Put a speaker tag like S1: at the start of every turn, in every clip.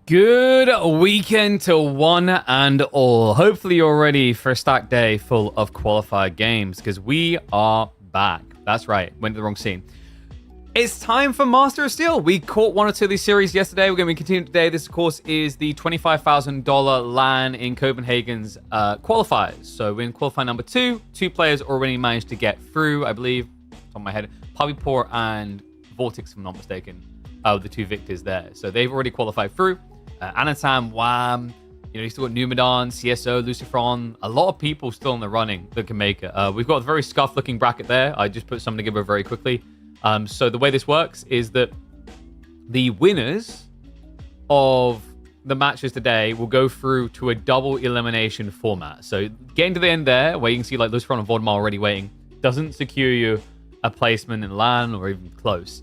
S1: Good weekend to one and all. Hopefully you're ready for a stacked day full of qualifier games because we are back. That's right, went to the wrong scene. It's time for Master of Steel. We caught one or two of these series yesterday. We're going to be continuing today. This, of course, is the $25,000 LAN in Copenhagen's qualifiers. So we're in qualifier number 2. 2 players already managed to get through, I believe, on my head. Pavipour and Vortex, if I'm not mistaken, the 2 victors there. So they've already qualified through. Anatan, Wham, you still got Numadon, CSO, Lucifron, a lot of people still in the running that can make it. We've got a very scuffed looking bracket there. I just put some together very quickly. So the way this works is that the winners of the matches today will go through to a double elimination format. So getting to the end there, where you can see like Lucifron and Vaudemal already waiting, doesn't secure you a placement in LAN or even close.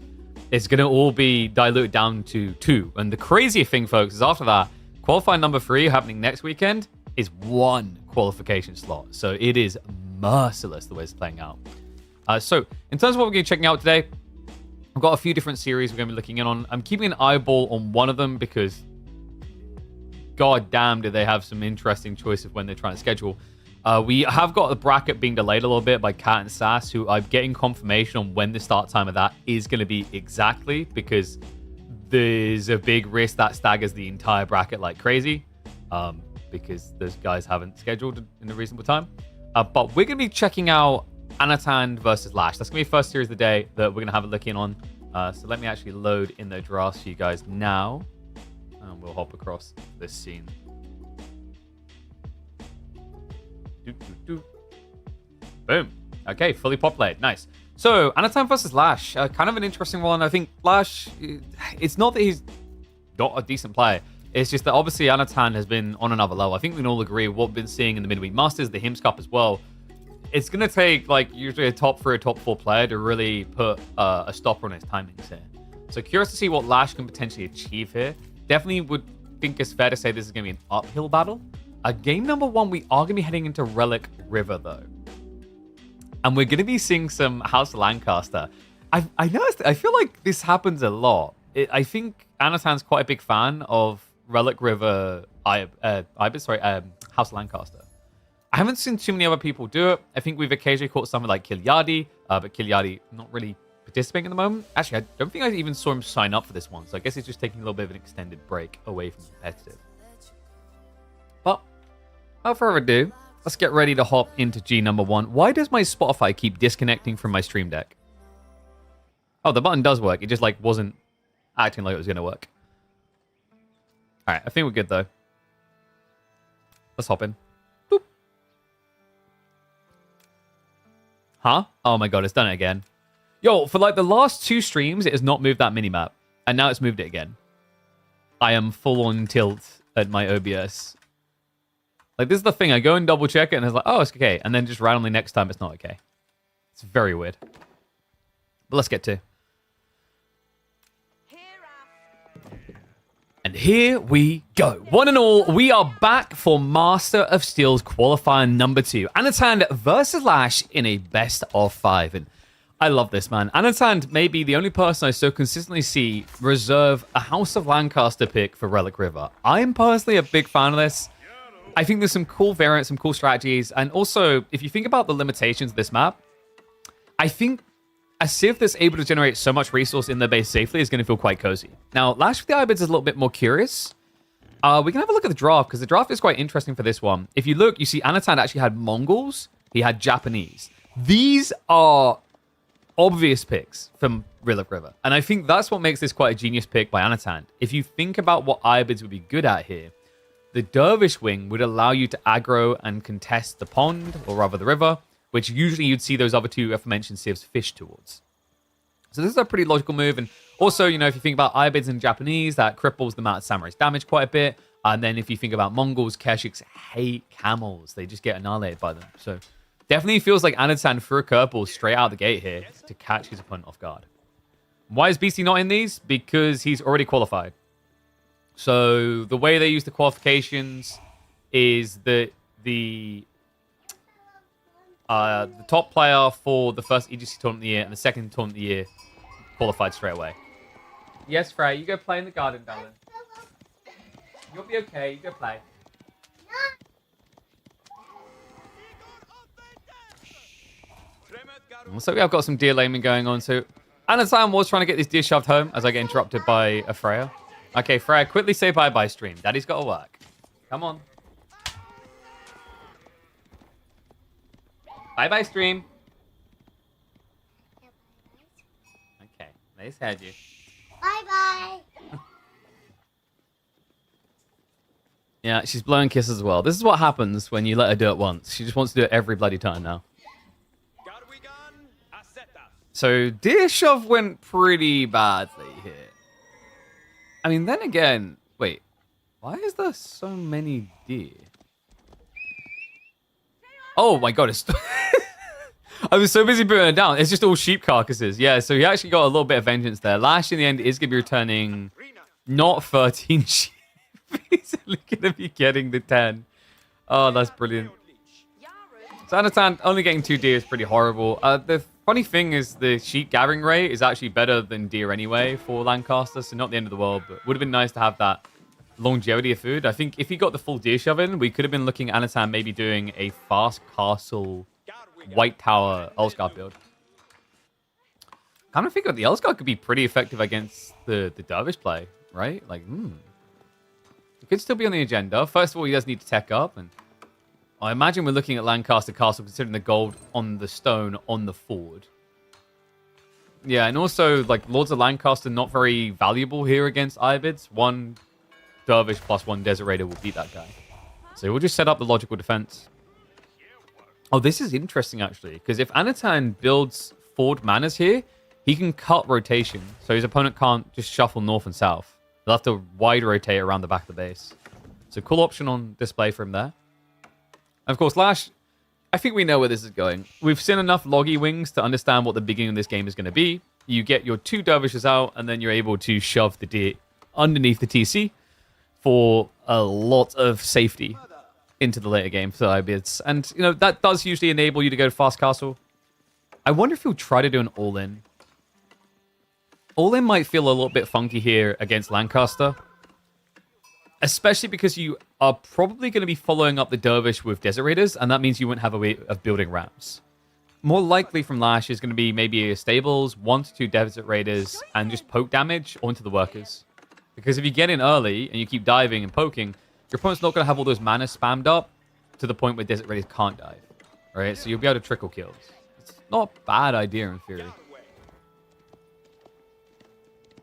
S1: It's going to all be diluted down to 2. And the crazy thing, folks, is after that, qualifying number 3 happening next weekend is 1 qualification slot. So it is merciless the way it's playing out. So in terms of what we're going to be checking out today, I've got a few different series we're going to be looking in on. I'm keeping an eyeball on one of them because god damn do they have some interesting choices when they're trying to schedule. We have got the bracket being delayed a little bit by Cat and Sass, who I'm getting confirmation on when the start time of that is going to be exactly, because there's a big risk that staggers the entire bracket like crazy, because those guys haven't scheduled in a reasonable time. But we're going to be checking out Anatan versus Lash. That's going to be the first series of the day that we're going to have a look in on. So let me actually load in the drafts for you guys now, and we'll hop across this scene. Boom. Okay, fully populated. Nice. So, Anatan versus Lash. Kind of an interesting one. I think Lash, it's not that he's not a decent player. It's just that obviously Anatan has been on another level. I think we can all agree what we've been seeing in the Midweek Masters, the Hims Cup as well. It's going to take like usually a top 3 or top 4 player to really put a stopper on his timings here. So curious to see what Lash can potentially achieve here. Definitely would think it's fair to say this is going to be an uphill battle. Game number 1, we are going to be heading into Relic River, though. And we're going to be seeing some House Lancaster. I noticed, I feel like this happens a lot. I think Anatan's quite a big fan of Relic River, House Lancaster. I haven't seen too many other people do it. I think we've occasionally caught someone like Kilyadi, but Kilyadi not really participating at the moment. Actually, I don't think I even saw him sign up for this one, so I guess he's just taking a little bit of an extended break away from competitive. But without further ado, let's get ready to hop into G number 1. Why does my Spotify keep disconnecting from my Stream Deck? Oh, the button does work. It just like wasn't acting like it was going to work. All right, I think we're good though. Let's hop in. Boop. Huh? Oh my god, it's done it again. Yo, for like the last 2 streams, it has not moved that minimap. And now it's moved it again. I am full on tilt at my OBS. Like, this is the thing. I go and double check it, and it's like, oh, it's okay. And then just randomly next time, it's not okay. It's very weird. But let's get to. And here we go. One and all, we are back for Master of Steel's qualifier number 2. Anatan versus Lash in a best of 5. And I love this, man. Anatan may be the only person I so consistently see reserve a House of Lancaster pick for Relic River. I'm personally a big fan of this. I think there's some cool variants, some cool strategies. And also, if you think about the limitations of this map, I think a Civ that's able to generate so much resource in their base safely is going to feel quite cozy. Now, Lash with the Ayyubids is a little bit more curious. We can have a look at the draft, because the draft is quite interesting for this one. If you look, you see Anatan actually had Mongols. He had Japanese. These are obvious picks from Relic River. And I think that's what makes this quite a genius pick by Anatan. If you think about what Ayyubids would be good at here, the Dervish wing would allow you to aggro and contest the pond, or rather the river, which usually you'd see those other 2 aforementioned civs fish towards. So this is a pretty logical move. And also, you know, if you think about Ayyubids in Japanese, that cripples the amount of Samurai's damage quite a bit. And then if you think about Mongols, Keshiks hate camels. They just get annihilated by them. So definitely feels like Anatan threw a curveball straight out the gate here to catch his opponent off guard. Why is BC not in these? Because he's already qualified. So the way they use the qualifications is that the top player for the first EGC tournament of the year and the second tournament of the year qualified straight away. Yes, Frey, you go play in the garden, darling. You'll be okay. You go play. So I've got some deer laming going on. So Anatan was trying to get this deer shoved home as I get interrupted by a Freya. Okay, Freya, quickly say bye-bye, stream. Daddy's got to work. Come on. Bye-bye, stream. Okay, nice had you.
S2: Bye-bye.
S1: Yeah, she's blowing kisses as well. This is what happens when you let her do it once. She just wants to do it every bloody time now. So, deer shove went pretty badly here. I mean, then again, wait. Why is there so many deer? Oh my god, it's... I was so busy putting it down. It's just all sheep carcasses. Yeah, so he actually got a little bit of vengeance there. Lash, in the end, is going to be returning not 13 sheep. He's only going to be getting the 10. Oh, that's brilliant. So Anatan only getting 2 deer is pretty horrible. The funny thing is the sheep gathering rate is actually better than deer anyway for Lancaster, so not the end of the world, but would have been nice to have that longevity of food. I think if he got the full deer shove in, we could have been looking at Anatan maybe doing a fast castle White Tower Elsguard build. Kind of think that the Elsguard could be pretty effective against the Dervish play, right? Like, it could still be on the agenda. First of all, he does need to tech up, and I imagine we're looking at Lancaster Castle considering the gold on the stone on the ford. Yeah, and also, like, Lords of Lancaster not very valuable here against Ayyubids. 1 Dervish plus 1 Desert Raider will beat that guy. So we'll just set up the logical defense. Oh, this is interesting, actually, because if Anatan builds Ford Manors here, he can cut rotation, so his opponent can't just shuffle north and south. They'll have to wide rotate around the back of the base. So cool option on display for him there. And of course, Lash, I think we know where this is going. We've seen enough Loggy Wings to understand what the beginning of this game is going to be. You get your 2 Dervishes out, and then you're able to shove the deer underneath the TC for a lot of safety into the later game for Ayyubids. And, you know, that does usually enable you to go to Fast Castle. I wonder if he'll try to do an all-in. All-in might feel a little bit funky here against Lancaster. Especially because you are probably going to be following up the Dervish with Desert Raiders, and that means you wouldn't have a way of building ramps. More likely from Lash is going to be maybe a Stables, 1 to 2 Desert Raiders, and just poke damage onto the workers. Because if you get in early and you keep diving and poking, your opponent's not going to have all those mana spammed up to the point where Desert Raiders can't dive. Right? So you'll be able to trickle kills. It's not a bad idea in theory.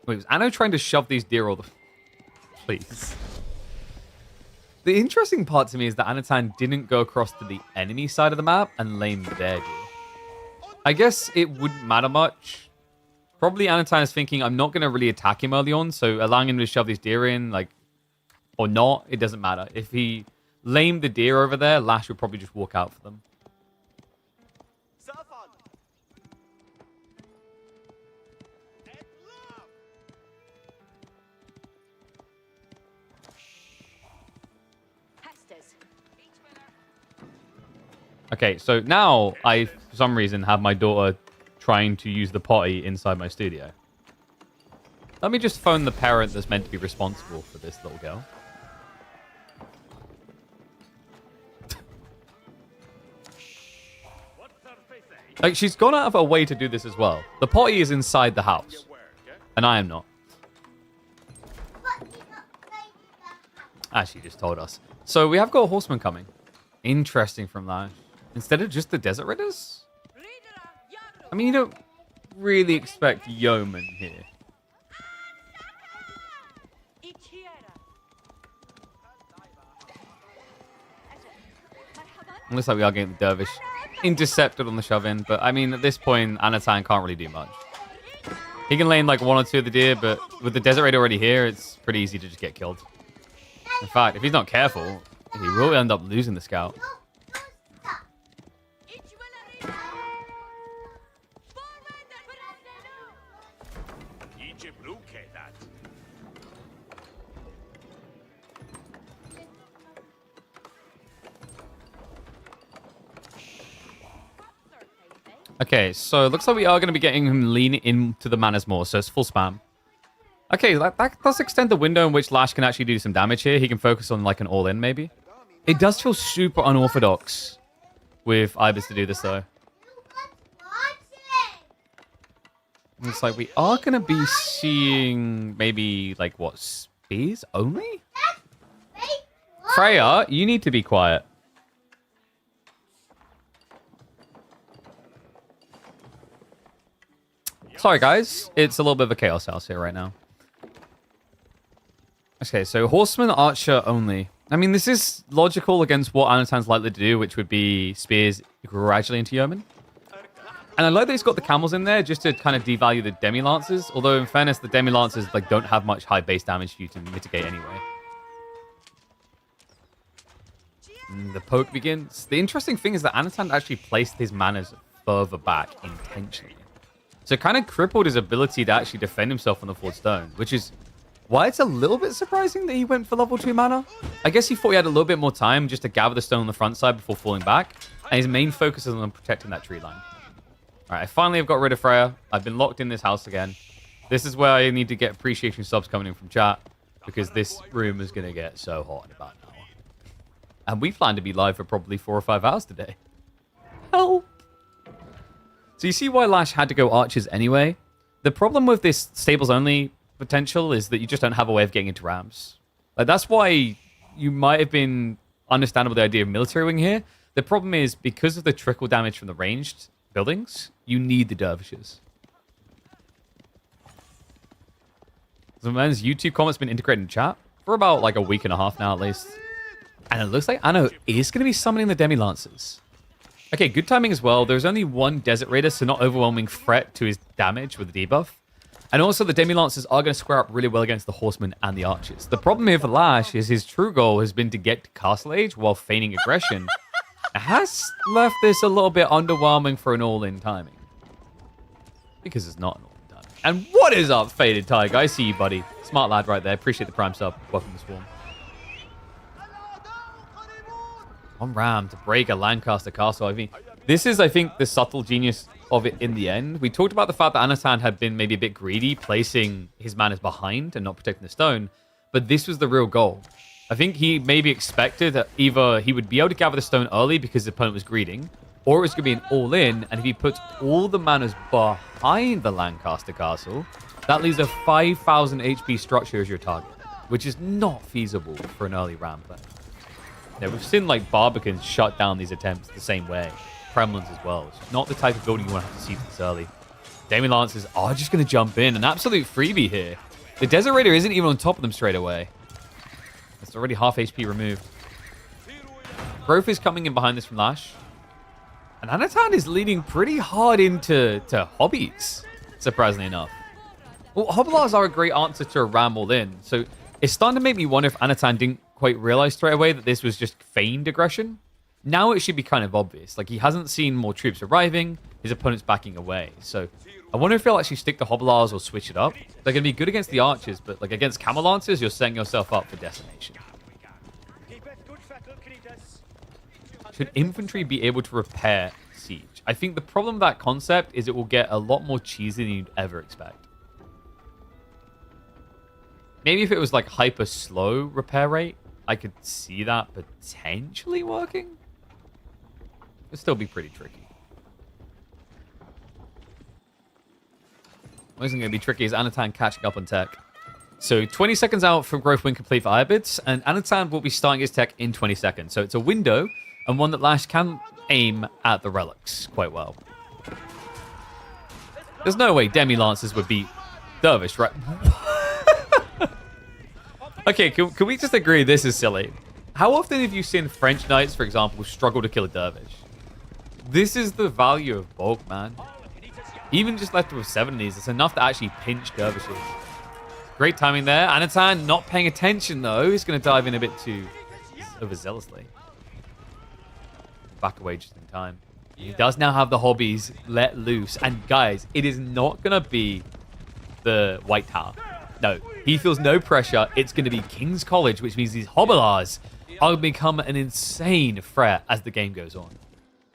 S1: Wait, was Anno trying to shove these deer all the... Please. The interesting part to me is that Anatan didn't go across to the enemy side of the map and lame their deer. I guess it wouldn't matter much. Probably Anatan is thinking, I'm not going to really attack him early on, so allowing him to shove these deer in, like, or not, it doesn't matter. If he lamed the deer over there, Lash would probably just walk out for them. Okay, so now I, for some reason, have my daughter trying to use the potty inside my studio. Let me just phone the parent that's meant to be responsible for this little girl. Like, she's gone out of her way to do this as well. The potty is inside the house, and I am not. As she just told us. So we have got a horseman coming. Interesting from Lash. Instead of just the Desert Raiders? I mean, you don't really expect yeomen here. Looks like we are getting the Dervish intercepted on the shove-in, but I mean, at this point, Anatan can't really do much. He can lane like 1 or 2 of the deer, but with the Desert Raider already here, it's pretty easy to just get killed. In fact, if he's not careful, he will end up losing the scout. Okay, so it looks like we are going to be getting him lean into the manors more, so it's full spam. Okay, that does extend the window in which Lash can actually do some damage here. He can focus on like an all-in maybe. It does feel super unorthodox with Ayyubids to do this though. It's like we are going to be seeing maybe like what, spears only? Freya, you need to be quiet. Sorry guys, it's a little bit of a chaos house here right now. Okay, so Horseman, Archer only. I mean, this is logical against what Anatan's likely to do, which would be spears gradually into Yeoman. And I like that he's got the camels in there just to kind of devalue the Demi-Lancers. Although, in fairness, the Demi-Lancers like, don't have much high base damage for you to mitigate anyway. And the poke begins. The interesting thing is that Anatan actually placed his manners further back intentionally. So it kind of crippled his ability to actually defend himself on the Forged Stone, which is why it's a little bit surprising that he went for level 2 mana. I guess he thought he had a little bit more time just to gather the stone on the front side before falling back. And his main focus is on protecting that tree line. All right, I finally have got rid of Freya. I've been locked in this house again. This is where I need to get appreciation subs coming in from chat, because this room is going to get so hot in about an hour. And we plan to be live for probably 4 or 5 hours today. Help! So you see why Lash had to go archers anyway? The problem with this stables only potential is that you just don't have a way of getting into rams. Like, that's why you might have been understandable the idea of military wing here. The problem is, because of the trickle damage from the ranged buildings, you need the dervishes. The man's YouTube comment's been integrated in chat for about like a week and a half now at least. And it looks like Anno is going to be summoning the Demi-Lancers. Okay, good timing as well. There's only one Desert Raider, so not overwhelming threat to his damage with the debuff. And also the Demi-Lancers are going to square up really well against the Horsemen and the Archers. The problem here for Lash is his true goal has been to get to Castle Age while feigning aggression. It has left this a little bit underwhelming for an all-in timing. Because it's not an all-in timing. And what is up, Faded Tiger? I see you, buddy. Smart lad right there. Appreciate the prime sub. Welcome to Swarm. On Ram to break a Lancaster castle. I mean, this is, I think, the subtle genius of it in the end. We talked about the fact that Anatan had been maybe a bit greedy, placing his manners behind and not protecting the stone. But this was the real goal. I think he maybe expected that either he would be able to gather the stone early because the opponent was greeding, or it was going to be an all-in, and if he puts all the manners behind the Lancaster castle, that leaves a 5,000 HP structure as your target, which is not feasible for an early Ram play. Yeah, we've seen like Barbicans shut down these attempts the same way. Kremlins as well. It's not the type of building you want to have to see this early. Demi-Lancers are just going to jump in. An absolute freebie here. The Desert Raider isn't even on top of them straight away. It's already half HP removed. Growth is coming in behind this from Lash. And Anatan is leading pretty hard into hobbies, surprisingly enough. Well, Hobilars are a great answer to a Ram all-in. So it's starting to make me wonder if Anatan didn't quite realize straight away that this was just feigned aggression. Now it should be kind of obvious. Like, he hasn't seen more troops arriving. His opponent's backing away. So I wonder if he'll actually stick to Hobilars or switch it up. They're going to be good against the Archers, but like against Camel Lancers, you're setting yourself up for decimation. Should infantry be able to repair siege? I think the problem with that concept is it will get a lot more cheesy than you'd ever expect. Maybe if it was like hyper slow repair rate, I could see that potentially working. It'd still be pretty tricky. What isn't going to be tricky is Anatan catching up on tech. So 20 seconds out from growth win complete for Ayyubids, and Anatan will be starting his tech in 20 seconds. So it's a window, and one that Lash can aim at the relics quite well. There's no way Demi-Lancers would beat Dervish, right? Okay, can we just agree this is silly? How often have you seen French knights, for example, struggle to kill a dervish? This is the value of bulk, man. Even just left with 7 of these, it's enough to actually pinch dervishes. Great timing there. Anatan not paying attention, though. He's going to dive in a bit too overzealously. Back away just in time. He does now have the hobbies let loose. And guys, it is not going to be the White Tower. No, he feels no pressure. It's going to be King's College, which means these Hobilars are going to become an insane threat as the game goes on.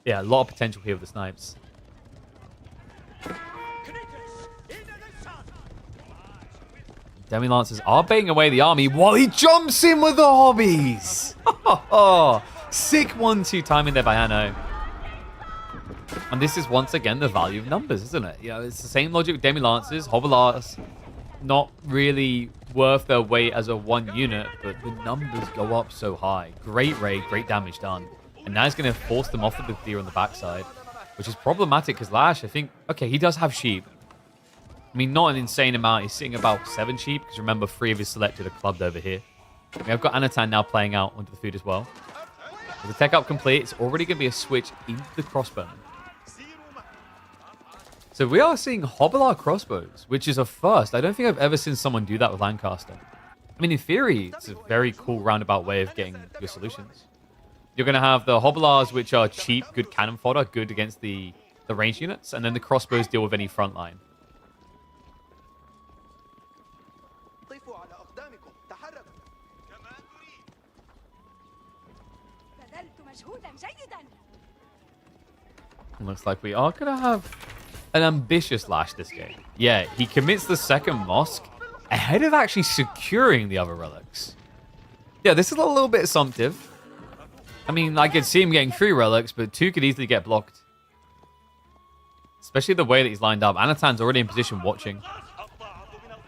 S1: Yeah, a lot of potential here with the snipes. Demi Lancers are baiting away the army while he jumps in with the hobbies. Sick 1-2 timing there by Anno. And this is once again the value of numbers, isn't it? You know, it's the same logic with Demi Lancers, Hobblears, not really worth their weight as a one unit, but the numbers go up so high. Great raid, great damage done. And now he's going to force them off with the clear on the backside, which is problematic because Lash, I think, okay, he does have sheep. I mean, not an insane amount. He's sitting about 7 sheep because remember, 3 of his selected are clubbed over here. We have got Anatan now playing out onto the food as well. With the tech up complete, it's already going to be a switch into the crossbow. So we are seeing Hobblear crossbows, which is a first. I don't think I've ever seen someone do that with Lancaster. I mean, in theory, it's a very cool roundabout way of getting your solutions. You're going to have the Hobblears, which are cheap, good cannon fodder, good against the range units, and then the crossbows deal with any front line. Looks like we are going to have an ambitious Lash this game. Yeah, he commits the second mosque ahead of actually securing the other relics. Yeah, this is a little bit assumptive. I mean, I could see him getting 3 relics, but 2 could easily get blocked. Especially the way that he's lined up. Anatan's already in position watching.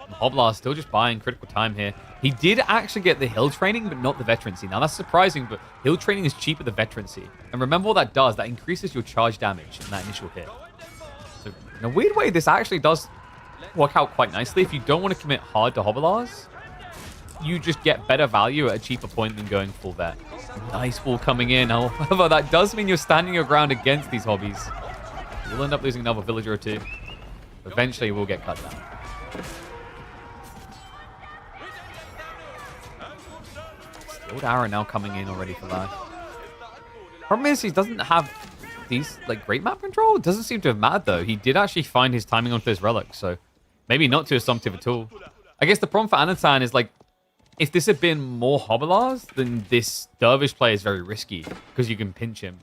S1: And Hobblear's still just buying critical time here. He did actually get the hill training, but not the veterancy. Now, that's surprising, but hill training is cheap with the veterancy. And remember what that does. That increases your charge damage in that initial hit. So, in a weird way, this actually does work out quite nicely. If you don't want to commit hard to Hobblears, you just get better value at a cheaper point than going full vet. Nice wall coming in. However, that does mean you're standing your ground against these hobbies. You'll end up losing another villager or 2. Eventually, we'll get cut down. Old arrow now coming in already for Lash. Problem is, he doesn't have these like great map control. It doesn't seem to have mattered though. He did actually find his timing onto this relic, so maybe not too assumptive at all. I guess the problem for Anatan is like, if this had been more Hobblears, then this Dervish play is very risky because you can pinch him.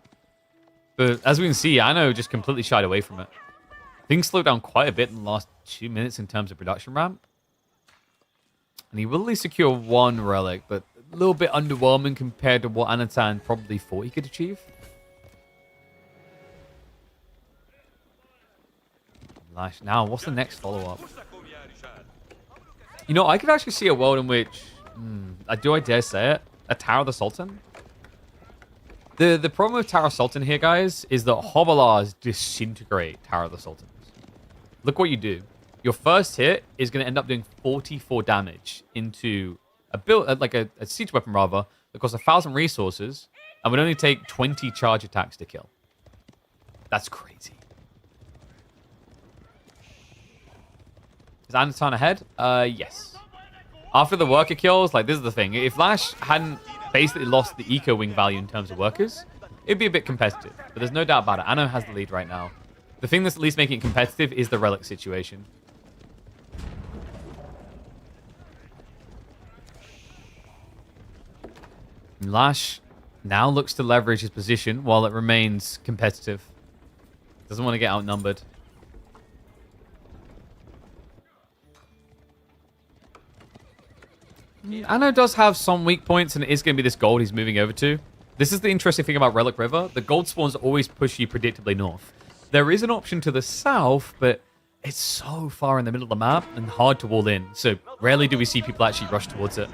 S1: But as we can see, Anno just completely shied away from it. Things slowed down quite a bit in the last 2 minutes in terms of production ramp. And he will at least secure 1 relic, but a little bit underwhelming compared to what Anatan probably thought he could achieve. Lash. Now, what's the next follow-up? You know, I could actually see a world in which, I dare say it, a Tower of the Sultan. The problem with Tower of Sultan here, guys, is that Hobblears disintegrate Tower of the Sultans. Look what you do. Your first hit is going to end up doing 44 damage into a build, like a siege weapon rather, that costs 1,000 resources and would only take 20 charge attacks to kill. That's crazy. Is Anatan ahead? Yes. After the worker kills, like this is the thing. If Lash hadn't basically lost the eco wing value in terms of workers, it'd be a bit competitive. But there's no doubt about it. Anno has the lead right now. The thing that's at least making it competitive is the relic situation. Lash now looks to leverage his position while it remains competitive. Doesn't want to get outnumbered. Anno does have some weak points, and it is going to be this gold he's moving over to. This is the interesting thing about Relic River. The gold spawns always push you predictably north. There is an option to the south, but it's so far in the middle of the map and hard to wall in. So rarely do we see people actually rush towards it.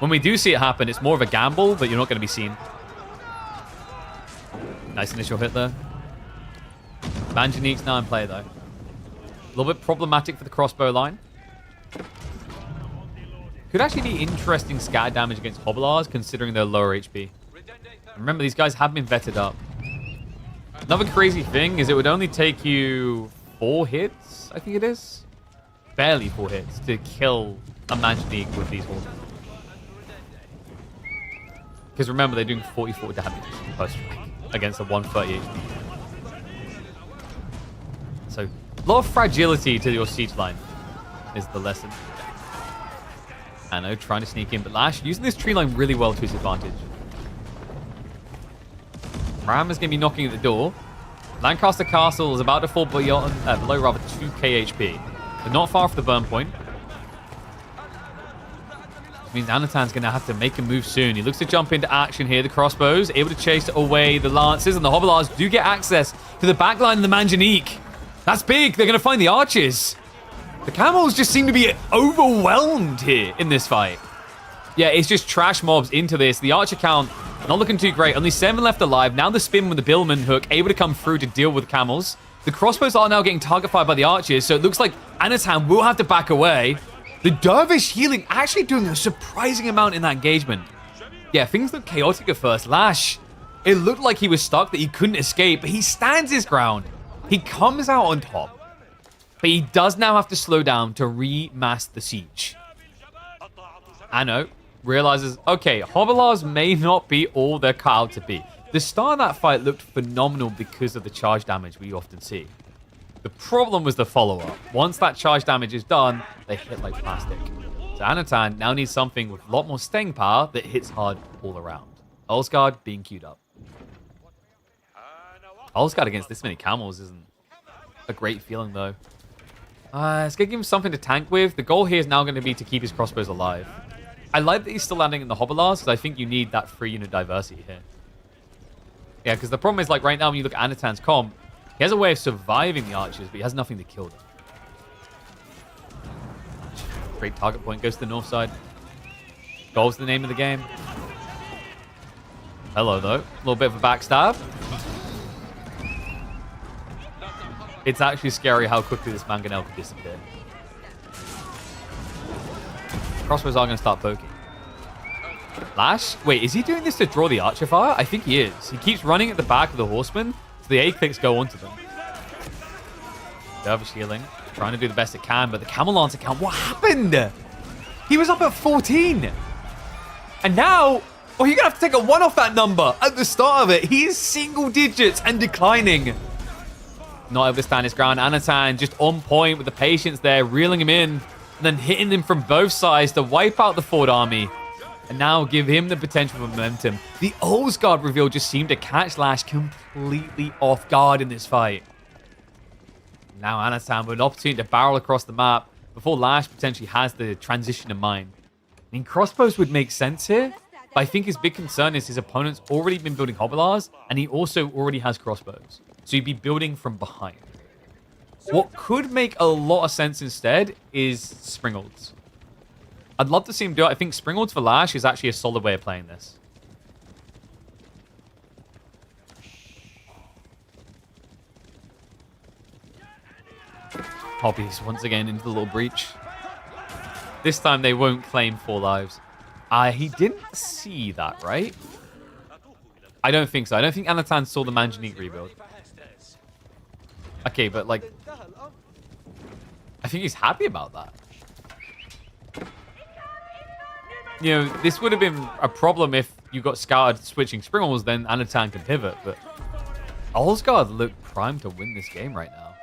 S1: When we do see it happen, it's more of a gamble, but you're not going to be seen. Nice initial hit there. Manjanique's now in play, though. A little bit problematic for the crossbow line. Could actually be interesting scatter damage against Hobblears, considering their lower HP. Remember, these guys have been vetted up. Another crazy thing is it would only take you 4 hits, I think it is. Barely 4 hits to kill a Manjanique with these horses. Because remember, they're doing 44 damage per strike against a 130 HP. So, a lot of fragility to your siege line is the lesson. Anno trying to sneak in, but Lash using this tree line really well to his advantage. Ram is going to be knocking at the door. Lancaster Castle is about to fall below rather 2k HP. They're not far from the burn point. Means Anatan's going to have to make a move soon. He looks to jump into action here. The crossbows, able to chase away the lances, and the Hobilars do get access to the backline of the Manjanique. That's big. They're going to find the archers. The camels just seem to be overwhelmed here in this fight. Yeah, it's just trash mobs into this. The archer count, not looking too great. Only 7 left alive. Now the spin with the Billman hook, able to come through to deal with the camels. The crossbows are now getting target fired by the archers, so it looks like Anatan will have to back away. The Dervish healing actually doing a surprising amount in that engagement. Yeah, things look chaotic at first. Lash, it looked like he was stuck, that he couldn't escape, but he stands his ground. He comes out on top, but he does now have to slow down to remass the siege. Ano realizes, okay, Hobilars may not be all they're cut out to be. The start of that fight looked phenomenal because of the charge damage we often see. The problem was the follow-up. Once that charge damage is done, they hit like plastic. So Anatan now needs something with a lot more staying power that hits hard all around. Ulsgaard being queued up. Ulsgaard against this many camels isn't a great feeling, though. It's going to give him something to tank with. The goal here is now going to be to keep his crossbows alive. I like that he's still landing in the Hobilars, because I think you need that 3-unit diversity here. Yeah, because the problem is, like, right now when you look at Anatan's comp, he has a way of surviving the archers, but he has nothing to kill them. Great target point. Goes to the north side. Goal's the name of the game. Hello, though. A little bit of a backstab. It's actually scary how quickly this mangonel could disappear. Crossbows are going to start poking. Lash? Wait, is he doing this to draw the archer fire? I think he is. He keeps running at the back of the horseman, so the A-clicks go onto them. Dervish healing. Trying to do the best it can, but the Camel Lancer count, what happened? He was up at 14. And now, oh, you're going to have to take a 1 off that number at the start of it. He is single digits and declining. Not able to stand his ground. Anatan just on point with the patience there, reeling him in, and then hitting him from both sides to wipe out the Ford army. And now give him the potential momentum. The Ulsgaard reveal just seemed to catch Lash completely off guard in this fight. Now Anatan with an opportunity to barrel across the map before Lash potentially has the transition in mind. I mean, crossbows would make sense here, but I think his big concern is his opponent's already been building Hobilars, and he also already has crossbows. So he'd be building from behind. What could make a lot of sense instead is Springolds. I'd love to see him do it. I think Springolds for Lash is actually a solid way of playing this. Hobbies once again into the little breach. This time they won't claim 4 lives. He didn't see that, right? I don't think so. I don't think Anatan saw the Manjanique rebuild. Okay, but like, I think he's happy about that. You know, this would have been a problem if you got scouted switching Springles, then Anatan can pivot, but Ulsgaard looked primed to win this game right now.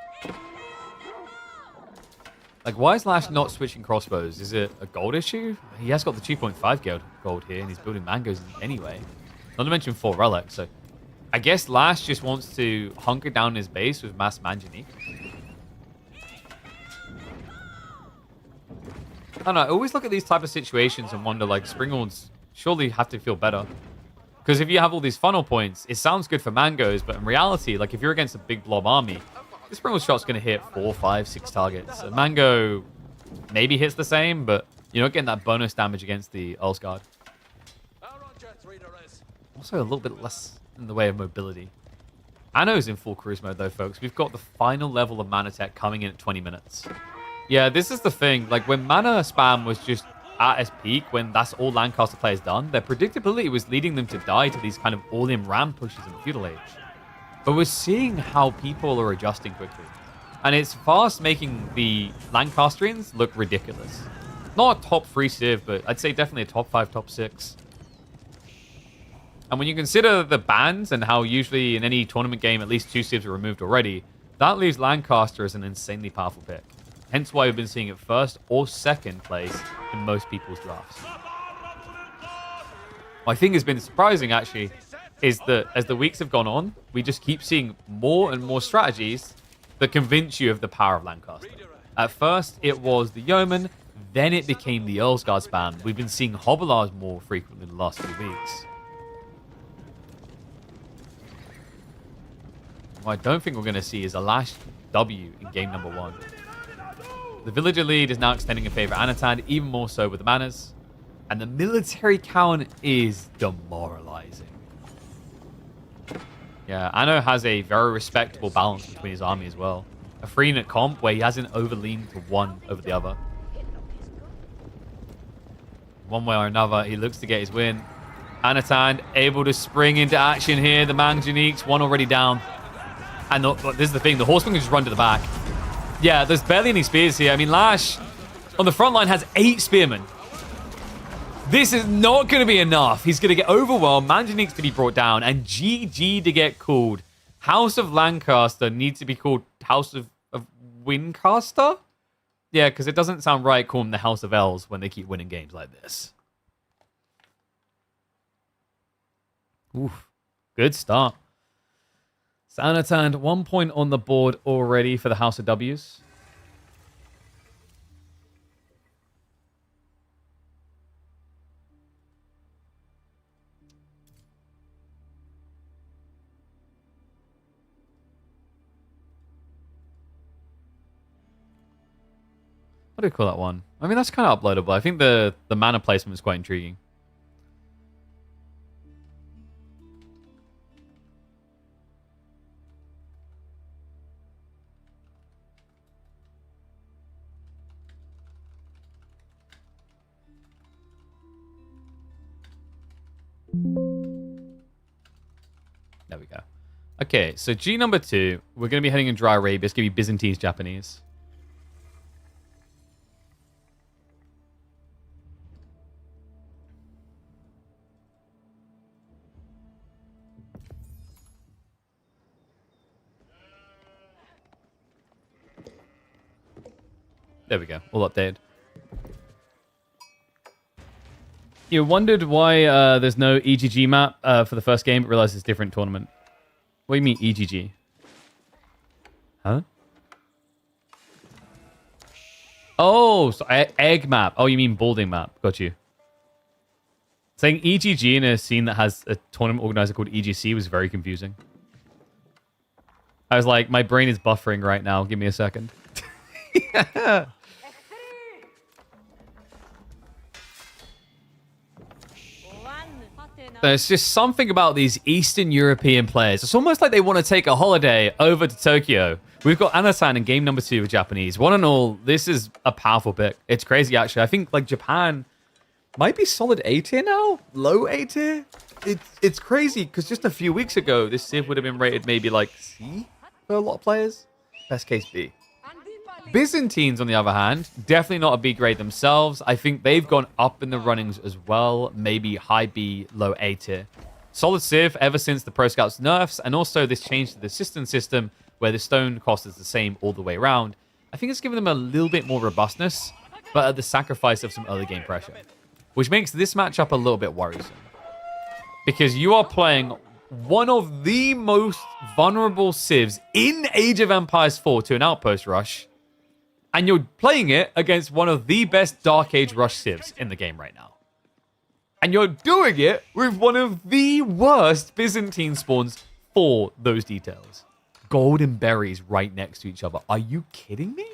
S1: Like, why is Lash not switching crossbows? Is it a gold issue? He has got the 2.5 gold here, and he's building mangoes anyway. Not to mention 4 relics, so I guess Lash just wants to hunker down his base with mass Manjanique. I don't know, I always look at these type of situations and wonder, like, Springolds surely have to feel better. Because if you have all these funnel points, it sounds good for mangoes, but in reality, like, if you're against a big blob army, this Springles shot's going to hit 4, 5, 6 targets. A mango maybe hits the same, but you're not getting that bonus damage against the Ulsgaard. Also a little bit less in the way of mobility. Anno's in full cruise mode, though, folks. We've got the final level of Mana Tech coming in at 20 minutes. Yeah, this is the thing. Like, when Mana spam was just at its peak, when that's all Lancaster players done, their predictability was leading them to die to these kind of all-in ram pushes in Feudal Age. But we're seeing how people are adjusting quickly. And it's fast making the Lancastrians look ridiculous. Not a top 3 civ, but I'd say definitely a top 5, top 6. And when you consider the bans and how usually in any tournament game at least 2 civs are removed already, that leaves Lancaster as an insanely powerful pick. Hence why we've been seeing it first or second place in most people's drafts. What I think has been surprising, actually, is that as the weeks have gone on, we just keep seeing more and more strategies that convince you of the power of Lancaster. At first, it was the Yeoman, Then it became the Earl's Guard spam. We've been seeing Hobilars more frequently the last few weeks. What I don't think we're going to see is a last W in game number 1. The villager lead is now extending in favor of Anatan, even more so with the manners. And the military count is demoralizing. Yeah, Anno has a very respectable balance between his army as well. A 3-unit comp where he hasn't overleaned to one over the other. One way or another, he looks to get his win. Anatan able to spring into action here. The Manganiques, one already down. And this is the thing, the Horseman can just run to the back. Yeah, there's barely any spears here. I mean, Lash on the front line has 8 spearmen. This is not going to be enough. He's going to get overwhelmed. Manganiques to be brought down. And GG to get called. House of Lancaster needs to be called House of Wincaster? Yeah, because it doesn't sound right calling them the House of Elves when they keep winning games like this. Oof. Good start. Anatan, 1 point on the board already for the House of W's. What do you call that one? I mean, that's kind of uploadable. I think the mana placement is quite intriguing. There we go. Okay, so G number 2. We're going to be heading in Dry Arabia. It's going to be Byzantine Japanese. There we go. All updated. You wondered why there's no EGG map for the first game, but realized it's a different tournament. What do you mean EGG? Huh? Oh, so egg map. Oh, you mean balding map. Got you. Saying EGG in a scene that has a tournament organizer called EGC was very confusing. I was like, my brain is buffering right now. Give me a second. Yeah. There's just something about these Eastern European players. It's almost like they want to take a holiday over to Tokyo. We've got Anatan in game number 2 with Japanese. One and all, this is a powerful pick. It's crazy, actually. I think like Japan might be solid A tier now. Low A tier. It's crazy because just a few weeks ago, this Civ would have been rated maybe like C for a lot of players. Best case B. Byzantines, on the other hand, definitely not a B grade themselves. I think they've gone up in the runnings as well. Maybe high B, low A tier. Solid Civ ever since the Pro Scouts nerfs, and also this change to the system where the stone cost is the same all the way around. I think it's given them a little bit more robustness, but at the sacrifice of some early game pressure, which makes this matchup a little bit worrisome. Because you are playing one of the most vulnerable civs in Age of Empires 4 to an outpost rush, and you're playing it against one of the best Dark Age rush civs in the game right now. And you're doing it with one of the worst Byzantine spawns for those details. Golden berries right next to each other. Are you kidding me?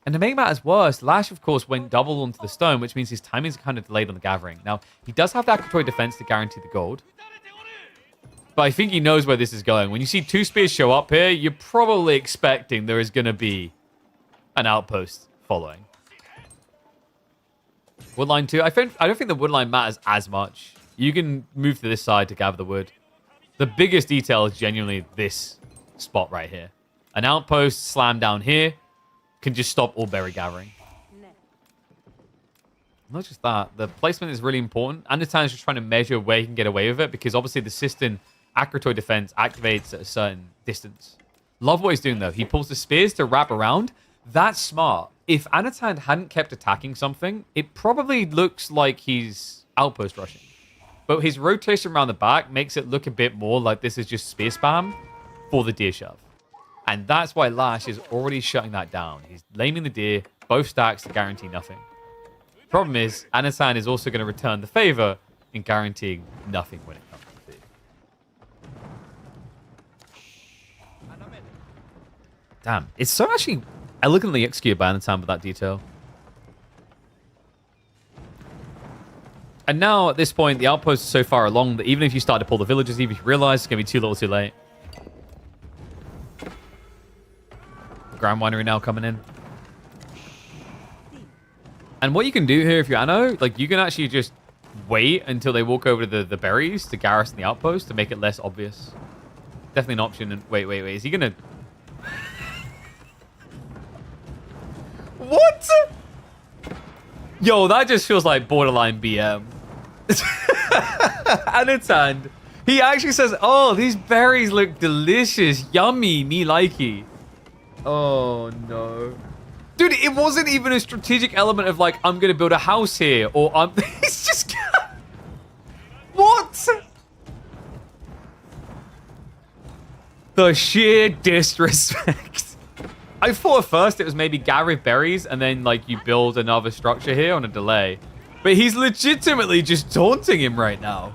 S1: And to make matters worse, Lash, of course, went double onto the stone, which means his timing is kind of delayed on the gathering. Now, he does have the Akratoy defense to guarantee the gold. But I think he knows where this is going. When you see 2 spears show up here, you're probably expecting there is going to be an outpost following. Woodline 2. I don't think the woodline matters as much. You can move to this side to gather the wood. The biggest detail is genuinely this spot right here. An outpost slammed down here can just stop all berry gathering. Not just that, the placement is really important. Anatan is just trying to measure where he can get away with it, because obviously the Sistan Akratoy defense activates at a certain distance. Love what he's doing though. He pulls the spears to wrap around. That's smart. If Anatan hadn't kept attacking something, it probably looks like he's outpost rushing. But his rotation around the back makes it look a bit more like this is just spear spam for the deer shove. And that's why Lash is already shutting that down. He's laming the deer, both stacks to guarantee nothing. Problem is, Anatan is also going to return the favor in guaranteeing nothing when it comes to food. Damn, it's so actually elegantly executed by Anatan with that detail. And now, at this point, the outpost is so far along that even if you start to pull the villagers, even if you realize it's going to be too little too late. Ground winery now coming in. And what you can do here if you're Anno, like, you can actually just wait until they walk over to the berries to garrison the outpost to make it less obvious. Definitely an option. And wait. Is he going to... What? Yo, that just feels like borderline BM. Anatan, he actually says, oh, these berries look delicious. Yummy. Me likey. Oh, no. Dude, it wasn't even a strategic element of like, I'm going to build a house here. Or I'm... It's just... What? The sheer disrespect. I thought at first it was maybe gather berries and then like you build another structure here on a delay. But he's legitimately just taunting him right now.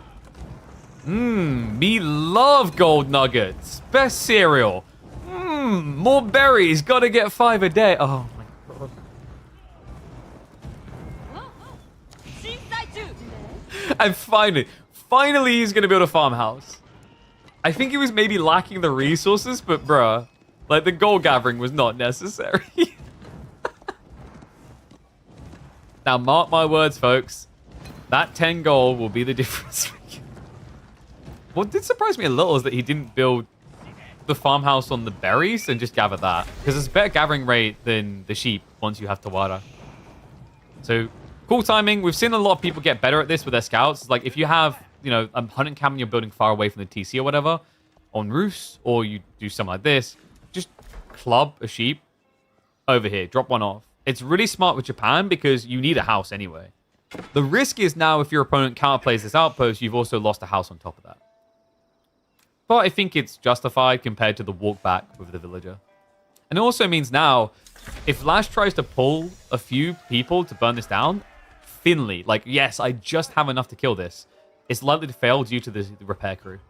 S1: Me love gold nuggets. Best cereal. More berries. Gotta get 5 a day. Oh my god. And finally he's gonna build a farmhouse. I think he was maybe lacking the resources, but bruh. Like, the gold gathering was not necessary. Now, mark my words, folks. That 10 gold will be the difference. What did surprise me a little is that he didn't build the farmhouse on the berries and just gather that. Because it's a better gathering rate than the sheep once you have Tawara. So, cool timing. We've seen a lot of people get better at this with their scouts. Like, if you have, you know, a hunting camp and you're building far away from the TC or whatever, on roofs, or you do something like this, just club a sheep over here. Drop one off. It's really smart with Japan because you need a house anyway. The risk is now if your opponent counterplays this outpost, you've also lost a house on top of that. But I think it's justified compared to the walk back with the villager. And it also means now, if Lash tries to pull a few people to burn this down, Finley, like, yes, I just have enough to kill this, it's likely to fail due to the repair crew.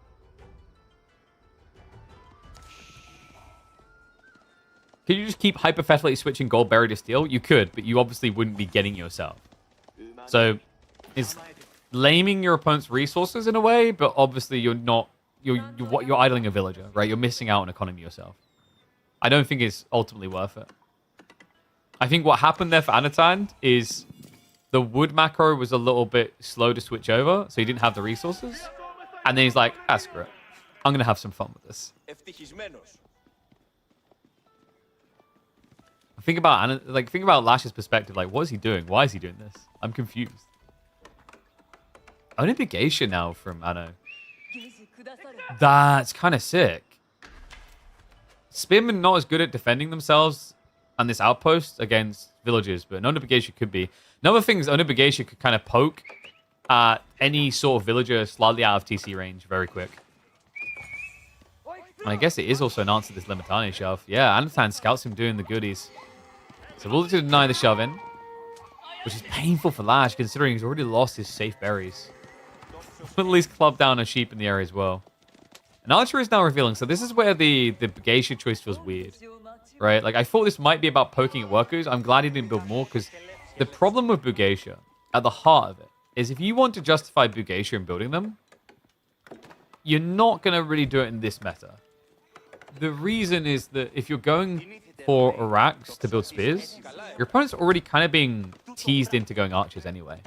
S1: Could you just keep hypothetically switching gold berry to steel? You could, but you obviously wouldn't be getting yourself. So, it's laming your opponent's resources in a way, but obviously you're not... You're idling a villager, right? You're missing out on economy yourself. I don't think it's ultimately worth it. I think what happened there for Anatan is the wood macro was a little bit slow to switch over, so he didn't have the resources. And then he's like, ah, screw it. I'm going to have some fun with this. Think about Lash's perspective. Like, what is he doing? Why is he doing this? I'm confused. Onibigation now from Anno. That's kind of sick. Spearmen not as good at defending themselves on this outpost against villagers, but Onibigation could be. Another thing is Onibigation could kind of poke at any sort of villager slightly out of TC range very quick. And I guess it is also an answer to this Limitane shove. Yeah, Anatan scouts him doing the goodies. So we'll to deny the shove in, which is painful for Lash considering he's already lost his safe berries. At least club down a sheep in the area as well. And Archer is now revealing. So this is where the Geisha choice feels weird, right? Like, I thought this might be about poking at workers. I'm glad he didn't build more because the problem with Bugeisha, at the heart of it, is if you want to justify Bugeisha and building them, you're not going to really do it in this meta. The reason is that if you're going for Iraqs to build spears, your opponent's already kind of being teased into going archers anyway.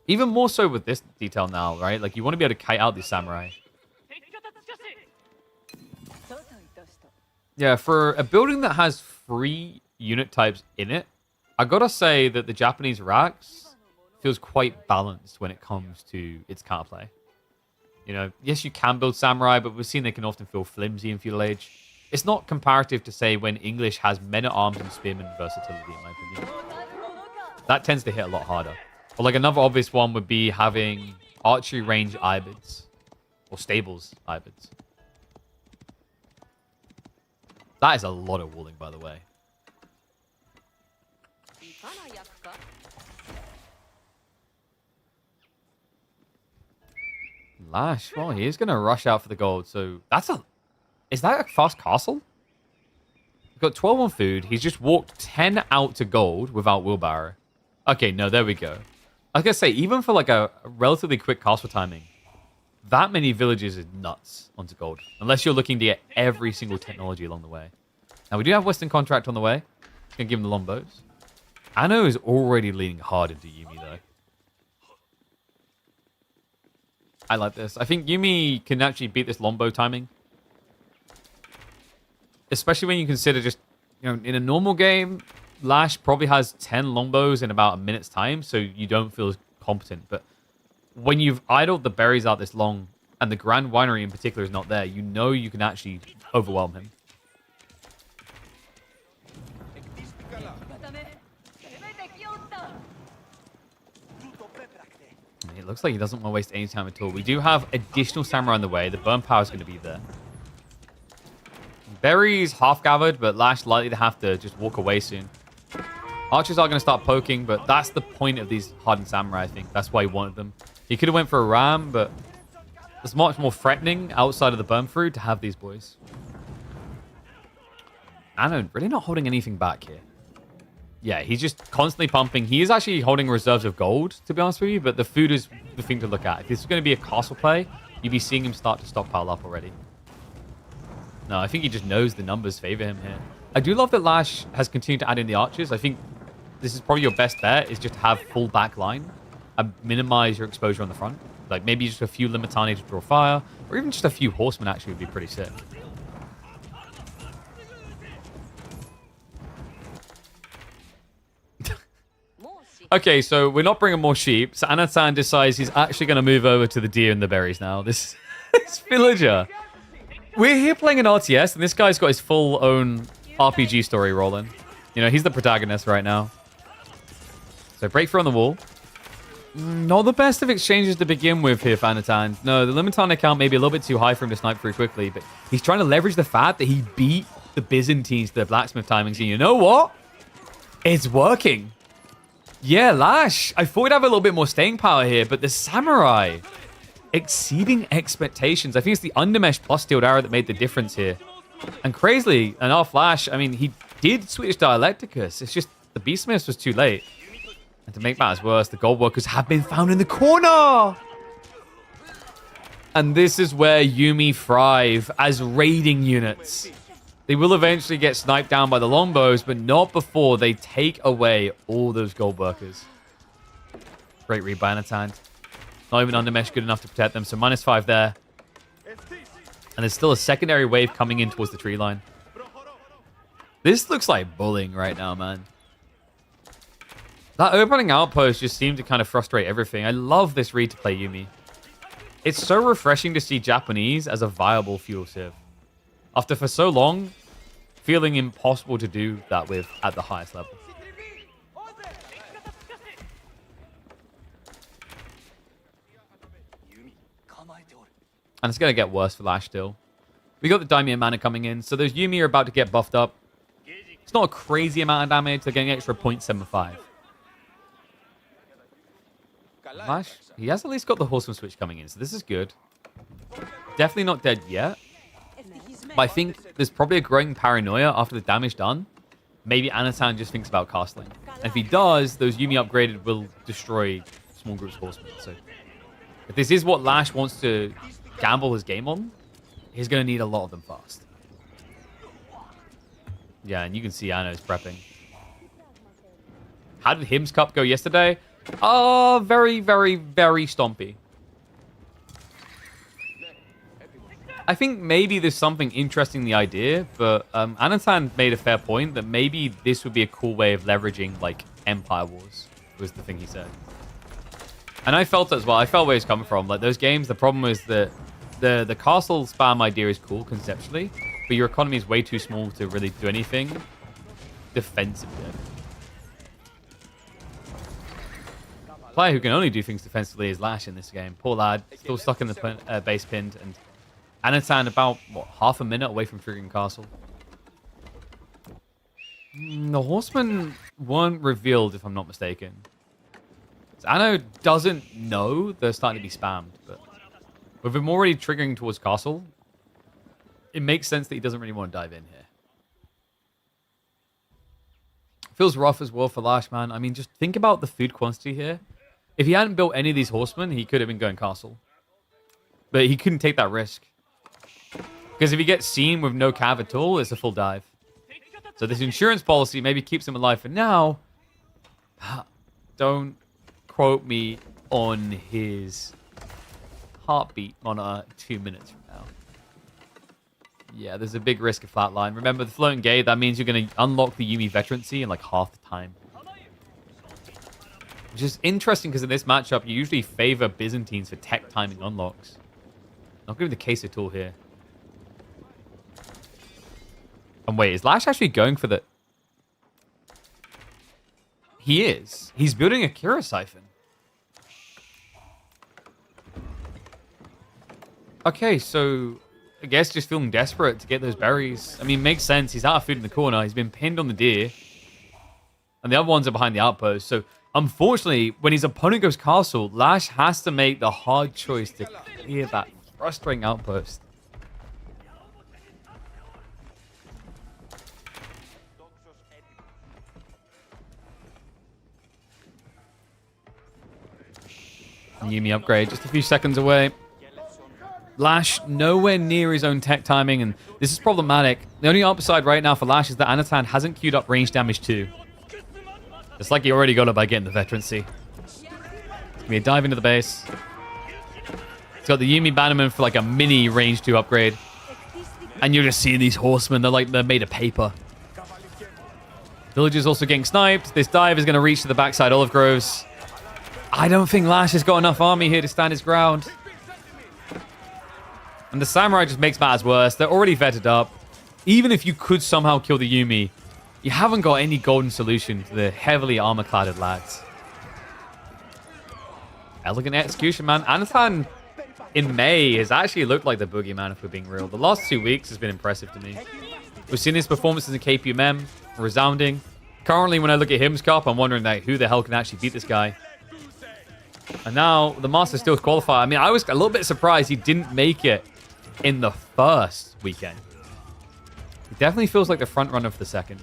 S1: Even more so with this detail now, right? Like, you want to be able to kite out these samurai. Yeah, for a building that has 3 unit types in it, I gotta say that the Japanese Iraqs feels quite balanced when it comes to its counterplay. You know, yes, you can build samurai, but we've seen they can often feel flimsy in feudal age. It's not comparative to say when English has men-at-arms and spearmen versatility, in my opinion. That tends to hit a lot harder. Or like another obvious one would be having archery range Ayyubids. Or stables Ayyubids. That is a lot of walling, by the way. Lash, well, he is going to rush out for the gold. So that's a... Is that a fast castle? We've got 12 on food. He's just walked 10 out to gold without wheelbarrow. Okay, no, there we go. I was going to say, even for like a relatively quick castle timing, that many villages is nuts onto gold. Unless you're looking to get every single technology along the way. Now, we do have Western Contract on the way. Going to give him the longbows. Anno is already leaning hard into Yumi, though. I like this. I think Yumi can actually beat this longbow timing. Especially when you consider just, you know, in a normal game, Lash probably has 10 longbows in about a minute's time, so you don't feel as competent. But when you've idled the berries out this long, and the Grand Winery in particular is not there, you know you can actually overwhelm him. It looks like he doesn't want to waste any time at all. We do have additional samurai on the way. The burn power is going to be there. Berries half gathered, but Lash likely to have to just walk away soon. Archers are going to start poking, but that's the point of these hardened samurai, I think. That's why he wanted them. He could have went for a ram, but it's much more threatening outside of the burn fruit to have these boys. Anno really not holding anything back here. Yeah, he's just constantly pumping. He is actually holding reserves of gold, to be honest with you, but the food is the thing to look at. If this is going to be a castle play, you'd be seeing him start to stockpile up already. No, I think he just knows the numbers favor him here. I do love that Lash has continued to add in the archers. I think this is probably your best bet, is just to have full back line and minimize your exposure on the front. Like maybe just a few Limitani to draw fire, or even just a few horsemen actually would be pretty sick. Okay, so we're not bringing more sheep. So Anatan decides he's actually going to move over to the deer and the berries now. This villager. We're here playing an RTS, and this guy's got his full own RPG story rolling. You know, he's the protagonist right now. So breakthrough on the wall. Not the best of exchanges to begin with here for Anatan. No, the Limitan account may be a little bit too high for him to snipe through quickly, but he's trying to leverage the fact that he beat the Byzantines to their blacksmith timings. And you know what? It's working. Yeah, Lash. I thought we'd have a little bit more staying power here, but the samurai exceeding expectations. I think it's the Undermesh plus Steel Arrow that made the difference here. And crazily enough, Lash, I mean, he did switch Dialecticus. It's just the Beastmiths was too late. And to make matters worse, the gold workers have been found in the corner. And this is where Yumi thrive as raiding units. They will eventually get sniped down by the longbows, but not before they take away all those gold workers. Great read by Anatan. Not even Undermesh good enough to protect them, so -5 there. And there's still a secondary wave coming in towards the tree line. This looks like bullying right now, man. That opening outpost just seemed to kind of frustrate everything. I love this read to play Yumi. It's so refreshing to see Japanese as a viable fuel sieve. After for so long, feeling impossible to do that with at the highest level. And it's going to get worse for Lash still. We got the Daimyo mana coming in, so those Yumi are about to get buffed up. It's not a crazy amount of damage, they're getting extra 0.75. Lash, he has at least got the Horseman switch coming in, so this is good. Definitely not dead yet. But I think there's probably a growing paranoia after the damage done. Maybe Anatan just thinks about castling. And if he does, those Yumi upgraded will destroy small groups of horsemen. So if this is what Lash wants to gamble his game on, he's going to need a lot of them fast. Yeah, and you can see Anno's prepping. How did Hymns Cup go yesterday? Oh, very, very, very stompy. I think maybe there's something interesting in the idea, but Anatan made a fair point that maybe this would be a cool way of leveraging, like, Empire Wars, was the thing he said. And I felt it as well. I felt where he's coming from. Like, those games, the problem is that the castle spam idea is cool conceptually, but your economy is way too small to really do anything defensively. Player who can only do things defensively is Lash in this game. Poor lad, still stuck in the base pinned, and Anatan about, what, half a minute away from triggering castle. The horsemen weren't revealed, if I'm not mistaken. Anno doesn't know they're starting to be spammed, but with him already triggering towards castle, it makes sense that he doesn't really want to dive in here. Feels rough as well for Lash, man. I mean, just think about the food quantity here. If he hadn't built any of these horsemen, he could have been going castle. But he couldn't take that risk. Because if he gets seen with no cav at all, it's a full dive. So this insurance policy maybe keeps him alive for now. Don't quote me on his heartbeat monitor 2 minutes from now. Yeah, there's a big risk of flatline. Remember, the floating gate, that means you're going to unlock the Yuumi veterancy in like half the time. Which is interesting because in this matchup, you usually favor Byzantines for tech timing unlocks. Not going to be the case at all here. And wait, is Lash actually going for the... He is. He's building a Kira Siphon. Okay, so I guess just feeling desperate to get those berries. I mean, makes sense. He's out of food in the corner. He's been pinned on the deer. And the other ones are behind the outpost. So, unfortunately, when his opponent goes castle, Lash has to make the hard choice to clear that frustrating outpost. Yuumi upgrade just a few seconds away. Lash nowhere near his own tech timing, and this is problematic. The only upside right now for Lash is that Anatan hasn't queued up range damage too. It's like he already got it by getting the veterancy. It's gonna be a dive into the base. It's got the Yuumi Bannerman for like a mini range 2 upgrade. And you're just seeing these horsemen, they're made of paper. Villagers also getting sniped. This dive is going to reach to the backside olive groves. I don't think Lash has got enough army here to stand his ground. And the Samurai just makes matters worse. They're already vetted up. Even if you could somehow kill the Yuumi, you haven't got any golden solution to the heavily armor-cladded lads. Elegant execution, man. Anatan in May has actually looked like the boogeyman, if we're being real. The last 2 weeks has been impressive to me. We've seen his performances in KPMM, resounding. Currently, when I look at Hymns Cup, I'm wondering like, who the hell can actually beat this guy. And now, the Master still qualified. I mean, I was a little bit surprised he didn't make it in the first weekend. He definitely feels like the front runner for the second.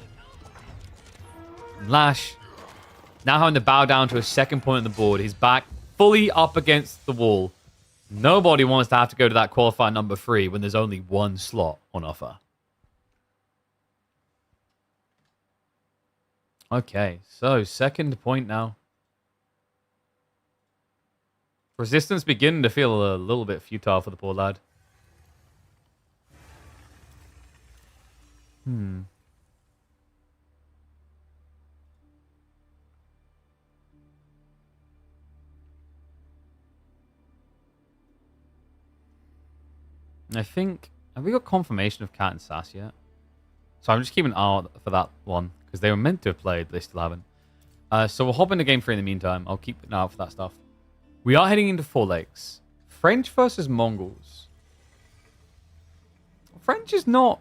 S1: Lash, now having to bow down to a second point on the board. He's back fully up against the wall. Nobody wants to have to go to that qualifier number 3 when there's only one slot on offer. Okay, so second point now. Resistance beginning to feel a little bit futile for the poor lad. I think... Have we got confirmation of Cat and Sass yet? So I'm just keeping an eye out for that one. Because they were meant to have played, but they still haven't. So we'll hop into game 3 in the meantime. I'll keep an eye out for that stuff. We are heading into 4 lakes. French versus Mongols. French is not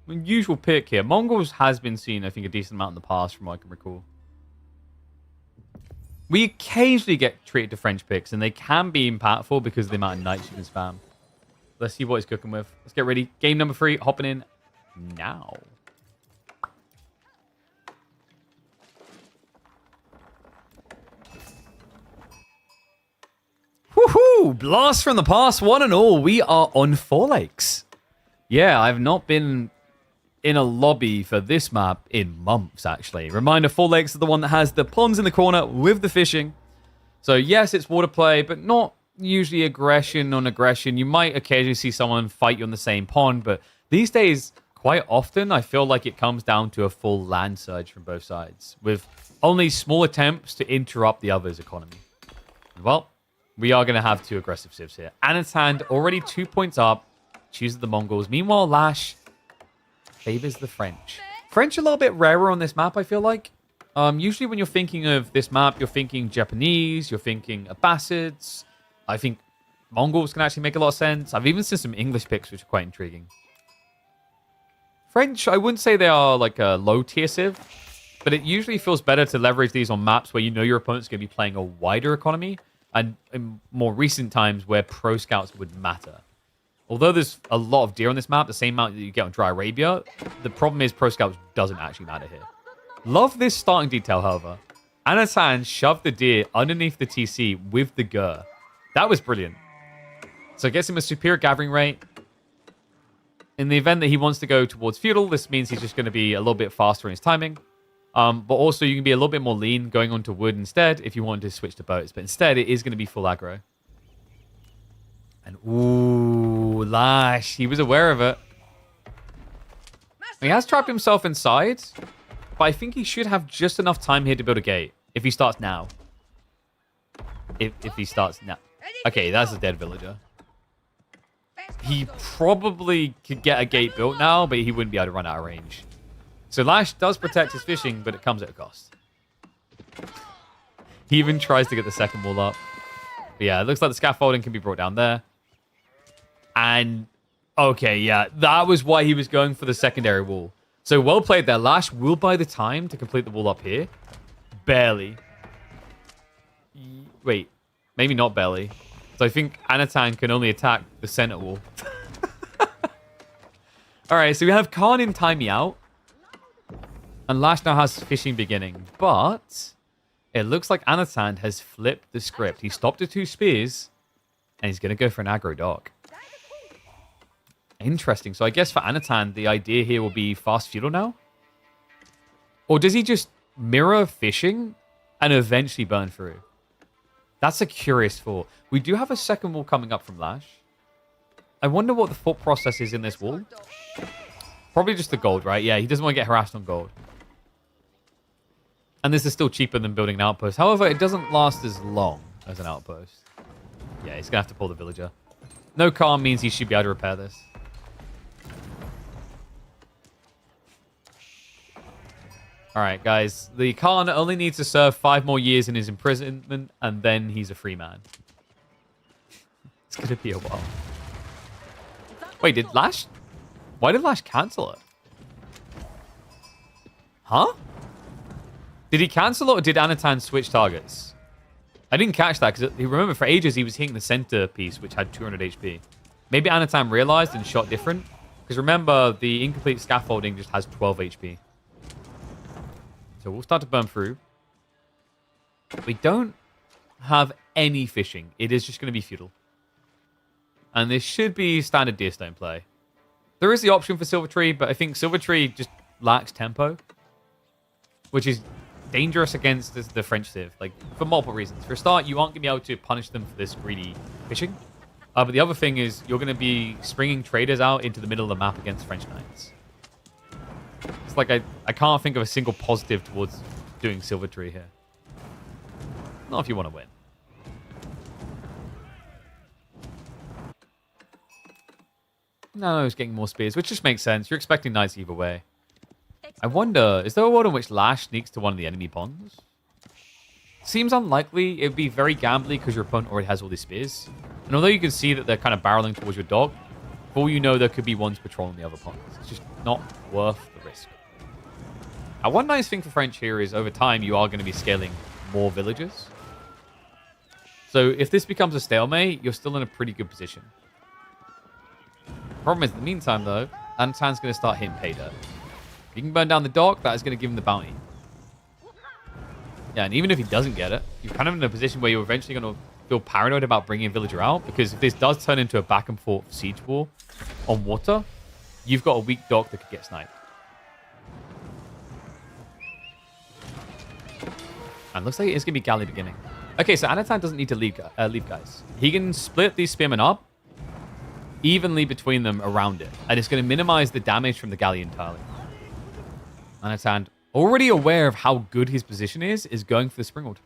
S1: the usual pick here. Mongols has been seen, I think, a decent amount in the past, from what I can recall. We occasionally get treated to French picks, and they can be impactful because of the amount of knights you can spam. Let's see what he's cooking with. Let's get ready. Game number 3, hopping in now. Woohoo! Blast from the past, one and all. We are on 4 lakes. Yeah, I've not been in a lobby for this map in months, actually. Reminder, 4 lakes are the one that has the ponds in the corner with the fishing. So yes, it's water play, but not usually aggression on aggression. You might occasionally see someone fight you on the same pond, but these days, quite often, I feel like it comes down to a full land surge from both sides, with only small attempts to interrupt the other's economy. Well, we are going to have 2 aggressive civs here. Anatan already 2 points up, chooses the Mongols. Meanwhile, Lash favors the French. French a little bit rarer on this map, I feel like. Usually when you're thinking of this map, you're thinking Japanese, you're thinking Abbasids. I think Mongols can actually make a lot of sense. I've even seen some English picks, which are quite intriguing. French, I wouldn't say they are like a low tier civ, but it usually feels better to leverage these on maps where you know your opponent's going to be playing a wider economy, and in more recent times where pro scouts would matter. Although there's a lot of deer on this map, the same amount that you get on Dry Arabia, the problem is pro scouts doesn't actually matter here. Love this starting detail, however. Anatan shoved the deer underneath the TC with the Gur. That was brilliant. So it gets him a superior gathering rate. In the event that he wants to go towards feudal, this means he's just going to be a little bit faster in his timing. But also you can be a little bit more lean going onto wood instead if you wanted to switch to boats. But instead, it is going to be full aggro. And ooh, Lash. He was aware of it. He has trapped himself inside. But I think he should have just enough time here to build a gate. If he starts now. If he starts now. Okay, that's a dead villager. He probably could get a gate built now, but he wouldn't be able to run out of range. So Lash does protect his fishing, but it comes at a cost. He even tries to get the second wall up. But yeah, it looks like the scaffolding can be brought down there. And, okay, yeah, that was why he was going for the secondary wall. So well played there. Lash will buy the time to complete the wall up here. Barely. Wait, maybe not barely. So I think Anatan can only attack the center wall. Alright, so we have Khan in Time Me Out. And Lash now has fishing beginning. But it looks like Anatan has flipped the script. He stopped at 2 spears. And he's going to go for an aggro dock. Interesting. So I guess for Anatan, the idea here will be fast feudal now? Or does he just mirror fishing and eventually burn through? That's a curious thought. We do have a second wall coming up from Lash. I wonder what the thought process is in this wall. Probably just the gold, right? Yeah, he doesn't want to get harassed on gold. And this is still cheaper than building an outpost. However, it doesn't last as long as an outpost. Yeah, he's going to have to pull the villager. No calm means he should be able to repair this. Alright, guys. The Khan only needs to serve 5 more years in his imprisonment, and then he's a free man. It's going to be a while. Wait, did Lash... Why did Lash cancel it? Huh? Did he cancel it, or did Anatan switch targets? I didn't catch that, because remember, for ages, he was hitting the center piece, which had 200 HP. Maybe Anatan realized and shot different. Because remember, the incomplete scaffolding just has 12 HP. So we'll start to burn through. We don't have any fishing. It is just going to be feudal. And this should be standard Deerstone play. There is the option for Silver Tree, but I think Silver Tree just lacks tempo. Which is dangerous against the French Civ. Like, for multiple reasons. For a start, you aren't going to be able to punish them for this greedy fishing. But the other thing is, you're going to be springing traders out into the middle of the map against French Knights. It's like I can't think of a single positive towards doing Silver Tree here. Not if you want to win. No, he's getting more spears, which just makes sense. You're expecting knights either way. I wonder, is there a world in which Lash sneaks to one of the enemy ponds? Seems unlikely. It would be very gambly because your opponent already has all these spears. And although you can see that they're kind of barreling towards your dock, for all you know, there could be ones patrolling the other ponds. It's just not worth the risk. One nice thing for French here is over time, you are going to be scaling more villages. So if this becomes a stalemate, you're still in a pretty good position. Problem is, in the meantime, though, Antan's going to start hitting pay dirt. If you can burn down the dock, that is going to give him the bounty. Yeah, and even if he doesn't get it, you're kind of in a position where you're eventually going to feel paranoid about bringing a villager out, because if this does turn into a back and forth siege war on water, you've got a weak dock that could get sniped. And looks like it's going to be galley beginning. Okay, so Anatan doesn't need to leave, guys. He can split these spearmen up evenly between them around it. And it's going to minimize the damage from the galley entirely. Anatan, already aware of how good his position is going for the Springald.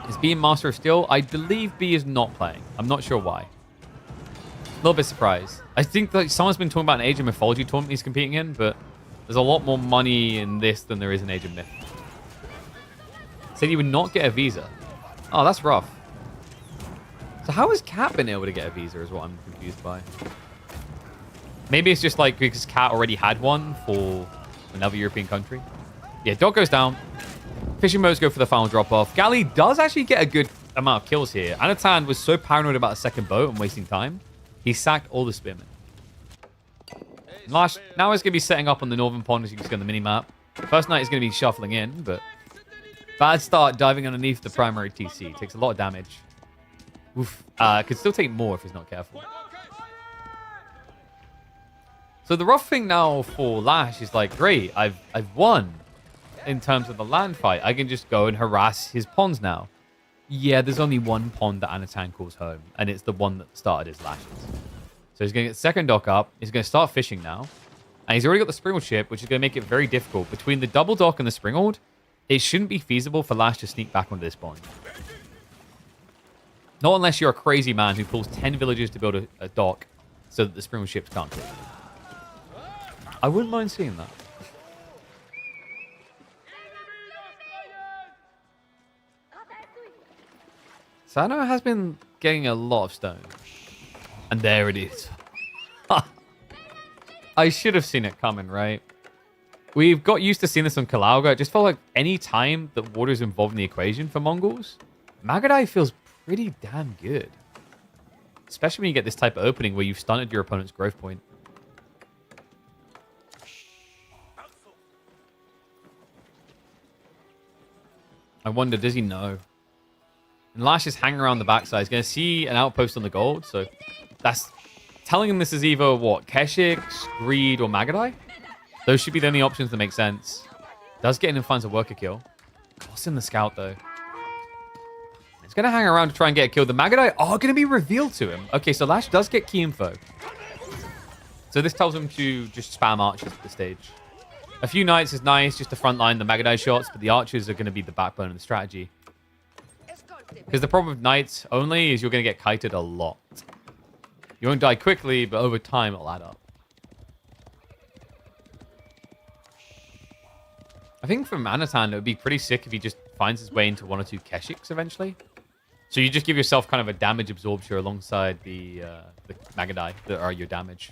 S1: Is B in Master of Steel? I believe B is not playing. I'm not sure why. A little bit surprised. I think that someone's been talking about an Age of Mythology tournament he's competing in, but there's a lot more money in this than there is in Age of Myth. Said you would not get a visa. Oh, that's rough. So how has Cat been able to get a visa is what I'm confused by. Maybe it's just like because Cat already had one for another European country. Yeah, Dock goes down. Fishing boats go for the final drop-off. Galley does actually get a good amount of kills here. Anatan was so paranoid about a second boat and wasting time. He sacked all the spearmen. Now he's going to be setting up on the northern pond as you can see on the mini-map. First night is going to be shuffling in, but bad start diving underneath the primary TC. Takes a lot of damage. Oof. Could still take more if he's not careful. So the rough thing now for Lash is like, great, I've won in terms of the land fight. I can just go and harass his ponds now. Yeah, there's only one pond that Anatan calls home, and it's the one that started his Lashes. So he's going to get second dock up. He's going to start fishing now. And he's already got the Springald ship, which is going to make it very difficult. Between the double dock and the Springald, it shouldn't be feasible for Lash to sneak back onto this pond. Not unless you're a crazy man who pulls 10 villages to build a dock so that the Springald ships can't take it. I wouldn't mind seeing that. Sano has been getting a lot of stone. And there it is. I should have seen it coming, right? We've got used to seeing this on Kalauga. It just felt like any time that water is involved in the equation for Mongols, Magadai feels pretty damn good. Especially when you get this type of opening where you've stunted your opponent's growth point. I wonder, does he know? And Lash is hanging around the backside. He's going to see an outpost on the gold. So that's telling him this is either, what, Keshik, Greed, or Magadai? Those should be the only options that make sense. Does get in and finds a worker kill. Costs him the scout, though. He's going to hang around to try and get a kill. The Magadai are going to be revealed to him. Okay, so Lash does get key info. So this tells him to just spam archers at the stage. A few knights is nice, just to frontline the Magadai shots, but the archers are going to be the backbone of the strategy. Because the problem with knights only is you're going to get kited a lot. You won't die quickly, but over time it'll add up. I think for Manatan, it would be pretty sick if he just finds his way into one or two Keshiks eventually. So you just give yourself kind of a damage absorption alongside the Magadai that are your damage.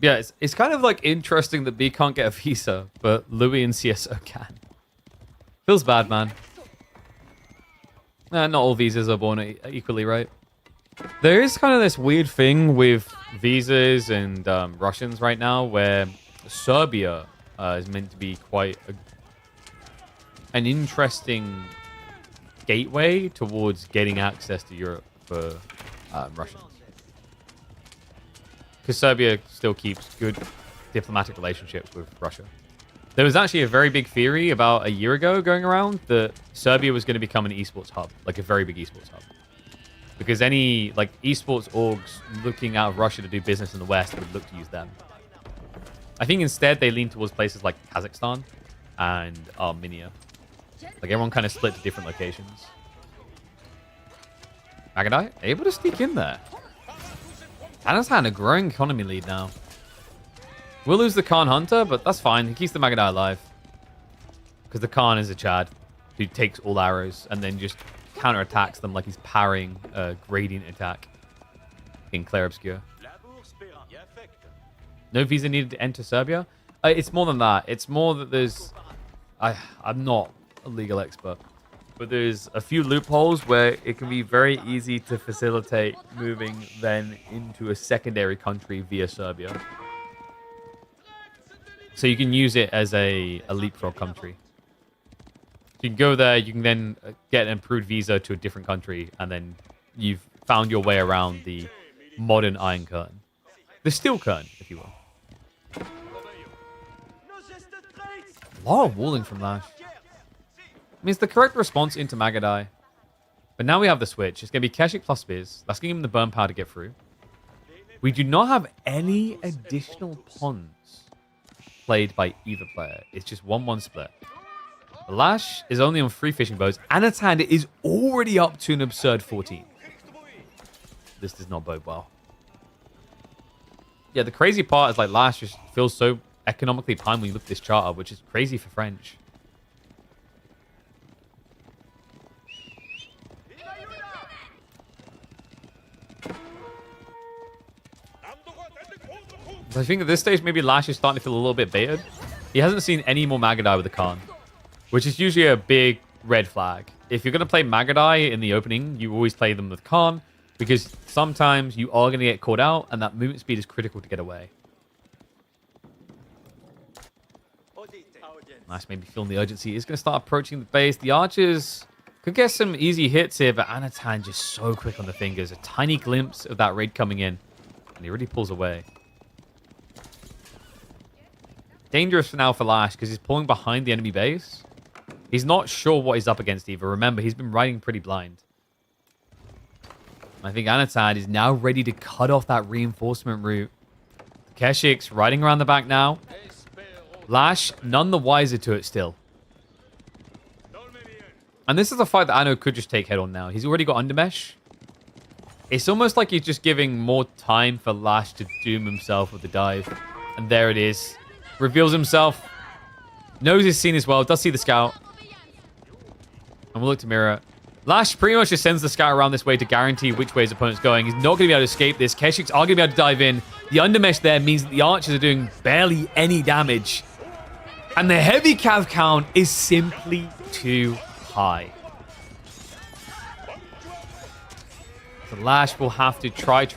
S1: Yeah, it's kind of like interesting that B can't get a visa, but Louis and CSO can. Feels bad, man. Not all visas are born equally, right? There is kind of this weird thing with visas and Russians right now where Serbia is meant to be quite an interesting gateway towards getting access to Europe for Russians. Because Serbia still keeps good diplomatic relationships with Russia. There was actually a very big theory about a year ago going around that Serbia was going to become an esports hub, like a very big esports hub. Because any like esports orgs looking out of Russia to do business in the West would look to use them. I think instead they lean towards places like Kazakhstan and Armenia. Like everyone kind of split to different locations. Magadai, able to sneak in there. Anatan a growing economy lead now. We'll lose the Khan Hunter, but that's fine. He keeps the Magadai alive. Because the Khan is a Chad who takes all arrows and then just counterattacks them like he's parrying a gradient attack in Clair Obscure. No visa needed to enter Serbia? It's more than that. It's more that there's... I'm not a legal expert. But there's a few loopholes where it can be very easy to facilitate moving then into a secondary country via Serbia. So you can use it as a leapfrog country. So you can go there, you can then get an improved visa to a different country, and then you've found your way around the modern Iron Curtain. The Steel Curtain, if you will. A lot of walling from Lash. I mean, it's the correct response into Magadai. But now we have the switch. It's going to be Keshik plus Spears. That's going to give him the burn power to get through. We do not have any additional pawns played by either player. It's just 1-1 split. The Lash is only on 3 fishing boats. Anatan is already up to an absurd 14. This does not bode well. Yeah, the crazy part is like Lash just feels so economically prime when you look at this charter, which is crazy for French. I think at this stage, maybe Lash is starting to feel a little bit baited. He hasn't seen any more Magadai with the Khan, which is usually a big red flag. If you're going to play Magadai in the opening, you always play them with Khan, because sometimes you are going to get caught out, and that movement speed is critical to get away. Lash maybe feeling the urgency. He's going to start approaching the base. The archers could get some easy hits here, but Anatan just so quick on the fingers. A tiny glimpse of that raid coming in, and he really pulls away. Dangerous for now for Lash, because he's pulling behind the enemy base. He's not sure what he's up against either. Remember, he's been riding pretty blind. I think Anatan is now ready to cut off that reinforcement route. Keshik's riding around the back now. Lash, none the wiser to it still. And this is a fight that Anno could just take head on now. He's already got Undermesh. It's almost like he's just giving more time for Lash to doom himself with the dive. And there it is. Reveals himself. Knows he's seen as well. Does see the scout. And we'll look to mirror. Lash pretty much just sends the scout around this way to guarantee which way his opponent's going. He's not going to be able to escape this. Keshiks are going to be able to dive in. The undermesh there means that the archers are doing barely any damage. And the heavy cav count is simply too high. So Lash will have to try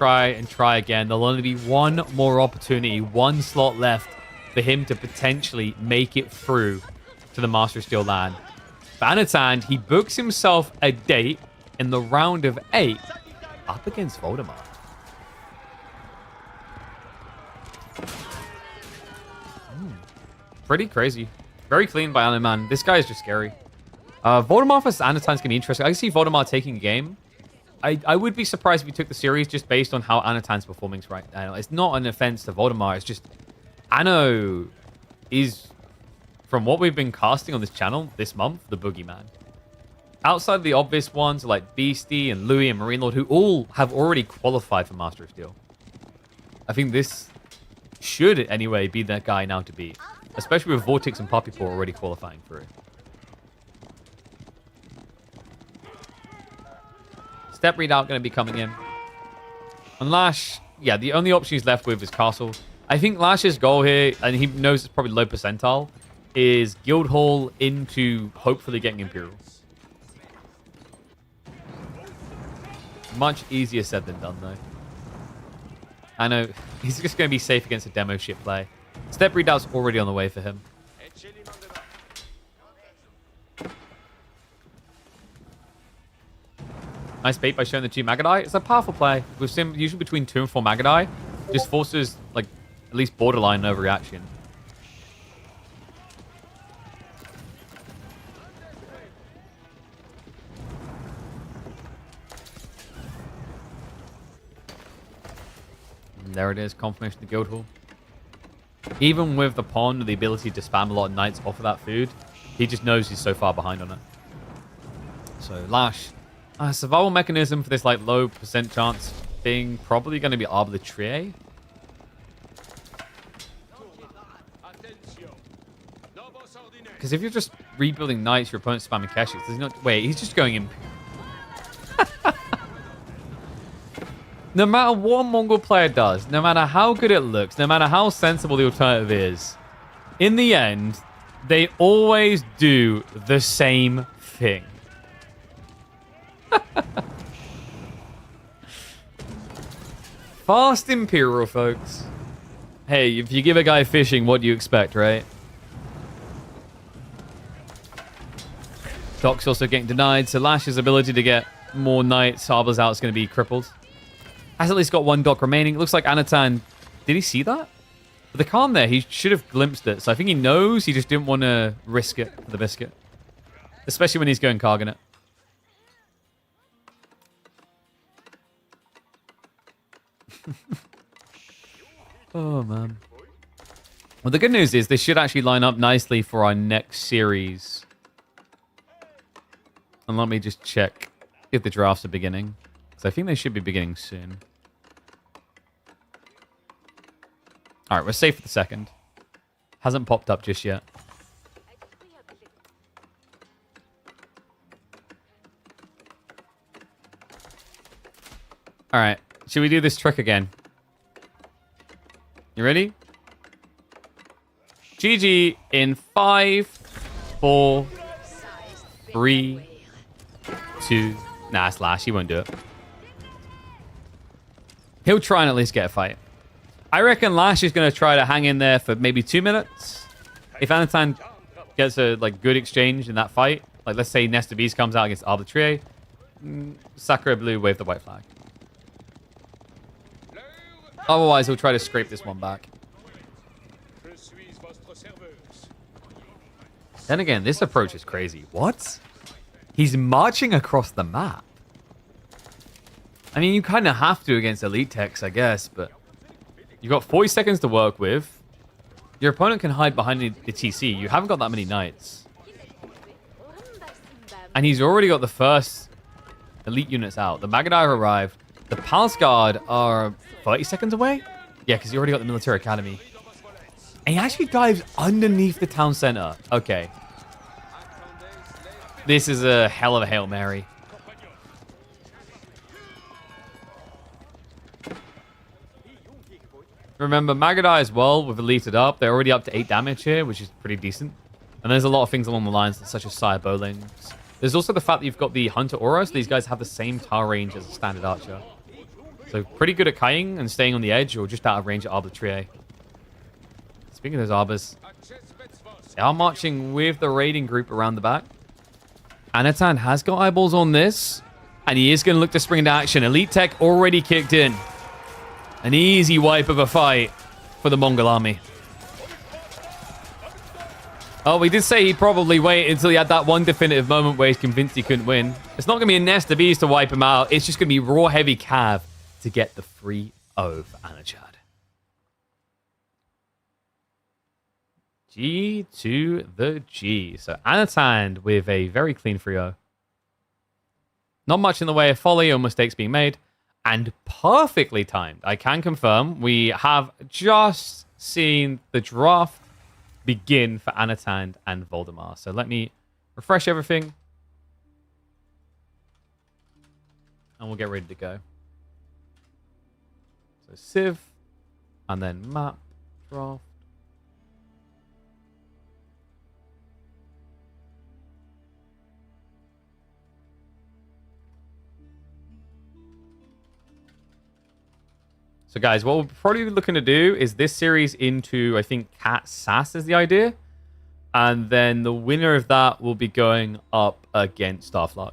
S1: again. There'll only be one more opportunity, one slot left for him to potentially make it through to the Master of Steel land. Anatan, he books himself a date in the round of 8 up against Voldemort. Pretty crazy. Very clean by Anaman. This guy is just scary. Voldemort versus Anatan's going to be interesting. I can see Voldemort taking a game. I would be surprised if he took the series just based on how Anatan's performing right now. It's not an offense to Voldemort. It's just Anno is, from what we've been casting on this channel this month, the boogeyman. Outside of the obvious ones like Beastie and Louis and Marine Lord, who all have already qualified for Master of Steel, I think this should anyway be that guy now to beat. Especially with Vortex and Poppy Paw already qualifying through. Step readout going to be coming in. And Lash, yeah, the only option he's left with is Castle. I think Lash's goal here, and he knows it's probably low percentile, is Guildhall into hopefully getting Imperial. Much easier said than done, though. I know he's just going to be safe against a demo ship play. Step readout's already on the way for him. Nice bait by showing the 2 Magadai. It's a powerful play. We've seen usually between 2 and 4 Magadai. Just forces, like, at least borderline overreaction. And there it is, confirmation of the Guildhall. Even with the pond, the ability to spam a lot of knights off of that food, he just knows he's so far behind on it. So Lash, survival mechanism for this like low percent chance being probably going to be arbitrary. Because if you're just rebuilding knights, your opponent's spamming Keshiks. Does he not? Wait, he's just going in. No matter what a Mongol player does, no matter how good it looks, no matter how sensible the alternative is, in the end, they always do the same thing. Fast Imperial, folks. Hey, if you give a guy fishing, what do you expect, right? Doc's also getting denied, so Lash's ability to get more knights, harbors out is going to be crippled. Has at least got 1 dock remaining. It looks like Anatan... Did he see that? With the Khan there, he should have glimpsed it. So I think he knows. He just didn't want to risk it for the biscuit. Especially when he's going Karganet. Oh, man. Well, the good news is this should actually line up nicely for our next series. And let me just check if the drafts are beginning. Because I think they should be beginning soon. All right, we're safe for the second. Hasn't popped up just yet. All right. Should we do this trick again? You ready? GG in 5, 4, 3, 2. Nah, Slash. He won't do it. He'll try and at least get a fight. I reckon Lash is going to try to hang in there for maybe 2 minutes. If Anatan gets a good exchange in that fight, like let's say Nesta Beast comes out against Arbitrier, Sakura Blue wave the white flag. Otherwise, he'll try to scrape this one back. Then again, this approach is crazy. What? He's marching across the map. I mean, you kind of have to against Elite Techs, I guess, but you've got 40 seconds to work with. Your opponent can hide behind the TC. You haven't got that many knights. And he's already got the first elite units out. The Magadai arrived. The Palace Guard are 30 seconds away? Yeah, because you already got the Military Academy. And he actually dives underneath the town center. Okay. This is a hell of a Hail Mary. Remember, Magadai as well, with Elited up. They're already up to 8 damage here, which is pretty decent. And there's a lot of things along the lines, such as Sire Bowlings. There's also the fact that you've got the Hunter Aura, so these guys have the same tar range as a standard archer. So pretty good at kiting and staying on the edge, or just out of range at Arbitrier. Speaking of those Arbors, they are marching with the raiding group around the back. Anatan has got eyeballs on this, and he is going to look to spring into action. Elite Tech already kicked in. An easy wipe of a fight for the Mongol army. Oh, we did say he'd probably wait until he had that one definitive moment where he's convinced he couldn't win. It's not going to be a Nesta Beast to wipe him out. It's just going to be raw heavy Cav to get the 3-0 for Anachad. G to the G. So Anatan with a very clean 3-0. Not much in the way of folly or mistakes being made. And perfectly timed. I can confirm we have just seen the draft begin for Anatan and Voldemar. So let me refresh everything. And we'll get ready to go. So Civ. And then map. Draft. So guys, what we're probably looking to do is this series into, I think, Cat Sass is the idea. And then the winner of that will be going up against Starflock.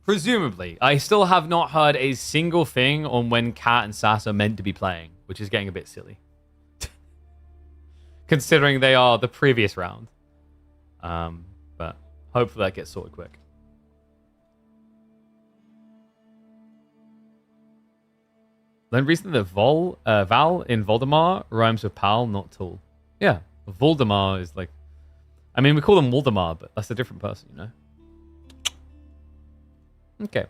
S1: Presumably. I still have not heard a single thing on when Cat and Sass are meant to be playing, which is getting a bit silly. Considering they are the previous round. But hopefully that gets sorted quick. Then recently the Val in Voldemar rhymes with pal, not tool. Yeah, Voldemar is like... I mean, we call him Voldemar, but that's a different person, you know? Okay.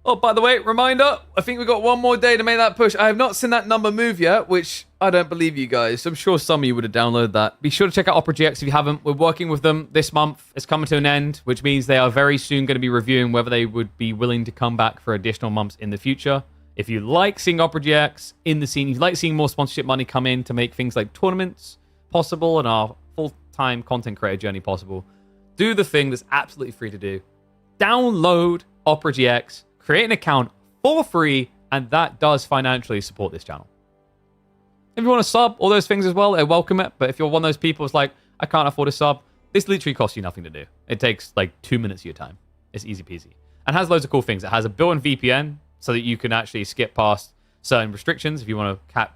S1: Oh, by the way, reminder, I think we've got one more day to make that push. I have not seen that number move yet, which I don't believe you guys. I'm sure some of you would have downloaded that. Be sure to check out Opera GX if you haven't. We're working with them this month. It's coming to an end, which means they are very soon going to be reviewing whether they would be willing to come back for additional months in the future. If you like seeing Opera GX in the scene, if you like seeing more sponsorship money come in to make things like tournaments possible and our full-time content creator journey possible, do the thing that's absolutely free to do. Download Opera GX, create an account for free, and that does financially support this channel. If you want to sub, all those things as well, I welcome it. But if you're one of those people who's like, I can't afford a sub, this literally costs you nothing to do. It takes like 2 minutes of your time. It's easy peasy. And has loads of cool things. It has a built-in VPN, so that you can actually skip past certain restrictions if you want to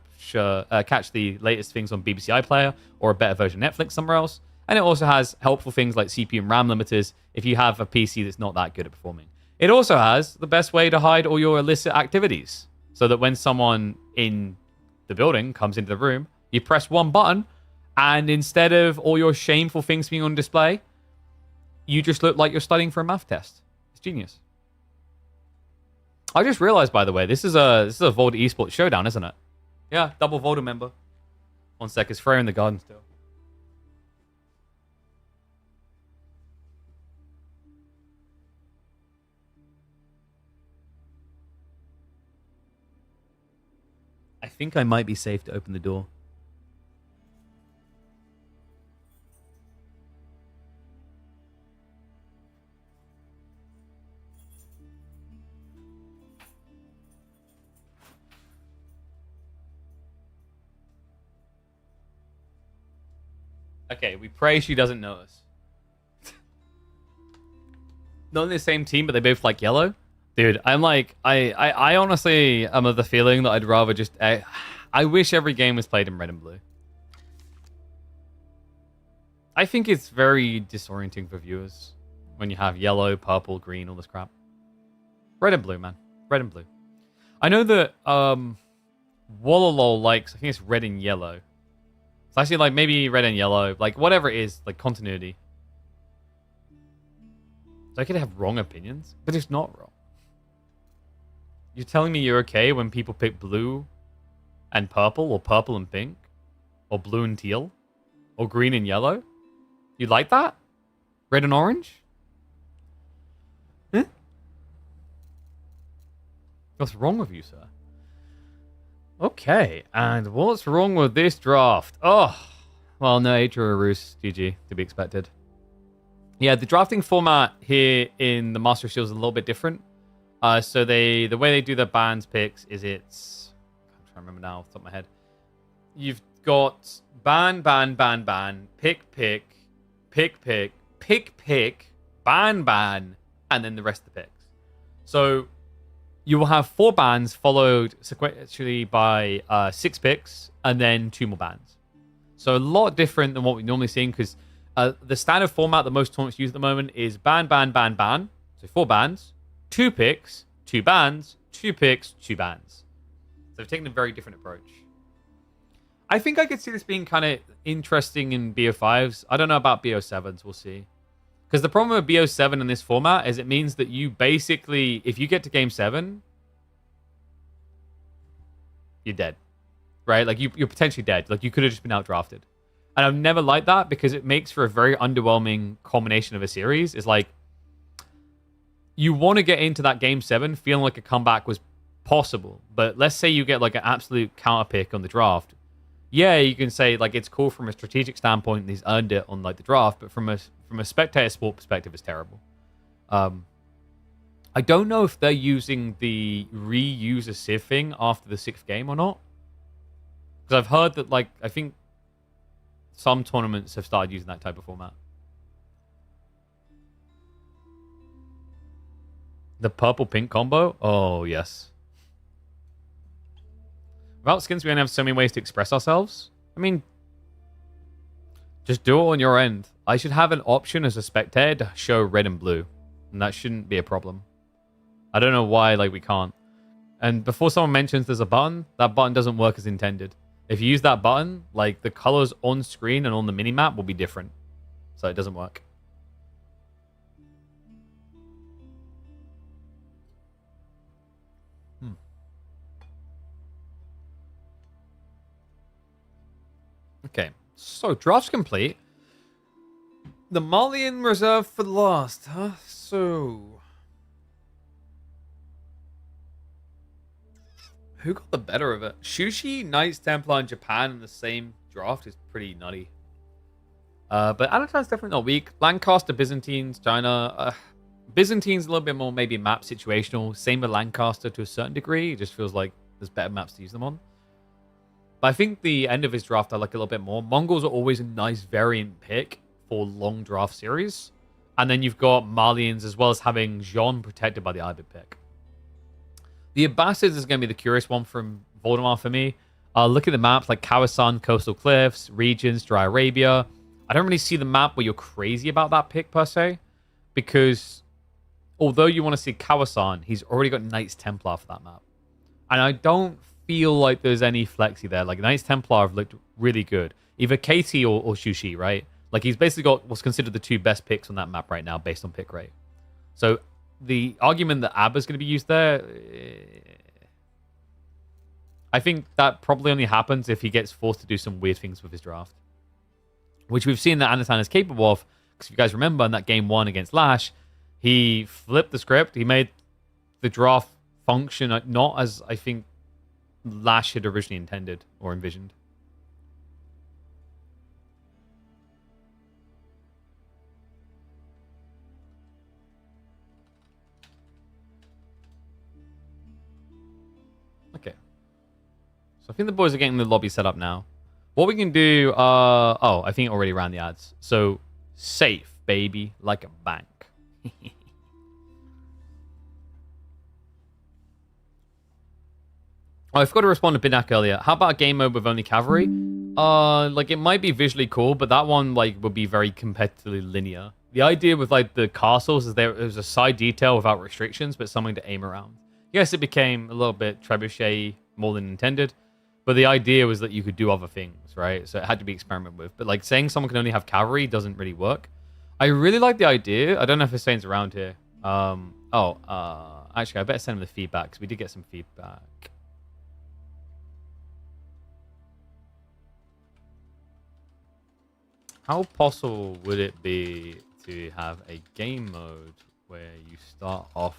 S1: catch the latest things on BBC iPlayer or a better version of Netflix somewhere else. And it also has helpful things like CPU and RAM limiters if you have a PC that's not that good at performing. It also has the best way to hide all your illicit activities, so that when someone in the building comes into the room, you press one button, and instead of all your shameful things being on display, you just look like you're studying for a math test. It's genius. I just realized, by the way, this is a Volta Esports showdown, isn't it? Yeah, double Volta member. 1 sec, is Freya in the garden still? I think I might be safe to open the door. Okay, we pray she doesn't notice. Not in the same team, but they both like yellow. Dude, I'm like, I honestly am of the feeling that I'd rather just... I wish every game was played in red and blue. I think it's very disorienting for viewers when you have yellow, purple, green, all this crap. Red and blue, man. Red and blue. I know that Wololol likes, I think it's red and yellow. It's actually like maybe red and yellow, like whatever it is, like continuity. So I could have wrong opinions, but it's not wrong. You're telling me you're okay when people pick blue and purple, or purple and pink, or blue and teal, or green and yellow? You like that? Red and orange? Huh? What's wrong with you, sir? Okay, and what's wrong with this draft? Oh, well, no, Atro Roos, GG, to be expected. Yeah, the drafting format here in the Master of Shield is a little bit different. So the way they do the bands picks is it's... I'm trying to remember now off the top of my head. You've got ban, ban, ban, ban, pick, pick, pick, pick, pick, pick, ban, ban, and then the rest of the picks. So you will have 4 bans followed sequentially by 6 picks and then 2 more bans. So a lot different than what we're normally seeing, because the standard format that most tournaments use at the moment is ban, ban, ban, ban. So 4 bans, 2 picks, 2 bans, 2 picks, 2 bans. So they've taken a very different approach. I think I could see this being kind of interesting in BO5s. I don't know about BO7s, we'll see. Because the problem with BO7 in this format is it means that you basically, if you get to Game 7, you're dead. Right? Like, you're potentially dead. Like, you could have just been outdrafted. And I've never liked that because it makes for a very underwhelming combination of a series. It's like, you want to get into that Game 7 feeling like a comeback was possible. But let's say you get like an absolute counter pick on the draft. Yeah, you can say like it's cool from a strategic standpoint and he's earned it on like the draft, but from a spectator sport perspective, it's terrible. I don't know if they're using the reuse a Civ thing after the 6th game or not. Because I've heard that, like, I think some tournaments have started using that type of format. The purple-pink combo? Oh, yes. Without skins, we only have so many ways to express ourselves. I mean, just do it on your end. I should have an option as a spectator to show red and blue. And that shouldn't be a problem. I don't know why, like, we can't. And before someone mentions there's a button, that button doesn't work as intended. If you use that button, like, the colors on screen and on the minimap will be different. So it doesn't work. Okay, so draft's complete. The Malian reserved for last, huh? So, who got the better of it? Shushi, Knights Templar, and Japan in the same draft is pretty nutty. But Anatar's definitely not weak. Lancaster, Byzantines, China. Byzantines a little bit more maybe map situational. Same with Lancaster to a certain degree. It just feels like there's better maps to use them on. But I think the end of his draft I like a little bit more. Mongols are always a nice variant pick for long draft series. And then you've got Malians as well as having Jean protected by the Ayyubid pick. The Abbasids is going to be the curious one from Voldemar for me. Look at the maps like Khorasan, Coastal Cliffs, Regions, Dry Arabia. I don't really see the map where you're crazy about that pick per se. Because although you want to see Khorasan, he's already got Knights Templar for that map. And I don't feel like there's any flexy there. Like, Knights Templar have looked really good. Either KT or Shushi, right? Like, he's basically got what's considered the 2 best picks on that map right now based on pick rate. So, the argument that Abba's going to be used there... I think that probably only happens if he gets forced to do some weird things with his draft, which we've seen that Anatan is capable of. Because if you guys remember in that game 1 against Lash, he flipped the script. He made the draft function not as I think Lash had originally intended or envisioned. Okay. So I think the boys are getting the lobby set up now. What we can do, oh, I think it already ran the ads. So, safe, baby, like a bank. Oh, I forgot to respond to Binak earlier. How about a game mode with only cavalry? Like, it might be visually cool, but that one, like, would be very competitively linear. The idea with, like, the castles is there was a side detail without restrictions, but something to aim around. Yes, it became a little bit trebuchet more than intended, but the idea was that you could do other things, right? So it had to be experimented with. But, like, saying someone can only have cavalry doesn't really work. I really like the idea. I don't know if Hussein's around here. Actually, I better send him the feedback, because we did get some feedback. How possible would it be to have a game mode where you start off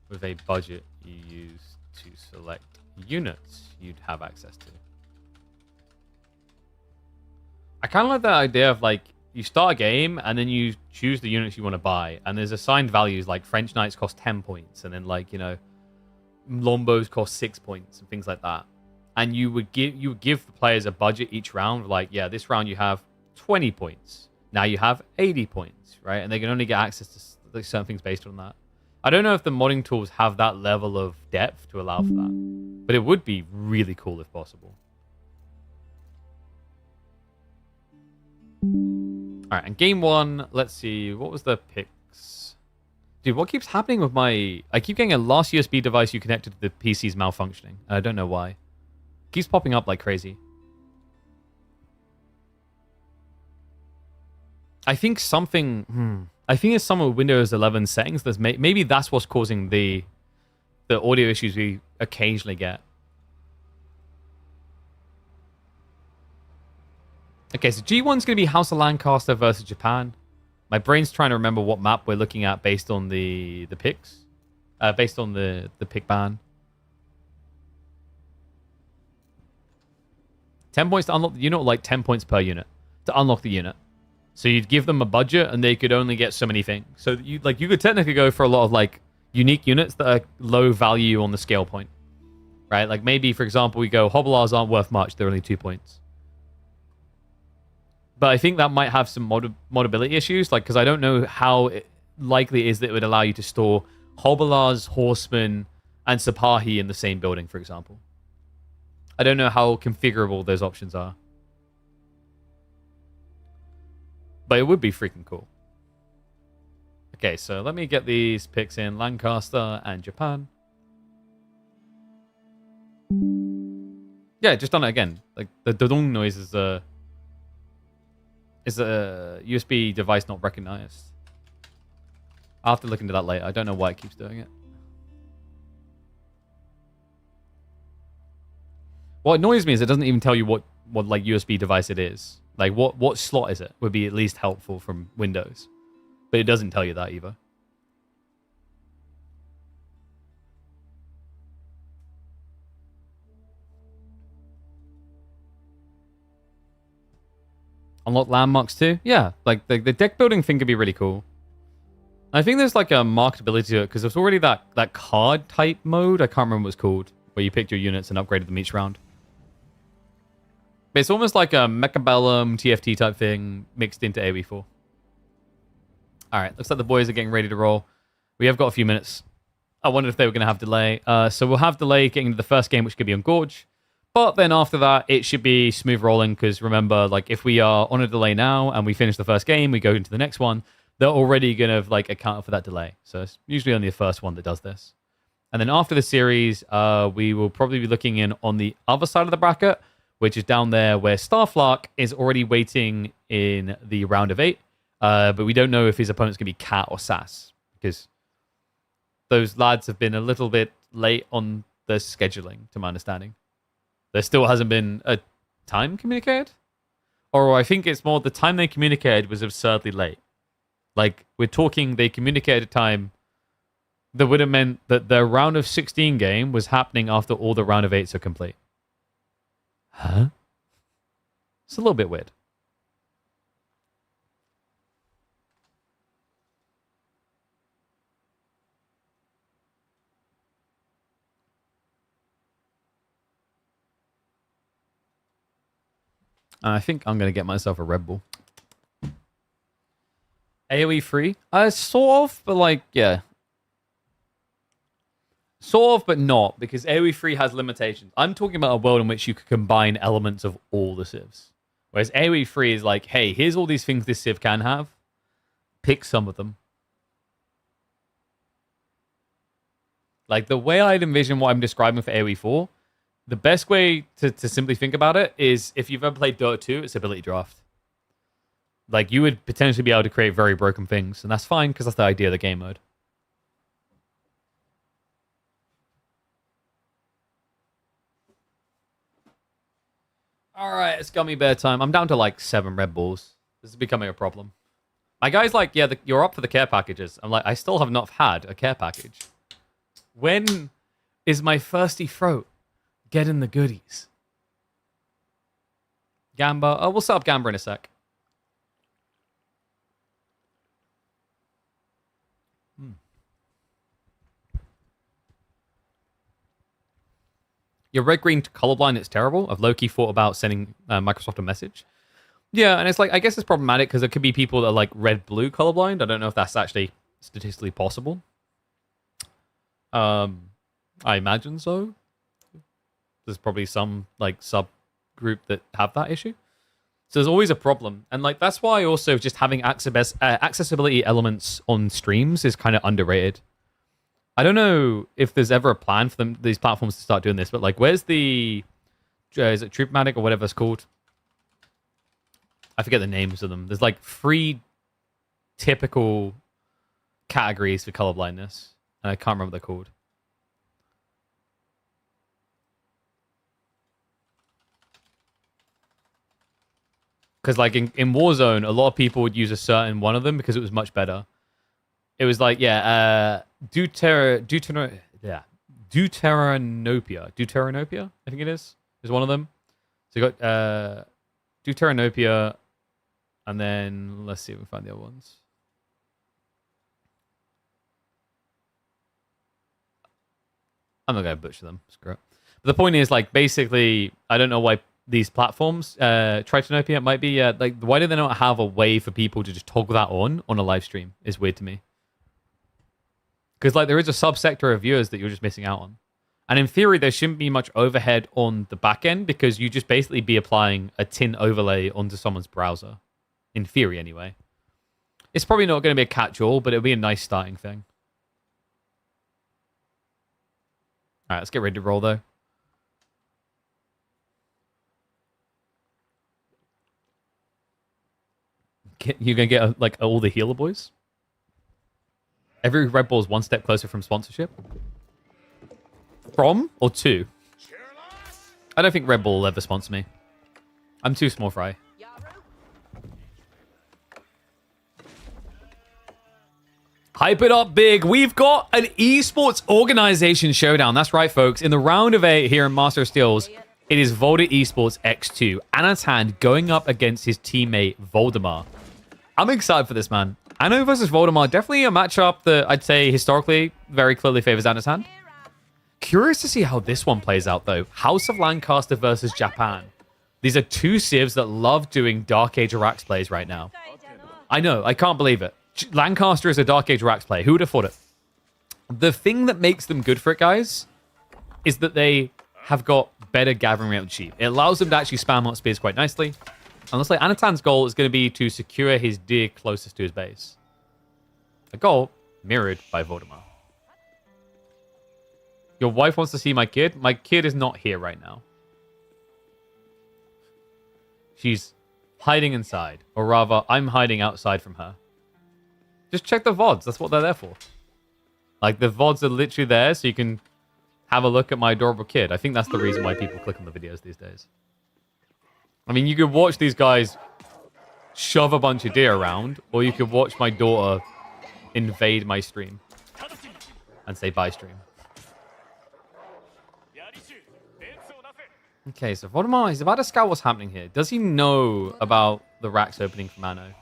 S1: with a budget you use to select units you'd have access to? I kind of like that idea of, like, you start a game and then you choose the units you want to buy, and there's assigned values, like French Knights cost 10 points, and then, like, you know, Lombos cost 6 points and things like that. And you would give the players a budget each round, like, yeah, this round you have 20 points. Now you have 80 points, right? And they can only get access to certain things based on that. I don't know if the modding tools have that level of depth to allow for that, but it would be really cool if possible. All right, and game 1, let's see, what was the picks? Dude, what keeps happening with my... I keep getting a last USB device you connected to the PC's malfunctioning, and I don't know why. It keeps popping up like crazy. I think something... I think it's some of Windows 11 settings. Maybe that's what's causing the audio issues we occasionally get. Okay, so G1's going to be House of Lancaster versus Japan. My brain's trying to remember what map we're looking at based on the picks. Based on the pick ban. 10 points to unlock the unit, or like 10 points per unit to unlock the unit. So you'd give them a budget and they could only get so many things. So you could technically go for a lot of, like, unique units that are low value on the scale point. Right? Like, maybe, for example, we go Hobblars aren't worth much. They're only 2 points. But I think that might have some modability issues, like, because I don't know how likely it is that it would allow you to store Hobblars, Horsemen, and Sipahi in the same building, for example. I don't know how configurable those options are. But it would be freaking cool. Okay, so let me get these picks in. Lancaster and Japan. Yeah, just done it again. Like, the dodong noise is a USB device not recognized. I'll have to look into that later. I don't know why it keeps doing it. What annoys me is it doesn't even tell you what like USB device it is. Like, what slot is it? Would be at least helpful from Windows. But it doesn't tell you that either. Unlock landmarks too? Yeah, like the deck building thing could be really cool. I think there's like a marketability to it, because there's already that card type mode. I can't remember what it's called, where you picked your units and upgraded them each round. But it's almost like a Mechabellum TFT type thing mixed into AoE4. Alright, looks like the boys are getting ready to roll. We have got a few minutes. I wondered if they were going to have delay. So we'll have delay getting into the first game, which could be on Gorge. But then after that, it should be smooth rolling, because remember, like, if we are on a delay now and we finish the first game, we go into the next one, they're already going to, like, account for that delay. So it's usually only the first one that does this. And then after the series, we will probably be looking in on the other side of the bracket, which is down there where Starflark is already waiting in the round of 8. But we don't know if his opponent's going to be Cat or Sass, because those lads have been a little bit late on the scheduling, to my understanding. There still hasn't been a time communicated? Or I think it's more the time they communicated was absurdly late. Like, we're talking, they communicated a time that would have meant that the round of 16 game was happening after all the round of 8s are complete. Huh? It's a little bit weird. I think I'm going to get myself a Red Bull. AoE free? Sort of, but like, yeah. Sort of, but not, because AoE free has limitations. I'm talking about a world in which you could combine elements of all the civs. Whereas AoE free is like, hey, here's all these things this civ can have. Pick some of them. Like, the way I'd envision what I'm describing for AoE 4, the best way to simply think about it is if you've ever played Dota 2, it's ability draft. Like, you would potentially be able to create very broken things, and that's fine because that's the idea of the game mode. All right, it's gummy bear time. I'm down to like 7 Red Bulls. This is becoming a problem. My guy's like, yeah, you're up for the care packages. I'm like, I still have not had a care package. When is my thirsty throat getting the goodies? Gamba. Oh, we'll set up Gamba in a sec. Your red-green colorblind, it's terrible. I've low-key thought about sending Microsoft a message. Yeah, and it's like, I guess it's problematic because there could be people that are like red-blue colorblind. I don't know if that's actually statistically possible. I imagine so. There's probably some like subgroup that have that issue. So there's always a problem. And like that's why also just having accessibility elements on streams is kind of underrated. I don't know if there's ever a plan for these platforms to start doing this, but like where's the is it Troopmatic or whatever it's called? I forget the names of them. There's like 3 typical categories for colorblindness. And I can't remember what they're called. Because like in Warzone, a lot of people would use a certain one of them because it was much better. It was like, yeah, Deuteranopia, I think it is one of them. So you got Deuteranopia, and then let's see if we can find the other ones. I'm not going to butcher them. Screw it. But the point is, like, basically, I don't know why these platforms, Tritonopia might be, like, why do they not have a way for people to just toggle that on a live stream? It's weird to me. Because, like, there is a subsector of viewers that you're just missing out on. And in theory, there shouldn't be much overhead on the back end because you just basically be applying a tint overlay onto someone's browser. In theory, anyway. It's probably not going to be a catch-all, but it'll be a nice starting thing. All right, let's get ready to roll, though. You're going to get, like, all the healer boys? Every Red Bull is one step closer from sponsorship? From or to? I don't think Red Bull will ever sponsor me. I'm too small fry. Hype it up big. We've got an esports organization showdown. That's right, folks. In the round of 8 here in Master of Steels, it is Volta Esports X2. Anatan going up against his teammate Voldemar. I'm excited for this, man. Anno versus Voldemar, definitely a matchup that I'd say historically very clearly favors Anatan. Curious to see how this one plays out, though. House of Lancaster versus Japan. These are 2 civs that love doing Dark Age Arax plays right now. I know, I can't believe it. Lancaster is a Dark Age Arax player. Who would have thought it? The thing that makes them good for it, guys, is that they have got better gathering rate on sheep. It allows them to actually spam out spears quite nicely. And looks like Anatan's goal is going to be to secure his deer closest to his base. A goal mirrored by Voldemar. Your wife wants to see my kid? My kid is not here right now. She's hiding inside. Or rather, I'm hiding outside from her. Just check the VODs. That's what they're there for. Like, the VODs are literally there so you can have a look at my adorable kid. I think that's the reason why people click on the videos these days. I mean, you could watch these guys shove a bunch of deer around, or you could watch my daughter invade my stream and say bye stream. Okay, so Voldemort is about to scout what's happening here. Does he know about the racks opening for Mano?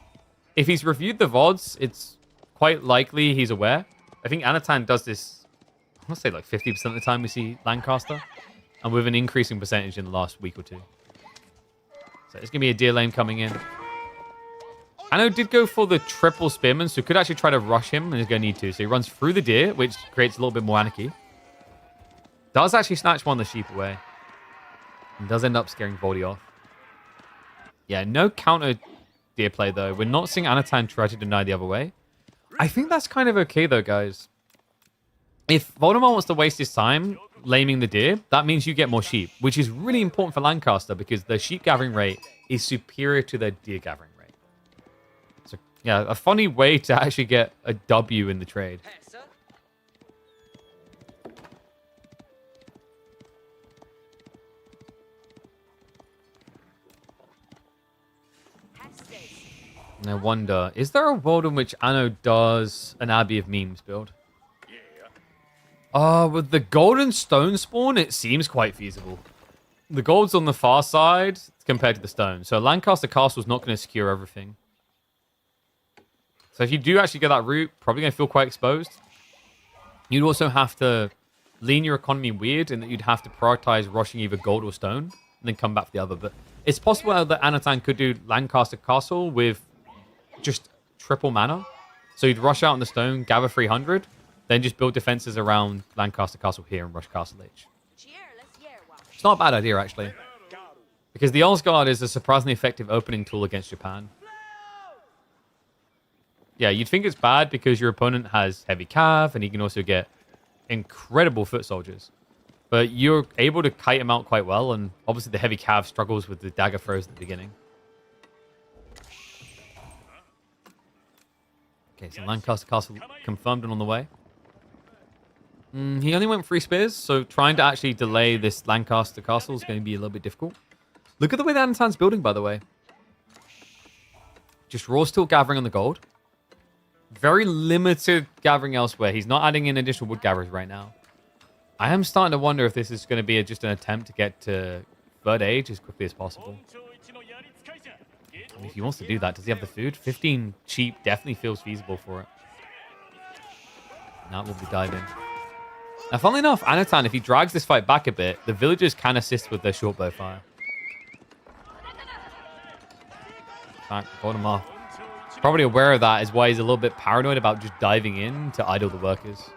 S1: If he's reviewed the VODs, it's quite likely he's aware. I think Anatan does this, I want to say like 50% of the time we see Lancaster, and with an increasing percentage in the last week or two. So it's going to be a deer lane coming in. Anno did go for the triple spearman, so could actually try to rush him, and he's going to need to. So he runs through the deer, which creates a little bit more anarchy. Does actually snatch one of the sheep away. And does end up scaring Voldy off. Yeah, no counter deer play, though. We're not seeing Anatan try to deny the other way. I think that's kind of okay, though, guys. If Voldemort wants to waste his time laming the deer, that means you get more sheep, which is really important for Lancaster because the sheep gathering rate is superior to their deer gathering rate. So, yeah, a funny way to actually get a W in the trade. And I wonder, is there a world in which Anno does an Abbey of Memes build? With the golden stone spawn, it seems quite feasible. The gold's on the far side compared to the stone. So Lancaster Castle's not going to secure everything. So if you do actually get that route, probably going to feel quite exposed. You'd also have to lean your economy weird in that you'd have to prioritize rushing either gold or stone and then come back for the other. But it's possible that Anatan could do Lancaster Castle with just triple mana. So you'd rush out on the stone, gather 300, then just build defenses around Lancaster Castle here and rush Castle H. It's not a bad idea, actually. Because the Osgard is a surprisingly effective opening tool against Japan. Yeah, you'd think it's bad because your opponent has heavy cav, and he can also get incredible foot soldiers. But you're able to kite him out quite well, and obviously the heavy cav struggles with the dagger throws at the beginning. Okay, so Lancaster Castle confirmed and on the way. He only went 3 spears, so trying to actually delay this Lancaster Castle is going to be a little bit difficult. Look at the way that Anatan's building, by the way. Just raw steel gathering on the gold. Very limited gathering elsewhere. He's not adding in additional wood gatherers right now. I am starting to wonder if this is going to be just an attempt to get to 3rd age as quickly as possible. I mean, if he wants to do that, does he have the food? 15 sheep definitely feels feasible for it. Now we'll be diving. Now, funnily enough, Anatan, if he drags this fight back a bit, the villagers can assist with their short bow fire. Voldemort. Probably aware of that is why he's a little bit paranoid about just diving in to idle the workers.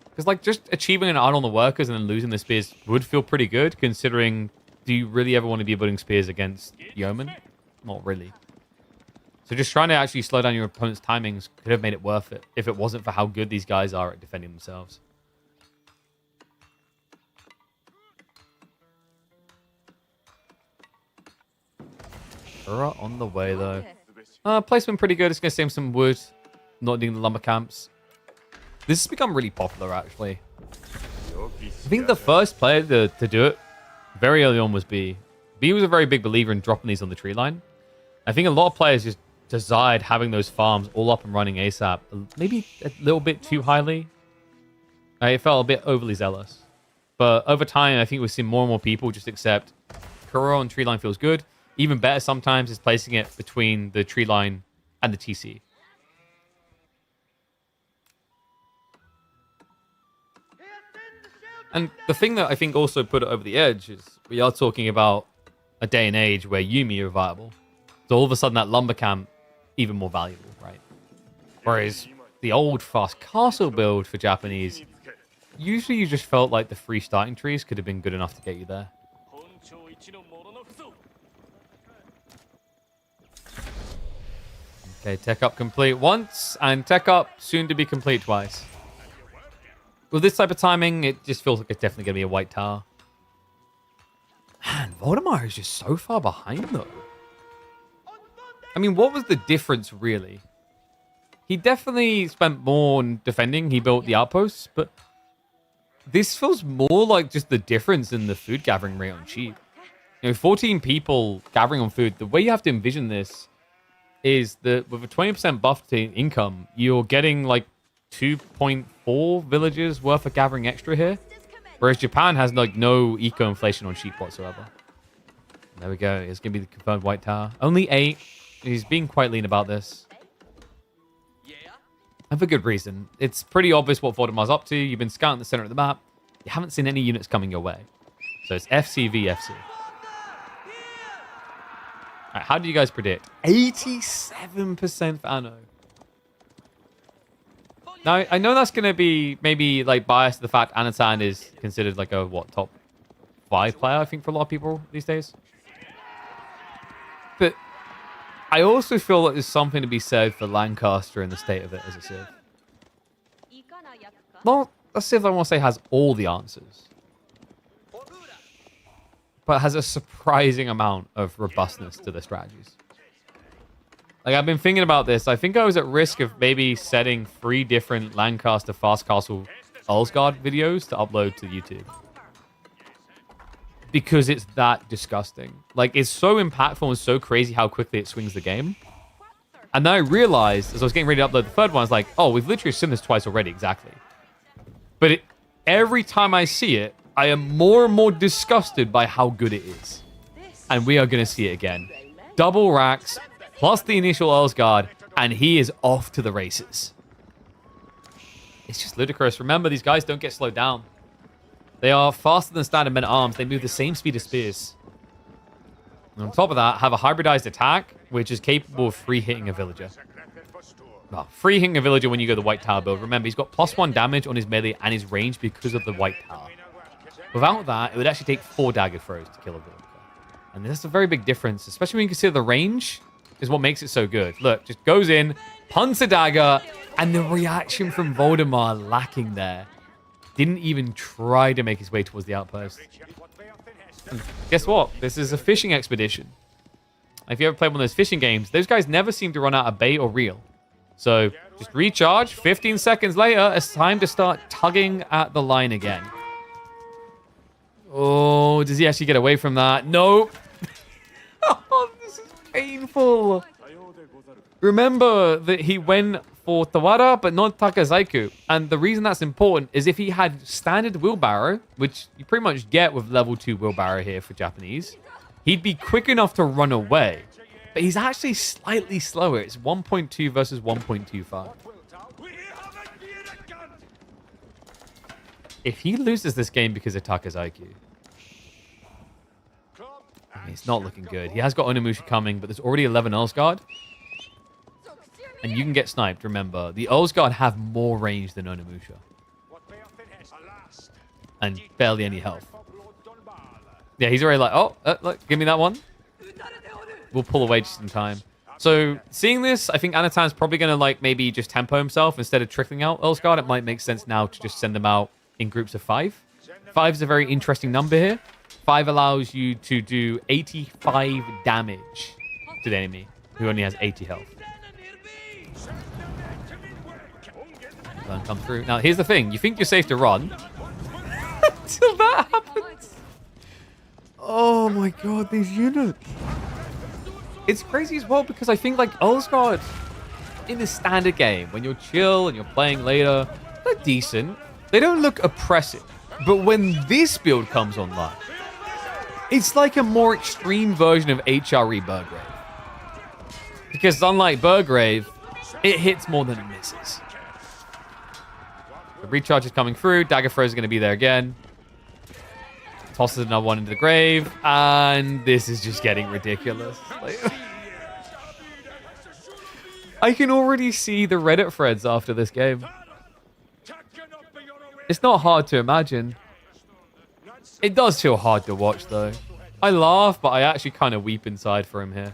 S1: Because, like, just achieving an idle on the workers and then losing the spears would feel pretty good, considering, do you really ever want to be building spears against Yeoman? Not really. So just trying to actually slow down your opponent's timings could have made it worth it if it wasn't for how good these guys are at defending themselves. On the way, though. Placement pretty good. It's going to save some wood. Not needing the lumber camps. This has become really popular, actually. I think the first player to do it very early on was B. B was a very big believer in dropping these on the tree line. I think a lot of players just desired having those farms all up and running ASAP. Maybe a little bit too highly. It felt a bit overly zealous. But over time, I think we've seen more and more people just accept Kuro on tree line feels good. Even better sometimes is placing it between the tree line and the TC. And the thing that I think also put it over the edge is we are talking about a day and age where Yumi are viable. So all of a sudden that lumber camp even more valuable, right? Whereas the old fast castle build for Japanese, usually you just felt like the 3 starting trees could have been good enough to get you there. Okay, tech up complete once, and tech up soon to be complete twice. With this type of timing, it just feels like it's definitely going to be a white tower. Man, Voldemort is just so far behind, though. I mean, what was the difference, really? He definitely spent more on defending. He built the outposts, but this feels more like just the difference in the food gathering rate on cheap. 14 people gathering on food. The way you have to envision this is that with a 20% buff to income, you're getting like 2.4 villages worth of gathering extra here. Whereas Japan has like no eco inflation on sheep whatsoever. There we go. It's going to be the confirmed white tower. Only 8. He's being quite lean about this. And for good reason. It's pretty obvious what Vortimar's up to. You've been scouting the center of the map. You haven't seen any units coming your way. So it's FC v FC. Right, how do you guys predict? 87% for Anno. Now, I know that's going to be maybe like biased to the fact Anatan is considered like a, what, top 5 player, I think, for a lot of people these days. But I also feel like there's something to be said for Lancaster and the state of it as a civ. Not a civ I want to say has all the answers, but has a surprising amount of robustness to the strategies. Like, I've been thinking about this. I think I was at risk of maybe setting 3 different Lancaster Fast Castle Ulsgaard videos to upload to YouTube. Because it's that disgusting. Like, it's so impactful and so crazy how quickly it swings the game. And then I realized, as I was getting ready to upload the third one, I was like, oh, we've literally seen this twice already, exactly. But every time I see it, I am more and more disgusted by how good it is. And we are going to see it again. Double racks, plus the initial Ulsgaard, and he is off to the races. It's just ludicrous. Remember, these guys don't get slowed down. They are faster than standard men-at-arms. They move the same speed as spears. And on top of that, have a hybridized attack, which is capable of free-hitting a villager. Well, free-hitting a villager when you go the white tower build. Remember, he's got +1 damage on his melee and his range because of the white tower. Without that, it would actually take 4 dagger throws to kill a villager. And that's a very big difference, especially when you consider the range is what makes it so good. Look, just goes in, punts a dagger, and the reaction from Voldemar lacking there. Didn't even try to make his way towards the outpost. And guess what? This is a fishing expedition. If you ever played one of those fishing games, those guys never seem to run out of bait or reel. So just recharge. 15 seconds later, it's time to start tugging at the line again. Oh, does he actually get away from that? Nope. Oh, this is painful. Remember that he went for Tawara, but not Takazaiku. And the reason that's important is if he had standard wheelbarrow, which you pretty much get with level 2 wheelbarrow here for Japanese, he'd be quick enough to run away. But he's actually slightly slower. It's 1.2 versus 1.25. If he loses this game because of Takazaiku, it's not looking good. He has got Onimusha coming, but there's already 11 Ulsgaard. And you can get sniped, remember. The Ulsgaard have more range than Onimusha. And barely any health. Yeah, he's already like, oh, look, give me that one. We'll pull away just in time. So, seeing this, I think Anatan's probably going to, like, maybe just tempo himself instead of trickling out Ulsgaard. It might make sense now to just send them out in groups of 5. 5 is a very interesting number here. 5 allows you to do 85 damage to the enemy, who only has 80 health. Come through. Now, here's the thing. You think you're safe to run until that happens. Oh my god, these units. It's crazy as well because I think, like, Ulsgaard in the standard game, when you're chill and you're playing later, they're decent. They don't look oppressive. But when this build comes online, it's like a more extreme version of HRE Burgrave. Because unlike Burgrave, it hits more than it misses. The recharge is coming through. Dagger throws is going to be there again. Tosses another one into the grave. And this is just getting ridiculous. Like, I can already see the Reddit threads after this game. It's not hard to imagine. It does feel hard to watch, though. I laugh, but I actually kind of weep inside for him here.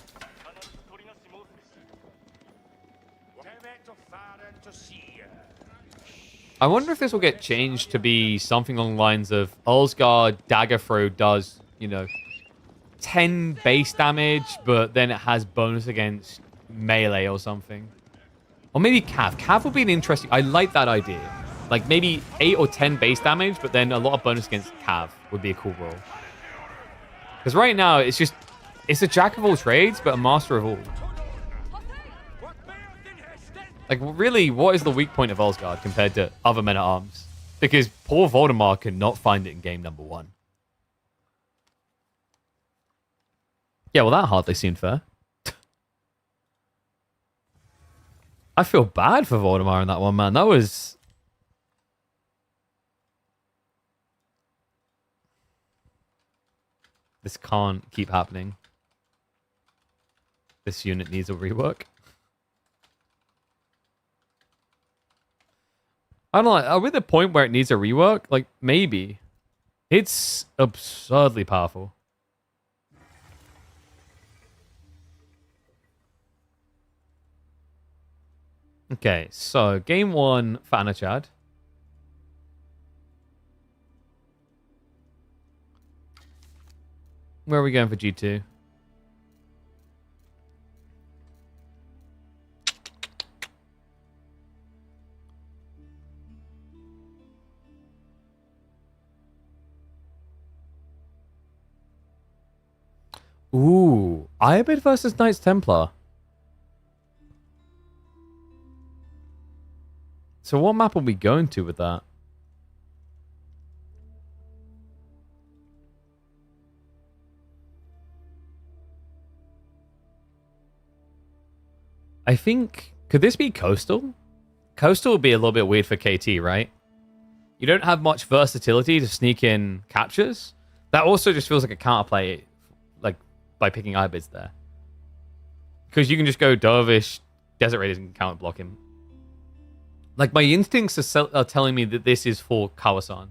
S1: I wonder if this will get changed to be something along the lines of Ulsgaard Dagger Throw does, 10 base damage, but then it has bonus against melee or something. Or maybe Cav. Cav will be an interesting... I like that idea. Like maybe 8 or 10 base damage, but then a lot of bonus against Cav would be a cool roll. Because right now, it's a jack of all trades, but a master of all. Like, really, what is the weak point of Osgard compared to other men-at-arms? Because poor Voldemar could not find it in game number 1. Yeah, well, that hardly seemed fair. I feel bad for Voldemar in that one, man. That was... This can't keep happening. This unit needs a rework. I don't know, are we at the point where it needs a rework? Like, maybe. It's absurdly powerful. Okay, so game 1 for Anachad. Where are we going for G2? Ooh, Ayyubid versus Knights Templar. So what map are we going to with that? I think... Could this be Coastal? Coastal would be a little bit weird for KT, right? You don't have much versatility to sneak in captures. That also just feels like a counterplay, like, by picking Ayyubids there. Because you can just go Dervish, Desert Raiders, and counter block him. Like, my instincts are telling me that this is for Kawasan.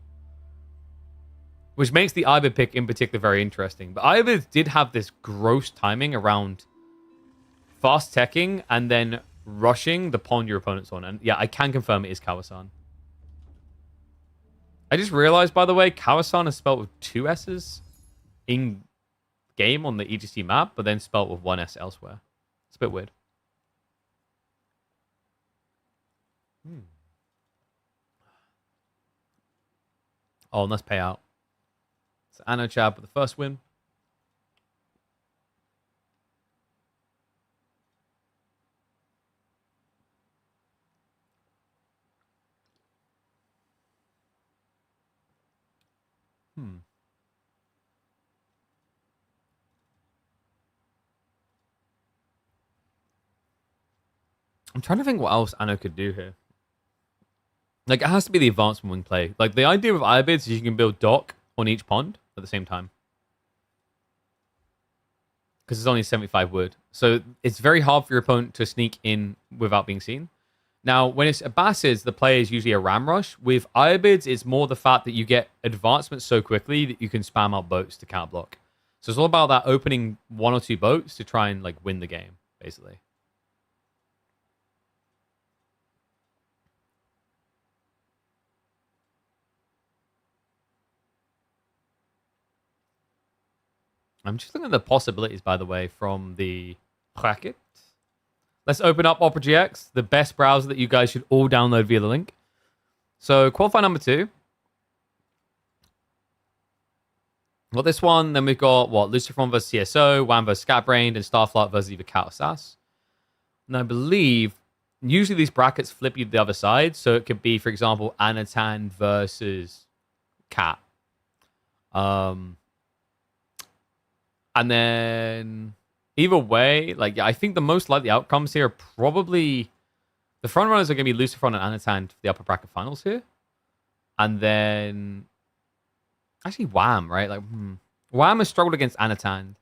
S1: Which makes the Ayyubid pick in particular very interesting. But Ayyubids did have this gross timing around fast teching and then rushing the pawn your opponent's on. And yeah, I can confirm it is Kawasan. I just realized, by the way, Kawasan is spelled with 2 S's in game on the EGC map, but then spelled with 1 S elsewhere. It's a bit weird. Oh, nice payout. So Anachad with the first win. I'm trying to think what else Anno could do here. Like, it has to be the advancement wing play. Like, the idea of Ayyubids is you can build dock on each pond at the same time. Because it's only 75 wood. So it's very hard for your opponent to sneak in without being seen. Now, when it's Abbasids, the play is usually a ram rush. With Ayyubids, it's more the fact that you get advancement so quickly that you can spam out boats to counter block. So it's all about that opening 1 or 2 boats to try and, like, win the game, basically. I'm just looking at the possibilities, by the way, from the bracket. Let's open up Opera GX, the best browser that you guys should all download via the link. So, qualifier number 2. Got this one. Then we've got, what, Lucifron versus CSO, Wham versus Scatbrained, and Starflight versus either Cat or Sass. And I believe, usually these brackets flip you to the other side. So it could be, for example, Anatan versus Cat. And then, either way, like, yeah, I think the most likely outcomes here are probably... The front runners are going to be Lucifron and Anatan for the upper bracket finals here. And then... Actually, Wham, right? Like, Wham has struggled against Anatan.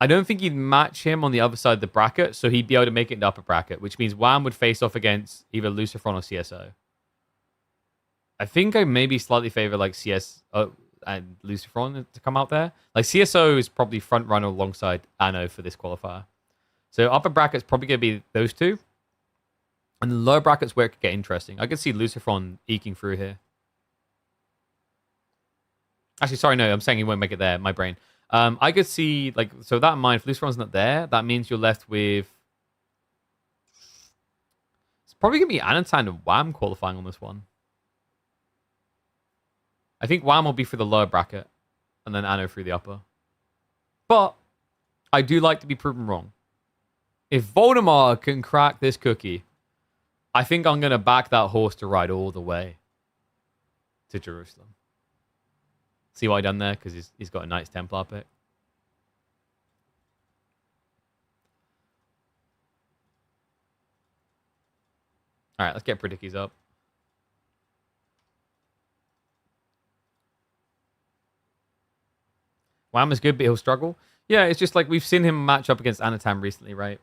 S1: I don't think you'd match him on the other side of the bracket, so he'd be able to make it in the upper bracket, which means Wham would face off against either Lucifron or CSO. I think I maybe slightly favor, like, CS... and Lucifron to come out there. Like, CSO is probably front runner alongside Anno for this qualifier. So upper bracket's probably going to be those two. And the lower bracket's where it could get interesting. I could see Lucifron eking through here. Actually, sorry, no, I'm saying he won't make it there. My brain. I could see, like, so that in mind, if Lucifron's not there, that means you're left with... It's Probably going to be Anatan and Wham qualifying on this one. I think Wham will be for the lower bracket, and then Anno through the upper. But I do like to be proven wrong. If Voldemar can crack this cookie, I think I'm going to back that horse to ride all the way to Jerusalem. See what I done there? Because he's got a Knights Templar pick. All right, let's get Predickies up. Wham is good, but he'll struggle. Yeah, it's just like we've seen him match up against Anatan recently, right?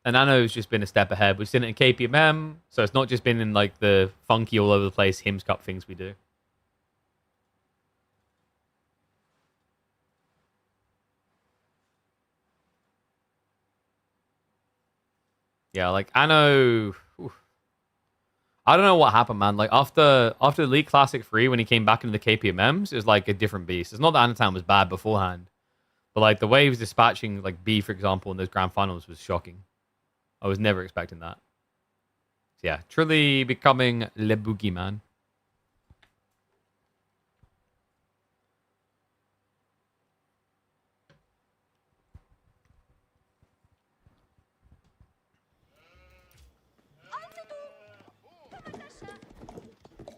S1: And Anno's just been a step ahead. We've seen it in KPMM, so it's not just been in like the funky all over the place Hims Cup things we do. Yeah, like Anno. Oof. I don't know what happened, man. Like after the Elite Classic 3, when he came back into the KPMMs, it was like a different beast. It's not that Anatan was bad beforehand, but like the way he was dispatching like B, for example, in those grand finals was shocking. I was never expecting that. So yeah, truly becoming Le Boogie Man.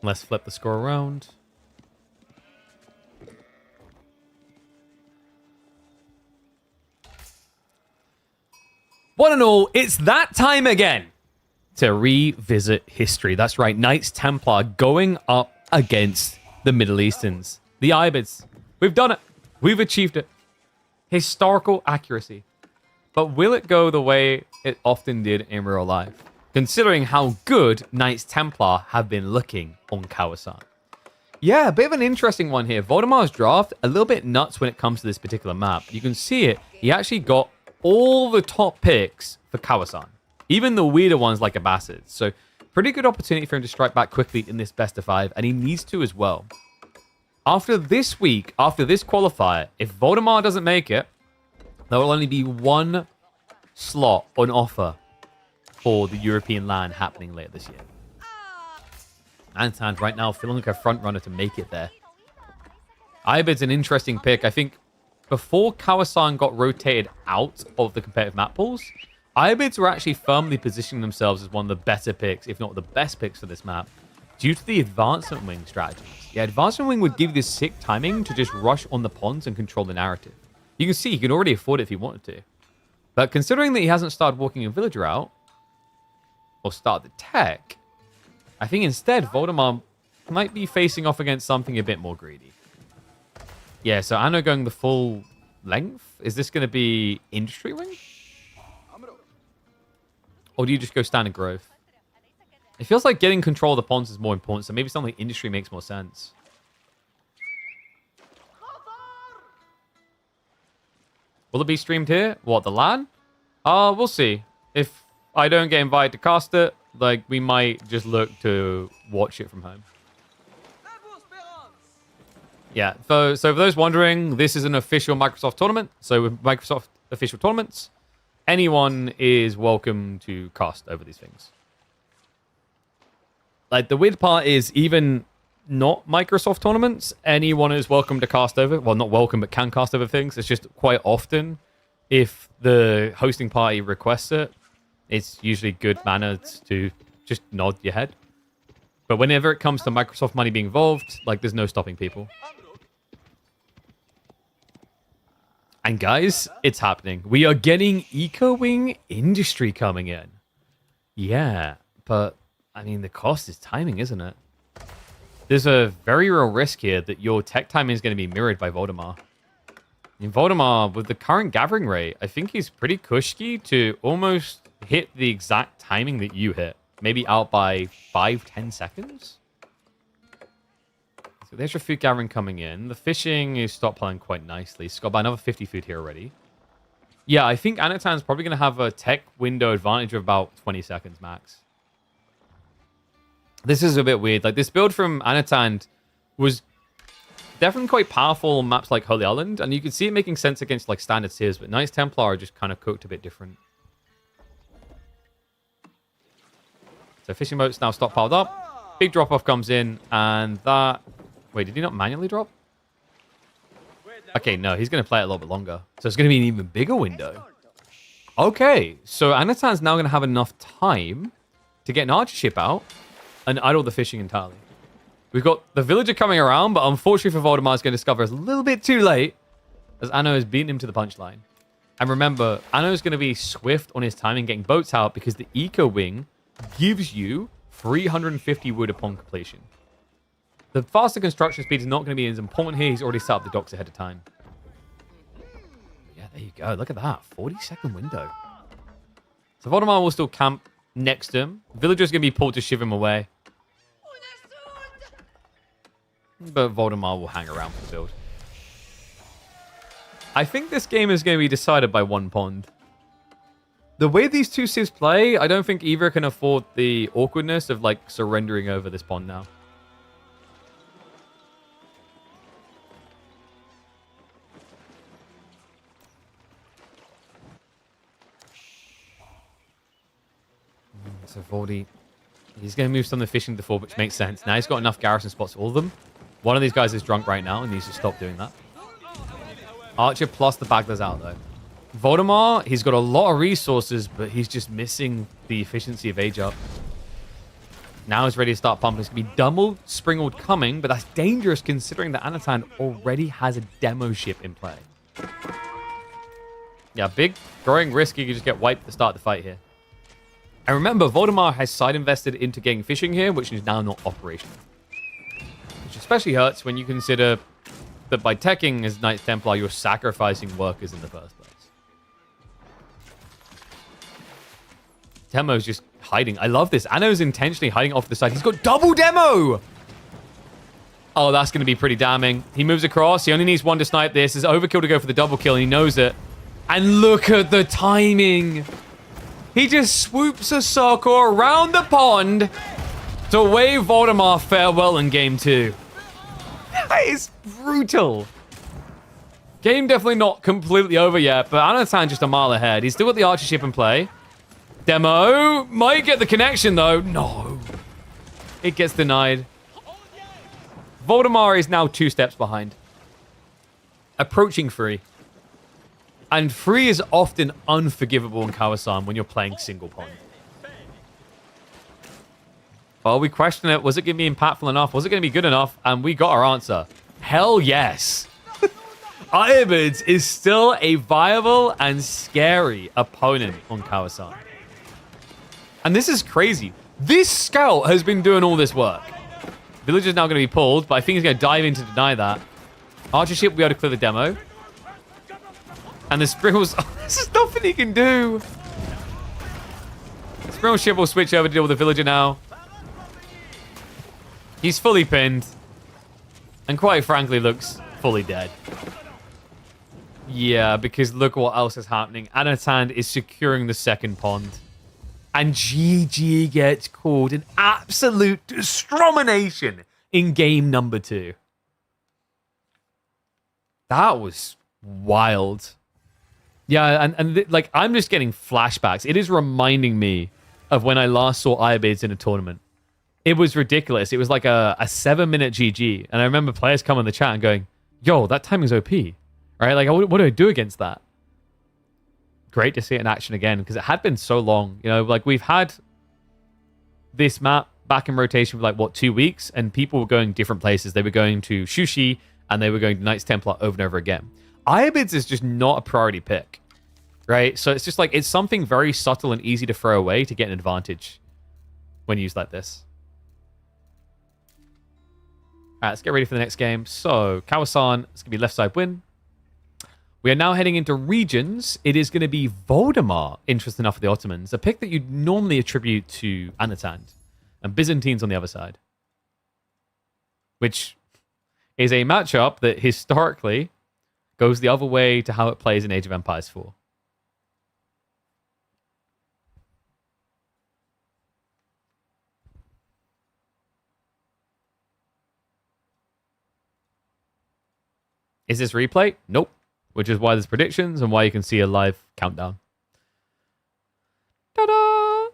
S1: Let's flip the score around. One and all, it's that time again to revisit history. That's right, Knights Templar going up against the Middle Easterns, the Ayyubids. We've done it. We've achieved it. Historical accuracy. But will it go the way it often did in real life? Considering how good Knights Templar have been looking on Kawasan. Yeah, a bit of an interesting one here. Voldemar's draft, a little bit nuts when it comes to this particular map. You can see it. He actually got all the top picks for Kawasan. Even the weirder ones like Abbasids. So, pretty good opportunity for him to strike back quickly in this best of 5. And he needs to as well. After this week, after this qualifier, if Voldemar doesn't make it, there will only be one slot on offer for the European LAN happening later this year. Antan right now feeling like a front runner to make it there. Ayyubid's an interesting pick. I think before Kawasan got rotated out of the competitive map pools, Ayyubids were actually firmly positioning themselves as one of the better picks, if not the best picks for this map, due to the advancement wing strategies. Yeah, advancement wing would give you this sick timing to just rush on the ponds and control the narrative. You can see he can already afford it if he wanted to. But considering that he hasn't started walking a villager out, or start the tech, I think instead Voldemar might be facing off against something a bit more greedy. Yeah, so Anno going the full length. Is this going to be Industry Wing? Or do you just go Standard Growth? It feels like getting control of the ponds is more important, so maybe something like Industry makes more sense. Will it be streamed here? What, the LAN? We'll see. If I don't get invited to cast it, like, we might just look to watch it from home. Yeah, so for those wondering, this is an official Microsoft tournament. So with Microsoft official tournaments, anyone is welcome to cast over these things. Like, the weird part is, even not Microsoft tournaments, anyone is welcome to cast over. Well, not welcome, but can cast over things. It's just quite often, if the hosting party requests it, it's usually good manners to just nod your head. But whenever it comes to Microsoft money being involved, like, there's no stopping people. And guys, it's happening. We are getting Eco-Wing Industry coming in. Yeah, but, I mean, the cost is timing, isn't it? There's a very real risk here that your tech timing is going to be mirrored by Voldemar. In Voldemar, with the current gathering rate, I think he's pretty cushy to almost hit the exact timing that you hit. Maybe out by 5-10 seconds? So there's your food gathering coming in. The fishing is stockpiling quite nicely. It's got about another 50 food here already. Yeah, I think Anatan's probably going to have a tech window advantage of about 20 seconds max. This is a bit weird. Like, this build from Anatan was definitely quite powerful on maps like Holy Island, and you can see it making sense against, like, standard tiers, but Knights Templar are just kind of cooked a bit different. So fishing boats now stockpiled up. Big drop-off comes in, and that... Wait, did he not manually drop? Okay, no, he's going to play it a little bit longer. So it's going to be an even bigger window. Okay, so Anatan's now going to have enough time to get an archer ship out and idle the fishing entirely. We've got the villager coming around, but unfortunately for Voldemar, is going to discover it's a little bit too late as Anno has beaten him to the punchline. And remember, Anno is going to be swift on his timing getting boats out because the Eco Wing gives you 350 wood upon completion. The faster construction speed is not going to be as important here. He's already set up the docks ahead of time. Yeah, there you go. Look at that. 40-second window. So Voldemar will still camp next to him. Villager's going to be pulled to shiv him away. But Voldemar will hang around for the build. I think this game is going to be decided by one pond. The way these two civs play, I don't think either can afford the awkwardness of, like, surrendering over this pond now. So Voldy, he's going to move some of the fishing to the fore, which makes sense. Now he's got enough garrison spots for all of them. One of these guys is drunk right now and needs to stop doing that. Archer plus the Bagler's out, though. Voldemar, he's got a lot of resources, but he's just missing the efficiency of Age Up. Now he's ready to start pumping. It's going to be double Springald coming, but that's dangerous considering that Anatan already has a demo ship in play. Yeah, big growing risk. You could just get wiped to start the fight here. And remember, Voldemar has side invested into getting fishing here, which is now not operational. Which especially hurts when you consider that by teching as Knights Templar, you're sacrificing workers in the first place. Demo's just hiding. I love this. Anno's intentionally hiding off the side. He's got double demo! Oh, that's going to be pretty damning. He moves across. He only needs one to snipe this. It's overkill to go for the double kill, and he knows it. And look at the timing! He just swoops a circle around the pond to wave Voldemar farewell in game 2. That is brutal. Game definitely not completely over yet, but Anatan just a mile ahead. He's still got the archer ship in play. Demo might get the connection, though. No. It gets denied. Voldemar is now 2 steps behind. Approaching 3. And 3 is often unforgivable in Kawasan when you're playing single pond. Well, we question it. Was it going to be impactful enough? Was it going to be good enough? And we got our answer. Hell yes. Ayyubids is still a viable and scary opponent on Kawasan. And this is crazy. This scout has been doing all this work. Village is now going to be pulled, but I think he's going to dive in to deny that. Archer ship will be able to clear the demo. And the Sprinkles... Oh, there's nothing he can do. Sprinkle ship will switch over to deal with the villager now. He's fully pinned. And quite frankly, looks fully dead. Yeah, because look what else is happening. Anatan is securing the second pond. And GG gets called an absolute discrimination in game number 2. That was wild. Yeah, and like, I'm just getting flashbacks. It is reminding me of when I last saw Ayyubids in a tournament. It was ridiculous. It was like a 7-minute GG. And I remember players coming in the chat and going, yo, that timing's OP. Right? Like, what do I do against that? Great to see it in action again, because it had been so long. You know, like, we've had this map back in rotation for, like, what, 2 weeks? And people were going different places. They were going to Shushi, and they were going to Knights Templar over and over again. Ayyubids is just not a priority pick, right? So it's just like, it's something very subtle and easy to throw away to get an advantage when used like this. All right, let's get ready for the next game. So, Kawasan, it's going to be left side win. We are now heading into regions. It is going to be Voldemar, interesting enough for the Ottomans, a pick that you'd normally attribute to Anatan, and Byzantines on the other side, which is a matchup that historically goes the other way to how it plays in Age of Empires 4. Is this replay? Nope. Which is why there's predictions and why you can see a live countdown. Ta-da!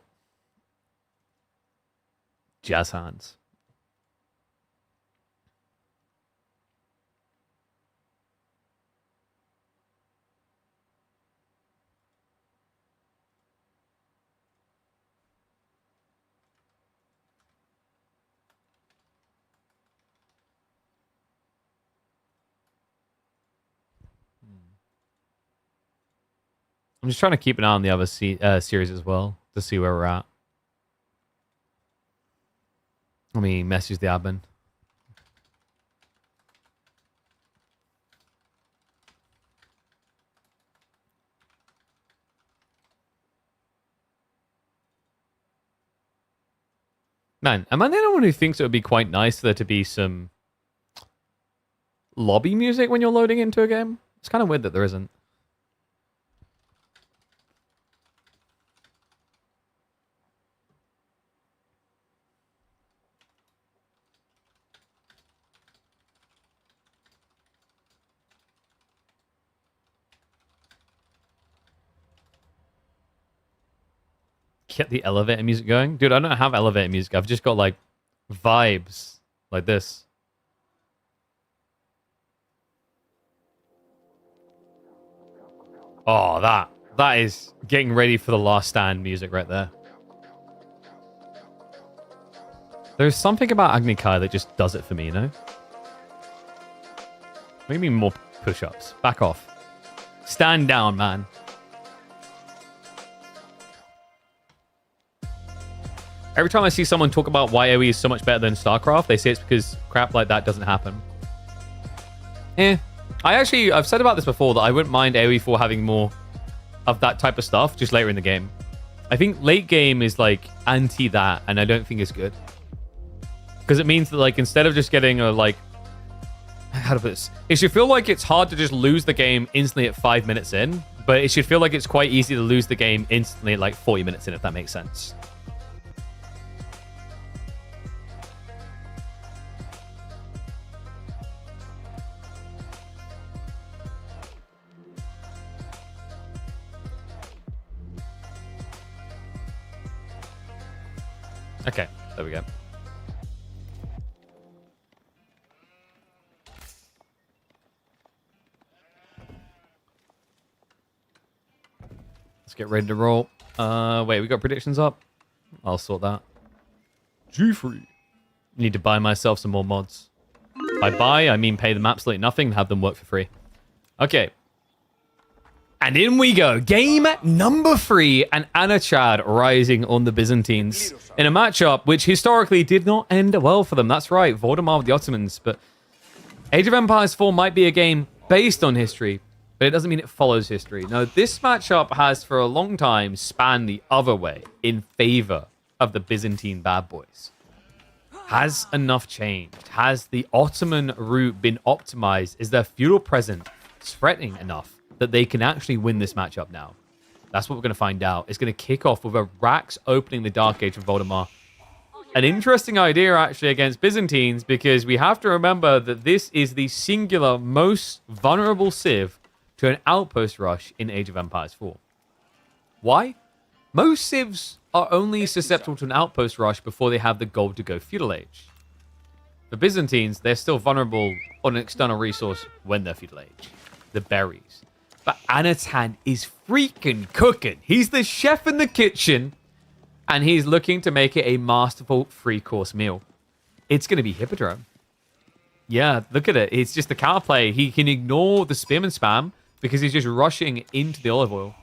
S1: jazz hands. I'm just trying to keep an eye on the other series as well to see where we're at. Let me message the admin. Man, am I the only one who thinks it would be quite nice for there to be some lobby music when you're loading into a game? It's kind of weird that there isn't. Get the elevator music going. Dude, I don't have elevator music. I've just got like vibes like this. Oh, that is getting ready for the last stand music right there. There's something about Agni Kai that just does it for me, you know? Maybe more push-ups. Back off. Stand down, man. Every time I see someone talk about why AoE is so much better than StarCraft, they say it's because crap like that doesn't happen. I've said about this before that I wouldn't mind AoE 4 having more of that type of stuff just later in the game. I think late game is like anti that, and I don't think it's good. Because it means that like instead of just getting a like, how to put this? It should feel like it's hard to just lose the game instantly at 5 minutes in, but it should feel like it's quite easy to lose the game instantly at like 40 minutes in, if that makes sense. Okay, there we go. Let's get ready to roll. Wait, we got predictions up? I'll sort that. G-free. Need to buy myself some more mods. By buy, I mean pay them absolutely nothing and have them work for free. Okay. And in we go. Game number 3, and Anachad rising on the Byzantines in a matchup which historically did not end well for them. That's right, Valdemar with the Ottomans. But Age of Empires 4 might be a game based on history, but it doesn't mean it follows history. No, this matchup has for a long time spanned the other way in favor of the Byzantine bad boys. Has enough changed? Has the Ottoman route been optimized? Is their feudal presence threatening enough that they can actually win this matchup now? That's what we're going to find out. It's going to kick off with a Rax opening the Dark Age from Valdemar. An interesting idea, actually, against Byzantines, because we have to remember that this is the singular most vulnerable civ to an outpost rush in Age of Empires 4. Why? Most civs are only susceptible to an outpost rush before they have the gold to go feudal age. The Byzantines, they're still vulnerable on an external resource when they're feudal age. The berries. But Anatan is freaking cooking. He's the chef in the kitchen, and he's looking to make it a masterful 3-course meal. It's going to be Hippodrome. Yeah, look at it. It's just the counterplay. He can ignore the spearman spam because he's just rushing into the olive oil.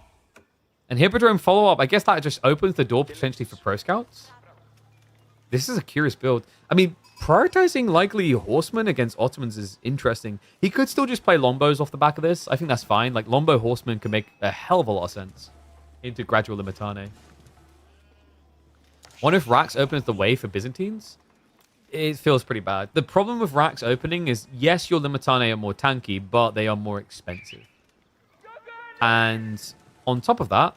S1: And Hippodrome follow-up, I guess that just opens the door potentially for Pro Scouts. This is a curious build. I mean, prioritizing likely Horsemen against Ottomans is interesting. He could still just play Lombos off the back of this. I think that's fine. Like, Lombo Horsemen can make a hell of a lot of sense into Gradual Limitane. Wonder if Rax opens the way for Byzantines? It feels pretty bad. The problem with Rax opening is, yes, your Limitane are more tanky, but they are more expensive. And on top of that,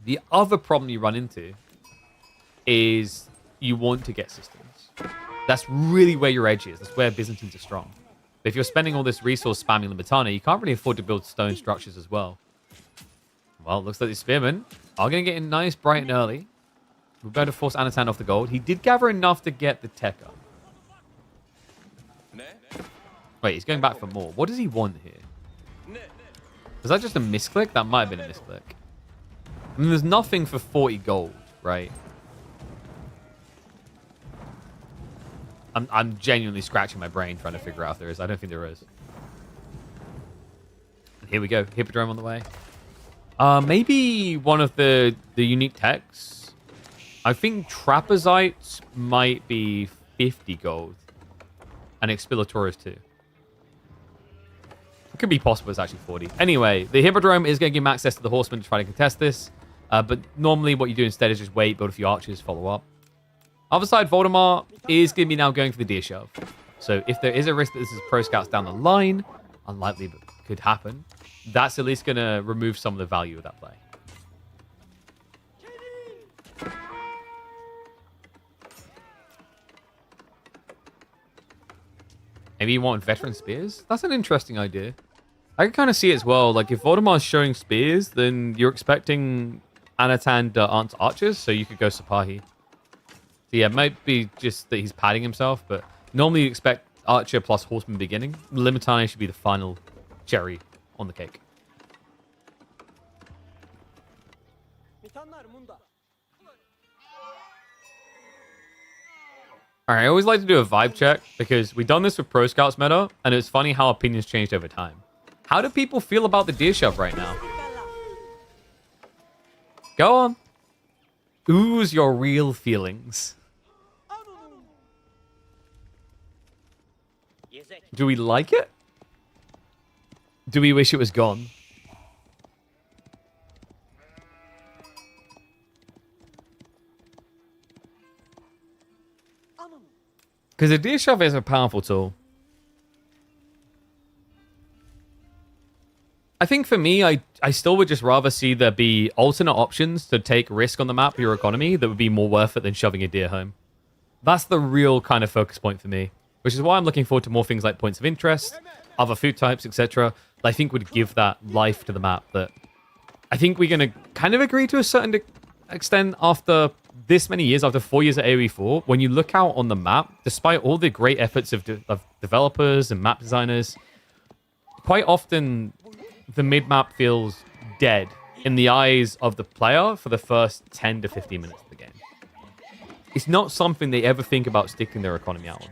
S1: the other problem you run into is you want to get systems. That's really where your edge is. That's where Byzantines are strong. But if you're spending all this resource spamming Limitana, you can't really afford to build stone structures as well. Well, it looks like the Spearmen are going to get in nice, bright and early. We're going to force Anatan off the gold. He did gather enough to get the tech up. Wait, he's going back for more. What does he want here? Was that just a misclick? That might have been a misclick. I mean, there's nothing for 40 gold, right? I'm genuinely scratching my brain trying to figure out if there is. I don't think there is. Here we go. Hippodrome on the way. Maybe one of the unique techs. I think Trapezites might be 50 gold. And Expilatoris too. It could be possible it's actually 40. Anyway, the Hippodrome is going to give him access to the Horsemen to try to contest this. But normally what you do instead is just wait, build a few archers, follow up. Other side, Voldemort is going to be now going for the Deer Shove. So if there is a risk that this is pro scouts down the line, unlikely but could happen, that's at least going to remove some of the value of that play. Maybe you want veteran spears? That's an interesting idea. I can kind of see it as well. Like, if Voldemar's showing spears, then you're expecting Anatan to answer archers, so you could go Sipahi. So yeah, it might be just that he's padding himself, but normally you expect archer plus horseman beginning. Limitane should be the final cherry on the cake. Alright, I always like to do a vibe check, because we've done this with Pro Scouts meta, and it's funny how opinions changed over time. How do people feel about the Deer Shove right now? Go on. Ooze your real feelings. Do we like it? Do we wish it was gone? Because the Deer Shove is a powerful tool. I think for me, I still would just rather see there be alternate options to take risk on the map for your economy that would be more worth it than shoving a deer home. That's the real kind of focus point for me, which is why I'm looking forward to more things like points of interest, other food types, etc. that I think would give that life to the map that I think we're going to kind of agree to a certain extent after this many years, after 4 years at AoE 4, when you look out on the map, despite all the great efforts of developers and map designers, quite often the mid-map feels dead in the eyes of the player for the first 10 to 15 minutes of the game. It's not something they ever think about sticking their economy out on.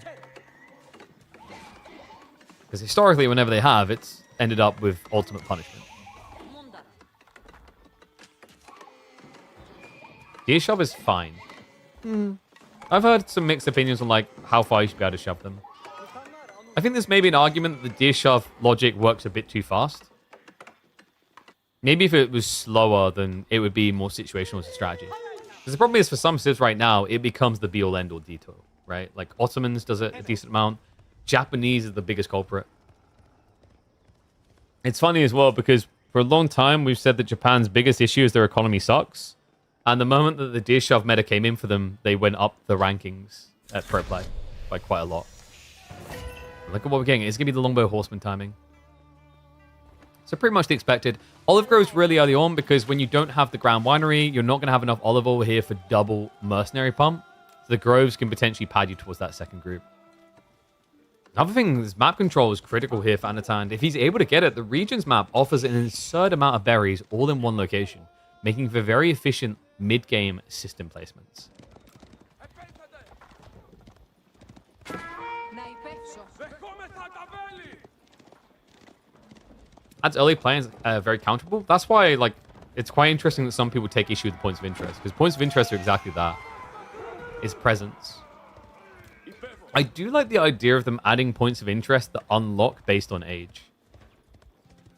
S1: Because historically, whenever they have, it's ended up with ultimate punishment. Deer Shove is fine. I've heard some mixed opinions on like how far you should be able to shove them. I think there's maybe an argument that the Deer Shove logic works a bit too fast. Maybe if it was slower, then it would be more situational as a strategy. Because the problem is, for some civs right now, it becomes the be-all, end-all detour, right? Like, Ottomans does it a decent amount. Japanese is the biggest culprit. It's funny as well, because for a long time, we've said that Japan's biggest issue is their economy sucks. And the moment that the Deer Shove meta came in for them, they went up the rankings at Pro Play by quite a lot. Look at what we're getting. It's going to be the Longbow Horseman timing. So pretty much the expected. Olive grows really early on because when you don't have the Grand Winery, you're not going to have enough olive oil here for double Mercenary Pump. So the groves can potentially pad you towards that second group. Another thing is map control is critical here for Anatan. If he's able to get it, the regions map offers an absurd amount of berries all in one location, making for very efficient mid-game system placements. Adds early players very counterable. That's why, like, it's quite interesting that some people take issue with points of interest, because points of interest are exactly that. It's presence. I do like the idea of them adding points of interest that unlock based on age.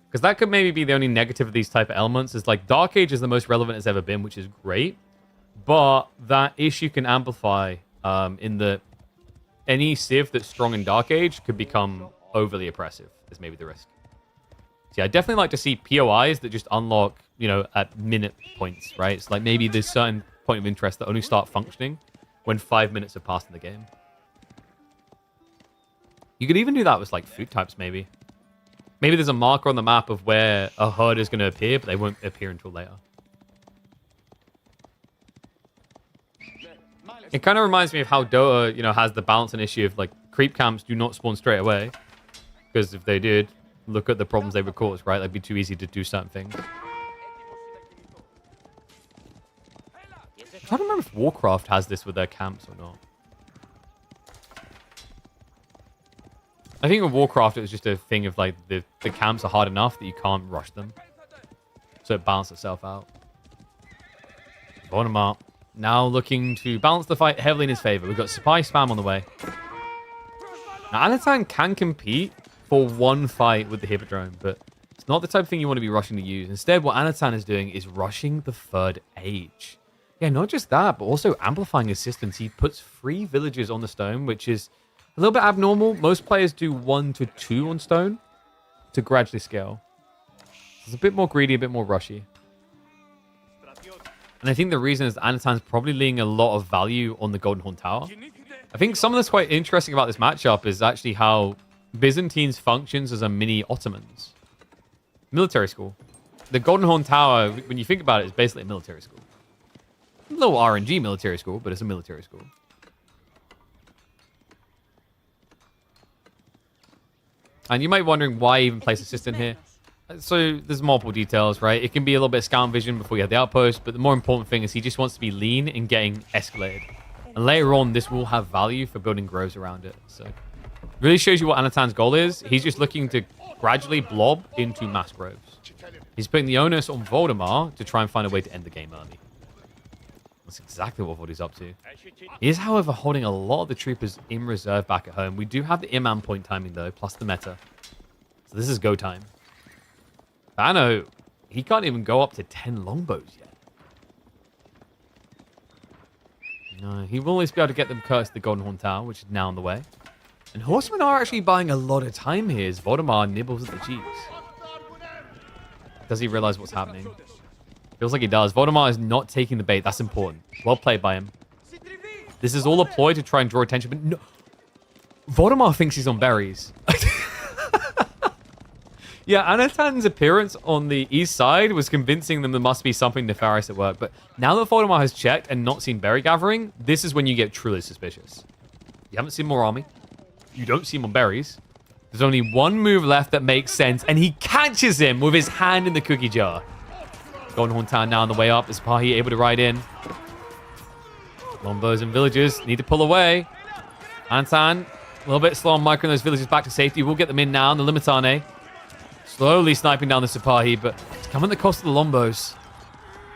S1: Because that could maybe be the only negative of these type of elements, is like Dark Age is the most relevant it's ever been, which is great. But that issue can amplify in the any civ that's strong in Dark Age could become overly oppressive, is maybe the risk. So yeah, I'd definitely like to see POIs that just unlock, you know, at minute points, right? It's like maybe there's certain point of interest that only start functioning when 5 minutes have passed in the game. You could even do that with like food types, maybe. Maybe there's a marker on the map of where a herd is going to appear, but they won't appear until later. It kind of reminds me of how Dota, you know, has the balancing issue of like creep camps do not spawn straight away. Because if they did, look at the problems they would cause, right? It'd be too easy to do certain things. I'm trying to remember if Warcraft has this with their camps or not. I think with Warcraft, it was just a thing of like the camps are hard enough that you can't rush them. So it balanced itself out. Voldemort now looking to balance the fight heavily in his favor. We've got Spy Spam on the way. Now, Anatan can compete for one fight with the Hippodrome, but it's not the type of thing you want to be rushing to use. Instead, what Anatan is doing is rushing the third age. Yeah, not just that, but also amplifying assistance. He puts 3 villagers on the stone, which is a little bit abnormal. Most players do 1 to 2 on stone to gradually scale. It's a bit more greedy, a bit more rushy. And I think the reason is Anatan's probably laying a lot of value on the Golden Horn Tower. I think something that's quite interesting about this matchup is actually how Byzantines functions as a mini Ottomans. Military school. The Golden Horn Tower, when you think about it, is basically a military school. A little RNG military school, but it's a military school. And you might be wondering why even place assistant here. So there's multiple details, right? It can be a little bit of scout vision before you have the outpost, but the more important thing is he just wants to be lean and getting escalated. And later on, this will have value for building groves around it. So really shows you what Anatan's goal is. He's just looking to gradually blob into mass groves. He's putting the onus on Voldemar to try and find a way to end the game early. That's exactly what Voldem's up to. He is, however, holding a lot of the troopers in reserve back at home. We do have the Imam point timing, though, plus the meta. So this is go time. Bano, he can't even go up to 10 longbows yet. No, he will always be able to get them cursed to the Golden Horn Tower, which is now on the way. And horsemen are actually buying a lot of time here as Voldemar nibbles at the cheeks. Does he realize what's happening? Feels like he does. Voldemar is not taking the bait. That's important. Well played by him. This is all a ploy to try and draw attention, but no. Voldemar thinks he's on berries. Yeah, Anatan's appearance on the east side was convincing them there must be something nefarious at work. But now that Voldemar has checked and not seen berry gathering, this is when you get truly suspicious. You haven't seen more army. You don't see him on berries. There's only one move left that makes sense, and he catches him with his hand in the cookie jar. Golden Horn Town now on the way up. Is Pahi able to ride in? Longbows and villagers need to pull away. Anatan, a little bit slow on microing those villagers back to safety. We'll get them in now on the Limitane. Slowly sniping down the Sipahi, but it's coming at the cost of the Longbows.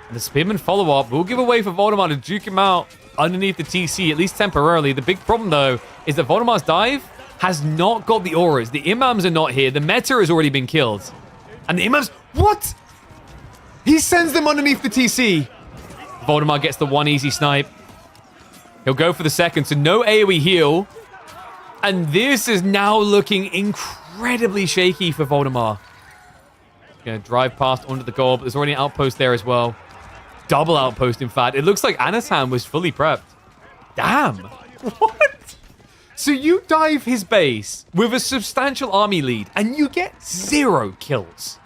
S1: And the Spearman follow-up will give away for Voldemar to juke him out underneath the TC, at least temporarily. The big problem, though, is that Voldemar's dive has not got the auras. The Imams are not here. The meta has already been killed. And the Imams... What? He sends them underneath the TC. Voldemar gets the one easy snipe. He'll go for the second, so no AoE heal. And this is now looking incredibly shaky for Voldemar. Gonna drive past onto the goal, but there's already an outpost there as well. Double outpost, in fact. It looks like Anatan was fully prepped. Damn. What? So you dive his base with a substantial army lead, and you get 0 kills.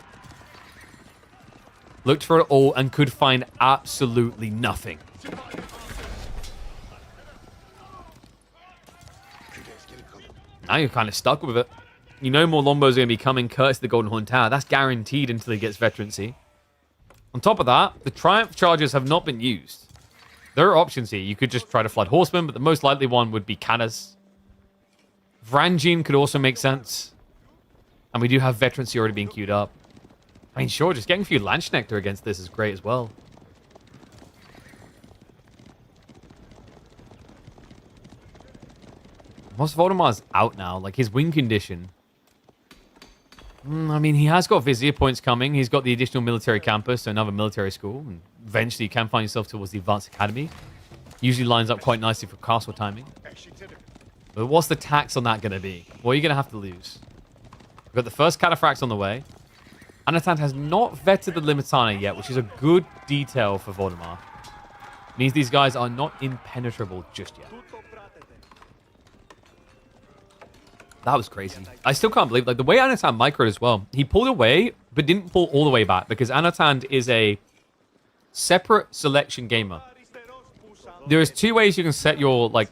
S1: Looked for it all and could find absolutely nothing. Now you're kind of stuck with it. You know more Longbows are going to be coming courtesy of the Golden Horn Tower. That's guaranteed until he gets veterancy. On top of that, the Triumph charges have not been used. There are options here. You could just try to flood Horsemen, but the most likely one would be Canas. Vrangine could also make sense. And we do have veterancy already being queued up. I mean, sure, just getting a few Landsknechter against this is great as well. Most Voldemar's out now. Like, his win condition. I mean, he has got Vizier points coming. He's got the additional military campus, so another military school. And eventually, you can find yourself towards the Advanced Academy. Usually lines up quite nicely for castle timing. But what's the tax on that going to be? What are you going to have to lose? We've got the first Cataphracts on the way. Anatan has not vetted the Limitana yet, which is a good detail for Voldemar. Means these guys are not impenetrable just yet. That was crazy. I still can't believe, like, the way Anatan microed as well. He pulled away, but didn't pull all the way back, because Anatan is a separate selection gamer. There's two ways you can set your like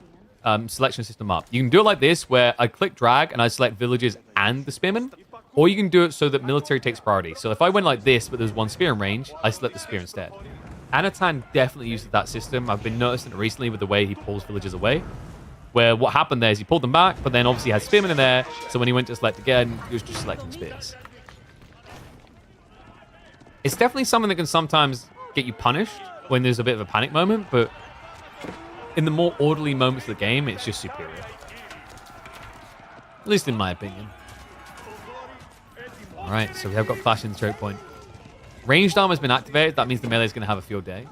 S1: selection system up. You can do it like this, where I click drag and I select villages and the spearmen, or you can do it so that military takes priority. So if I went like this, but there's one spear in range, I select the spear instead. Anatan definitely uses that system. I've been noticing it recently with the way he pulls villages away, where what happened there is he pulled them back, but then obviously he had spearmen in there, so when he went to select again, he was just selecting spears. It's definitely something that can sometimes get you punished when there's a bit of a panic moment, but in the more orderly moments of the game, it's just superior. At least in my opinion. Alright, so we have got Flash in the choke point. Ranged armor has been activated. That means the melee is going to have a field day.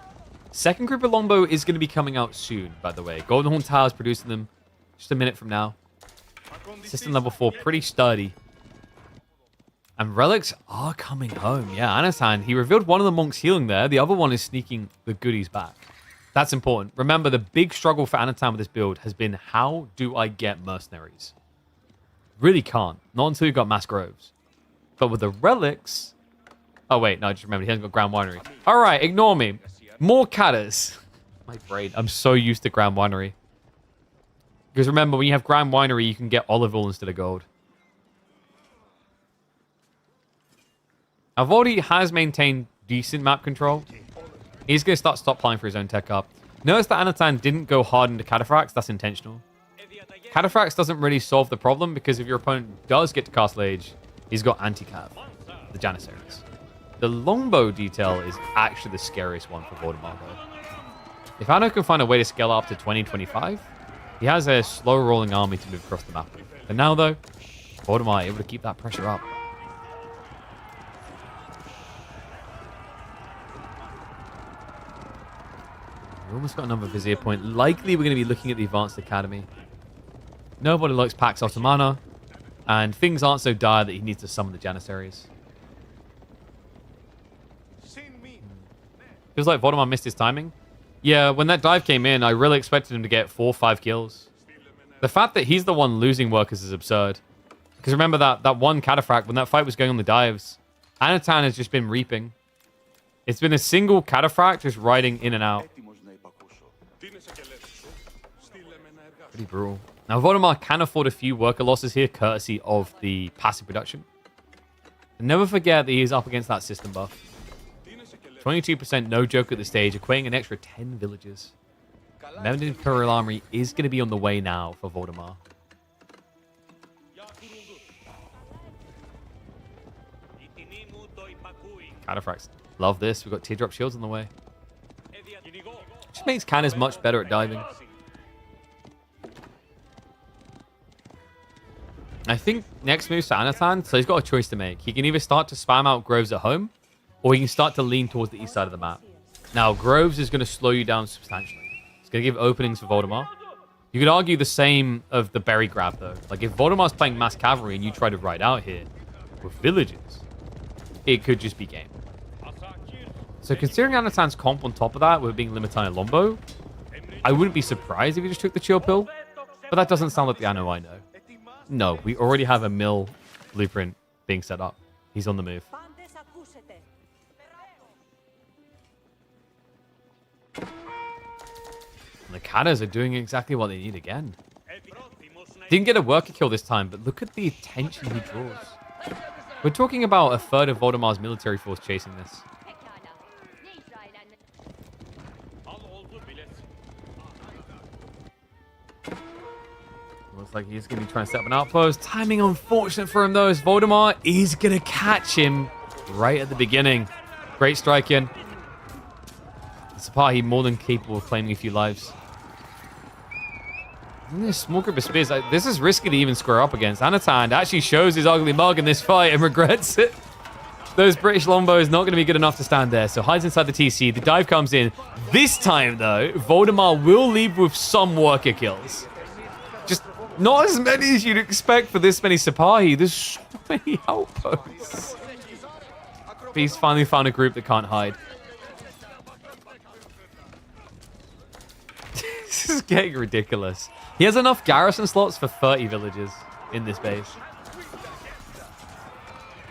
S1: Second group of longbow is going to be coming out soon, by the way. Golden Horn Tower is producing them just a minute from now. System level 4, pretty sturdy. And relics are coming home. Yeah, Anatan, he revealed one of the monks healing there. The other one is sneaking the goodies back. That's important. Remember, the big struggle for Anatan with this build has been, how do I get mercenaries? Really can't. Not until you've got mass groves. But with the relics... Oh, wait. No, I just remembered. He hasn't got Grand Winery. All right, ignore me. More Catters. My brain. I'm so used to Grand Winery. Because remember, when you have Grand Winery, you can get olive oil instead of gold. Avaldi has maintained decent map control. He's going to start stockpiling for his own tech up. Notice that Anatan didn't go hard into Cataphracts. That's intentional. Cataphracts doesn't really solve the problem because if your opponent does get to Castle Age, he's got anti-cav, the Janissaries. The longbow detail is actually the scariest one for Voldemort, though. If Anno can find a way to scale up to 2025, he has a slow-rolling army to move across the map. For now, though, Voldemort able to keep that pressure up. We almost got another Vizier point. Likely we're going to be looking at the Advanced Academy. Nobody likes Pax Ottomana, and things aren't so dire that he needs to summon the Janissaries. Feels like Voldemort missed his timing. Yeah, when that dive came in, I really expected him to get 4 or 5 kills. The fact that he's the one losing workers is absurd. Because remember that one Cataphract, when that fight was going on the dives, Anatan has just been reaping. It's been a single Cataphract just riding in and out. Pretty brutal. Now, Voldemort can afford a few worker losses here, courtesy of the passive production. And never forget that he is up against that system buff. 22% no joke at the stage, equating an extra 10 villages. Mevnin Imperial Armory is going to be on the way now for Voldemort. Cataphracts. Love this. We've got teardrop shields on the way. Just makes cannons much better at diving. I think next move's to Anatan, so he's got a choice to make. He can either start to spam out groves at home, or he can start to lean towards the east side of the map. Now, groves is going to slow you down substantially. It's going to give openings for Voldemort. You could argue the same of the berry grab, though. Like, if Voldemort's playing mass cavalry and you try to ride out here with villages, it could just be game. So considering Anatan's comp on top of that, with being Limitai and Lombo, I wouldn't be surprised if he just took the chill pill. But that doesn't sound like the Anno I know. No, we already have a mill blueprint being set up. He's on the move. And the Catters are doing exactly what they need again. Didn't get a worker kill this time, but look at the attention he draws. We're talking about a third of Voldemort's military force chasing this. Looks like he's going to be trying to set up an outpost. Timing unfortunate for him, though, as Voldemort is going to catch him right at the beginning. Great strike in. Sapahi more than capable of claiming a few lives. And this small group of spears, this is risky to even square up against. Anatan actually shows his ugly mug in this fight and regrets it. Those British longbows not going to be good enough to stand there, so hides inside the TC. The dive comes in. This time, though, Voldemort will leave with some worker kills. Just not as many as you'd expect for this many Sapahi. There's so many outposts. But he's finally found a group that can't hide. This is getting ridiculous. He has enough garrison slots for 30 villages in this base.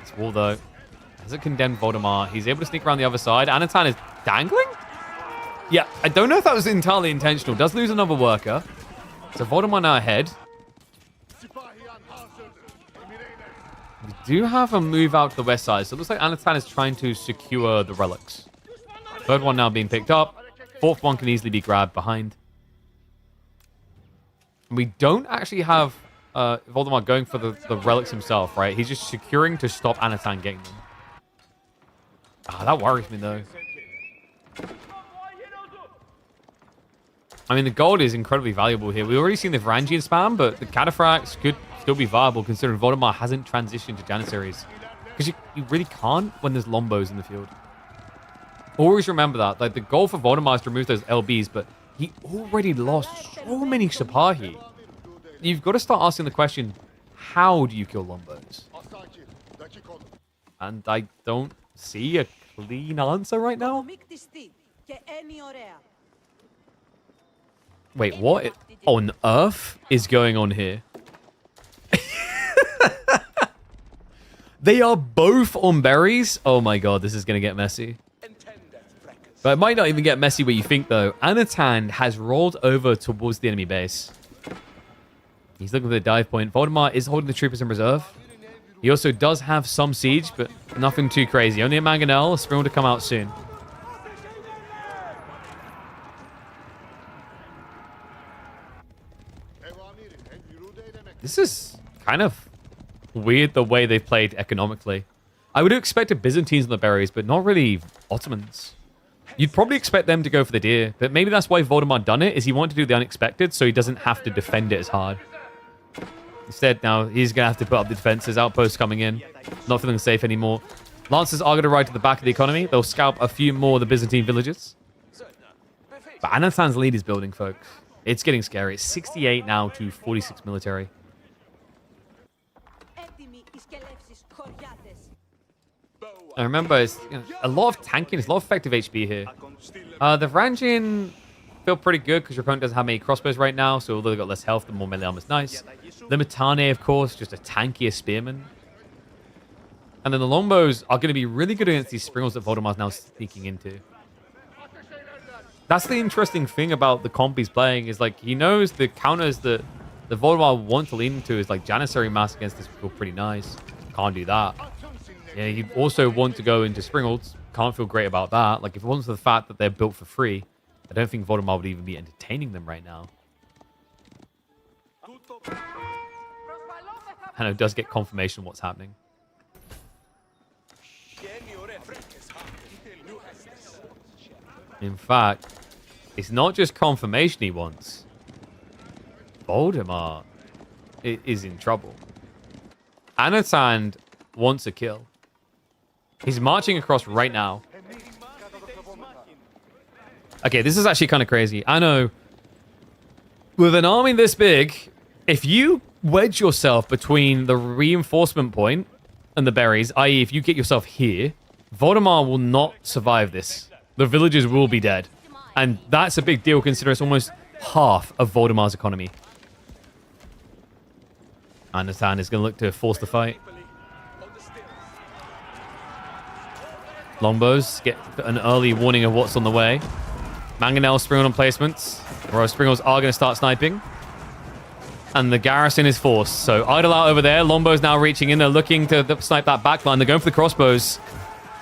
S1: This wall, though, has it condemned Voldemort. He's able to sneak around the other side. Anatan is dangling? Yeah, I don't know if that was entirely intentional. Does lose another worker. So Voldemort now ahead. We do have a move out to the west side. So it looks like Anatan is trying to secure the relics. Third one now being picked up. Fourth one can easily be grabbed behind. We don't actually have Voldemort going for the relics himself, right? He's just securing to stop Anatan getting them. Ah, that worries me, though. I mean, the gold is incredibly valuable here. We've already seen the Varangian spam, but the Cataphracts could still be viable considering Voldemort hasn't transitioned to Janissaries. Because you really can't when there's Lombos in the field. Always remember that. Like, the goal for Voldemort is to remove those LBs, but he already lost so many Sipahi. You've got to start asking the question, how do you kill Lombos? And I don't see a clean answer right now. Wait, what on earth is going on here? They are both on berries? Oh my god, this is going to get messy. But it might not even get messy where you think, though. Anatan has rolled over towards the enemy base. He's looking for the dive point. Voldemort is holding the troopers in reserve. He also does have some siege, but nothing too crazy. Only a Mangonel, a Spring to come out soon. This is kind of weird the way they've played economically. I would have expected Byzantines on the berries, but not really Ottomans. You'd probably expect them to go for the deer, but maybe that's why Voldemort done it, is he wanted to do the unexpected so he doesn't have to defend it as hard. Instead, now he's going to have to put up the defenses, outposts coming in, not feeling safe anymore. Lancers are going to ride to the back of the economy. They'll scalp a few more of the Byzantine villages. But Anatan's lead is building, folks. It's getting scary. It's 68 now to 46 military. I remember it's, a lot of tanking, there's a lot of effective HP here. The Varangian feel pretty good because your opponent doesn't have many crossbows right now, so although they've got less health, the more melee armor is nice. Limitane, of course, just a tankier spearman. And then the Longbows are going to be really good against these Springles that Voldemort's now sneaking into. That's the interesting thing about the comp he's playing, is like he knows the counters that the Voldemort want to lean into is like Janissary Mass against this feel pretty nice. Can't do that. Yeah, you also want to go into Springles. Can't feel great about that. Like, if it wasn't for the fact that they're built for free, I don't think Voldemort would even be entertaining them right now. And it does get confirmation of what's happening. In fact, it's not just confirmation he wants. Voldemort is in trouble. Anatan wants a kill. He's marching across right now. Okay, this is actually kind of crazy. I know. With an army this big, if you wedge yourself between the reinforcement point and the berries, i.e. if you get yourself here, Voldemort will not survive this. The villagers will be dead. And that's a big deal considering it's almost half of Voldemort's economy. Anatan is going to look to force the fight. Longbows get an early warning of what's on the way. Mangonel Springle on placements. Whereas Springles are going to start sniping. And the garrison is forced. So idle out over there. Longbows now reaching in. They're looking to snipe that backline. They're going for the crossbows.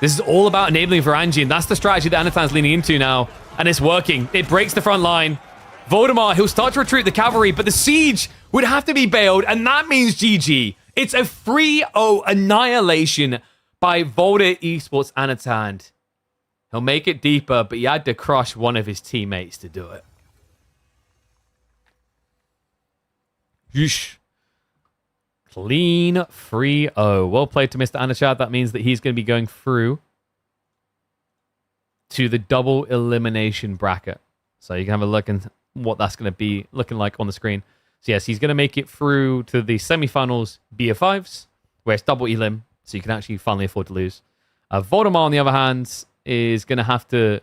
S1: This is all about enabling Varangian. That's the strategy that Anatan's leaning into now. And it's working. It breaks the front line. Voldemort, he'll start to retreat the cavalry, but the siege would have to be bailed, and that means GG. It's a 3-0 annihilation by Volda Esports Anatan. He'll make it deeper, but he had to crush one of his teammates to do it. Yeesh. Clean 3-0. Well played to Mr. Anachad. That means that he's going to be going through to the double elimination bracket. So you can have a look at what that's going to be looking like on the screen. So yes, he's going to make it through to the semifinals BF5s, where it's double elim, so you can actually finally afford to lose. Voldemort, on the other hand, is going to have to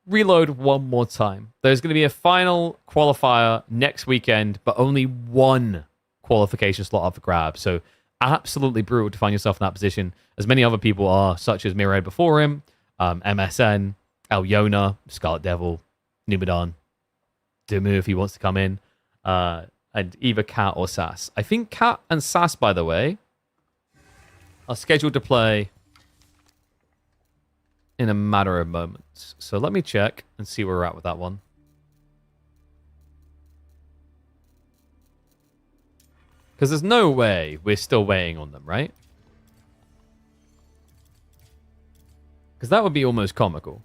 S1: reload one more time. There's going to be a final qualifier next weekend, but only one qualification slot up for grabs. So absolutely brutal to find yourself in that position, as many other people are, such as Mirror before him, MSN, Alyona, Scarlet Devil, Numadon, Dumu if he wants to come in, and either Cat or Sass. I think Cat and Sass, by the way, are scheduled to play in a matter of moments. So let me check and see where we're at with that one. Because there's no way we're still waiting on them, right? Because that would be almost comical.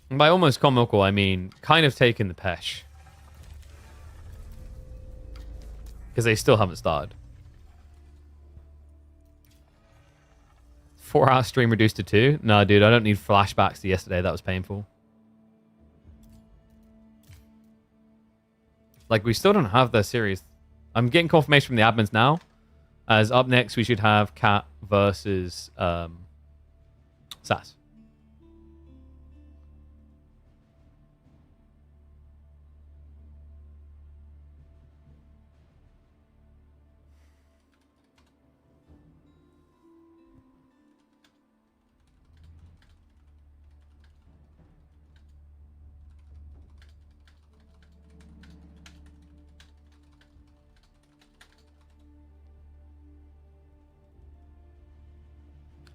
S1: And by almost comical, I mean kind of taking the pesh. Because they still haven't started. 4-hour stream reduced to 2? No, dude, I don't need flashbacks to yesterday. That was painful. Like, we still don't have the series. I'm getting confirmation from the admins now. As up next, we should have Cat versus Sass.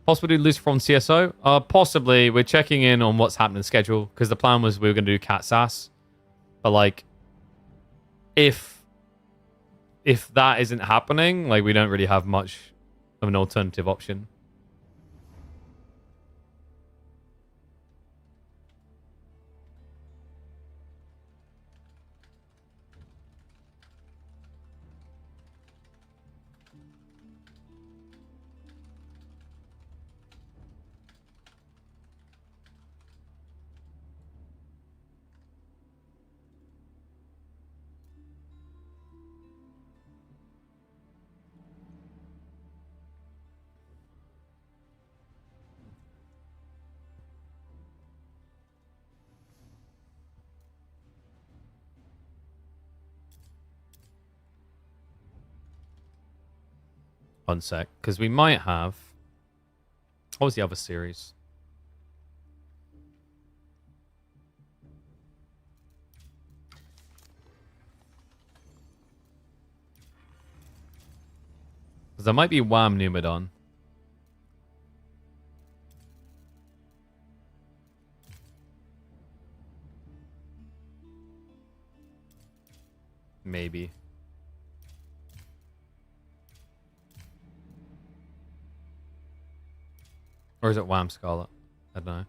S1: Possibly lose from CSO? Possibly. We're checking in on what's happening in the schedule. Because the plan was we were going to do Cat Sass. But, like, if that isn't happening, like, we don't really have much of an alternative option. One sec, because we might have... What was the other series? Because there might be Wham Numadon. Maybe. Or is it Wham Scarlet? I don't know.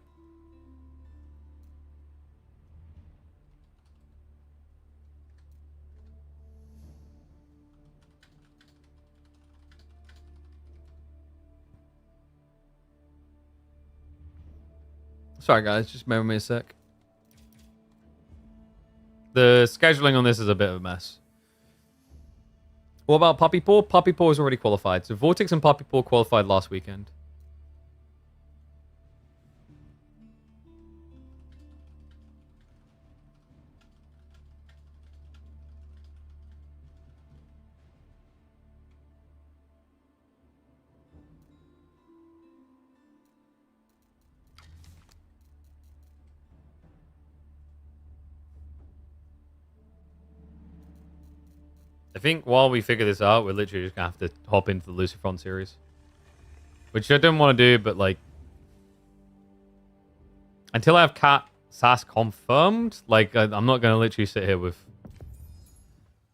S1: Sorry, guys. Just remember me a sec. The scheduling on this is a bit of a mess. What about Puppy Paw? Puppy Paw is already qualified. So Vortex and Puppy Paw qualified last weekend. I think while we figure this out, we're literally just going to have to hop into the Lucifron series. Which I don't want to do, but like... Until I have Cat Sass confirmed, like, I'm not going to literally sit here with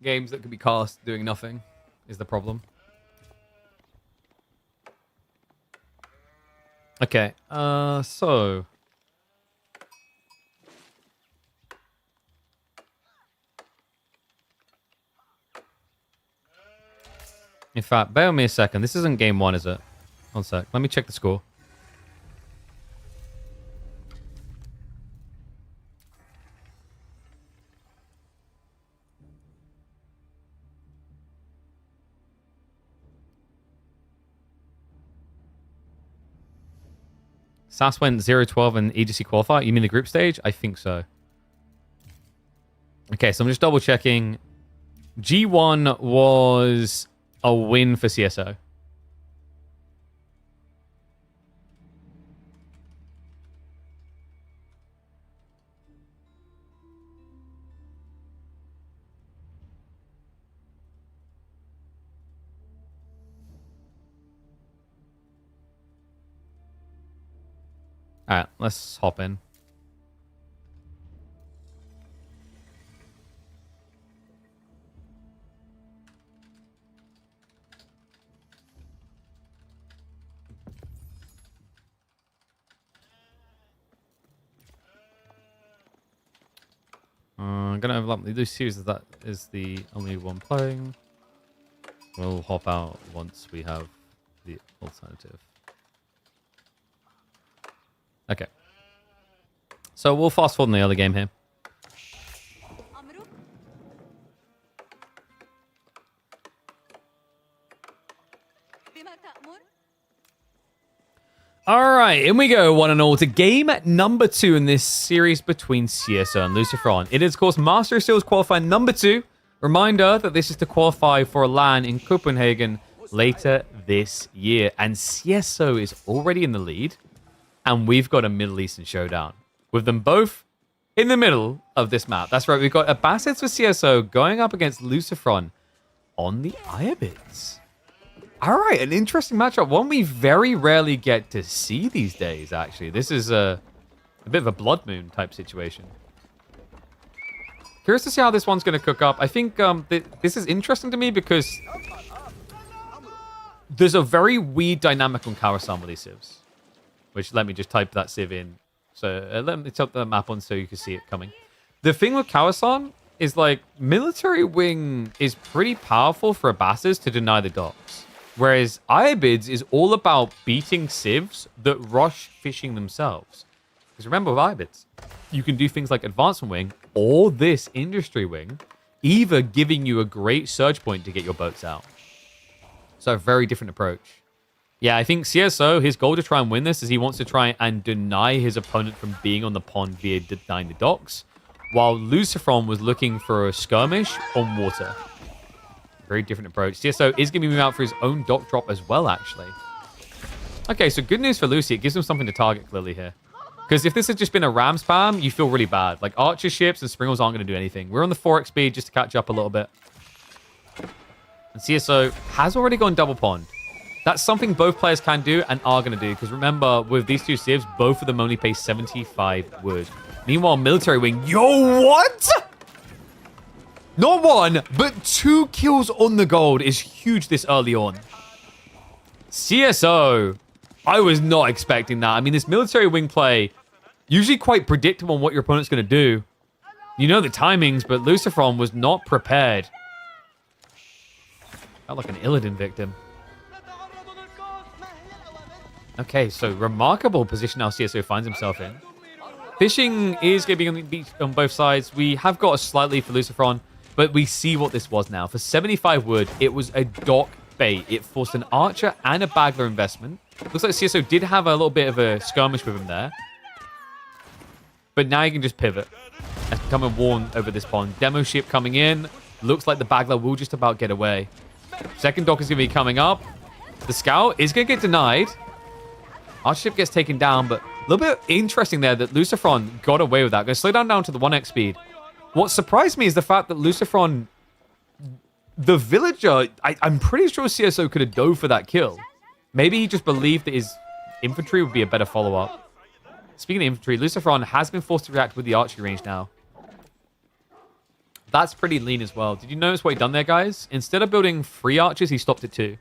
S1: games that could be cast doing nothing, is the problem. Okay, so... In fact, bear with me a second. This isn't game 1, is it? One sec. Let me check the score. Sass went 0-12 in EGC qualifier. You mean the group stage? I think so. Okay, so I'm just double checking. G1 was a win for CSO. All right, let's hop in. I'm gonna overlap the series as that is the only one playing. We'll hop out once we have the alternative. Okay. So we'll fast forward in the other game here. All right, in we go, one and all, to game number 2 in this series between CSO and Luciferon. It is, of course, Master of Seals qualifier number 2. Reminder that this is to qualify for a LAN in Copenhagen later this year. And CSO is already in the lead, and we've got a Middle Eastern showdown with them both in the middle of this map. That's right, we've got Ayyubids for CSO going up against Luciferon on the Ayyubids. All right, an interesting matchup. One we very rarely get to see these days, actually. This is a bit of a blood moon type situation. Curious to see how this one's going to cook up. I think this is interesting to me because there's a very weird dynamic on Kawasan with these civs. Which, let me just type that civ in. So let me type the map on so you can see it coming. The thing with Kawasan is, like, military wing is pretty powerful for Abbasses to deny the docks. Whereas Ayyubids is all about beating civs that rush fishing themselves. Because remember with Ayyubids, you can do things like Advancement Wing or this Industry Wing, either giving you a great surge point to get your boats out. So a very different approach. Yeah, I think CSO, his goal to try and win this is he wants to try and deny his opponent from being on the pond via denying the docks, while Luciferon was looking for a skirmish on water. Very different approach. CSO is going to be moving out for his own dock drop as well, actually. Okay, so good news for Lucy. It gives him something to target clearly here. Because if this had just been a ram spam, you feel really bad. Like, archer ships and springles aren't going to do anything. We're on the 4x speed just to catch up a little bit. And CSO has already gone double pond. That's something both players can do and are going to do. Because remember, with these two civs, both of them only pay 75 wood. Meanwhile, military wing... Yo, what?! Not 1, but 2 kills on the gold is huge this early on. CSO, I was not expecting that. I mean, this military wing play, usually quite predictable on what your opponent's going to do. You know the timings, but Luciferon was not prepared. Felt like an Illidan victim. Okay, so remarkable position now CSO finds himself in. Fishing is going to be on the beach on both sides. We have got a slight lead for Luciferon. But we see what this was now. For 75 wood, it was a dock bait. It forced an archer and a bagler investment. Looks like CSO did have a little bit of a skirmish with him there. But now you can just pivot and become a warn over this pond. Demo ship coming in. Looks like the bagler will just about get away. Second dock is going to be coming up. The scout is going to get denied. Archer ship gets taken down, but a little bit interesting there that Luciferon got away with that. Going to slow down to the 1x speed. What surprised me is the fact that Luciferon, the villager, I'm pretty sure CSO could have dove for that kill. Maybe he just believed that his infantry would be a better follow-up. Speaking of infantry, Luciferon has been forced to react with the archery range now. That's pretty lean as well. Did you notice what he done there, guys? Instead of building 3 archers, he stopped at 2.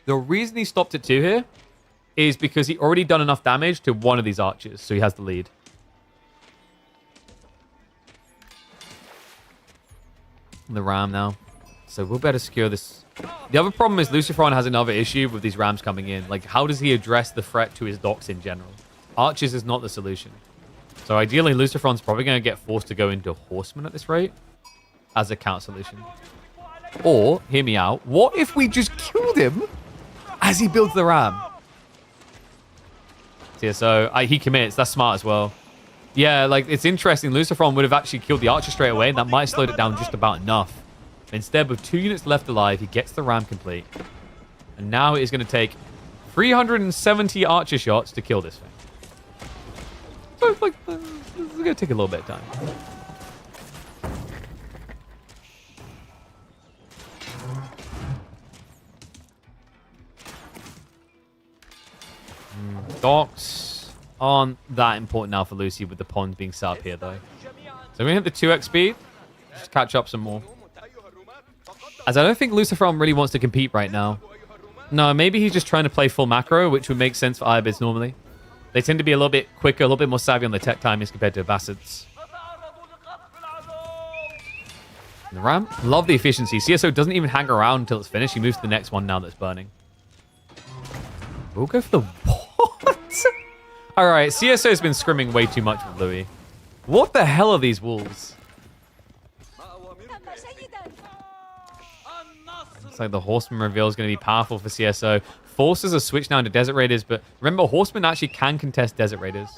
S1: The reason he stopped at 2 here is because he already done enough damage to one of these archers, so he has the lead. The ram now. So we'll better secure this. The other problem is Luciferon has another issue with these rams coming in. Like, how does he address the threat to his docks in general? Archers is not the solution. So ideally, Luciferon's probably going to get forced to go into horsemen at this rate as a counter solution. Or, hear me out, what if we just killed him as he builds the ram? CSO, he commits. That's smart as well. Yeah, like, it's interesting. Lucifron would have actually killed the archer straight away, and that might have slowed it down just about enough. Instead, with 2 units left alive, he gets the ram complete. And now it is going to take 370 archer shots to kill this thing. So, like, it's going to take a little bit of time. Docks aren't that important now for Lucy with the pawns being set up here, though. So we're going to hit the 2x speed. Just catch up some more. As I don't think Lucifron really wants to compete right now. No, maybe he's just trying to play full macro, which would make sense for Ayyubids normally. They tend to be a little bit quicker, a little bit more savvy on the tech timings compared to Bassets. The ram, love the efficiency. CSO doesn't even hang around until it's finished. He moves to the next one now that's burning. We'll go for the... What? Alright, CSO has been scrimming way too much with Louis. What the hell are these wolves? Looks like the Horseman reveal is going to be powerful for CSO. Forces a switch now into Desert Raiders, but remember, Horsemen actually can contest Desert Raiders.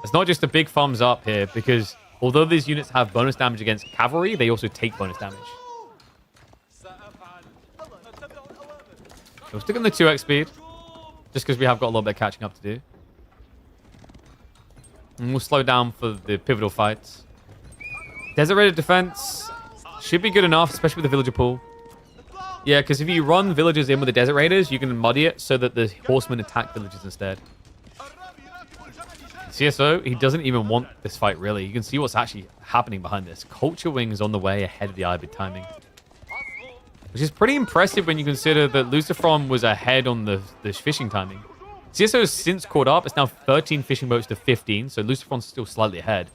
S1: It's not just a big thumbs up here, because although these units have bonus damage against cavalry, they also take bonus damage. We'll stick on the 2x speed, just because we have got a little bit of catching up to do. And we'll slow down for the pivotal fights. Desert Raider defense should be good enough, especially with the villager pool. Yeah, because if you run villagers in with the Desert Raiders, you can muddy it so that the horsemen attack villagers instead. CSO, he doesn't even want this fight, really. You can see what's actually happening behind this. Culture Wing is on the way ahead of the Ayyubid timing. Which is pretty impressive when you consider that Lucifron was ahead on the fishing timing. CSO has since caught up. It's now 13 fishing boats to 15, so Lucifron's still slightly ahead.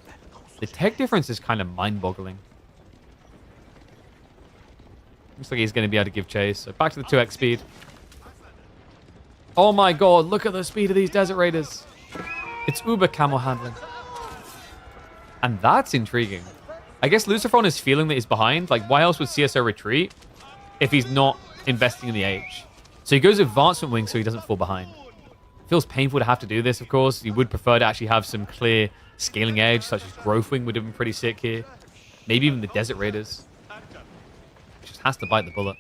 S1: The tech difference is kind of mind-boggling. Looks like he's going to be able to give chase. So back to the 2x speed. Oh my god, look at the speed of these Desert Raiders. It's uber camel handling. And that's intriguing. I guess Lucifron is feeling that he's behind. Like, why else would CSO retreat if he's not investing in the age? So he goes advancement wing so he doesn't fall behind. Feels painful to have to do this, of course. He would prefer to actually have some clear scaling edge, such as Growth Wing would have been pretty sick here. Maybe even the Desert Raiders. Just has to bite the bullet.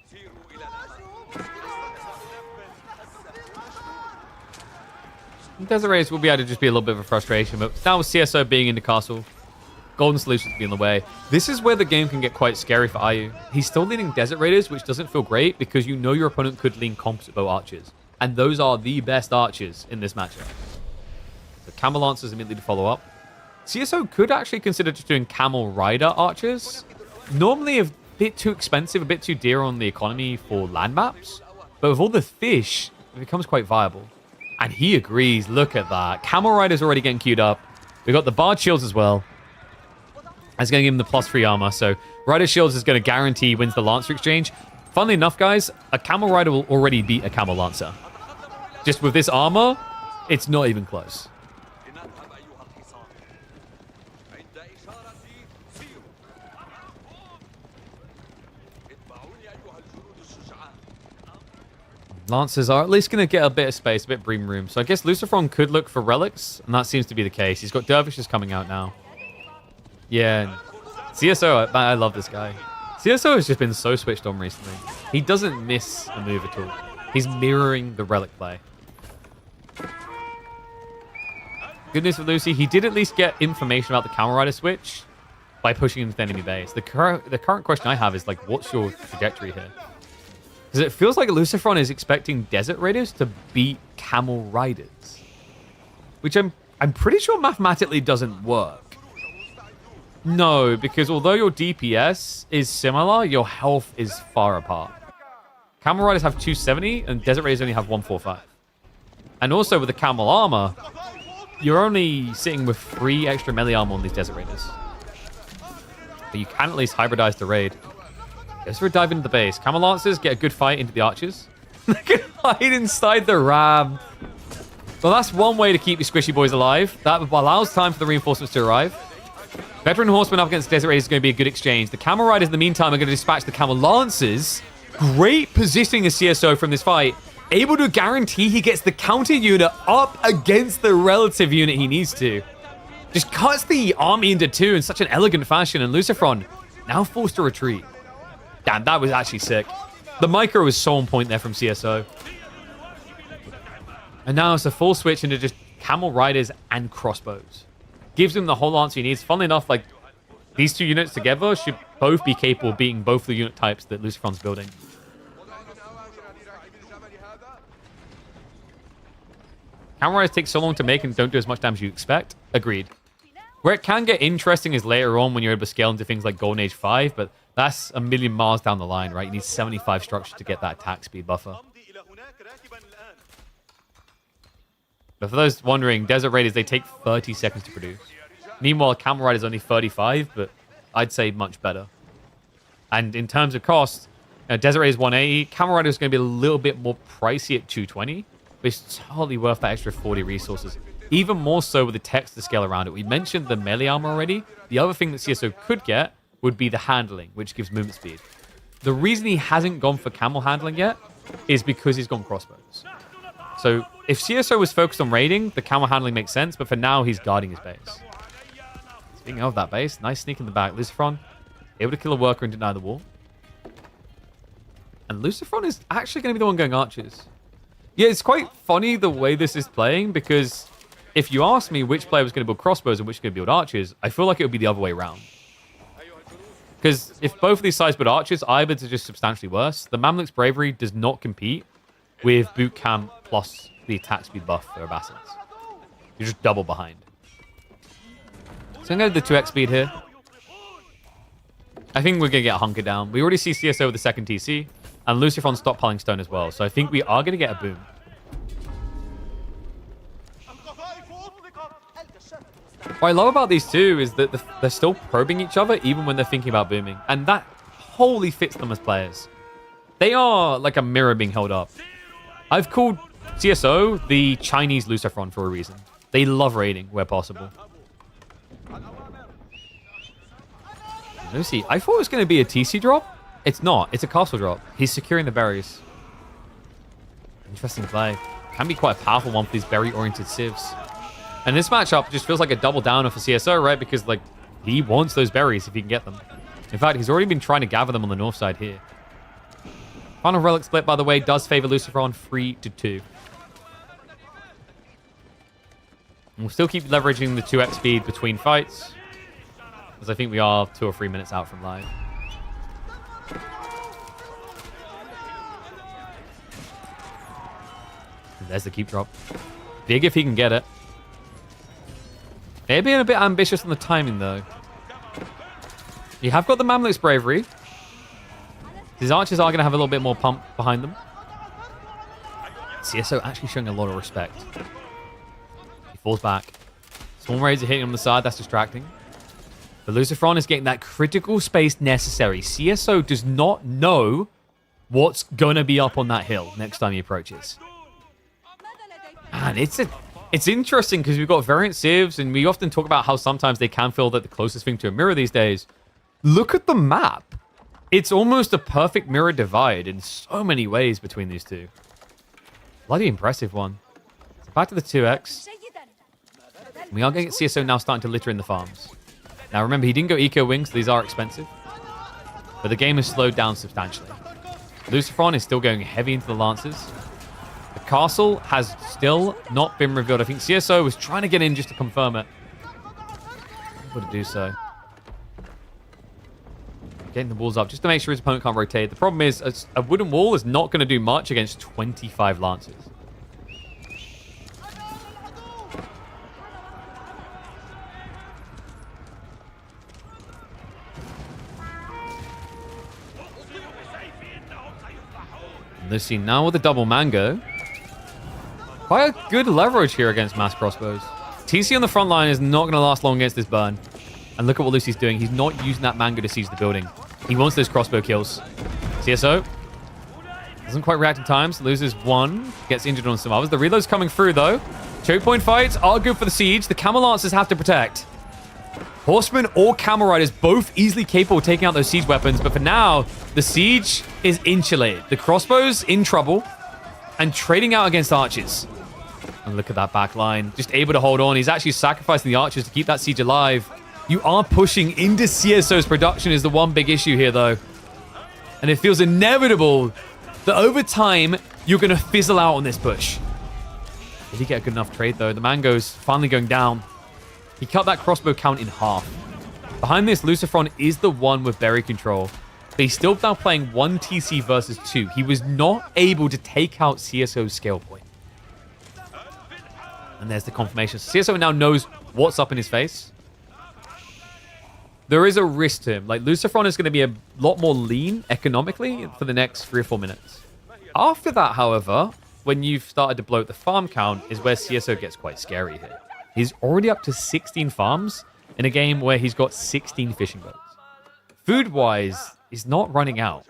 S1: Desert Raiders will be able to just be a little bit of a frustration, but now with CSO being in the castle, Golden Solutions be in the way. This is where the game can get quite scary for Ayyu. He's still leaning Desert Raiders, which doesn't feel great because you know your opponent could lean Composite Bow Archers. And those are the best archers in this matchup. The Camel Lancers immediately to follow up. CSO could actually consider just doing Camel Rider Archers. Normally a bit too expensive, a bit too dear on the economy for land maps. But with all the fish, it becomes quite viable. And he agrees. Look at that. Camel Rider's already getting queued up. We've got the Bard Shields as well. That's going to give him the +3 armor. So Rider Shields is going to guarantee he wins the Lancer exchange. Funnily enough, guys, a Camel Rider will already beat a Camel Lancer. Just with this armor, it's not even close. Lancers are at least going to get a bit of space, a bit of breathing room. So I guess Lucifron could look for relics, and that seems to be the case. He's got dervishes coming out now. Yeah. CSO, I love this guy. CSO has just been so switched on recently. He doesn't miss a move at all. He's mirroring the relic play. Good news for Lucy, he did at least get information about the Camel Rider switch by pushing into the enemy base. The current question I have is, like, what's your trajectory here? Because it feels like Lucifron is expecting Desert Raiders to beat Camel Riders. Which I'm pretty sure mathematically doesn't work. No, because although your DPS is similar, your health is far apart. Camel Riders have 270 and Desert Raiders only have 145. And also with the Camel Armor, you're only sitting with 3 extra melee armor on these Desert Raiders. But you can at least hybridize the raid. Goes for a dive into the base. Camel Lancers get a good fight into the archers. They can hide inside the ram. Well, that's one way to keep your squishy boys alive. That allows time for the reinforcements to arrive. Veteran Horsemen up against Desert Raiders is going to be a good exchange. The Camel Riders, in the meantime, are going to dispatch the Camel Lancers. Great positioning of CSO from this fight. able to guarantee he gets the counter unit up against the relative unit he needs to. Just cuts the army into two in such an elegant fashion, and Lucifron now forced to retreat. Damn, that was actually sick. The micro was so on point there from CSO. And now it's a full switch into just camel riders and crossbows. Gives him the whole answer he needs. Funnily enough, like, these two units together should both be capable of beating both the unit types that Lucifron's building. Camel riders take so long to make and don't do as much damage as you expect. Agreed. Where it can get interesting is later on when you're able to scale into things like Golden Age 5, but that's a million miles down the line, right? You need 75 structure to get that attack speed buffer. But for those wondering, Desert Raiders, they take 30 seconds to produce. Meanwhile, Camel Rider is only 35, but I'd say much better. And in terms of cost, Desert Raiders 180, Camel Rider is going to be a little bit more pricey at 220, but it's totally worth that extra 40 resources. Even more so with the text to scale around it. We mentioned the melee armor already. The other thing that CSO could get would be the handling, which gives movement speed. The reason he hasn't gone for camel handling yet is because he's gone crossbows. So if CSO was focused on raiding, the camel handling makes sense, but for now, he's guarding his base. Speaking of that base, nice sneak in the back. Lucifron, able to kill a worker and deny the wall. And Lucifron is actually going to be the one going archers. Yeah, it's quite funny the way this is playing, because if you ask me which player was going to build crossbows and which was going to build archers, I feel like it would be the other way around. Because if both of these sides build archers, Ayyubids are just substantially worse. The Mamluk's Bravery does not compete with boot camp plus the attack speed buff for Assassins. You're just double behind. So I'm going to go to the 2x speed here. I think we're going to get hunkered down. We already see CSO with the second TC, and Lucifron stockpiling stone as well. So I think we are going to get a boom. What I love about these two is that they're still probing each other even when they're thinking about booming. And that wholly fits them as players. They are like a mirror being held up. I've called CSO the Chinese Lucifron for a reason. They love raiding where possible. Lucy, I thought it was going to be a TC drop. It's not. It's a castle drop. He's securing the berries. Interesting play. Can be quite a powerful one for these berry-oriented civs. And this matchup just feels like a double downer for CSO, right? Because, like, he wants those berries if he can get them. In fact, he's already been trying to gather them on the north side here. Final relic split, by the way, does favor Lucifron 3-2. And we'll still keep leveraging the 2x speed between fights, because I think we are 2 or 3 minutes out from live. And there's the keep drop. Big if he can get it. They're being a bit ambitious on the timing, though. You have got the Mamluk's Bravery. His archers are going to have a little bit more pump behind them. CSO actually showing a lot of respect. He falls back. Swarm raids are hitting on the side. That's distracting. But Lucifron is getting that critical space necessary. CSO does not know what's going to be up on that hill next time he approaches. Man, it's interesting because we've got variant civs, and we often talk about how sometimes they can feel that the closest thing to a mirror these days. Look at the map. It's almost a perfect mirror divide in so many ways between these two. Bloody impressive one. So back to the 2x. We are going to get CSO now starting to litter in the farms. Now remember, he didn't go eco wings, so these are expensive. But the game has slowed down substantially. Lucifron is still going heavy into the lances. The castle has still not been revealed. I think CSO was trying to get in just to confirm it. Able to do so. Getting the walls up just to make sure his opponent can't rotate. The problem is a wooden wall is not going to do much against 25 lances. Lucy now with a double mango. Quite a good leverage here against mass crossbows. TC on the front line is not going to last long against this burn. And look at what Lucy's doing. He's not using that mango to seize the building. He wants those crossbow kills. CSO doesn't quite react in time, so loses one. Gets injured on some others. The reload's coming through, though. Choke point fights are good for the siege. The camel lancers have to protect. Horsemen or camel riders both easily capable of taking out those siege weapons, but for now, the siege is insulated. The crossbows in trouble, and trading out against archers. And look at that back line. Just able to hold on. He's actually sacrificing the archers to keep that siege alive. You are pushing into CSO's production is the one big issue here, though. And it feels inevitable that over time, you're going to fizzle out on this push. Did he get a good enough trade, though? The Mango's finally going down. He cut that crossbow count in half. Behind this, Lucifron is the one with berry control. But he's still now playing 1 TC versus 2. He was not able to take out CSO's scale point. And there's the confirmation. CSO now knows what's up in his face. There is a risk to him. Like, Lucifron is going to be a lot more lean economically for the next 3 or 4 minutes. After that, however, when you've started to bloat the farm count, is where CSO gets quite scary here. He's already up to 16 farms in a game where he's got 16 fishing boats. Food-wise, he's not running out.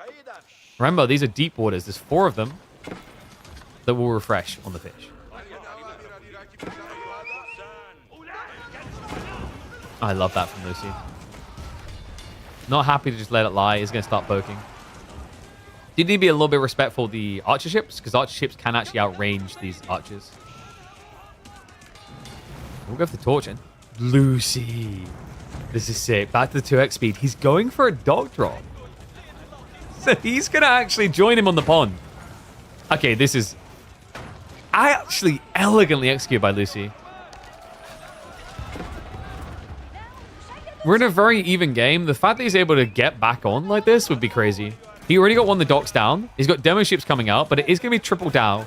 S1: Remember, these are deep waters. There's 4 of them that will refresh on the fish. I love that from Lucy. Not happy to just let it lie. He's going to start poking. Did need to be a little bit respectful of the archer ships, because archer ships can actually outrange these archers. We'll go for the torch in. Lucy. This is sick. Back to the 2x speed. He's going for a dog drop. So he's going to actually join him on the pond. Okay, this is actually elegantly executed by Lucy. We're in a very even game. The fact that he's able to get back on like this would be crazy. He already got one of the docks down. He's got demo ships coming out, but it is going to be triple down.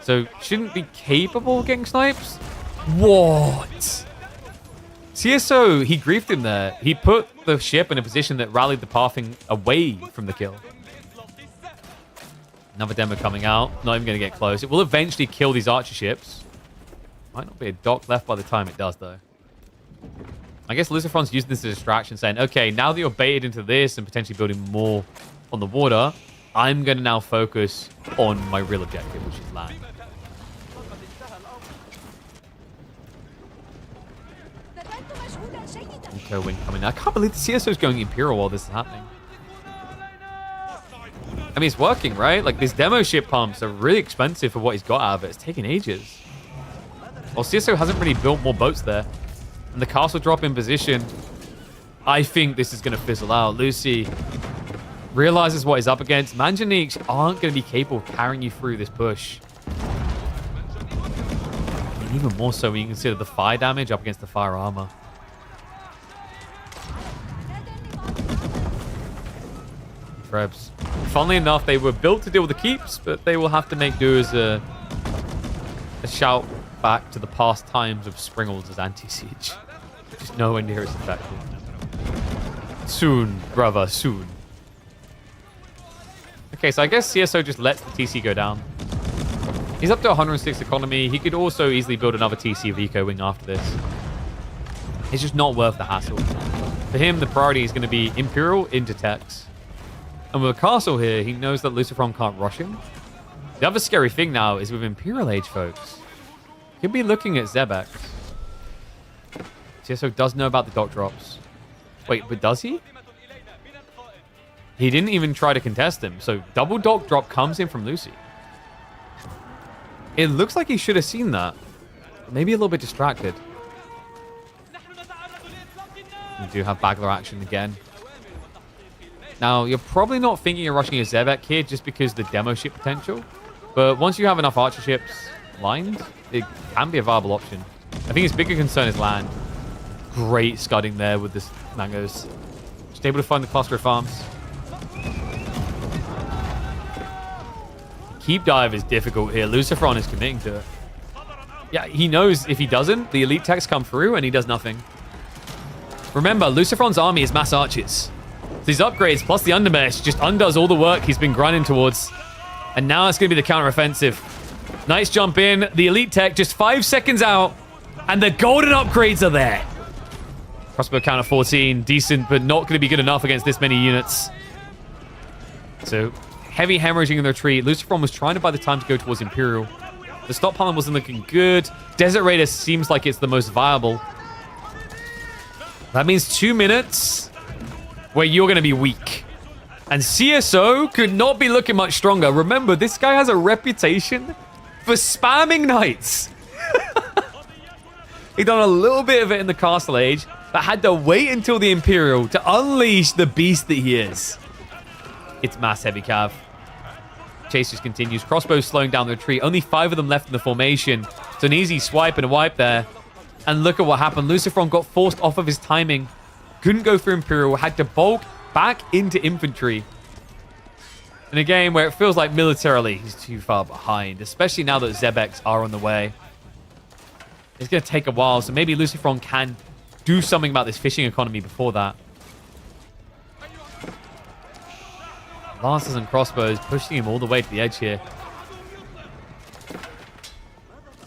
S1: So shouldn't be capable of getting snipes. What? CSO, he griefed him there. He put the ship in a position that rallied the pathing away from the kill. Another demo coming out. Not even going to get close. It will eventually kill these archer ships. Might not be a dock left by the time it does, though. I guess Lucifron's using this as a distraction, saying, okay, now that you're baited into this and potentially building more on the water, I'm going to now focus on my real objective, which is land. Eco wing coming. I can't believe the CSO's going Imperial while this is happening. I mean, it's working, right? Like, these demo ship pumps are really expensive for what he's got out of it. It's taking ages. Well, CSO hasn't really built more boats there. And the castle drop in position. I think this is going to fizzle out. Lucy realizes what he's up against. Manjaniques aren't going to be capable of carrying you through this push. And even more so when you consider the fire damage up against the fire armor. Krebs. Funnily enough, they were built to deal with the keeps, but they will have to make do as a shout back to the past times of Springles as anti-siege. Just nowhere near as effective. Soon, brother, soon. Okay, so I guess CSO just lets the TC go down. He's up to 106 economy. He could also easily build another TC of Eco Wing after this. It's just not worth the hassle. For him, the priority is going to be Imperial into Tex. And with a castle here, he knows that Lucifron can't rush him. The other scary thing now is with Imperial Age, folks. Could be looking at Zebex. CSO does know about the dock drops. Wait, but does he? He didn't even try to contest him. So double dock drop comes in from Lucy. It looks like he should have seen that. Maybe a little bit distracted. We do have Bagler action again. Now, you're probably not thinking you're rushing a Zebek here just because of the demo ship potential. But once you have enough archer ships lined, it can be a viable option. I think his bigger concern is land. Great scudding there with this Mangoes. Just able to find the cluster of farms. Keep dive is difficult here. Lucifron is committing to it. Yeah, he knows if he doesn't, the elite techs come through and he does nothing. Remember, Lucifron's army is mass archers. So these upgrades plus the undermesh just undoes all the work he's been grinding towards. And now it's going to be the counteroffensive. Nice jump in. The elite tech just 5 seconds out. And the golden upgrades are there. Crossbow count of 14. Decent, but not going to be good enough against this many units. So, heavy hemorrhaging in the retreat. Lucifron was trying to buy the time to go towards Imperial. The stockpiling wasn't looking good. Desert Raider seems like it's the most viable. That means 2 minutes where you're going to be weak. And CSO could not be looking much stronger. Remember, this guy has a reputation for spamming knights. He done a little bit of it in the Castle Age, but had to wait until the Imperial to unleash the beast that he is. It's mass heavy cav. Chase just continues. Crossbows slowing down the retreat. Only 5 of them left in the formation. It's an easy swipe and a wipe there. And look at what happened. Lucifron got forced off of his timing. Couldn't go through Imperial. Had to bulk back into infantry. In a game where it feels like militarily he's too far behind. Especially now that Zebex are on the way. It's going to take a while. So maybe Lucifron can do something about this fishing economy before that. Lances and crossbows pushing him all the way to the edge here.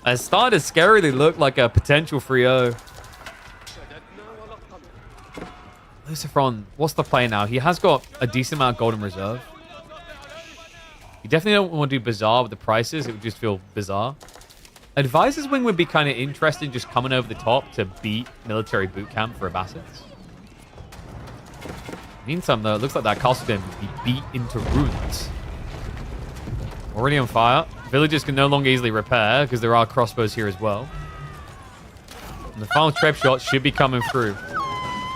S1: As started to scarily look like a potential 3-0. Lucifron, what's the play now? He has got a decent amount of golden reserve. You definitely don't want to do Bazaar with the prices. It would just feel bizarre. Advisor's Wing would be kind of interesting, just coming over the top to beat military boot camp for Abbasids. Meantime, though, it looks like that castle can be beat into ruins. Already on fire. Villagers can no longer easily repair because there are crossbows here as well. And the final trap shot should be coming through.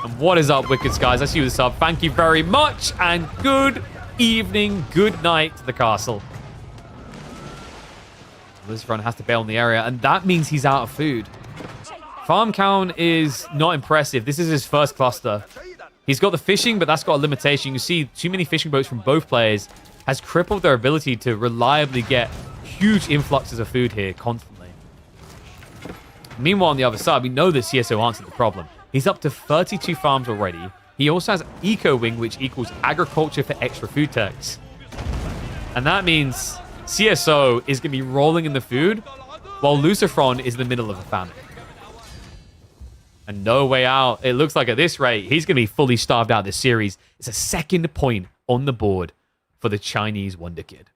S1: And what is up, Wicked Skies? I see you with the sub. Thank you very much. And good evening, good night to the castle. Lucifron has to bail in the area, and that means he's out of food. Farm count is not impressive. This is his first cluster. He's got the fishing, but that's got a limitation. You see too many fishing boats from both players has crippled their ability to reliably get huge influxes of food here constantly. Meanwhile, on the other side, we know that CSO answered the problem. He's up to 32 farms already. He also has Eco Wing, which equals agriculture for extra food techs. And that means CSO is going to be rolling in the food, while Lucifron is in the middle of a famine. And no way out. It looks like at this rate, he's going to be fully starved out of this series. It's a second point on the board for the Chinese Wonder Kid.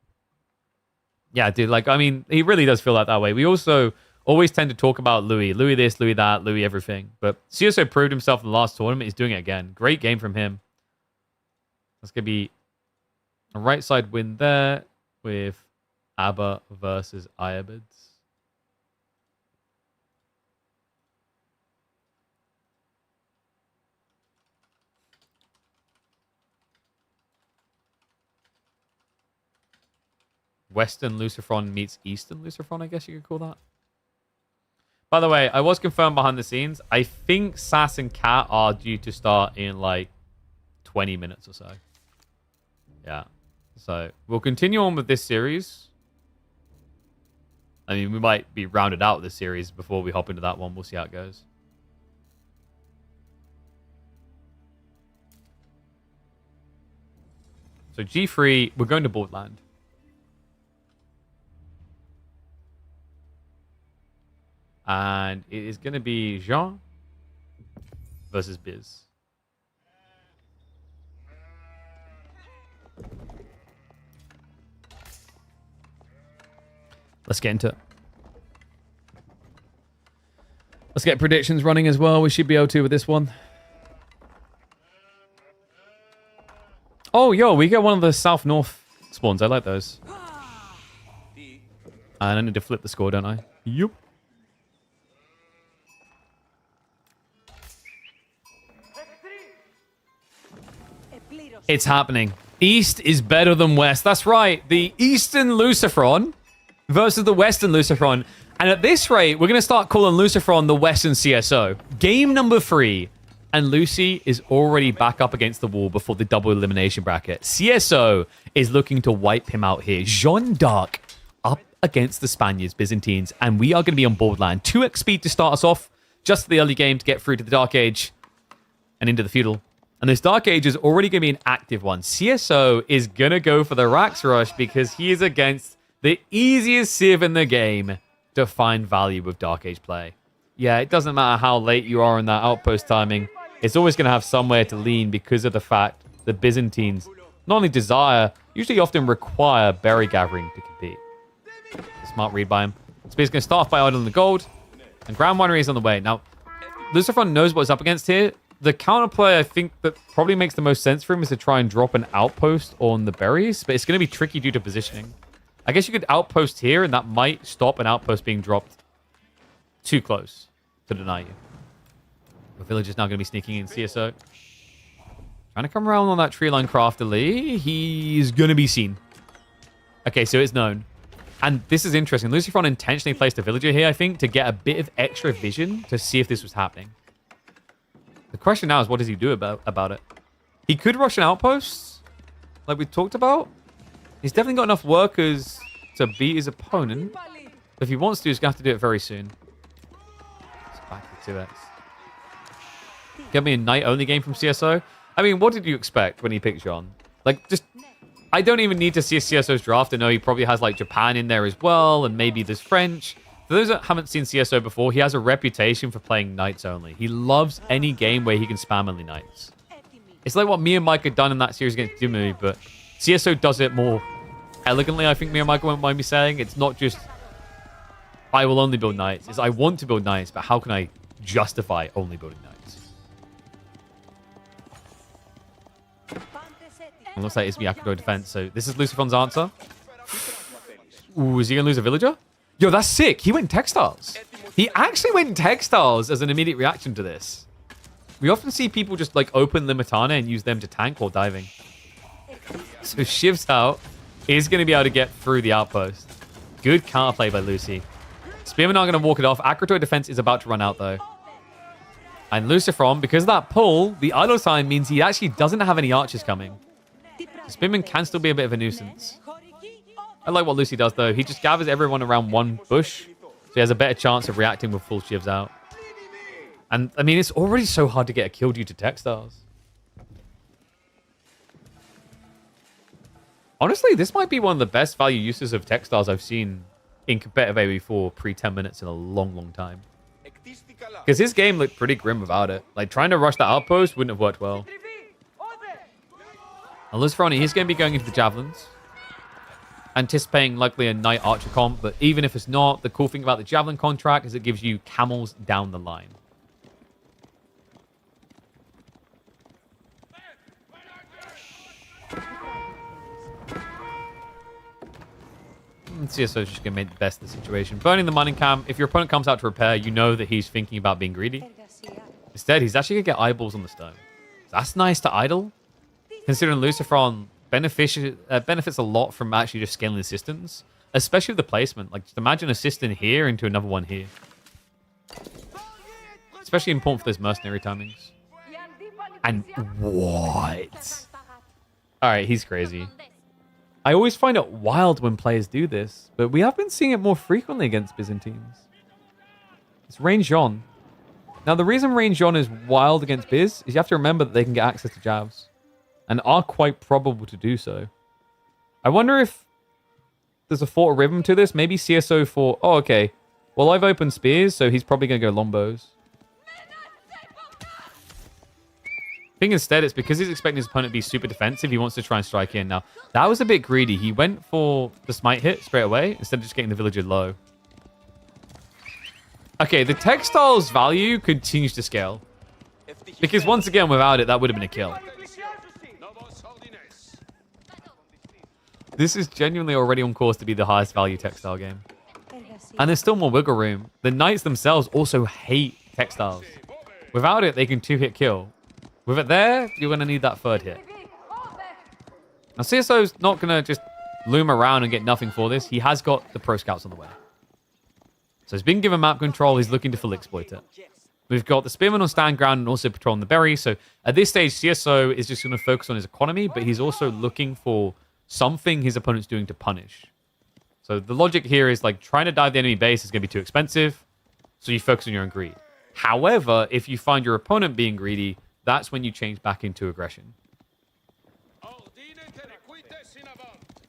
S1: Yeah, dude, like, I mean, he really does feel like that way. We also always tend to talk about Louis. Louis this, Louis that, Louis everything. But CSO proved himself in the last tournament. He's doing it again. Great game from him. That's going to be a right side win there with Abba versus Ayyubids. Western Lucifron meets Eastern Lucifron, I guess you could call that. By the way, I was confirmed behind the scenes. I think Sass and Cat are due to start in like 20 minutes or so. Yeah. So we'll continue on with this series. I mean, we might be rounded out with this series before we hop into that one. We'll see how it goes. So G3, we're going to Borderland. And it is going to be Jean versus Biz. Let's get into it. Let's get predictions running as well. We should be able to with this one. Oh, yo, we get one of the south-north spawns. I like those. And I need to flip the score, don't I? Yup. It's happening. East is better than West. That's right. The Eastern Lucifron versus the Western Lucifron. And at this rate, we're going to start calling Lucifron the Western CSO. Game number 3. And Lucy is already back up against the wall before the double elimination bracket. CSO is looking to wipe him out here. Jeanne d'Arc up against the Spaniards, Byzantines. And we are going to be on Borderland. 2x speed to start us off. Just the early game to get through to the Dark Age and into the Feudal. And this Dark Age is already going to be an active one. CSO is going to go for the Rax Rush because he is against the easiest Civ in the game to find value with Dark Age play. Yeah, it doesn't matter how late you are in that outpost timing. It's always going to have somewhere to lean because of the fact that Byzantines not only desire, usually often require berry gathering to compete. Smart read by him. So he's going to start off by idling the gold. And Grand Winery is on the way. Now, Lucifron knows what's up against here. the counterplay, I think, that probably makes the most sense for him is to try and drop an outpost on the berries, but it's going to be tricky due to positioning. I guess you could outpost here, and that might stop an outpost being dropped too close to deny you. The village is now going to be sneaking in CSO. Trying to come around on that tree line craftily. He's going to be seen. Okay, so it's known. And this is interesting. Lucifron intentionally placed a villager here, I think, to get a bit of extra vision to see if this was happening. The question now is, what does he do about it? He could rush an outpost, like we talked about. He's definitely got enough workers to beat his opponent. But if he wants to, he's going to have to do it very soon. It's back to 2x. Get me a night-only game from CSO. I mean, what did you expect when he picked John? Like, just... I don't even need to see a CSO's draft. I know he probably has, like, Japan in there as well, and maybe there's French. For those that haven't seen CSO before, he has a reputation for playing knights only. He loves any game where he can spam only knights. It's like what me and Mike had done in that series against Dimu, but CSO does it more elegantly, I think me and Mike won't mind me saying. It's not just, I will only build knights. It's, I want to build knights, but how can I justify only building knights? It looks like it's Miyakuro defense, so this is Lucifron's answer. Ooh, is he going to lose a villager? Yo, that's sick. He went textiles. He actually went textiles as an immediate reaction to this. We often see people just like open Limitana and use them to tank while diving. So Shiv's out. Is going to be able to get through the outpost. Good counterplay by Lucy. Spearman are going to walk it off. Akratoy defense is about to run out though. And Lucifron, because of that pull, the idle time means he actually doesn't have any archers coming. Spearman can still be a bit of a nuisance. I like what Lucy does, though. He just gathers everyone around one bush, so he has a better chance of reacting with full shivs out. And, I mean, it's already so hard to get a kill due to textiles. Honestly, this might be one of the best value uses of textiles I've seen in competitive AoE4 pre-10 minutes in a long, long time. Because his game looked pretty grim without it. Like, trying to rush that outpost wouldn't have worked well. And Lucifron, he's going to be going into the javelins. Anticipating likely a Knight Archer comp, but even if it's not, the cool thing about the Javelin contract is it gives you camels down the line. And CSO is just going to make the best of the situation. Burning the mining camp. If your opponent comes out to repair, you know that he's thinking about being greedy. Instead, he's actually going to get eyeballs on the stone. That's nice to idle. Considering Lucifron benefits a lot from actually just scaling the systems, especially with the placement. Like, just imagine a system here into another one here. Especially important for those mercenary timings. And what? Alright, he's crazy. I always find it wild when players do this, but we have been seeing it more frequently against Byzantines. It's range on. Now, the reason range on is wild against Biz is you have to remember that they can get access to Javs. And are quite probable to do so. I wonder if there's a thought rhythm to this. Maybe CSO for... Oh, okay. Well, I've opened spears, so he's probably going to go longbows. I think instead it's because he's expecting his opponent to be super defensive. He wants to try and strike in. Now, that was a bit greedy. He went for the smite hit straight away instead of just getting the villager low. Okay, the textiles value continues to scale. Because once again, without it, that would have been a kill. This is genuinely already on course to be the highest value textile game. And there's still more wiggle room. The knights themselves also hate textiles. Without it, they can 2-hit kill. With it there, you're going to need that 3rd hit. Now, CSO's not going to just loom around and get nothing for this. He has got the pro scouts on the way. So he's been given map control. He's looking to full exploit it. We've got the Spearman on stand ground and also patrolling the berry. So at this stage, CSO is just going to focus on his economy, but he's also looking for something his opponent's doing to punish. So the logic here is like trying to dive the enemy base is going to be too expensive, so you focus on your own greed. However, if you find your opponent being greedy, that's when you change back into aggression.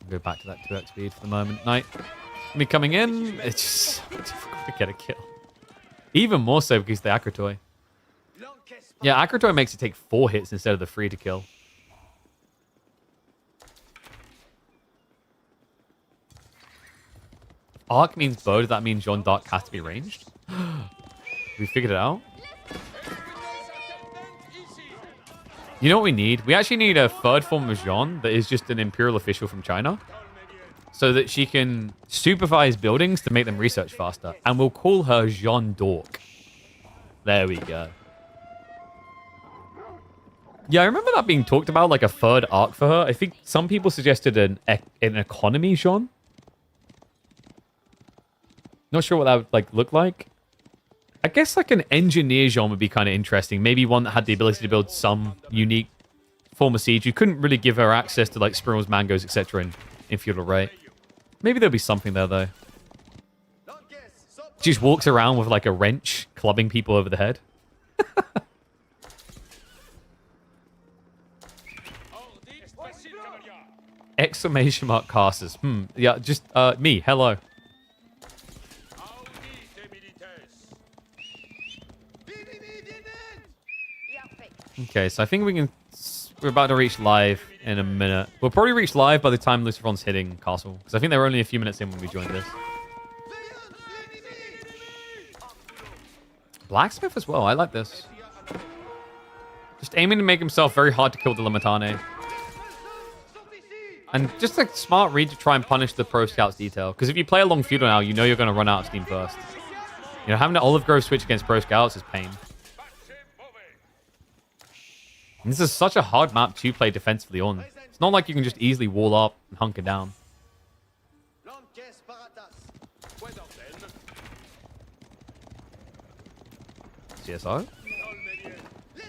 S1: Go back to that 2x speed for the moment. Knight. Me coming in, it's just so difficult to get a kill. Even more so because the Akratoy. Yeah, Akratoy makes it take 4 hits instead of the 3 to kill. Arc means bow. Does that mean Jeanne d'Arc has to be ranged? We figured it out. You know what we need? We actually need a third form of Jean that is just an imperial official from China, so that she can supervise buildings to make them research faster. And we'll call her Jean Dork. There we go. Yeah, I remember that being talked about, like a third arc for her. I think some people suggested an economy Jean. Not sure what that would like look like. I guess like an engineer Jean would be kind of interesting. Maybe one that had the ability to build some unique form of siege. You couldn't really give her access to like squirrels, mangoes, etc. in feudal right. Maybe there'll be something there though. She just walks around with like a wrench, clubbing people over the head. Exclamation mark casters. Yeah, just me. Hello. Okay, so I think we can... We're about to reach live in a minute. We'll probably reach live by the time Luciferon's hitting castle. Because I think they were only a few minutes in when we joined this. Blacksmith as well. I like this. Just aiming to make himself very hard to kill the Limitane. And just a smart read to try and punish the Pro Scouts detail. Because if you play along feudal now, you know you're going to run out of steam first. You know, having an Olive Grove switch against Pro Scouts is pain. And this is such a hard map to play defensively on. It's not like you can just easily wall up and hunker down. CSO?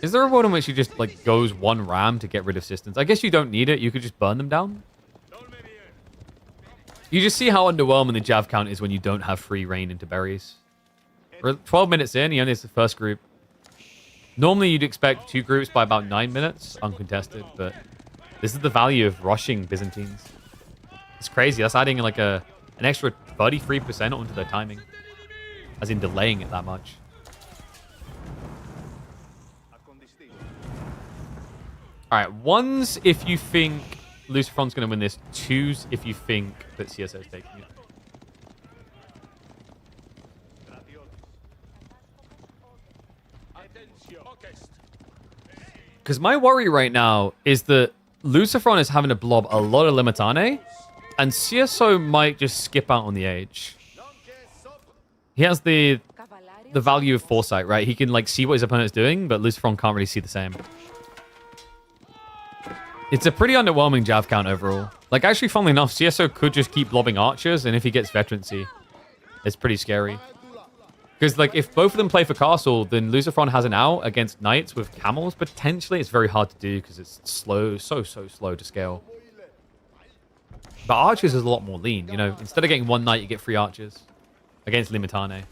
S1: Is there a world in which you just like goes one ram to get rid of systems? I guess you don't need it. You could just burn them down. You just see how underwhelming the Jav count is when you don't have free reign into berries. We're 12 minutes in. He only has the first group. Normally, you'd expect 2 groups by about 9 minutes, uncontested, but this is the value of rushing Byzantines. It's crazy. That's adding like an extra 33% onto their timing, as in delaying it that much. All right, 1s if you think Luciferon's going to win this, 2s if you think that CSO is taking it. Because my worry right now is that Luciferon is having to blob a lot of Limitane, and CSO might just skip out on the age. He has the value of foresight, right? He can like see what his opponent's doing, but Luciferon can't really see the same. It's a pretty underwhelming Jav count overall. Like, actually, funnily enough, CSO could just keep blobbing archers, and if he gets veterancy, it's pretty scary. Because, like, if both of them play for castle, then Luciferon has an out against knights with camels. Potentially, it's very hard to do because it's slow, so slow to scale. But archers is a lot more lean. You know, instead of getting 1 knight, you get 3 archers against Limitane.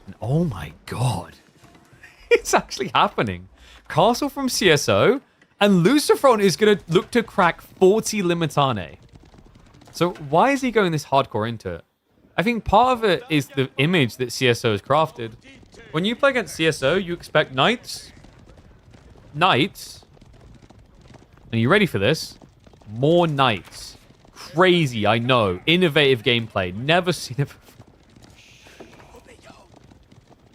S1: And oh my god. It's actually happening. Castle from CSO, and Luciferon is going to look to crack 40 Limitane. So why is he going this hardcore into it? I think part of it is the image that CSO has crafted. When you play against CSO, you expect knights. Knights. Are you ready for this? More knights. Crazy, I know. Innovative gameplay. Never seen it before.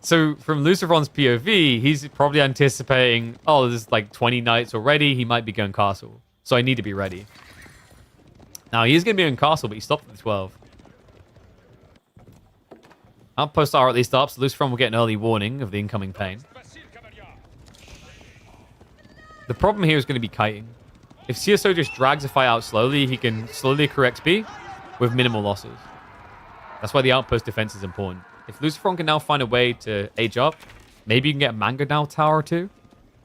S1: So from Luciferon's POV, he's probably anticipating, oh, there's like 20 knights already. He might be going castle. So I need to be ready. Now, he is going to be in castle, but he stopped at the 12. Outposts are at least up, so Luciferon will get an early warning of the incoming pain. The problem here is going to be kiting. If CSO just drags a fight out slowly, he can slowly accrue XP with minimal losses. That's why the outpost defense is important. If Luciferon can now find a way to age up, maybe you can get a Mango Now tower or 2.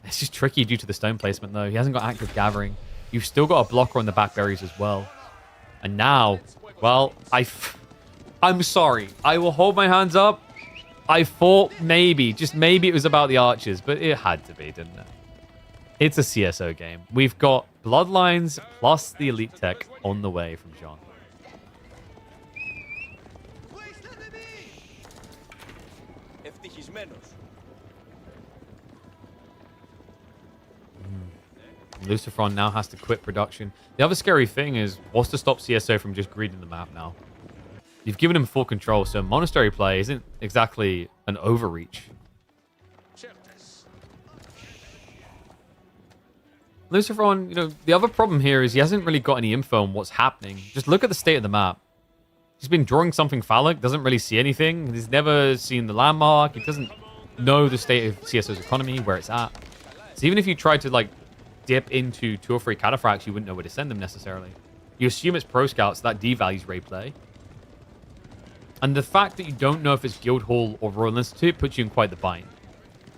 S1: It's just tricky due to the stone placement, though. He hasn't got active gathering. You've still got a blocker on the back berries as well. And now, well, I'm sorry. I will hold my hands up. I thought maybe, just maybe it was about the archers, but it had to be, didn't it? It's a CSO game. We've got Bloodlines plus the Elite Tech on the way from John. Luciferon now has to quit production. The other scary thing is, what's to stop CSO from just greeding the map now? You've given him full control, so monastery play isn't exactly an overreach. Luciferon, you know, the other problem here is he hasn't really got any info on what's happening. Just look at the state of the map. He's been drawing something phallic, doesn't really see anything. He's never seen the landmark. He doesn't know the state of CSO's economy, where it's at. So even if you tried to, like, dip into 2 or 3 cataphracts, you wouldn't know where to send them necessarily. You assume it's pro scouts, so that devalues Ray play. And the fact that you don't know if it's Guildhall or Royal Institute puts you in quite the bind.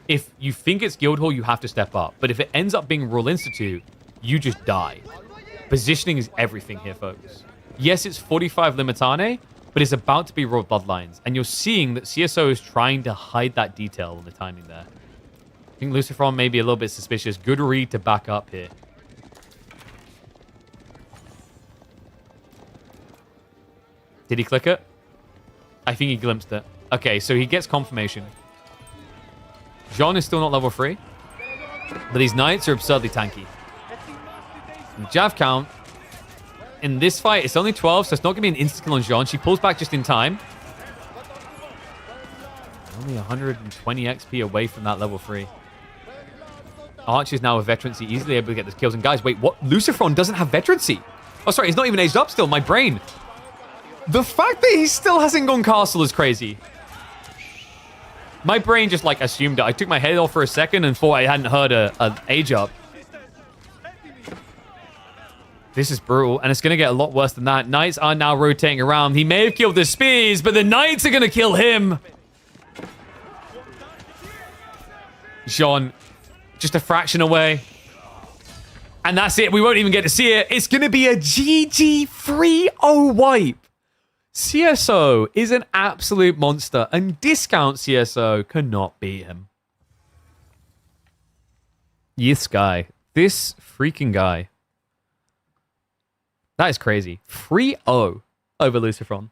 S1: If you think it's Guildhall, you have to step up. But if it ends up being Royal Institute, you just die. Positioning is everything here, folks. Yes, it's 45 Limitane, but it's about to be Royal Bloodlines. And you're seeing that CSO is trying to hide that detail in the timing there. I think Luciferon may be a little bit suspicious. Good read to back up here. Did he click it? I think he glimpsed it. Okay, so he gets confirmation. Jean is still not level 3. But these knights are absurdly tanky. And Jav count. In this fight, it's only 12, so it's not going to be an instant kill on Jean. She pulls back just in time. Only 120 XP away from that level 3. Arch is now a veterancy, easily able to get the kills. And guys, wait, what? Luciferon doesn't have veterancy. Oh, sorry, he's not even aged up still. My brain. The fact that he still hasn't gone castle is crazy. My brain just, like, assumed it. I took my head off for a second and thought I hadn't heard a age up. This is brutal, and it's going to get a lot worse than that. Knights are now rotating around. He may have killed the spears, but the knights are going to kill him. Jean, just a fraction away. And that's it. We won't even get to see it. It's going to be a GG 3-0 wipe. CSO is an absolute monster, and discount CSO cannot beat him. This guy. This freaking guy. That is crazy. 3-0 over Luciferon.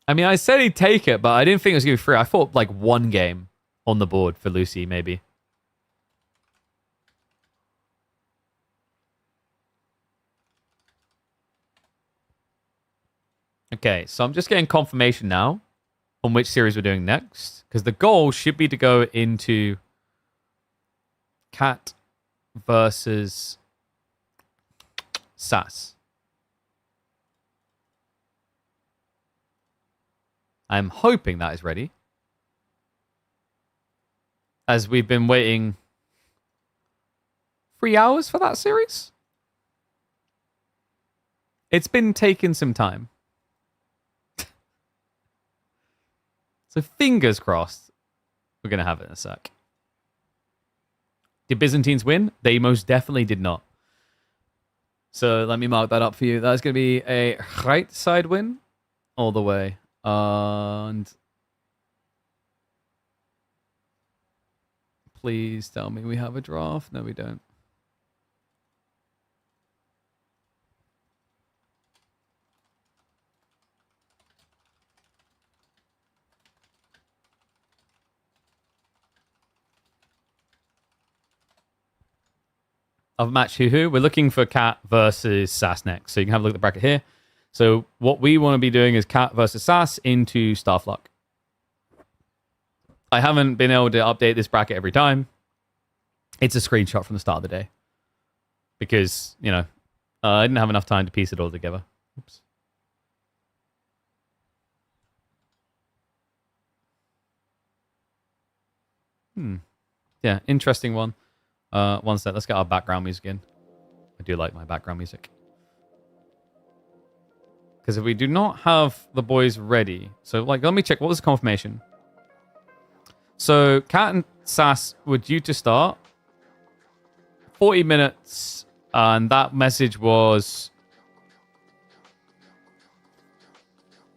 S1: I mean, I said he'd take it, but I didn't think it was going to be free. I thought, like, 1 game on the board for Lucy, maybe. Okay, so I'm just getting confirmation now on which series we're doing next. Because the goal should be to go into Cat versus Sass. I'm hoping that is ready. As we've been waiting 3 hours for that series. It's been taking some time. So fingers crossed, we're going to have it in a sec. Did Byzantines win? They most definitely did not. So let me mark that up for you. That's going to be a right side win all the way. And please tell me we have a draft. No, we don't. Of match who? We're looking for Cat versus Sass next. So you can have a look at the bracket here. So what we want to be doing is Cat versus Sass into Starfluck. I haven't been able to update this bracket every time. It's a screenshot from the start of the day. Because, you know, I didn't have enough time to piece it all together. Oops. Yeah, interesting one. One sec, let's get our background music in. I do like my background music. Because if we do not have the boys ready... So, like, let me check. What was the confirmation? So, Cat and Sass were due to start. 40 minutes. And that message was...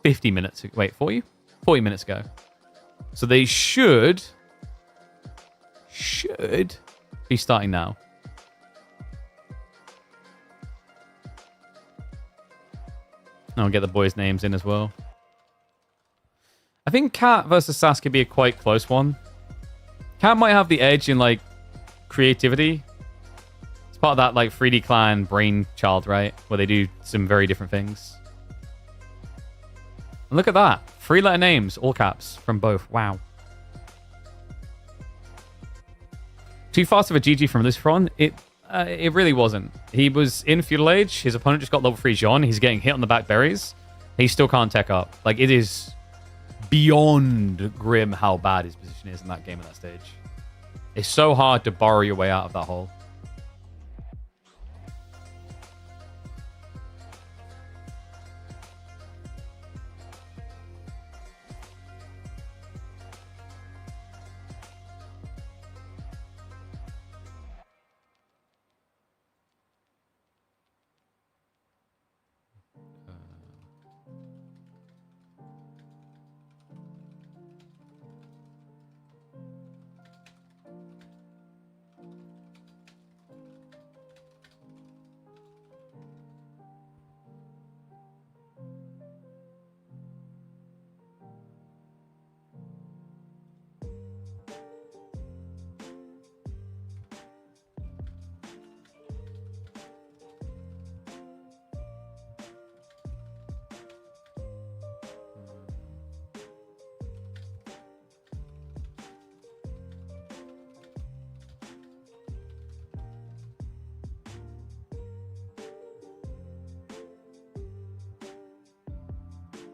S1: 50 minutes... Wait, 40? 40 minutes ago. So, they should be starting now. I'll get the boys' names in as well. I think Cat versus Sass could be a quite close one. Cat might have the edge in, like, creativity. It's part of that, like, 3D Clan brainchild, right? Where they do some very different things. And look at that. 3-letter names, all caps, from both. Wow. Too fast of a GG from this front? It really wasn't. He was in Feudal Age. His opponent just got level 3 Jean. He's getting hit on the back berries. He still can't tech up. Like, it is beyond grim how bad his position is in that game at that stage. It's so hard to borrow your way out of that hole.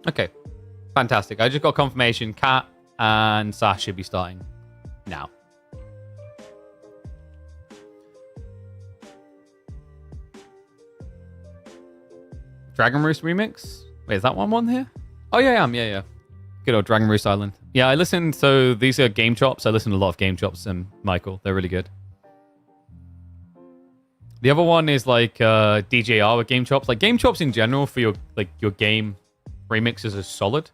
S1: Okay, fantastic. I just got confirmation. Cat and Sass should be starting now. Dragon Roost remix? Wait, is that one here? Oh, yeah, I am. Yeah. Good old Dragon Roost Island. Yeah, I listened. So these are Game Chops. I listen to a lot of Game Chops and Michael. They're really good. The other one is like DJR with Game Chops. Like Game Chops in general for your game remixes is solid.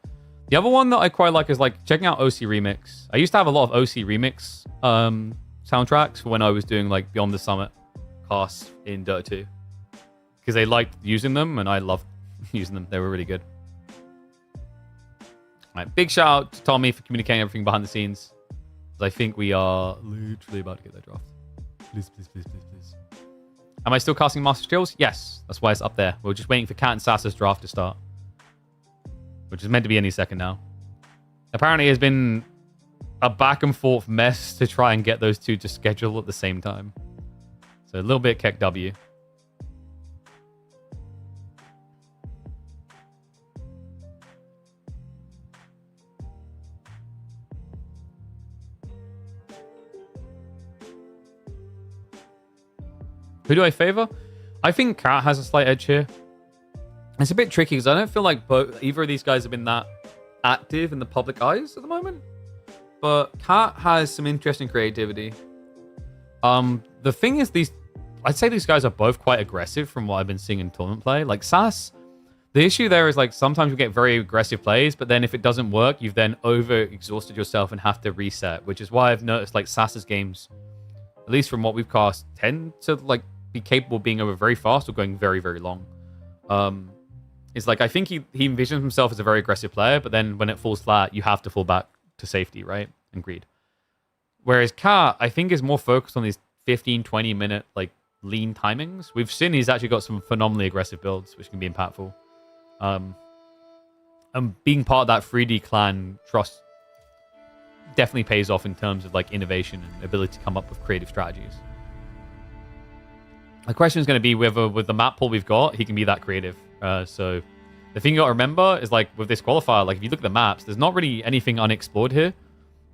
S1: The other one that I quite like is like checking out OC Remix. I used to have a lot of OC Remix soundtracks for when I was doing like Beyond the Summit casts in Dota 2. Because they liked using them and I loved using them. They were really good. Alright, big shout out to Tommy for communicating everything behind the scenes. I think we are literally about to get that draft. Please. Am I still casting Master Skills? Yes. That's why it's up there. We're just waiting for Cat and Sass's draft to start. Which is meant to be any second now. Apparently it's been a back and forth mess to try and get those two to schedule at the same time. So a little bit Keck W. Who do I favor? I think Cat has a slight edge here. It's a bit tricky because I don't feel like either of these guys have been that active in the public eyes at the moment. But Cat has some interesting creativity. The thing is, I'd say these guys are both quite aggressive from what I've been seeing in tournament play. Like Sass, the issue there is like sometimes you get very aggressive plays, but then if it doesn't work, you've then over-exhausted yourself and have to reset, which is why I've noticed like Sass's games, at least from what we've cast, tend to like be capable of being over very fast or going very, very long. It's like I think he envisions himself as a very aggressive player, but then when it falls flat, you have to fall back to safety, right? And greed. Whereas Cat, I think, is more focused on these 15, 20 minute like lean timings. We've seen he's actually got some phenomenally aggressive builds, which can be impactful. And being part of that 3D clan trust definitely pays off in terms of like innovation and ability to come up with creative strategies. The question is going to be whether with the map pool we've got, he can be that creative. So the thing you got to remember is like with this qualifier, like if you look at the maps, there's not really anything unexplored here.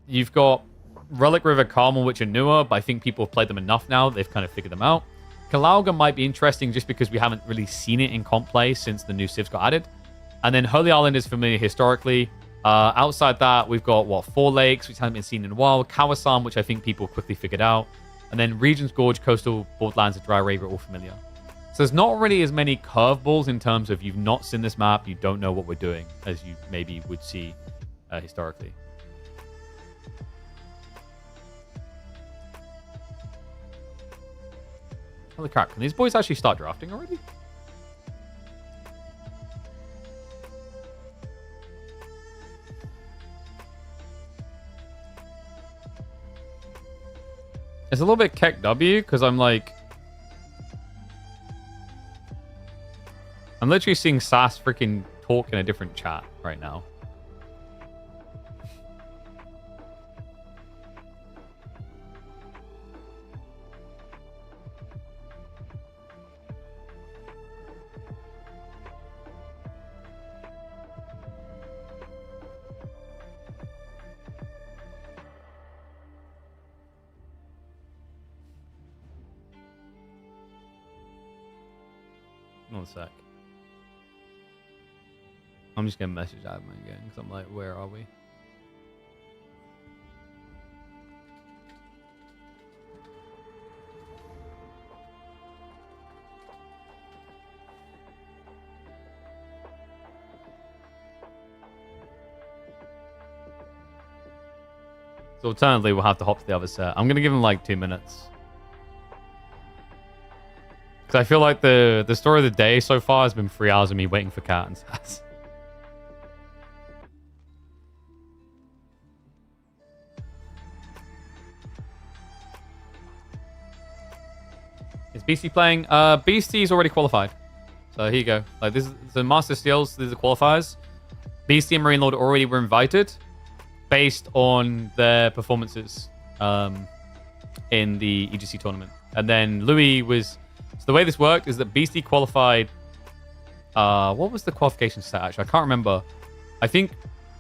S1: You've got Relic River, Carmel, which are newer, but I think people have played them enough now. They've kind of figured them out. Kalauga might be interesting just because we haven't really seen it in comp play since the new civs got added. And then Holy Island is familiar historically. Outside that, we've got, 4 lakes, which haven't been seen in a while. Kawasan, which I think people quickly figured out. And then Regent's Gorge, Coastal, Borderlands, and Dry Rave are all familiar. So there's not really as many curveballs in terms of you've not seen this map, you don't know what we're doing, as you maybe would see historically. Holy crap, can these boys actually start drafting already? It's a little bit Keck W, because I'm like... I'm literally seeing Sass freaking talk in a different chat right now. One sec. I'm just going to message admin again because I'm like, where are we? So alternatively, we'll have to hop to the other set. I'm going to give him like 2 minutes. Because I feel like the story of the day so far has been 3 hours of me waiting for Cat and Sass. Is Beastie playing? Beastie's already qualified. So here you go. Like this is the Master Steels, these are the qualifiers. Beastie and Marine Lord already were invited based on their performances in the EGC tournament. And then Louis was... So the way this worked is that Beastie qualified... what was the qualification stat, actually? I can't remember. I think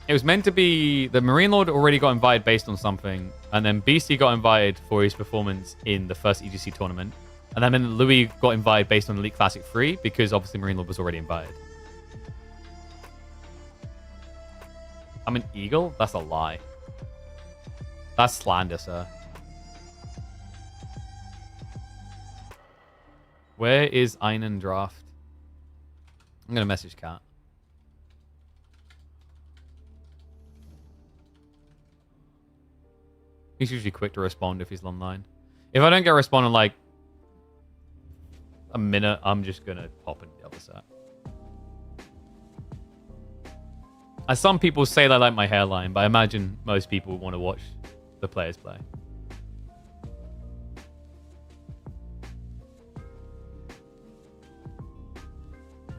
S1: it was meant to be... The Marine Lord already got invited based on something. And then Beastie got invited for his performance in the first EGC tournament. And then Louis got invited based on Elite Classic 3 because obviously Marine Lord was already invited. I'm an eagle? That's a lie. That's slander, sir. Where is Einen Draft? I'm going to message Kat. He's usually quick to respond if he's online. If I don't get a response in like a minute, I'm just going to pop into the other set. As some people say they like my hairline, but I imagine most people want to watch the players play.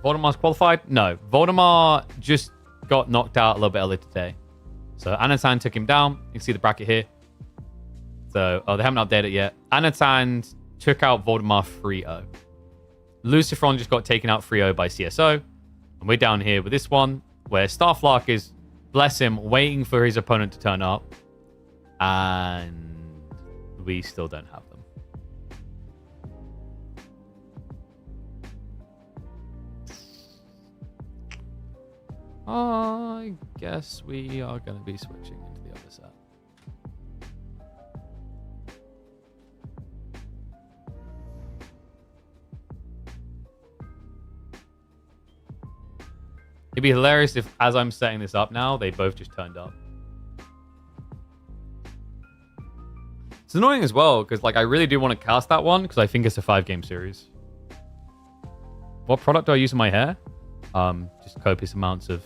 S1: Voldemar's qualified? No. Voldemar just got knocked out a little bit earlier today. So Anatan took him down. You can see the bracket here. So, they haven't updated it yet. Anatan took out Voldemar 3-0. Lucifron just got taken out 3-0 by CSO. And we're down here with this one, where Starflark is, bless him, waiting for his opponent to turn up. And we still don't have them. I guess we are going to be switching into the other set. It'd be hilarious if, as I'm setting this up now, they both just turned up. It's annoying as well, because like I really do want to cast that one, because I think it's a 5-game series. What product do I use in my hair? Just copious amounts of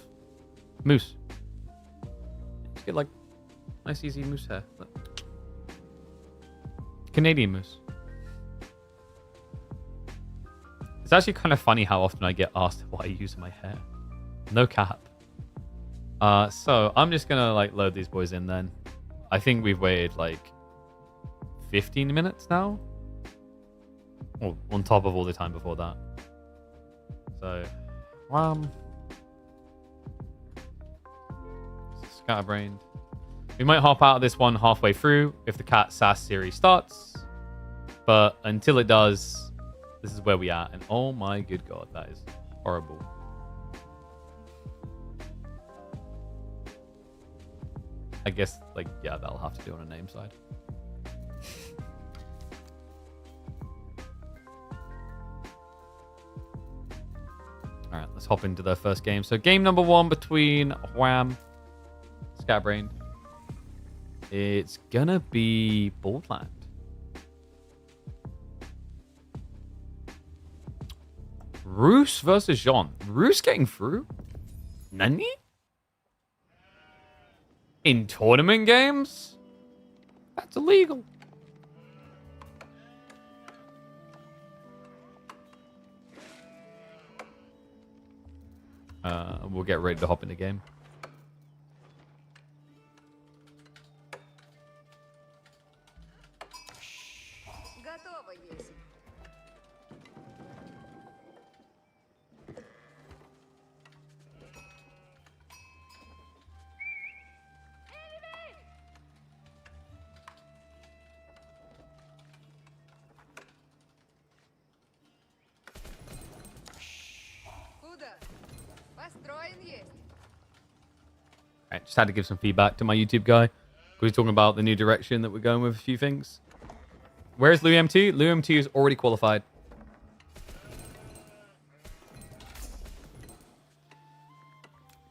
S1: mousse. Just get like nice easy mousse hair. Look. Canadian mousse. It's actually kind of funny how often I get asked what I use in my hair. No cap. So I'm just gonna like load these boys in then. I think we've waited like 15 minutes now. Oh, on top of all the time before that. So, scatterbrained. We might hop out of this one halfway through if the Cat Sass series starts. But until it does, this is where we are. And oh my good god, that is horrible. I guess, like, yeah, that'll have to do on a name side. All right, let's hop into the first game. So game number 1 between Wham, Scatterbrained. It's gonna be Boardland. Roos versus Jean. Roos getting through? Nani? In tournament games? That's illegal. We'll get ready to hop in the game. Right, just had to give some feedback to my YouTube guy. He's talking about the new direction that we're going with a few things. Where's Lou MT? Lou MT is already qualified.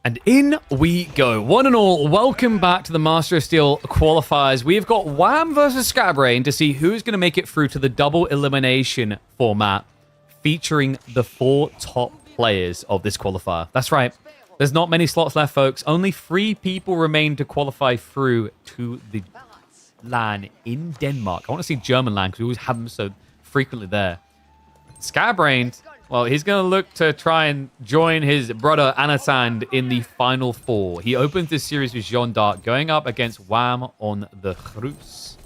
S1: And in we go. One and all, welcome back to the Master of Steel qualifiers. We've got Wham versus Scatterbrain to see who's going to make it through to the double elimination format, featuring the 4 top players of this qualifier. That's right. There's not many slots left, folks. Only 3 people remain to qualify through to the LAN in Denmark. I want to see German LAN because we always have them so frequently there. Scatterbrain, well, he's going to look to try and join his brother Anasand in the final 4. He opens this series with Jean d'Arc going up against Wham on the Rus.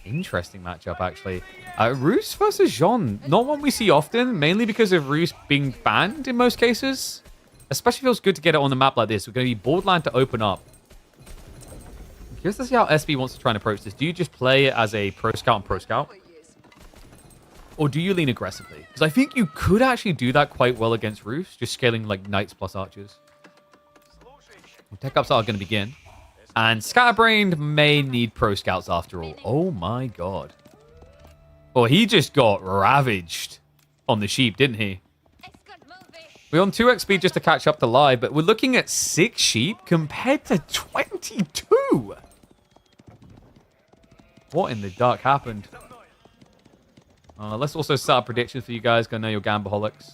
S1: Interesting matchup, actually. Rus versus Jean. Not one we see often, mainly because of Rus being banned in most cases. Especially feels good to get it on the map like this. We're going to be Borderland to open up. I'm curious to see how SB wants to try and approach this. Do you just play it as a Pro Scout and Pro Scout? Or do you lean aggressively? Because I think you could actually do that quite well against Rus, just scaling like Knights plus Archers. Tech ups are going to begin. And Scatterbrain may need Pro Scouts after all. Oh my god. Well, he just got ravaged on the sheep, didn't he? We're on 2x speed just to catch up to live, but we're looking at 6 sheep compared to 22. What in the dark happened? Let's also set up predictions for you guys, because I know you're Gambaholics.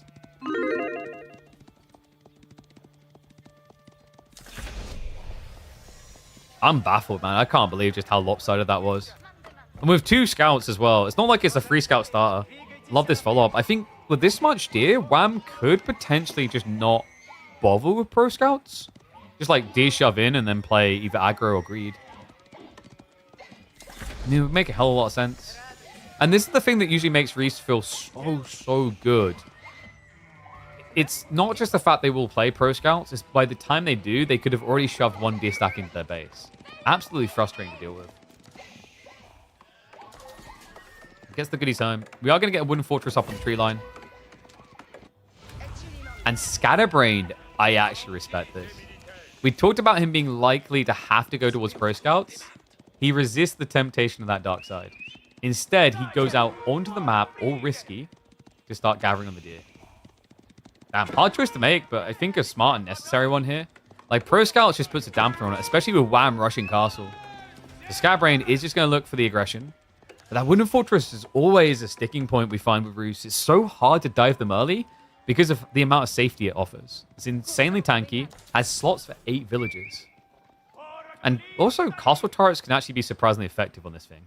S1: I'm baffled, man. I can't believe just how lopsided that was. And with 2 scouts as well. It's not like it's a free scout starter. Love this follow-up. I think with this much deer, Wham could potentially just not bother with Pro Scouts. Just like deer shove in and then play either aggro or greed. I mean, it would make a hell of a lot of sense. And this is the thing that usually makes Reese feel so good. It's not just the fact they will play Pro Scouts, it's by the time they do, they could have already shoved 1 deer stack into their base. Absolutely frustrating to deal with. Gets the goodies home. We are going to get a wooden fortress up on the tree line. And Scatterbrain, I actually respect this. We talked about him being likely to have to go towards Pro Scouts. He resists the temptation of that dark side. Instead, he goes out onto the map, all risky, to start gathering on the deer. Damn, hard choice to make, but I think a smart and necessary one here. Like, Pro Scouts just puts a dampener on it, especially with Wham rushing castle. The Scatterbrain is just going to look for the aggression. But that wooden fortress is always a sticking point we find with Rus. It's so hard to dive them early because of the amount of safety it offers. It's insanely tanky, has slots for 8 villages. And also, castle turrets can actually be surprisingly effective on this thing.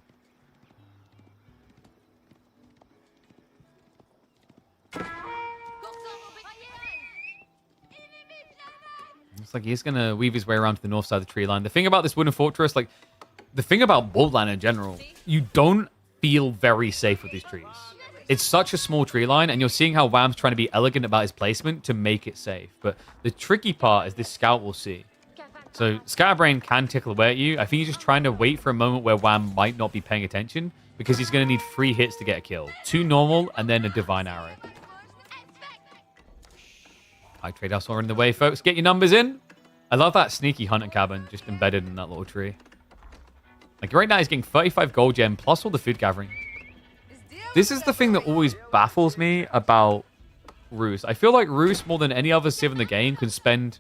S1: Looks like he's going to weave his way around to the north side of the tree line. The thing about this wooden fortress, like, the thing about Borderland in general, you don't feel very safe with these trees. It's such a small tree line, and you're seeing how Wham's trying to be elegant about his placement to make it safe. But the tricky part is this scout will see. So Scatterbrain can tickle away at you. I think he's just trying to wait for a moment where Wham might not be paying attention, because he's going to need 3 hits to get a kill. 2 normal, and then a divine arrow. High trade house all in the way, folks. Get your numbers in. I love that sneaky hunting cabin just embedded in that little tree. Like, right now, he's getting 35 gold gem plus all the food gathering. This is the thing that always baffles me about Rus. I feel like Rus, more than any other civ in the game, can spend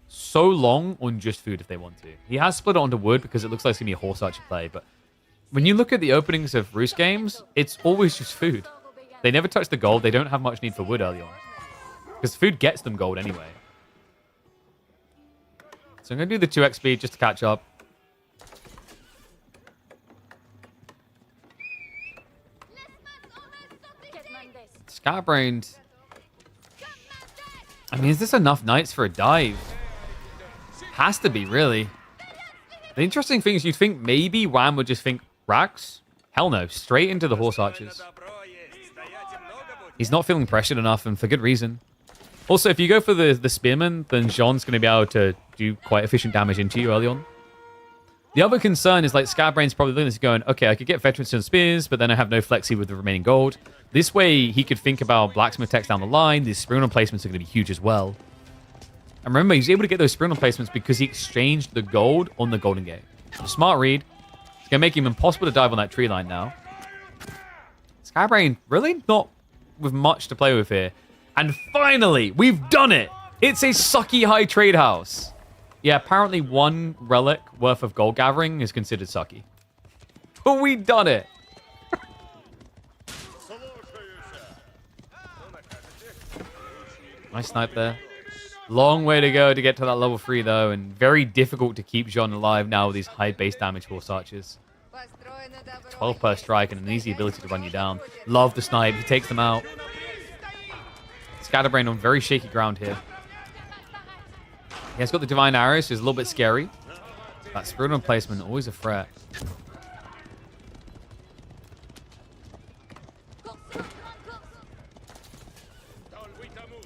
S1: so long on just food if they want to. He has split it onto wood because it looks like it's going to be a horse archer play, but when you look at the openings of Rus games, it's always just food. They never touch the gold. They don't have much need for wood early on. Because food gets them gold anyway. So I'm going to do the 2x speed just to catch up. Scatterbrain. I mean, is this enough knights for a dive? Has to be, really. The interesting thing is you'd think maybe Wham would just think Rax. Hell no, straight into the horse archers. He's not feeling pressured enough, and for good reason. Also, if you go for the spearman, then Jean's going to be able to do quite efficient damage into you early on. The other concern is, like, Scatterbrain's probably looking at going, okay, I could get veterans and spears, but then I have no flexi with the remaining gold. This way, he could think about blacksmith techs down the line. These spearman placements are going to be huge as well. And remember, he's able to get those sprint placements because he exchanged the gold on the golden gate. Smart read. It's going to make him impossible to dive on that tree line now. Skybrain really not with much to play with here. And finally, we've done it. It's a sucky high trade house. Yeah, apparently 1 relic worth of gold gathering is considered sucky. But we done it. Nice snipe there. Long way to go to get to that level 3, though, and very difficult to keep Jean alive now with these high base damage horse archers. 12 per strike and an easy ability to run you down. Love the snipe. He takes them out. Scatterbrain on very shaky ground here. He has got the Divine Arrows, so it's a little bit scary. That Spirit placement, always a threat.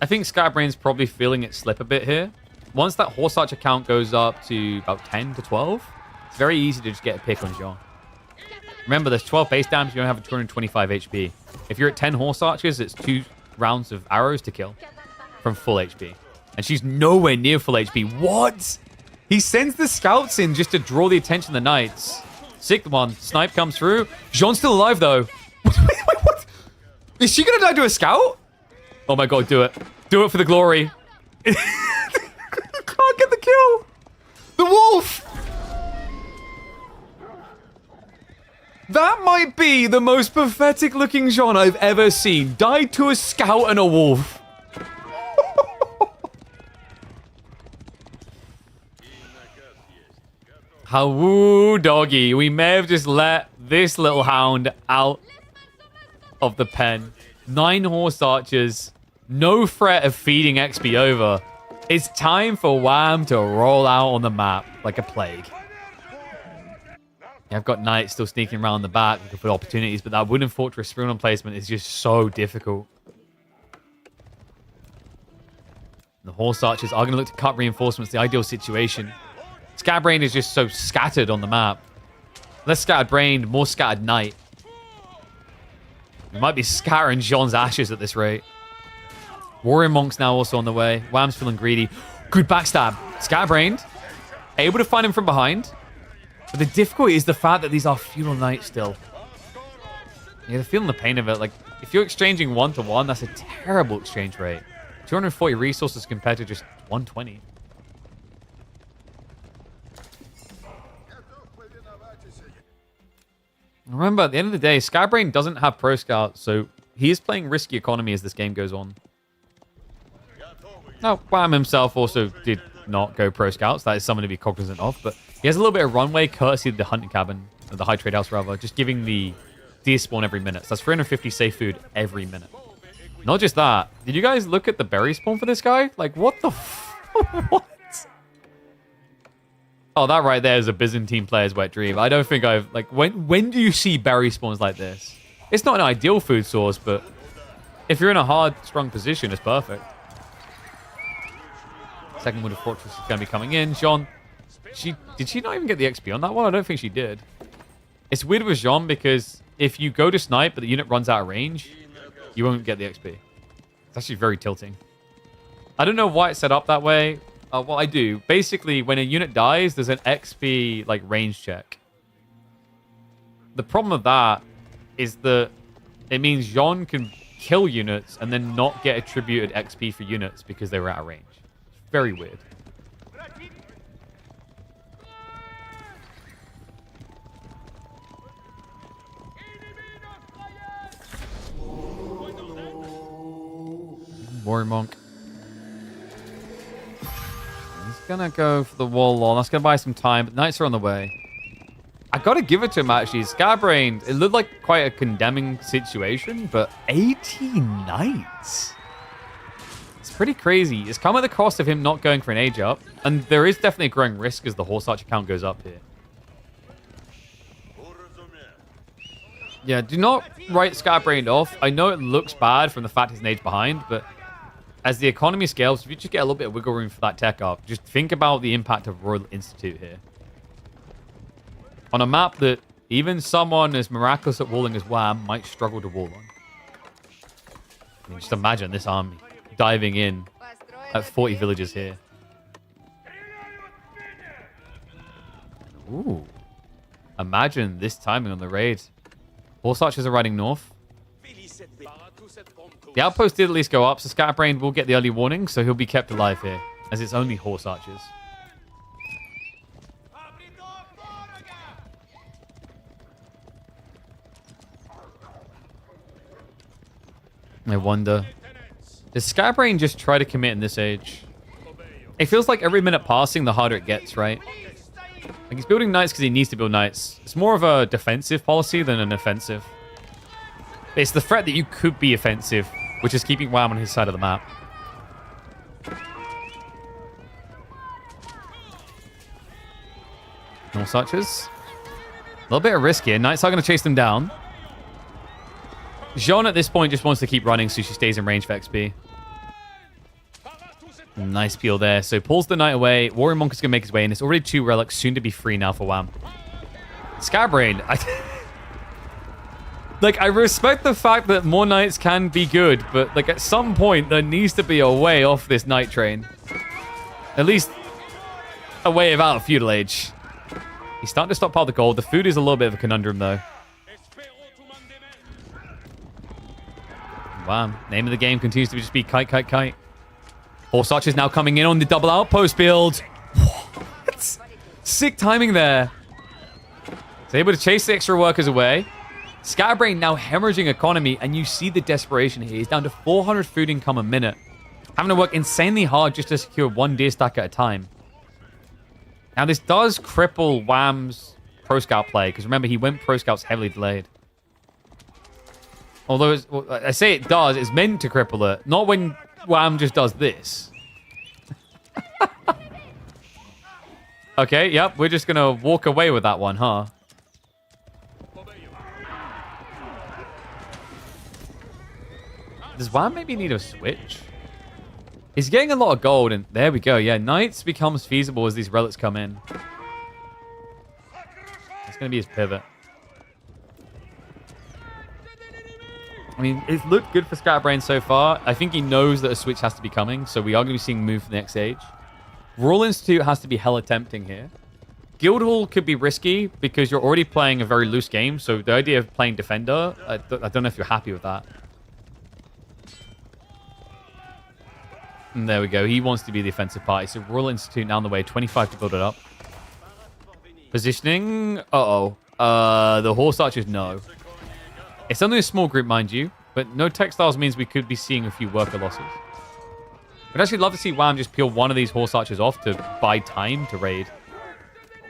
S1: I think Skybrain's probably feeling it slip a bit here. Once that Horse Archer count goes up to about 10 to 12, it's very easy to just get a pick on Jean. Remember, there's 12 base damage, you don't have 225 HP. If you're at 10 Horse Archers, it's 2 rounds of arrows to kill from full HP. And she's nowhere near full HP. What? He sends the scouts in just to draw the attention of the knights. Sick one. Snipe comes through. Jean's still alive, though. Wait, what? Is she going to die to a scout? Oh my god, do it. Do it for the glory. Can't get the kill. The wolf. That might be the most pathetic looking Jean I've ever seen. Died to a scout and a wolf. How woo doggy. We may have just let this little hound out of the pen. 9 horse archers. No threat of feeding XP over. It's time for Wham to roll out on the map like a plague. Yeah, I've got knights still sneaking around the back looking for opportunities, but that wooden fortress sprint placement is just so difficult. The horse archers are going to look to cut reinforcements, the ideal situation. Scatterbrain is just so scattered on the map. Less scattered brain, more scattered knight. We might be scattering Jean's ashes at this rate. Warrior Monk's now also on the way. Wham's feeling greedy. Good backstab. Scatterbrained. Able to find him from behind. But the difficulty is the fact that these are feudal knights still. Yeah, they're feeling the pain of it. Like, if you're exchanging 1-to-1, that's a terrible exchange rate. 240 resources compared to just 120. Remember, at the end of the day, Skybrain doesn't have Pro Scout, so he is playing risky economy as this game goes on. Now, Wham himself also did not go Pro Scouts. That is something to be cognizant of, but he has a little bit of runway courtesy of the hunting cabin, or the high trade house rather, just giving the deer spawn every minute. So that's 350 safe food every minute. Not just that. Did you guys look at the berry spawn for this guy? Like, what the what? Oh, that right there is a Byzantine player's wet dream. I don't think I've... Like, when do you see berry spawns like this? It's not an ideal food source, but if you're in a hard, strong position, it's perfect. Second Wood of Fortress is going to be coming in. Jean, did she not even get the XP on that one? I don't think she did. It's weird with Jean because if you go to snipe but the unit runs out of range, you won't get the XP. It's actually very tilting. I don't know why it's set up that way. Well, I do. Basically, when a unit dies, there's an XP like range check. The problem with that is that it means Jean can kill units and then not get attributed XP for units because they were out of range. It's very weird. Warrior Monk. He's gonna go for the wall law. That's gonna buy some time, but knights are on the way. I gotta give it to him, actually. Scatterbrained, it looked like quite a condemning situation, but 80 knights? It's pretty crazy. It's come at the cost of him not going for an age up, and there is definitely a growing risk as the horse archer count goes up here. Yeah, do not write Scatterbrained off. I know it looks bad from the fact he's an age behind, but as the economy scales, if you just get a little bit of wiggle room for that tech up, just think about the impact of Royal Institute here. On a map that even someone as miraculous at walling as Wham might struggle to wall on. I mean, just imagine this army diving in at 40 villages here. Ooh. Imagine this timing on the raid. Horse archers are riding north. The outpost did at least go up, so Scatterbrain will get the early warning, so he'll be kept alive here, as it's only horse archers. I wonder. Does Scatterbrain just try to commit in this age? It feels like every minute passing, the harder it gets, right? Like he's building knights because he needs to build knights. It's more of a defensive policy than an offensive. It's the threat that you could be offensive, which is keeping Wham on his side of the map. No suches. A little bit of risk here. Knights are going to chase them down. Jean at this point just wants to keep running so she stays in range for XP. Nice peel there. So pulls the knight away. Warrior Monk is going to make his way in. It's already 2 relics, soon to be 3 now for Wham. Scatterbrain. Like, I respect the fact that more knights can be good, but like at some point there needs to be a way off this knight train. At least a way of out of feudal age. He's starting to stockpile the gold. The food is a little bit of a conundrum though. Wow. Name of the game continues to just be kite, kite, kite. Horse archers now coming in on the double outpost build. What? Sick timing there. He's able to chase the extra workers away. Scatterbrain now hemorrhaging economy, and you see the desperation here. He's down to 400 food income a minute. Having to work insanely hard just to secure 1 deer stack at a time. Now, this does cripple Wham's Pro Scout play, because remember, he went Pro Scouts heavily delayed. Although, I say it does, it's meant to cripple it. Not when Wham just does this. Okay, yep, we're just going to walk away with that one, huh? Does Wham maybe need a switch? He's getting a lot of gold, and there we go. Yeah, Knights becomes feasible as these relics come in. That's going to be his pivot. I mean, it's looked good for Scatterbrain so far. I think he knows that a switch has to be coming, so we are going to be seeing move for the next age. Royal Institute has to be hella tempting here. Guildhall could be risky because you're already playing a very loose game, so the idea of playing Defender, I don't know if you're happy with that. And there we go. He wants to be the offensive party. So Royal Institute now on the way. 25 to build it up. Positioning. Uh-oh. The horse archers, no. It's only a small group, mind you. But no textiles means we could be seeing a few worker losses. I'd actually love to see Wham just peel one of these horse archers off to buy time to raid.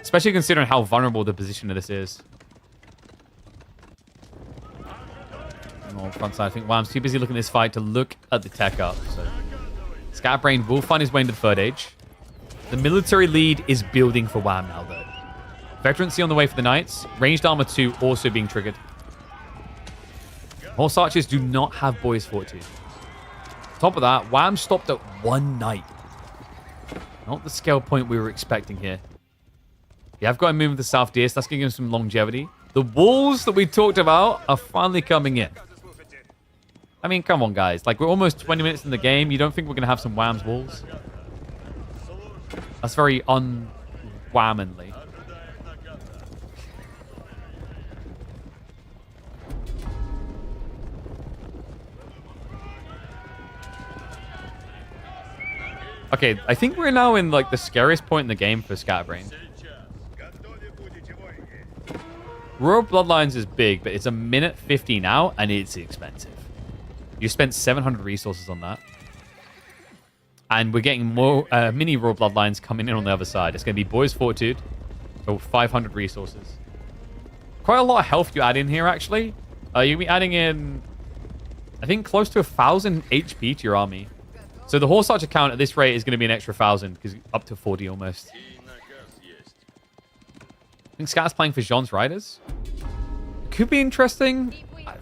S1: Especially considering how vulnerable the position of this is. Oh, front side. I think Wham's too busy looking at this fight to look at the tech up. So Scatterbrain will find his way into the 3rd age. The military lead is building for Wham now, though. Veterancy on the way for the Knights. Ranged Armor 2 also being triggered. Horse archers do not have Boy's Fortitude. Top of that, Wham stopped at 1 Knight. Not the scale point we were expecting here. Yeah, I've got to move to the South Deer, so that's going to give him some longevity. The walls that we talked about are finally coming in. I mean, come on, guys. Like, we're almost 20 minutes in the game. You don't think we're going to have some Wham's walls? That's very un-Whammanly. Okay, I think we're now in, like, the scariest point in the game for Scatterbrain. Royal Bloodlines is big, but it's a minute 50 now, and it's expensive. You spent 700 resources on that. And we're getting more mini Royal Bloodlines coming in on the other side. It's going to be Boy's Fortitude. So 500 resources. Quite a lot of health you add in here, actually. You'll be adding in, I think, close to 1,000 HP to your army. So the horse archer count at this rate is going to be an extra 1,000, because up to 40 almost. I think Scat's playing for Jean's Riders. Could be interesting.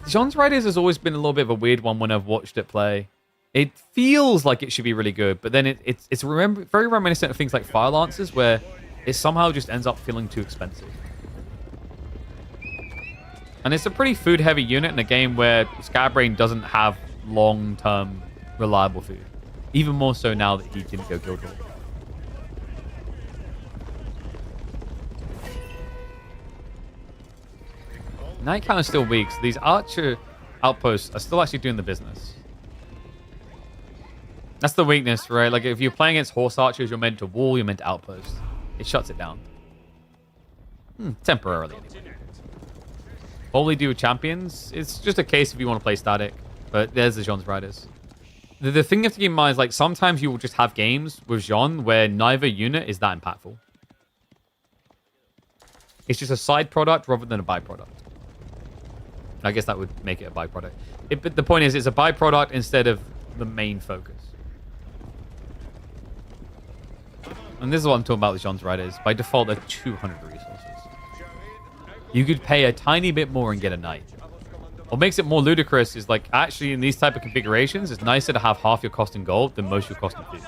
S1: Jean's Riders has always been a little bit of a weird one when I've watched it play. It feels like it should be really good, but then it's very reminiscent of things like Fire Lancers, where it somehow just ends up feeling too expensive. And it's a pretty food-heavy unit in a game where Scatterbrain doesn't have long-term reliable food. Even more so now that he didn't go Guildhall. Night count is still weak, so these archer outposts are still actually doing the business. That's the weakness, right? Like, if you're playing against horse archers, you're meant to wall, you're meant to outpost. It shuts it down. Temporarily, anyway. All we do with champions, it's just a case if you want to play static. But there's the Jean's Riders. The thing you have to keep in mind is, like, sometimes you will just have games with Jean where neither unit is that impactful. It's just a side product rather than a byproduct. I guess that would make it a byproduct. But the point is, it's a byproduct instead of the main focus. And this is what I'm talking about with Jean's Riders. By default, they're 200 resources. You could pay a tiny bit more and get a knight. What makes it more ludicrous is, like, actually in these type of configurations, it's nicer to have half your cost in gold than most of your cost in food.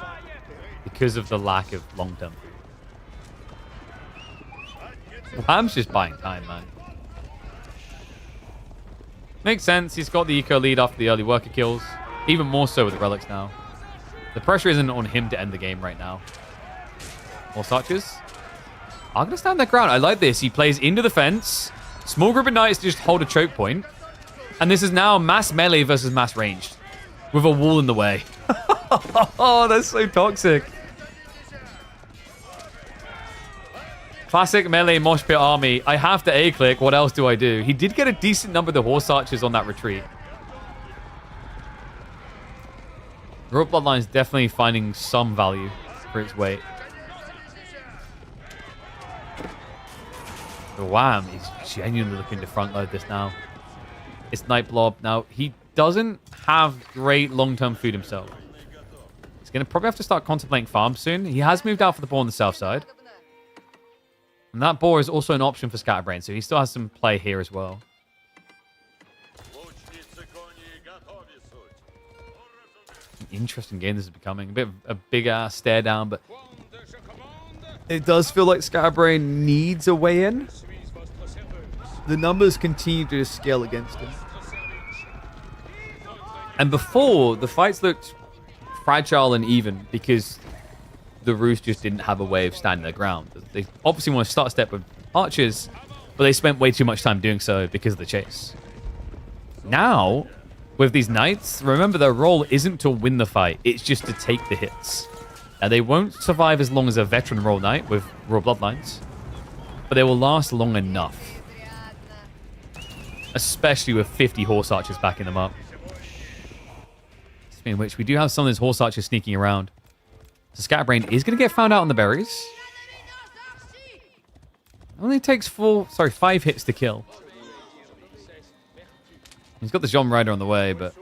S1: Because of the lack of long-term food. Wham's just buying time, man. Makes sense. He's got the eco lead after the early worker kills. Even more so with the relics now. The pressure isn't on him to end the game right now. Horse archers are going to stand their ground. I like this. He plays into the fence. Small group of knights to just hold a choke point. And this is now mass melee versus mass ranged. With a wall in the way. Oh, that's so toxic. Classic melee mosh pit army. I have to A-click. What else do I do? He did get a decent number of the horse archers on that retreat. Royal Bloodline's definitely finding some value for its weight. The Wham is genuinely looking to front load this now. It's Night Blob. Now, he doesn't have great long-term food himself. He's going to probably have to start contemplating farm soon. He has moved out for the boar on the south side. And that boar is also an option for Scatterbrain, so he still has some play here as well. An interesting game this is becoming. A bit of a big-ass stare down, but it does feel like Scatterbrain needs a way in. The numbers continue to scale against him. And before, the fights looked fragile and even because the Roos just didn't have a way of standing their ground. They obviously want to start a step with archers, but they spent way too much time doing so because of the chase. Now, with these knights, remember their role isn't to win the fight, it's just to take the hits. Now, they won't survive as long as a veteran Royal Knight with Royal Bloodlines, but they will last long enough. Especially with 50 horse archers backing them up. Speaking of which, we do have some of those horse archers sneaking around. So Scatterbrain is going to get found out on the berries. Only takes 5 hits to kill. He's got the Jean Rider on the way, but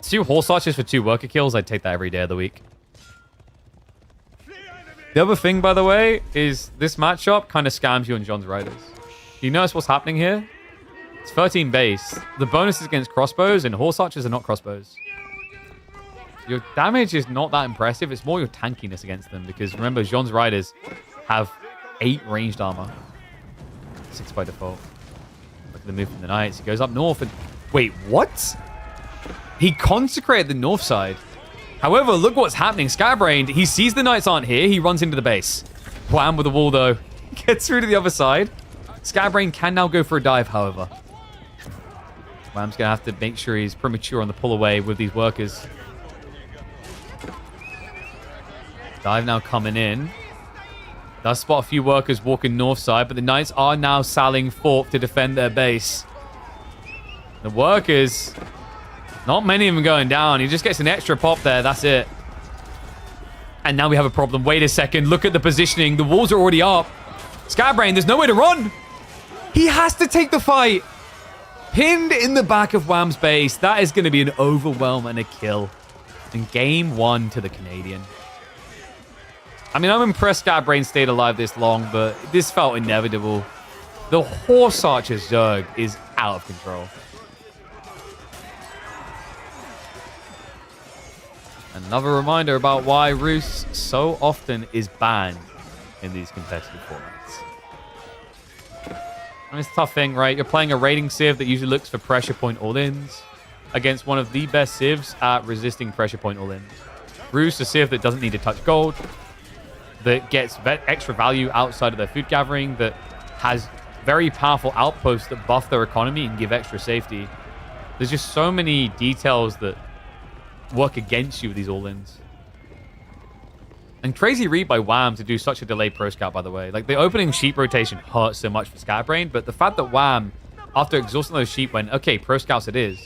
S1: 2 horse archers for 2 worker kills, I'd take that every day of the week. The other thing, by the way, is this matchup kind of scams you on Jean's Riders. You notice what's happening here? It's 13 base. The bonus is against crossbows, and horse archers are not crossbows. Your damage is not that impressive. It's more your tankiness against them, because remember, Jean's Riders have 8 ranged armor. 6 by default. Look at the move from the knights. He goes up north and... Wait, what? He consecrated the north side. However, look what's happening. Scatterbrain, he sees the knights aren't here. He runs into the base. Wham with the wall, though. Gets through to the other side. Scatterbrain can now go for a dive, however. Wham's going to have to make sure he's premature on the pull away with these workers. Dive now coming in. Does spot a few workers walking north side, but the knights are now sallying forth to defend their base. The workers, not many of them going down. He just gets an extra pop there. That's it. And now we have a problem. Wait a second. Look at the positioning. The walls are already up. Scatterbrain, there's no way to run. He has to take the fight. Pinned in the back of Wham's base. That is going to be an overwhelm and a kill. And game 1 to the Canadian. I mean, I'm impressed Scatterbrain stayed alive this long, but this felt inevitable. The horse archer Zerg is out of control. Another reminder about why Roos so often is banned in these competitive formats. I mean, it's a tough thing, right? You're playing a raiding civ that usually looks for pressure point all-ins against one of the best civs at resisting pressure point all-ins. Roos, a civ that doesn't need to touch gold, that gets extra value outside of their food gathering, that has very powerful outposts that buff their economy and give extra safety. There's just so many details that work against you with these all-ins. And crazy read by Wham to do such a delayed pro scout, by the way. Like, the opening sheep rotation hurts so much for Scatterbrain, but the fact that Wham, after exhausting those sheep, went, okay, pro scouts it is,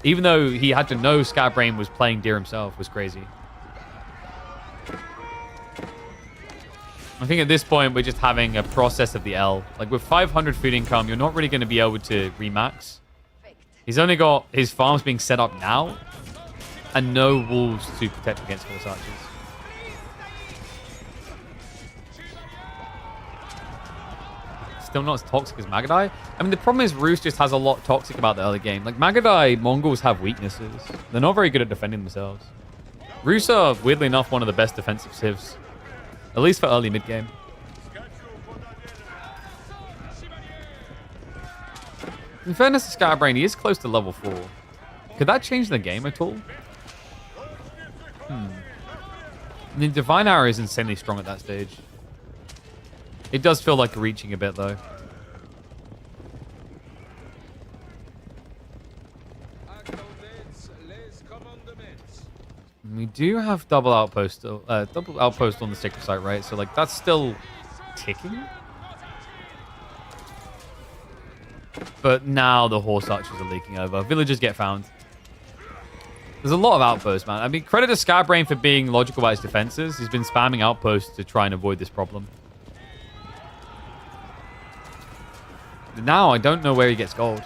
S1: even though he had to know Scatterbrain was playing deer himself, was crazy. I think at this point, we're just having a process of the L. Like, with 500 food income, you're not really going to be able to remax. He's only got his farms being set up now, and no wolves to protect against horse archers. Still not as toxic as Magadai. I mean, the problem is Roos just has a lot toxic about the early game. Like, Magadai Mongols have weaknesses. They're not very good at defending themselves. Roos are, weirdly enough, one of the best defensive civs. At least for early mid-game. In fairness to Scatterbrain, he is close to level 4. Could that change the game at all? I mean, Divine Arrow is insanely strong at that stage. It does feel like reaching a bit, though. We do have double outpost on the sacred site, right? So, like, that's still ticking. But now the horse archers are leaking over. Villagers get found. There's a lot of outposts, man. I mean, credit to Scatterbrain for being logical about his defenses. He's been spamming outposts to try and avoid this problem. Now, I don't know where he gets gold.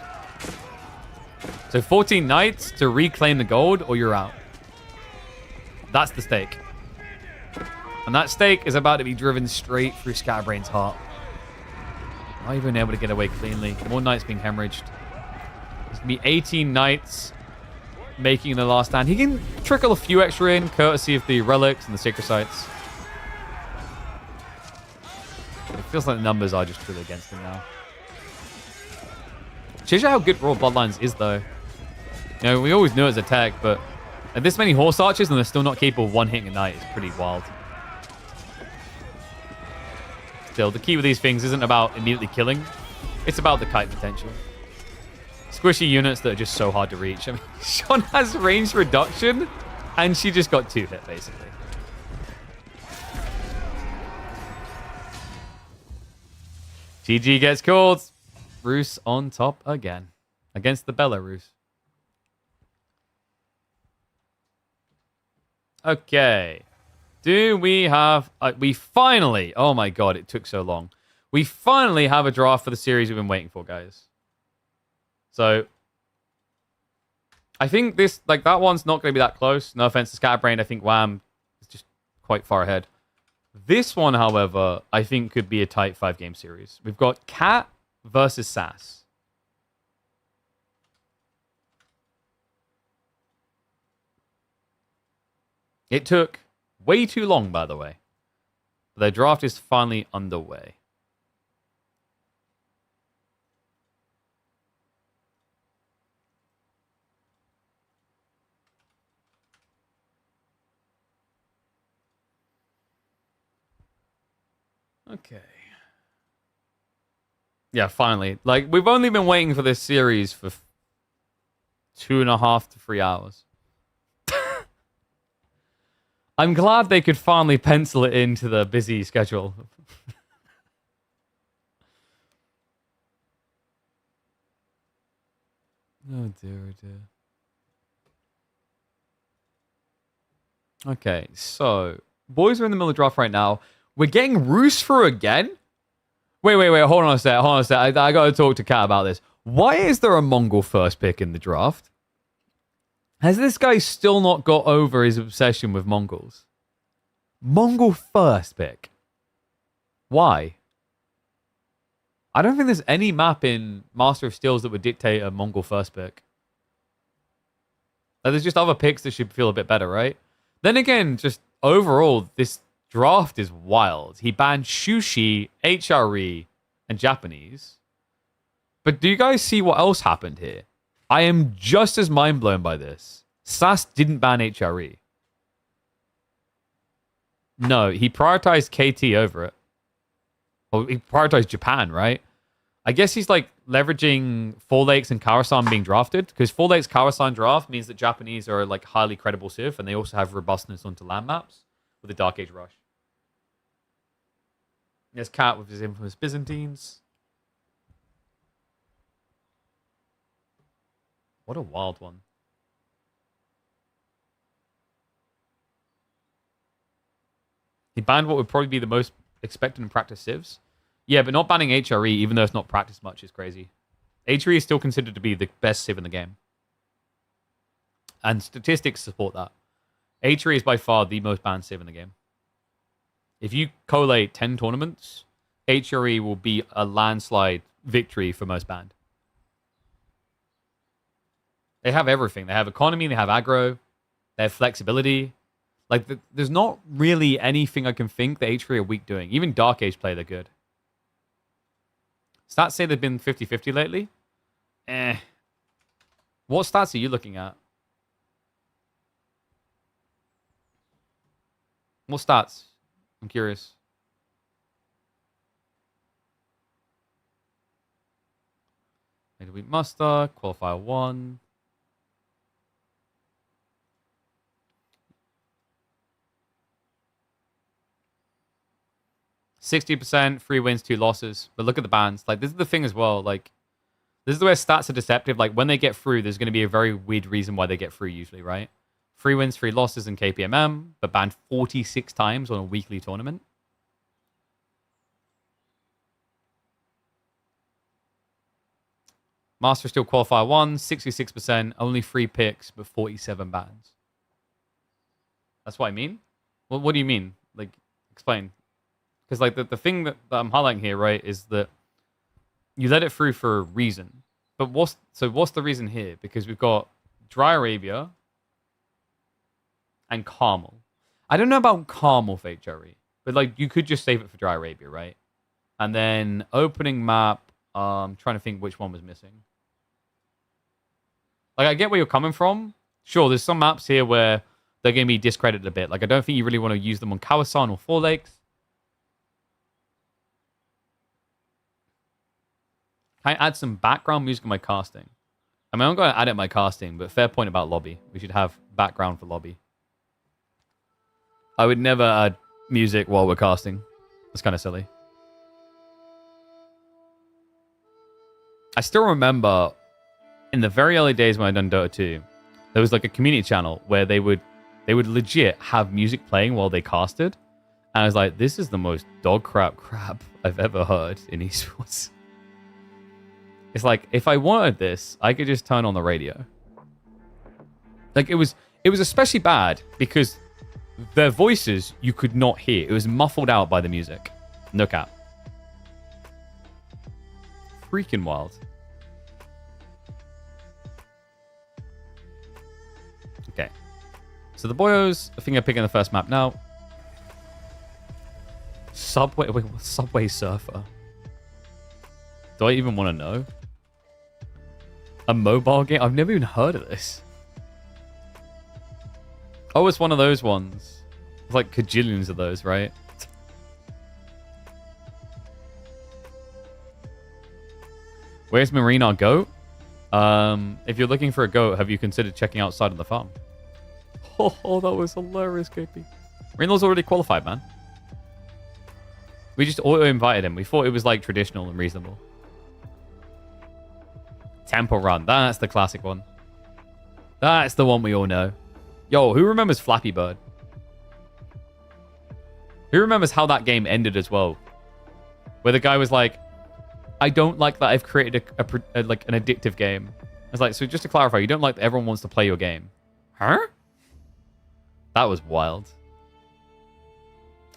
S1: So 14 knights to reclaim the gold, or you're out. That's the stake. And that stake is about to be driven straight through Scatterbrain's heart. Not even able to get away cleanly. More knights being hemorrhaged. There's going to be 18 knights making the last stand. He can trickle a few extra in, courtesy of the relics and the sacred sites. It feels like the numbers are just truly against him now. Shows you how good Raw Bloodlines is, though. You know, we always knew it as a tech, but and this many horse archers and they're still not capable of one-hitting a knight is pretty wild. Still, the key with these things isn't about immediately killing. It's about the kite potential. Squishy units that are just so hard to reach. I mean, Sean has range reduction, and she just got 2 hit, basically. GG gets called. Roos on top again. Against the Belarus. Okay. Do we have... we finally... Oh my god, it took so long. We finally have a draft for the series we've been waiting for, guys. So... I think this... Like, that one's not going to be that close. No offense to Scatterbrain. I think Wham is just quite far ahead. This one, however, I think could be a tight 5-game series. We've got Cat versus Sass. It took way too long, by the way. But the draft is finally underway. Okay. Yeah, finally. Like, we've only been waiting for this series for 2.5 to 3 hours. I'm glad they could finally pencil it into the busy schedule. Oh dear, oh dear. Okay, so boys are in the middle of draft right now. We're getting Roos through again? Wait, hold on a sec, I gotta talk to Kat about this. Why is there a Mongol first pick in the draft? Has this guy still not got over his obsession with Mongols? Mongol first pick. Why? I don't think there's any map in Master of Steels that would dictate a Mongol first pick. Like, there's just other picks that should feel a bit better, right? Then again, just overall, this draft is wild. He banned Shushi, HRE, and Japanese. But do you guys see what else happened here? I am just as mind blown by this. Sass didn't ban HRE. No, he prioritized KT over it. Well, he prioritized Japan, right? I guess he's like leveraging Four Lakes and Kawasan being drafted, because Four Lakes Kawasan draft means that Japanese are like highly credible Civ, and they also have robustness onto land maps with the Dark Age Rush. There's Cat with his infamous Byzantines. What a wild one. He banned what would probably be the most expected and practiced civs. Yeah, but not banning HRE, even though it's not practiced much, is crazy. HRE is still considered to be the best civ in the game. And statistics support that. HRE is by far the most banned civ in the game. If you collate 10 tournaments, HRE will be a landslide victory for most banned. They have everything. They have economy, they have aggro, they have flexibility. Like, there's not really anything I can think that HRE are weak doing. Even Dark Age play, they're good. Stats say they've been 50-50 lately. What stats are you looking at? What stats? I'm curious. Made a week muster, qualifier 1. %, 3 wins, 2 losses. But look at the bans. Like, this is the thing as well. Like, this is where stats are deceptive. Like, when they get through, there's going to be a very weird reason why they get through usually, right? 3 wins, 3 losses in KPMM, but banned 46 times on a weekly tournament. Master Steel qualifier 1, 66%, only 3 picks, but 47 bans. That's what I mean? Well, what do you mean? Like, explain. Because like the thing that I'm highlighting here, right, is that you let it through for a reason. But what's the reason here? Because we've got Dry Arabia and Carmel. I don't know about Carmel for HRE, but like you could just save it for Dry Arabia, right? And then opening map, trying to think which one was missing. Like, I get where you're coming from. Sure, there's some maps here where they're going to be discredited a bit. Like, I don't think you really want to use them on Kawasan or Four Lakes. Can I add some background music in my casting? I mean, I'm going to add it in my casting, but fair point about lobby. We should have background for lobby. I would never add music while we're casting. That's kind of silly. I still remember in the very early days when I'd done Dota 2, there was like a community channel where they would legit have music playing while they casted. And I was like, this is the most dog crap I've ever heard in esports. It's like, if I wanted this, I could just turn on the radio. Like, it was especially bad because their voices you could not hear. It was muffled out by the music. No cap. Freaking wild. Okay. So the boyos, I think I'm picking the first map now. Subway Surfer. Do I even want to know? A mobile game? I've never even heard of this. Oh, it's one of those ones. It's like cajillions of those, right? Where's Marina Goat? If you're looking for a goat, have you considered checking outside of the farm? Oh, that was hilarious, KP. Marina's already qualified, man. We just auto-invited him. We thought it was like traditional and reasonable. Temple Run. That's the classic one. That's the one we all know. Yo, who remembers Flappy Bird? Who remembers how that game ended as well? Where the guy was like, I don't like that I've created like an addictive game. It's like, so just to clarify, you don't like that everyone wants to play your game. Huh? That was wild.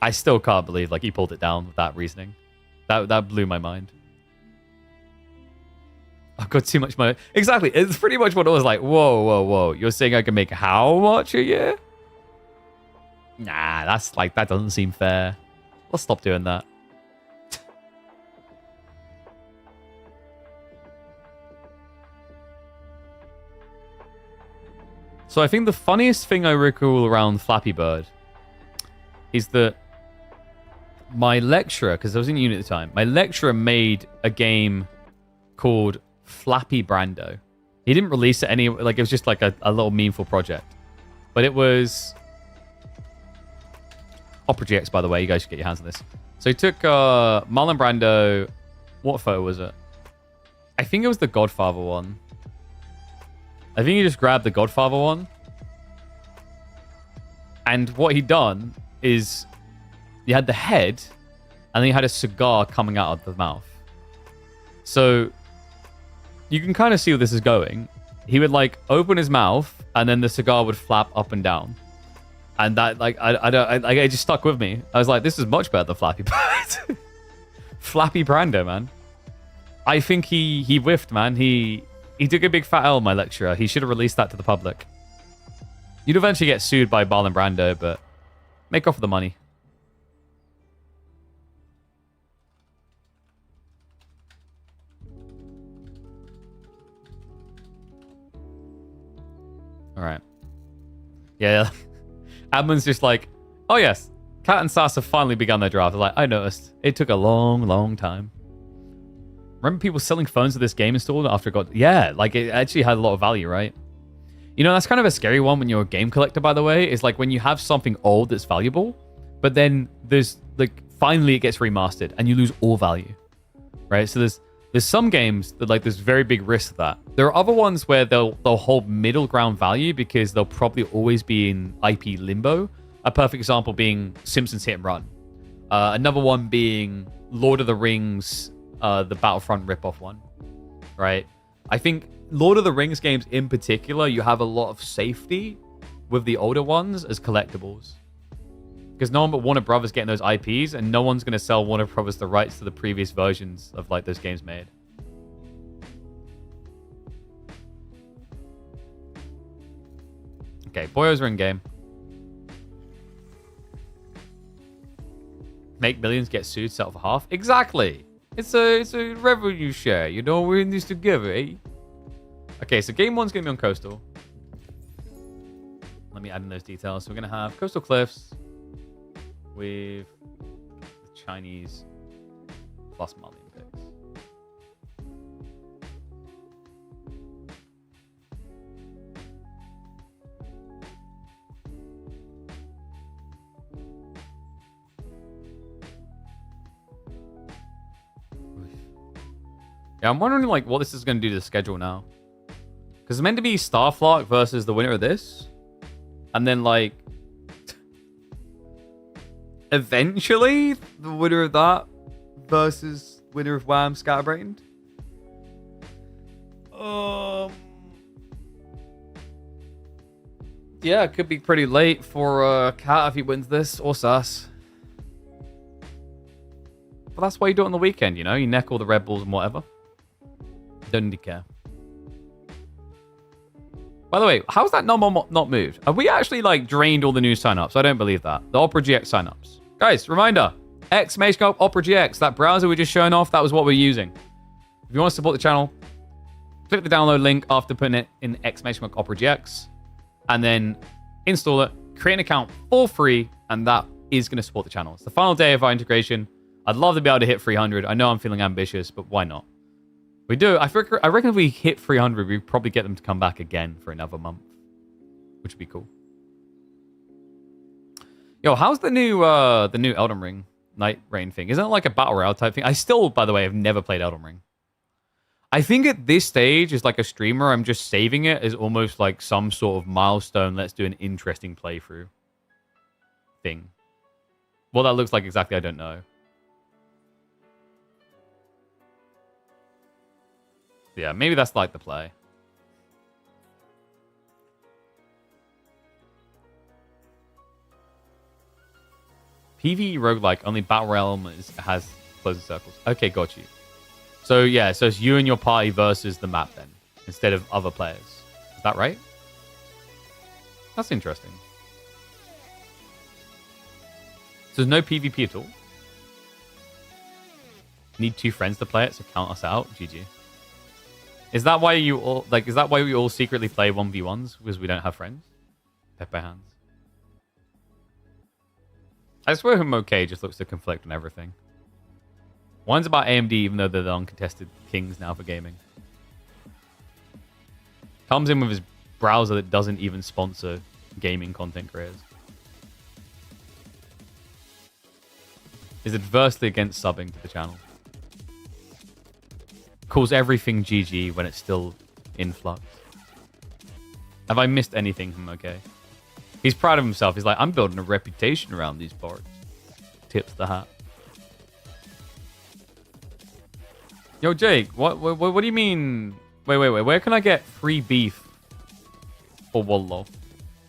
S1: I still can't believe like he pulled it down with that reasoning. That blew my mind. I've got too much money. Exactly. It's pretty much what it was like. Whoa. You're saying I can make how much a year? Nah, that doesn't seem fair. Let's stop doing that. So I think the funniest thing I recall around Flappy Bird is that my lecturer, because I was in uni at the time, my lecturer made a game called Flappy Brando. He didn't release it it was just like a little meaningful project. But it was Opera GX, by the way. You guys should get your hands on this. So he took Marlon Brando. What photo was it? I think it was the Godfather one. I think he just grabbed the Godfather one. And what he'd done is you had the head and then you had a cigar coming out of the mouth. So you can kind of see where this is going. He would like open his mouth and then the cigar would flap up and down. And that it just stuck with me. I was like, this is much better than Flappy Brando. Flappy Brando, man. I think he whiffed, man. He took a big fat L, my lecturer. He should have released that to the public. You'd eventually get sued by Marlon Brando, but make off with the money. All right. Yeah. Admin's just like, oh yes, Kat and Sass have finally begun their draft. They're like, I noticed. It took a long, long time. Remember people selling phones with this game installed after it got... Yeah, like it actually had a lot of value, right? You know, that's kind of a scary one when you're a game collector, by the way, is like when you have something old that's valuable, but then there's like, finally it gets remastered and you lose all value, right? So there's some games that like there's very big risk of that. There are other ones where they'll hold middle ground value because they'll probably always be in IP limbo. A perfect example being Simpsons Hit and Run. Another one being Lord of the Rings, the Battlefront ripoff one, right? I think Lord of the Rings games in particular, you have a lot of safety with the older ones as collectibles. Because no one but Warner Brothers getting those IPs, and no one's going to sell Warner Brothers the rights to the previous versions of like those games made. Okay, boyos are in game. Make millions, get sued, sell for half. Exactly. It's a revenue share. You know, we're in this together, eh? Okay, so game one's going to be on Coastal. Let me add in those details. So we're going to have Coastal Cliffs with the Chinese plus Malian picks. Yeah, I'm wondering like what this is going to do to the schedule now. Because it's meant to be Starflock versus the winner of this. And then like... eventually, the winner of that versus winner of Wham Scatterbrained. Yeah, it could be pretty late for Kat if he wins this, or Sass. But that's why you do it on the weekend, you know? You neck all the Red Bulls and whatever. Don't need to care. By the way, how's that number not moved? Have we actually like drained all the new signups? I don't believe that. The Opera GX signups. Guys, reminder. !Opera GX. That browser we just shown off, that was what we're using. If you want to support the channel, click the download link after putting it in !Opera GX. And then install it. Create an account for free. And that is going to support the channel. It's the final day of our integration. I'd love to be able to hit 300. I know I'm feeling ambitious, but why not? We do. I reckon if we hit 300, we'd probably get them to come back again for another month, which would be cool. Yo, how's the new Elden Ring Night Rain thing? Isn't it like a battle royale type thing? I still, by the way, have never played Elden Ring. I think at this stage, as like a streamer, I'm just saving it as almost like some sort of milestone. Let's do an interesting playthrough thing. What that looks like exactly, I don't know. Yeah, maybe that's like the play. PvE roguelike, only Battle Realm has closing circles. Okay, got you. So yeah, so it's you and your party versus the map then, instead of other players. Is that right? That's interesting. So there's no PvP at all? Need 2 friends to play it, so count us out. GG. Is that why you all like? Is that why we all secretly play 1v1s because we don't have friends? Pepper hands. I swear him okay just looks to conflict on everything. One's about AMD, even though they're the uncontested kings now for gaming. Comes in with his browser that doesn't even sponsor gaming content creators. Is adversely against subbing to the channel. Calls everything GG when it's still in flux. Have I missed anything from okay? He's proud of himself. He's like, I'm building a reputation around these parts. Tips the hat. Yo, Jake, what do you mean? Wait. Where can I get free beef for Wallo?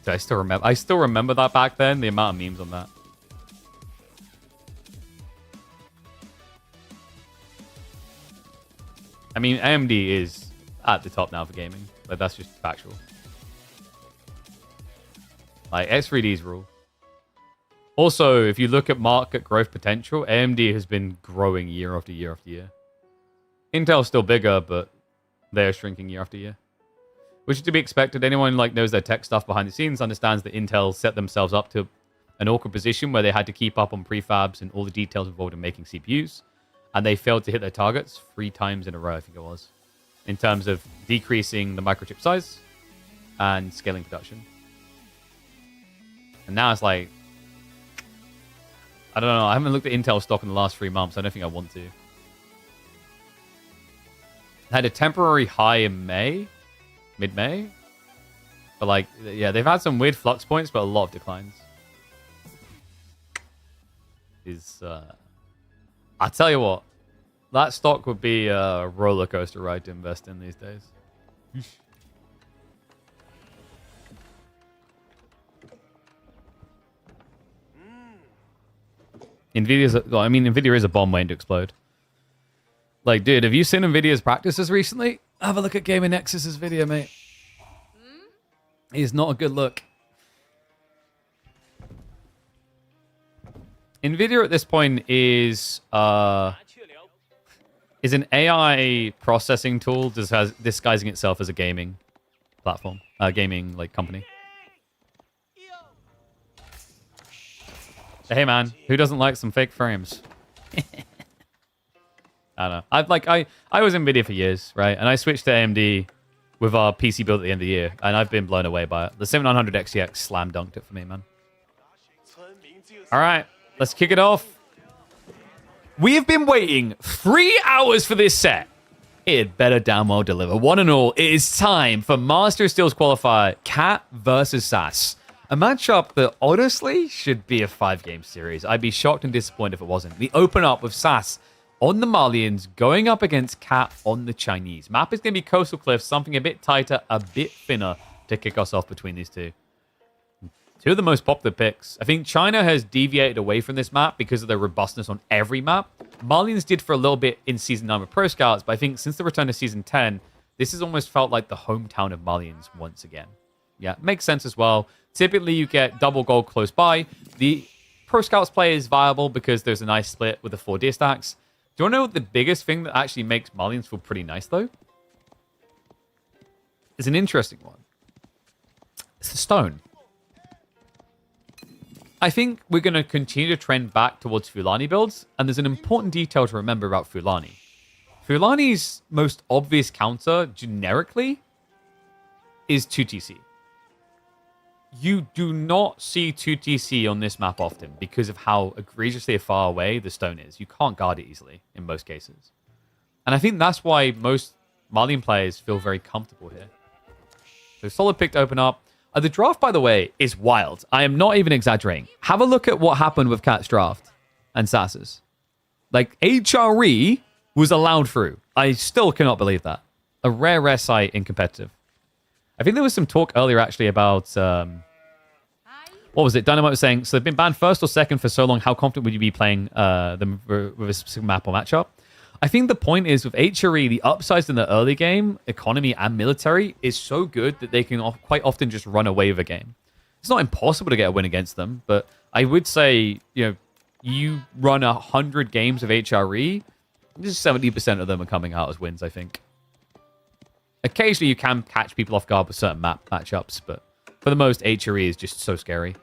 S1: I still remember. I still remember that back then. The amount of memes on that. I mean, AMD is at the top now for gaming, but that's just factual. Like, X3Ds rule. Also, if you look at market growth potential, AMD has been growing year after year after year. Intel's still bigger, but they're shrinking year after year. Which is to be expected. Anyone like knows their tech stuff behind the scenes understands that Intel set themselves up to an awkward position where they had to keep up on prefabs and all the details involved in making CPUs. And they failed to hit their targets 3 times in a row, I think it was. In terms of decreasing the microchip size and scaling production. And now it's like, I don't know. I haven't looked at Intel stock in the last 3 months. I don't think I want to. Had a temporary high in May, mid-May. But like, yeah, they've had some weird flux points, but a lot of declines. I tell you what, that stock would be a roller coaster ride to invest in these days. Nvidia is a bomb waiting to explode. Like, dude, have you seen Nvidia's practices recently? Have a look at Gamer Nexus's video, mate. It's not a good look. Nvidia at this point is an AI processing tool disguising itself as a gaming platform, gaming like company. Hey man, who doesn't like some fake frames? I don't know. I was Nvidia for years, right? And I switched to AMD with our PC build at the end of the year, and I've been blown away by it. The 7900 XTX slam dunked it for me, man. All right, let's kick it off. We have been waiting 3 hours for this set. It better damn well deliver. One and all, it is time for Master of Steel's qualifier, Cat versus Sass. A matchup that honestly should be a 5-game series. I'd be shocked and disappointed if it wasn't. We open up with Sass on the Malians going up against Cat on the Chinese. Map is going to be Coastal Cliffs, something a bit tighter, a bit thinner to kick us off between these two. Two of the most popular picks. I think China has deviated away from this map because of their robustness on every map. Malians did for a little bit in Season 9 with Pro Scouts, but I think since the return to Season 10, this has almost felt like the hometown of Malians once again. Yeah, makes sense as well. Typically, you get double gold close by. The Pro Scouts play is viable because there's a nice split with the 4 deer stacks. Do you want to know what the biggest thing that actually makes Malians feel pretty nice, though? It's an interesting one. It's the stone. I think we're going to continue to trend back towards Fulani builds, and there's an important detail to remember about Fulani. Fulani's most obvious counter, generically, is 2TC. You do not see 2TC on this map often because of how egregiously far away the stone is. You can't guard it easily in most cases. And I think that's why most Malian players feel very comfortable here. So solid pick to open up. The draft, by the way, is wild. I am not even exaggerating. Have a look at what happened with Cat's draft and Sass's. Like, HRE was allowed through. I still cannot believe that. A rare sight in competitive. I think there was some talk earlier, actually, about... what was it? Dynamite was saying, so they've been banned first or second for so long. How confident would you be playing them with a specific map or matchup? I think the point is with HRE, the upsides in the early game, economy and military, is so good that they can quite often just run away with a game. It's not impossible to get a win against them, but I would say, you run 100 games of HRE, just 70% of them are coming out as wins, I think. Occasionally you can catch people off guard with certain matchups, but for the most, HRE is just so scary.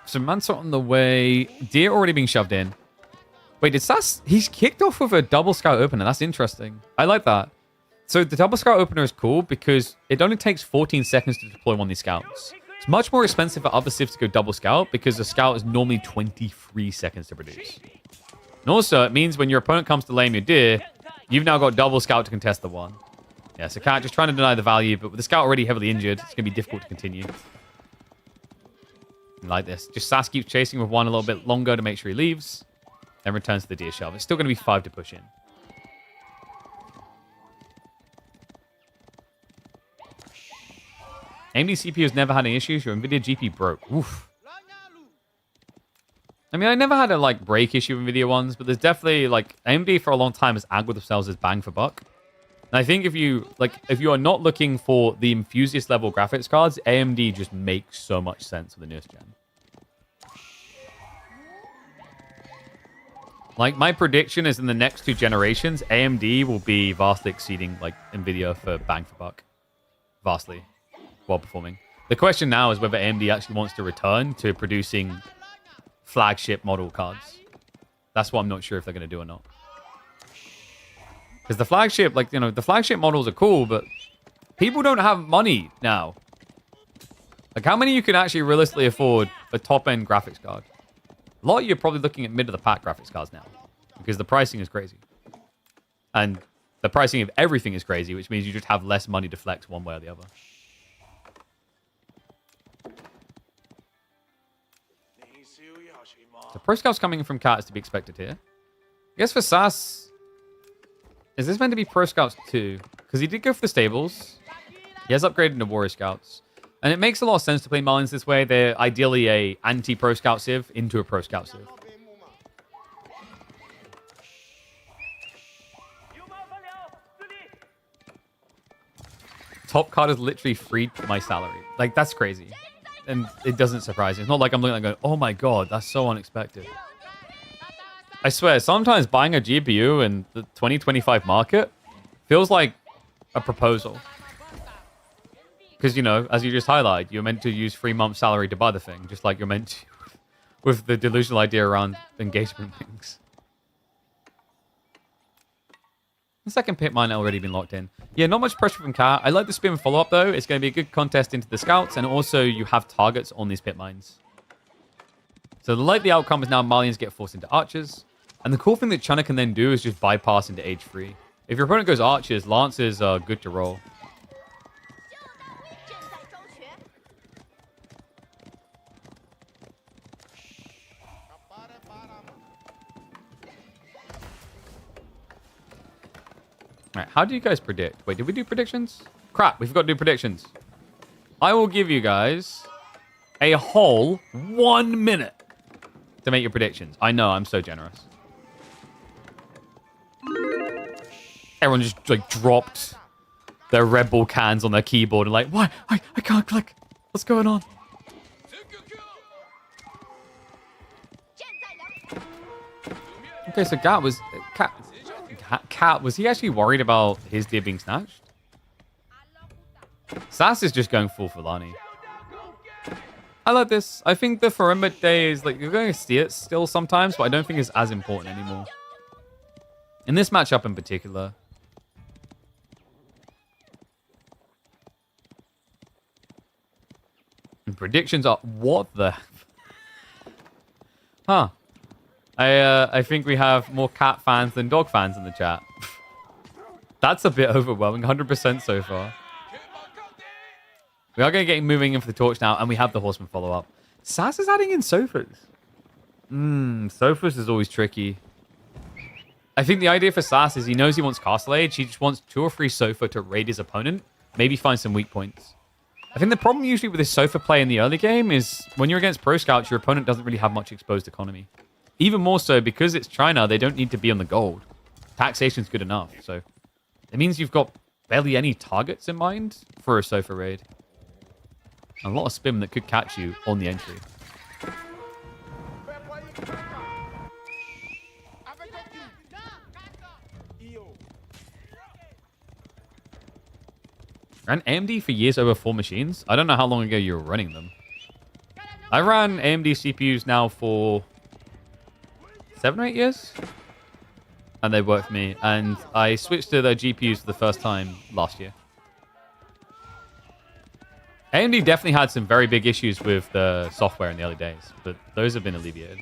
S1: So Mansa on the way. Deer already being shoved in. Wait, did Sass... He's kicked off with a double scout opener. That's interesting. I like that. So the double scout opener is cool because it only takes 14 seconds to deploy one of these scouts. It's much more expensive for other civs to go double scout because the scout is normally 23 seconds to produce. And also, it means when your opponent comes to lame your deer, you've now got double scout to contest the one. Yeah, so Cat just trying to deny the value, but with the scout already heavily injured, it's going to be difficult to continue. Like this. Just Sass keeps chasing with one a little bit longer to make sure he leaves. Then returns to the deer shelf. It's still going to be 5 to push in. AMD CPU has never had any issues. Your NVIDIA GP broke. Oof. I mean, I never had a like break issue with NVIDIA ones, but there's definitely like AMD for a long time has angled themselves as bang for buck. And I think if you are not looking for the enthusiast level graphics cards, AMD just makes so much sense for the newest gen. Like my prediction is in the next 2 generations, AMD will be vastly exceeding like NVIDIA for bang for buck. Vastly. While performing. The question now is whether AMD actually wants to return to producing flagship model cards. That's what I'm not sure if they're going to do or not. Because the flagship, like, you know, the flagship models are cool, but people don't have money now. Like, how many you can actually realistically afford a top-end graphics card? A lot of you are probably looking at mid-of-the-pack graphics cards now. Because the pricing is crazy. And the pricing of everything is crazy, which means you just have less money to flex one way or the other. So Pro Scouts coming in from Cat is to be expected here. I guess for Sass, is this meant to be Pro Scouts 2? Because he did go for the stables. He has upgraded into Warrior Scouts. And it makes a lot of sense to play Marlins this way. They're ideally a anti-Pro Scout civ into a Pro Scout civ. Top card has literally freed my salary. Like, that's crazy. And it doesn't surprise me. It's not like I'm looking at going, oh my god, that's so unexpected. I swear, sometimes buying a GPU in the 2025 market feels like a proposal. Because, you know, as you just highlighted, you're meant to use 3 months' salary to buy the thing, just like you're meant to with the delusional idea around engagement rings. The second pit mine already been locked in. Yeah, not much pressure from Cat. I like the spin follow-up, though. It's going to be a good contest into the scouts, and also you have targets on these pit mines. So the likely outcome is now Malians get forced into archers. And the cool thing that China can then do is just bypass into age 3. If your opponent goes archers, lances are good to roll. Alright, how do you guys predict? Wait, did we do predictions? Crap, we forgot to do predictions. I will give you guys a whole 1 minute to make your predictions. I know, I'm so generous. Everyone just, like, dropped their Red Bull cans on their keyboard and like, why? I can't click. What's going on? Okay, so Cat, was he actually worried about his deer being snatched? Sass is just going full Fulani. I like this. I think the Farimba day is like, you're going to see it still sometimes, but I don't think it's as important anymore. In this matchup in particular. And predictions are, what the... Huh. I think we have more cat fans than dog fans in the chat. That's a bit overwhelming. 100% so far. We are going to get moving in for the torch now, and we have the horseman follow-up. Sass is adding in sofas. Sofas is always tricky. I think the idea for Sass is he knows he wants Castle Age. He just wants 2 or 3 sofa to raid his opponent. Maybe find some weak points. I think the problem usually with this sofa play in the early game is when you're against Pro Scouts, your opponent doesn't really have much exposed economy. Even more so, because it's China, they don't need to be on the gold. Taxation's good enough, so... It means you've got barely any targets in mind for a sofa raid. A lot of spin that could catch you on the entry. Ran AMD for years over 4 machines. I don't know how long ago you were running them. I ran AMD CPUs now for 7 or 8 years. And they work for me. And I switched to their GPUs for the first time last year. AMD definitely had some very big issues with the software in the early days. But those have been alleviated.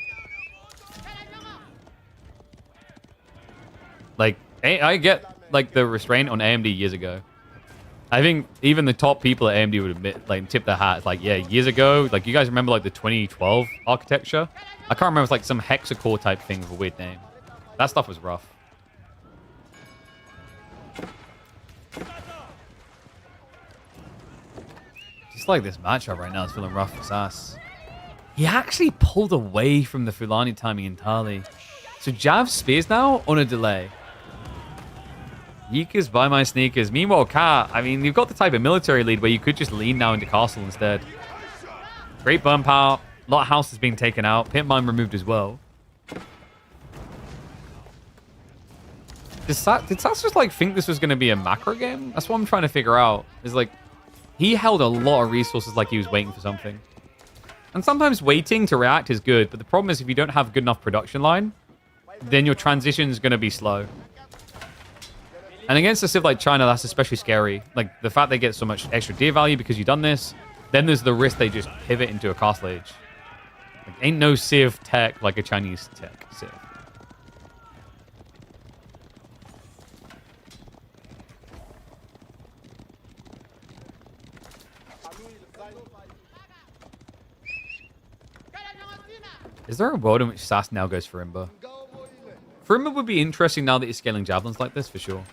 S1: Like, I get, like, the restraint on AMD years ago. I think even the top people at AMD would admit, like, tip their hat. It's like, yeah, years ago, like, you guys remember, like, the 2012 architecture? I can't remember, it's like some hexacore type thing with a weird name. That stuff was rough. Just like this matchup right now is feeling rough for Sass. He actually pulled away from the Fulani timing entirely. So Jav spears now on a delay. Yeekers by my sneakers. Meanwhile, Cat, I mean, you've got the type of military lead where you could just lean now into castle instead. Great burn power. A lot of houses being taken out. Pit mine removed as well. Did Sass just, like, think this was going to be a macro game? That's what I'm trying to figure out. Is, like, he held a lot of resources like he was waiting for something. And sometimes waiting to react is good, but the problem is if you don't have a good enough production line, then your transition is going to be slow. And against a civ like China, that's especially scary. Like, the fact they get so much extra deer value because you've done this, then there's the risk they just pivot into a castle age. Like, ain't no civ tech like a Chinese tech civ. Is there a world in which Sass now goes for Imba? Furimba would be interesting now that he's scaling javelins like this, for sure.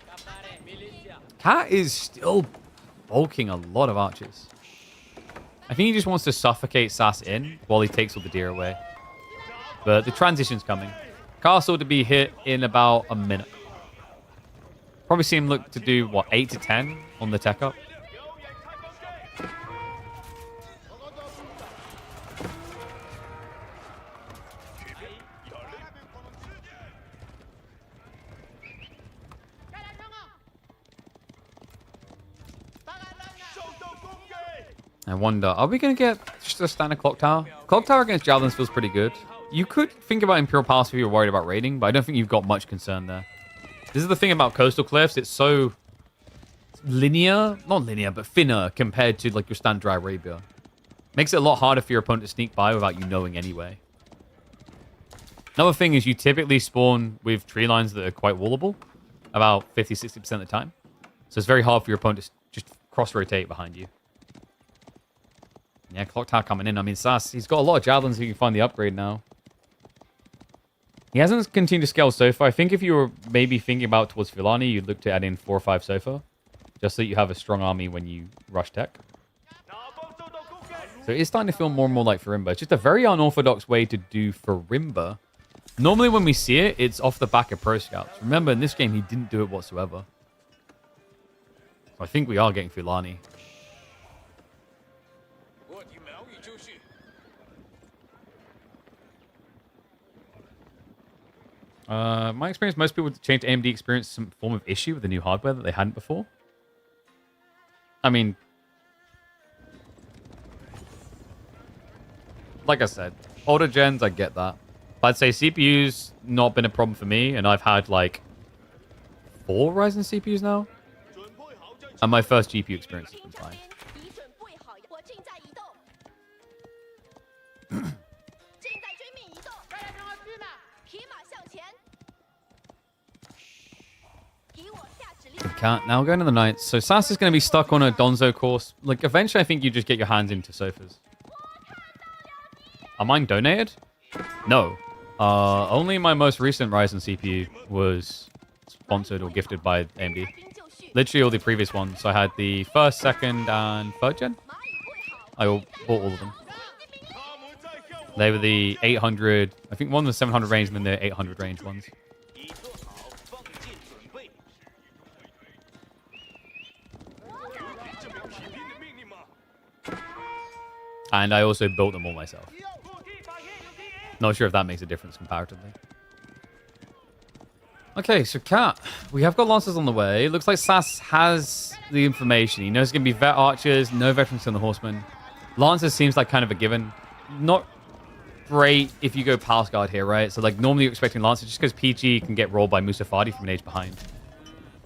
S1: Cat is still bulking a lot of archers. I think he just wants to suffocate Sass in while he takes all the deer away. But the transition's coming. Castle to be hit in about a minute. Probably see him look to do, what, 8 to 10 on the tech up? I wonder, are we going to get just a standard clock tower? Clock tower against javelins feels pretty good. You could think about Imperial Pass if you're worried about raiding, but I don't think you've got much concern there. This is the thing about coastal cliffs. It's so linear, not linear, but thinner compared to like your standard dry Arabia. Makes it a lot harder for your opponent to sneak by without you knowing anyway. Another thing is you typically spawn with tree lines that are quite wallable, about 50-60% of the time. So it's very hard for your opponent to just cross-rotate behind you. Yeah, clock tower coming in. I mean, Sass, he's got a lot of javelins so you can find the upgrade now. He hasn't continued to scale Sofa. I think if you were maybe thinking about towards Fulani, you'd look to add in 4 or 5 Sofa. Just so you have a strong army when you rush tech. So it's starting to feel more and more like Furimba. It's just a very unorthodox way to do Furimba. Normally when we see it, it's off the back of Pro Scouts. Remember, in this game, he didn't do it whatsoever. So I think we are getting Fulani. My experience, most people with changed AMD experienced some form of issue with the new hardware that they hadn't before. I mean, like I said, older gens, I get that. But I'd say CPU's not been a problem for me, and I've had like 4 Ryzen CPUs now. And my first GPU experience has been fine. Can't. Now we're going to the Knights. So Sass is going to be stuck on a Donzo course. Like, eventually I think you just get your hands into Sofas. Are mine donated? No. Only my most recent Ryzen CPU was sponsored or gifted by AMD. Literally all the previous ones. So I had the 1st, 2nd, and 3rd gen. I bought all of them. They were the 800... I think one was 700 range and then the 800 range ones. And I also built them all myself. Not sure if that makes a difference comparatively. Okay, so Cat, we have got Lancers on the way. Looks like Sass has the information. He knows it's going to be vet archers, no veterans on the horsemen. Lancers seems like kind of a given. not great if you go past guard here, right? So like normally you're expecting Lancers just because PG can get rolled by Musafadi from an age behind.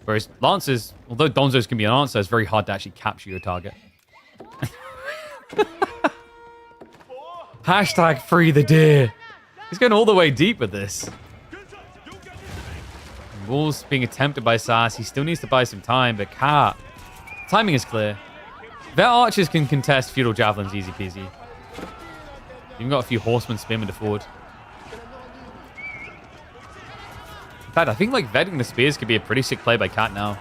S1: Whereas Lancers, although Donzos can be an answer, it's very hard to actually capture your target. Hashtag free the deer. He's going all the way deep with this. Wall's being attempted by Sass. He still needs to buy some time, but Cat, timing is clear. Their archers can contest feudal javelins easy peasy. Even got a few horsemen spin into forward. In fact, I think like vetting the spears could be a pretty sick play by Cat now.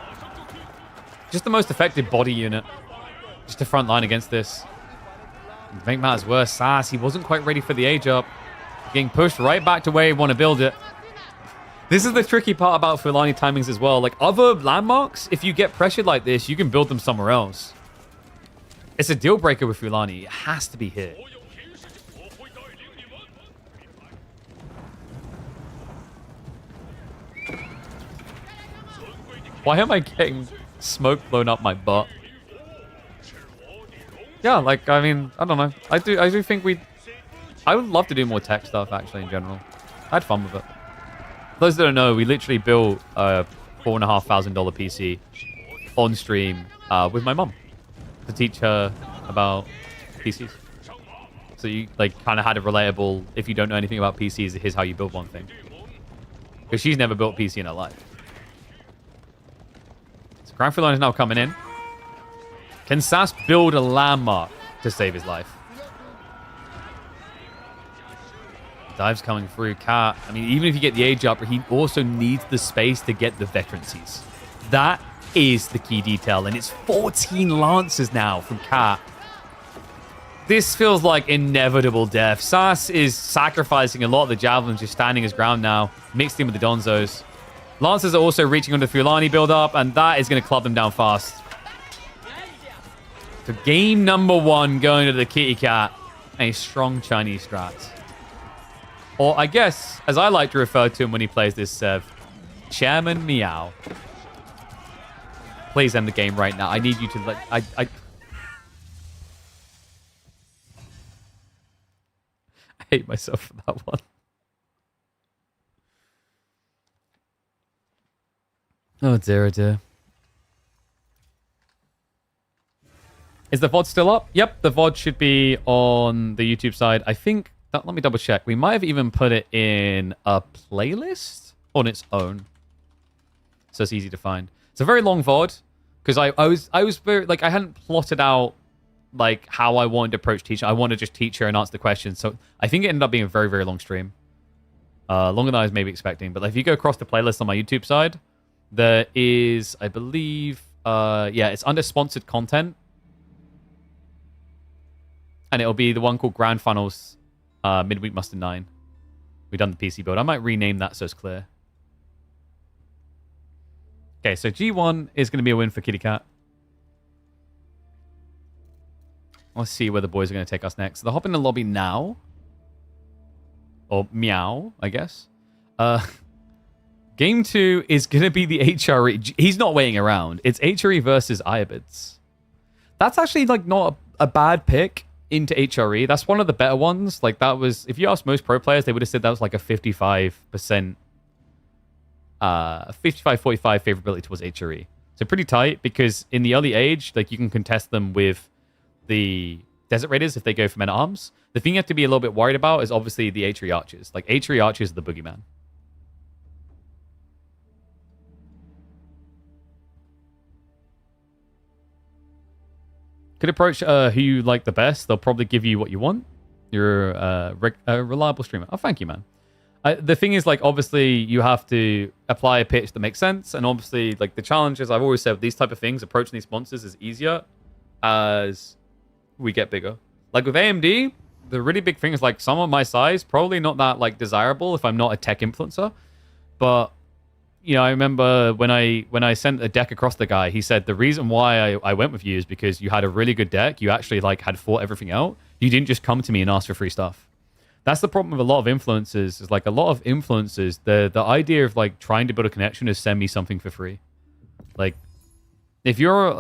S1: Just the most effective body unit. Just to front line against this. To make matters worse, Sass, he wasn't quite ready for the age up. Getting pushed right back to where he want to build it. This is the tricky part about Fulani timings as well. Like other landmarks, if you get pressured like this, you can build them somewhere else. It's a deal breaker with Fulani. It has to be here. Why am I getting smoke blown up my butt? Yeah, like, I mean, I don't know. I do think I would love to do more tech stuff, actually, in general. I had fun with it. For those that don't know, we literally built a $4,500 PC on stream with my mom to teach her about PCs. So you, like, kind of had a relatable, if you don't know anything about PCs, here's how you build one thing. Because she's never built a PC in her life. So Grand Fulani is now coming in. Can Sass build a landmark to save his life? Dives coming through. Cat, I mean, even if you get the age up, he also needs the space to get the veterancies. That is the key detail, and it's 14 Lancers now from Cat. This feels like inevitable death. Sass is sacrificing a lot of the javelins, just standing his ground now, mixed in with the Donzos. Lancers are also reaching onto the Fulani build-up, and that is going to club them down fast. So game number 1 going to the Kitty Cat, a strong Chinese strat. Or I guess, as I like to refer to him when he plays this Sev, Chairman Meow. Please end the game right now. I need you to let... I hate myself for that one. Oh dear, oh dear. Is the VOD still up? Yep, the VOD should be on the YouTube side. I think, let me double check. We might have even put it in a playlist on its own. So it's easy to find. It's a very long VOD because I was very, like, I hadn't plotted out like how I wanted to approach teaching. I wanted to just teach her and answer the questions. So I think it ended up being a very, very long stream. Longer than I was maybe expecting. But like, if you go across the playlist on my YouTube side, there is, I believe, yeah, it's under sponsored content. And it'll be the one called Grand Finals Midweek Muster 9. We've done the PC build. I might rename that so it's clear. Okay, so G1 is going to be a win for Kitty Cat. Let's see where the boys are going to take us next. So they'll hop in the lobby now. Or meow, I guess. Game 2 is going to be the HRE. He's not waiting around. It's HRE versus Ayyubids. That's actually like not a bad pick into HRE. That's one of the better ones. Like that was, if you ask most pro players, they would have said that was like a 55%, 55-45 favorability towards HRE. So pretty tight because in the early age, like you can contest them with the Desert Raiders if they go for men at arms. The thing you have to be a little bit worried about is obviously the HRE archers. Like HRE archers are the boogeyman. Could approach who you like the best. They'll probably give you what you want. You're a reliable streamer. Oh, thank you, man. The thing is, like, obviously, you have to apply a pitch that makes sense. And obviously, like, the challenges, I've always said, with these type of things, approaching these sponsors is easier as we get bigger. Like, with AMD, the really big thing is, like, someone my size, probably not that, like, desirable if I'm not a tech influencer. But... you know, I remember when I sent a deck across the guy, he said the reason why I went with you is because you had a really good deck. You actually like had fought everything out. You didn't just come to me and ask for free stuff. That's the problem with a lot of influencers. Is like a lot of influencers, the idea of like trying to build a connection is send me something for free. Like if you're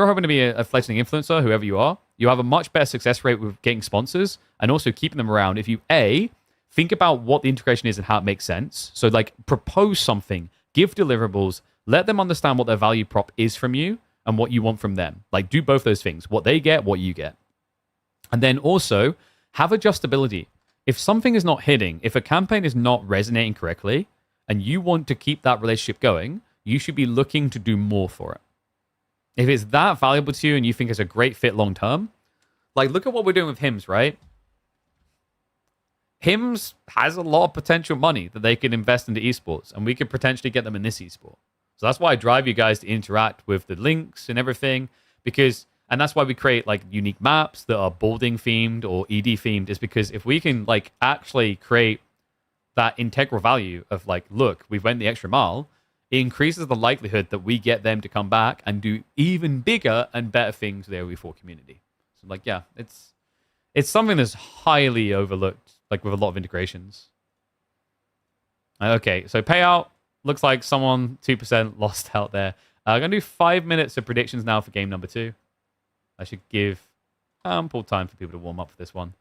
S1: hoping to be a fledgling influencer, whoever you are, You have a much better success rate with getting sponsors and also keeping them around if you, A, think about what the integration is and how it makes sense. So, like, propose something, give deliverables, let them understand what their value prop is from you and what you want from them. Like, do both those things, what they get, what you get. And then also have adjustability. If something is not hitting, if a campaign is not resonating correctly, and you want to keep that relationship going, you should be looking to do more for it. If it's that valuable to you and you think it's a great fit long term, like look at what we're doing with Hims, right? Hims has a lot of potential money that they could invest into esports, and we could potentially get them in this esport. So that's why I drive you guys to interact with the links and everything, and that's why we create like unique maps that are balding themed or ED themed, is because if we can like actually create that integral value of like, look, we've went the extra mile, it increases the likelihood that we get them to come back and do even bigger and better things with the AoE4 community. So like, yeah, it's something that's highly overlooked, like with a lot of integrations. Okay, so payout looks like someone 2% lost out there. I'm gonna do 5 minutes of predictions now for game number 2. I should give ample time for people to warm up for this one.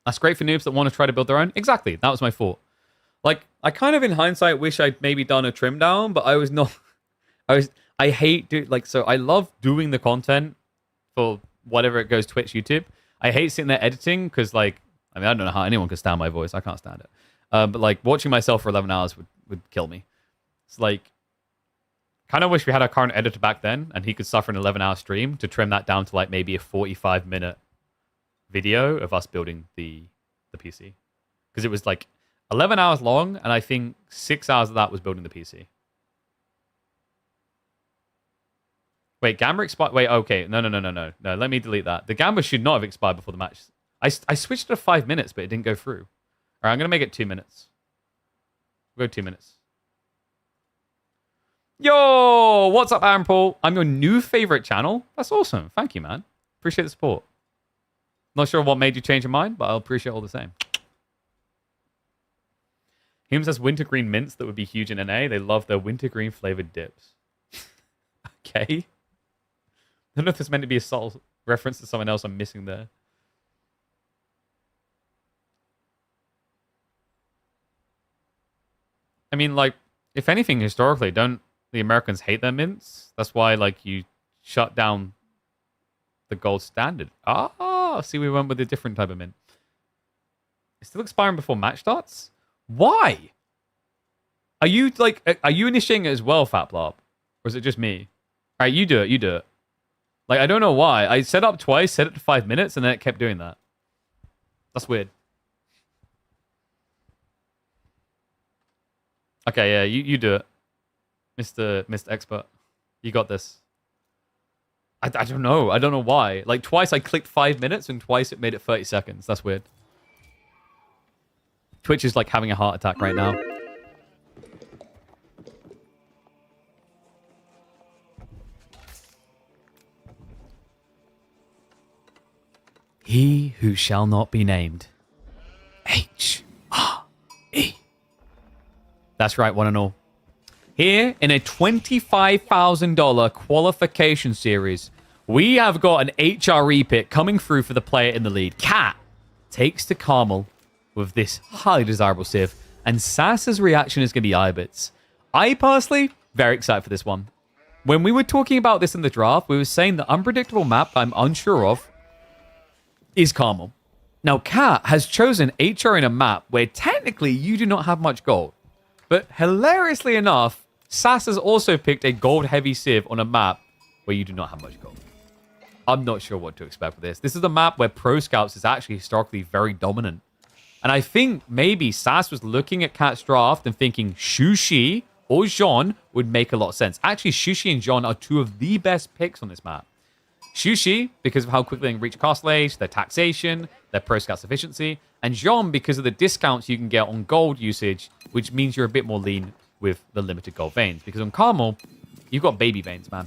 S1: That's great for noobs that want to try to build their own. Exactly. That was my thought. Like, I kind of in hindsight wish I'd maybe done a trim down, but I was not. I hate so I love doing the content for whatever it goes, Twitch, YouTube. I hate sitting there editing because, like, I mean, I don't know how anyone can stand my voice. I can't stand it. But like watching myself for 11 hours would kill me. It's like, kind of wish we had our current editor back then and he could suffer an 11-hour stream to trim that down to like maybe a 45-minute video of us building the PC, because it was like 11 hours long and I think 6 hours of that was building the PC. Wait, Gamma expired. Wait, okay, no, let me delete that. The Gamma should not have expired before the match. I switched to 5 minutes, but it didn't go through. All right, I'm gonna make it 2 minutes. We'll go 2 minutes. Yo, what's up, Aaron Paul? I'm your new favorite channel. That's awesome. Thank you, man. Appreciate the support. Not sure what made you change your mind, but I'll appreciate all the same. Hims has wintergreen mints that would be huge in NA. They love their wintergreen flavored dips. Okay. I don't know if it's meant to be a subtle reference to someone else I'm missing there. I mean, like, if anything, historically, don't the Americans hate their mints? That's why, like, you shut down the gold standard. See, we went with a different type of mint. It's still expiring before match starts? Why? Are you initiating it as well, Fat Blob? Or is it just me? All right, you do it. Like, I don't know why. I set up twice, set it to 5 minutes, and then it kept doing that. That's weird. Okay, yeah, you do it. Mr. Expert. You got this. I don't know. I don't know why. Like, twice I clicked 5 minutes, and twice it made it 30 seconds. That's weird. Twitch is, like, having a heart attack right now. He who shall not be named. H-R-E. That's right, one and all. Here, in a $25,000 qualification series, we have got an HRE pick coming through for the player in the lead. Cat takes to Carmel with this highly desirable Civ, and Sass's reaction is going to be Ayyubids. I personally, very excited for this one. When we were talking about this in the draft, we were saying the unpredictable map I'm unsure of is Carmel. Now, Cat has chosen HR in a map where technically you do not have much gold. But hilariously enough, Sass has also picked a gold-heavy Civ on a map where you do not have much gold. I'm not sure what to expect with this. This is a map where Pro Scouts is actually historically very dominant. And I think maybe Sass was looking at Cat's draft and thinking Shushi or Jean would make a lot of sense. Actually, Shushi and Jean are two of the best picks on this map. Shushi, because of how quickly they can reach castle age, their taxation, their Pro Scouts efficiency, and Jean, because of the discounts you can get on gold usage, which means you're a bit more lean with the limited gold veins. Because on Carmel, you've got baby veins, man.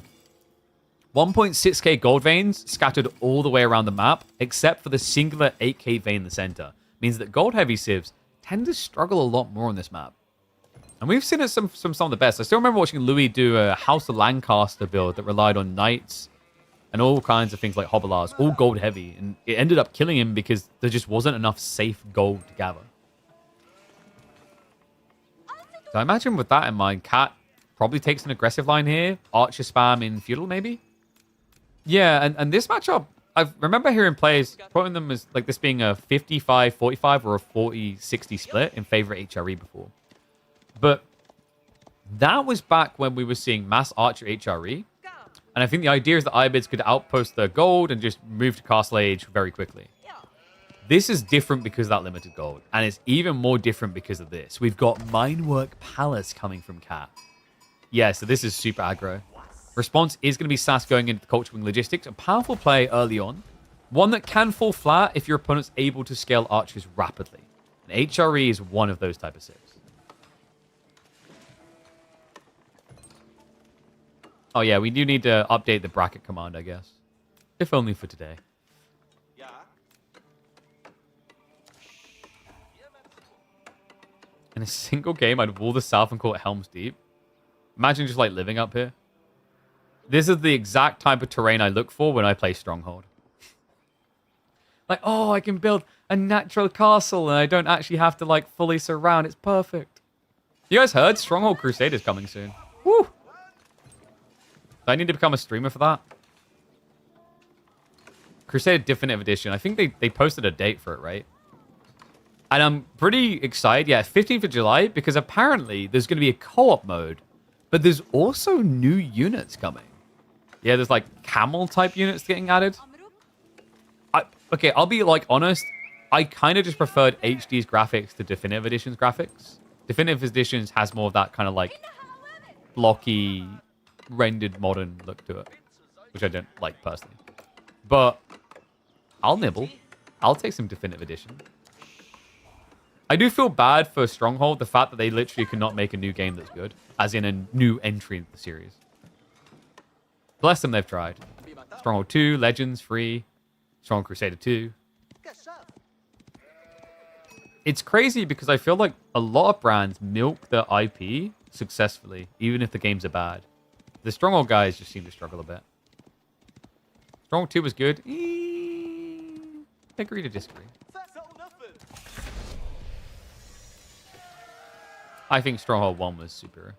S1: 1.6k gold veins scattered all the way around the map, except for the singular 8k vein in the center. Means that gold heavy civs tend to struggle a lot more on this map. And we've seen it some of the best. I still remember watching Louis do a House of Lancaster build that relied on knights and all kinds of things like hobilars, all gold heavy. And it ended up killing him because there just wasn't enough safe gold to gather. So I imagine with that in mind, Cat probably takes an aggressive line here. Archer spam in feudal, maybe? Yeah, and this matchup, I remember hearing players quoting them as like this being a 55-45 or a 40-60 split in favor of HRE before. But that was back when we were seeing mass Archer HRE. And I think the idea is that Ayyubids could outpost their gold and just move to Castle Age very quickly. This is different because of that limited gold. And it's even more different because of this. We've got Minework Palace coming from Cat. Yeah, so this is super aggro. Response is going to be Sass going into the Culture Wing Logistics. A powerful play early on. One that can fall flat if your opponent's able to scale archers rapidly. And HRE is one of those type of civs. Oh yeah, we do need to update the bracket command, I guess. If only for today. In a single game, I'd wall the south and call it Helm's Deep. Imagine just like living up here. This is the exact type of terrain I look for when I play Stronghold. Like, oh, I can build a natural castle and I don't actually have to like fully surround. It's perfect. You guys heard? Stronghold Crusade is coming soon. Woo! Do I need to become a streamer for that? Crusade Definitive Edition. I think they posted a date for it, right? And I'm pretty excited. Yeah, 15th of July, because apparently there's going to be a co-op mode. But there's also new units coming. Yeah, there's like camel-type units getting added. Okay, I'll be like honest. I kind of just preferred HD's graphics to Definitive Edition's graphics. Definitive Editions has more of that kind of like blocky, rendered modern look to it. Which I don't like personally. But I'll nibble. I'll take some Definitive Edition. I do feel bad for Stronghold, the fact that they literally could not make a new game that's good. As in a new entry into the series. Bless them, they've tried. Stronghold 2, Legends, Free, Stronghold Crusader 2. It's crazy because I feel like a lot of brands milk their IP successfully, even if the games are bad. The Stronghold guys just seem to struggle a bit. Stronghold 2 was good. Agree to disagree. I think Stronghold 1 was superior.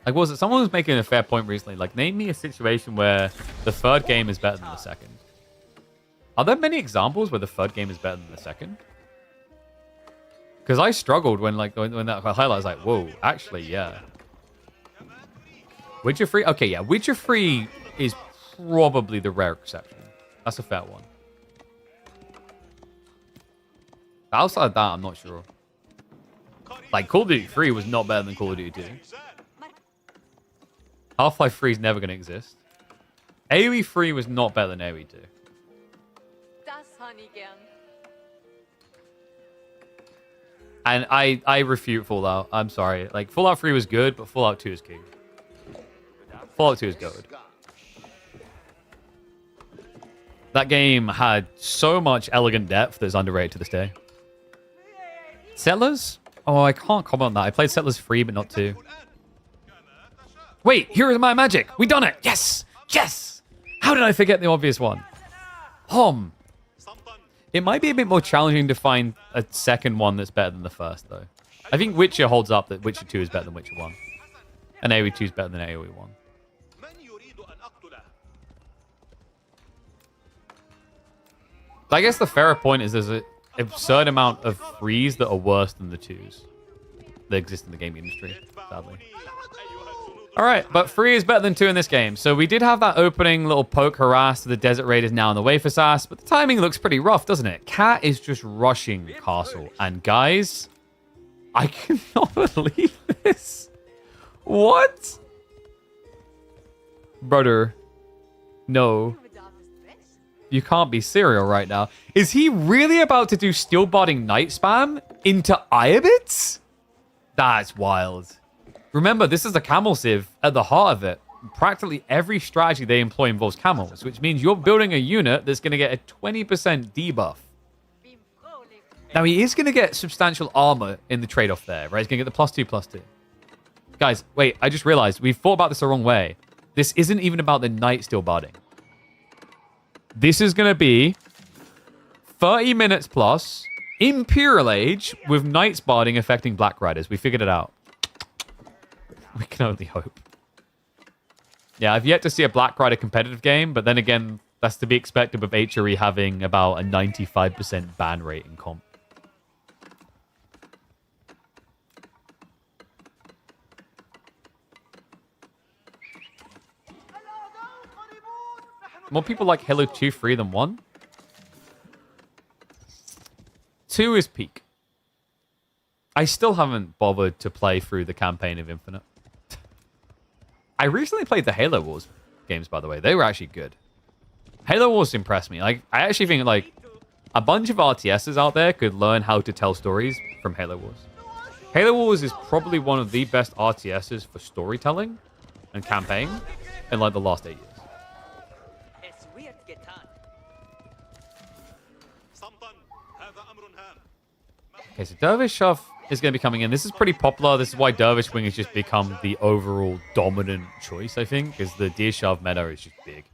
S1: Like, was it? Someone was making a fair point recently. Like, name me a situation where the third game is better than the second. Are there many examples where the third game is better than the second? Because I struggled when that highlight, I was like, whoa, actually, yeah. Witcher 3? Okay, yeah. Witcher 3 is probably the rare exception. That's a fair one. Outside of that, I'm not sure. Like, Call of Duty 3 was not better than Call of Duty 2. Half-Life 3 is never going to exist. AoE 3 was not better than AoE 2. And I refute Fallout. I'm sorry. Like, Fallout 3 was good, but Fallout 2 is king. Fallout 2 is good. That game had so much elegant depth that's underrated to this day. Settlers? Oh, I can't comment on that. I played Settlers 3, but not 2. Wait, Heroes of Might and Magic. We done it. Yes. Yes. How did I forget the obvious one? It might be a bit more challenging to find a second one that's better than the first, though. I think Witcher holds up that Witcher 2 is better than Witcher 1. And AoE 2 is better than AoE 1. I guess the fairer point is there's an absurd amount of threes that are worse than the twos that exist in the gaming industry, sadly. Alright, but 3 is better than 2 in this game. So we did have that opening little poke harass to the Desert Raiders now on the way for Sass, but the timing looks pretty rough, doesn't it? Cat is just rushing Castle. And guys, I cannot believe this. What? Brother, no. You can't be serial right now. Is he really about to do steel botting night spam into Ayyubids? That's wild. Remember, this is a camel civ at the heart of it. practically every strategy they employ involves camels, which means you're building a unit that's going to get a 20% debuff. Now, he is going to get substantial armor in the trade-off there, right? He's going to get the +2/+2. Guys, wait, I just realized we've thought about this the wrong way. This isn't even about the knight still barding. This is going to be 30 minutes plus Imperial Age with knights barding affecting Black Riders. We figured it out. We can only hope. Yeah, I've yet to see a Black Rider competitive game, but then again, that's to be expected with HRE having about a 95% ban rate in comp. More people like Halo 2 free than 1? 2 is peak. I still haven't bothered to play through the campaign of Infinite. I recently played the Halo Wars games, by the way. They were actually good. Halo Wars impressed me. Like, I actually think, like, a bunch of RTSs out there could learn how to tell stories from Halo Wars. Halo Wars is probably one of the best RTSs for storytelling and campaign in, like, the last 8 years. Okay, so Dervish Shove is going to be coming in. This is pretty popular. This is why Dervish Wing has just become the overall dominant choice, I think, because the Deer Shove meta is just big.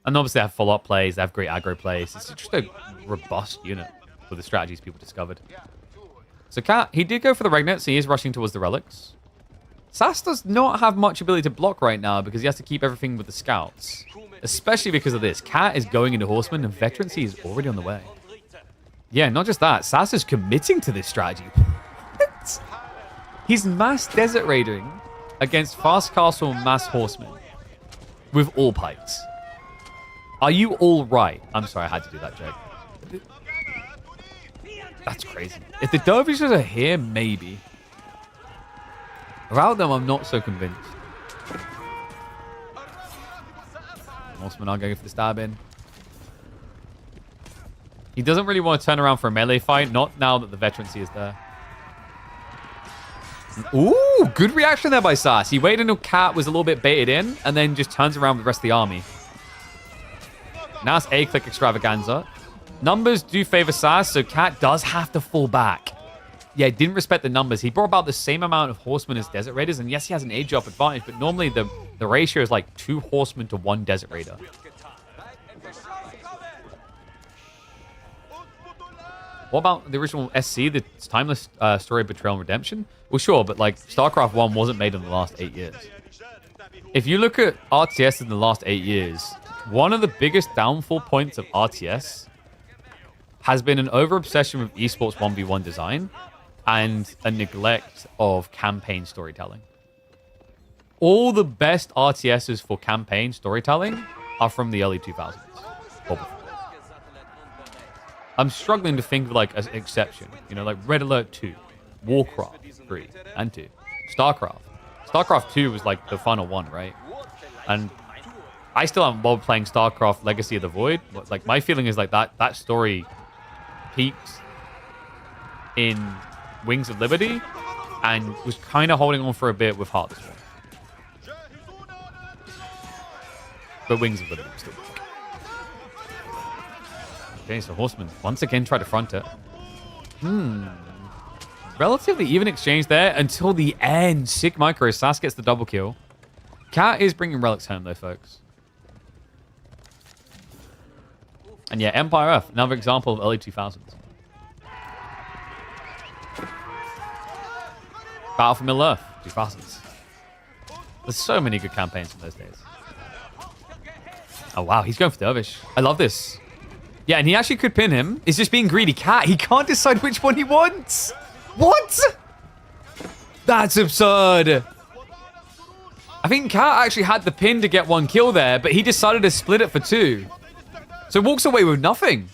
S1: And obviously they have follow-up plays, they have great aggro plays. It's just a robust unit for the strategies people discovered. So Cat, he did go for the Regnet, so he is rushing towards the relics. Sass does not have much ability to block right now because he has to keep everything with the scouts. Especially because of this. Cat is going into Horseman and Veterancy is already on the way. Yeah, not just that. Sass is committing to this strategy. What? He's mass desert raiding against fast castle mass horsemen with all pikes. Are you all right? I'm sorry, I had to do that joke. That's crazy. If the dervishes are here, maybe. Without them, I'm not so convinced. Horsemen are going for the stab in. He doesn't really want to turn around for a melee fight, not now that the veterancy is there. Ooh, good reaction there by Sass. He waited until Cat was a little bit baited in, and then just turns around with the rest of the army. Now it's A-click extravaganza. Numbers do favor Sass, so Cat does have to fall back. Yeah, didn't respect the numbers. He brought about the same amount of horsemen as Desert Raiders, and yes, he has an age up advantage, but normally the ratio is like 2 horsemen to 1 Desert Raider. What about the original SC, the timeless story of betrayal and redemption? Well, sure, but like StarCraft 1 wasn't made in the last 8 years. If you look at RTS in the last 8 years, one of the biggest downfall points of RTS has been an over-obsession with esports 1v1 design and a neglect of campaign storytelling. All the best RTSs for campaign storytelling are from the early 2000s. Or before. I'm struggling to think of like an exception. You know, like Red Alert 2, Warcraft 3 and 2, StarCraft. StarCraft 2 was like the final one, right? And I still haven't bothered playing StarCraft Legacy of the Void. But like my feeling is like that story peaked in Wings of Liberty and was kind of holding on for a bit with Heartless War. But Wings of Liberty was still weak. Okay, so Horseman once again try to front it. Relatively even exchange there until the end. Sick micro. Sass gets the double kill. Cat is bringing relics home though, folks. And yeah, Empire Earth, another example of early 2000s. Battle for Middle Earth, 2000s. There's so many good campaigns from those days. Oh wow, he's going for Dervish. I love this. Yeah, and he actually could pin him. He's just being greedy. Cat, he can't decide which one he wants. What? That's absurd. I think Cat actually had the pin to get 1 kill there, but he decided to split it for 2. So walks away with nothing.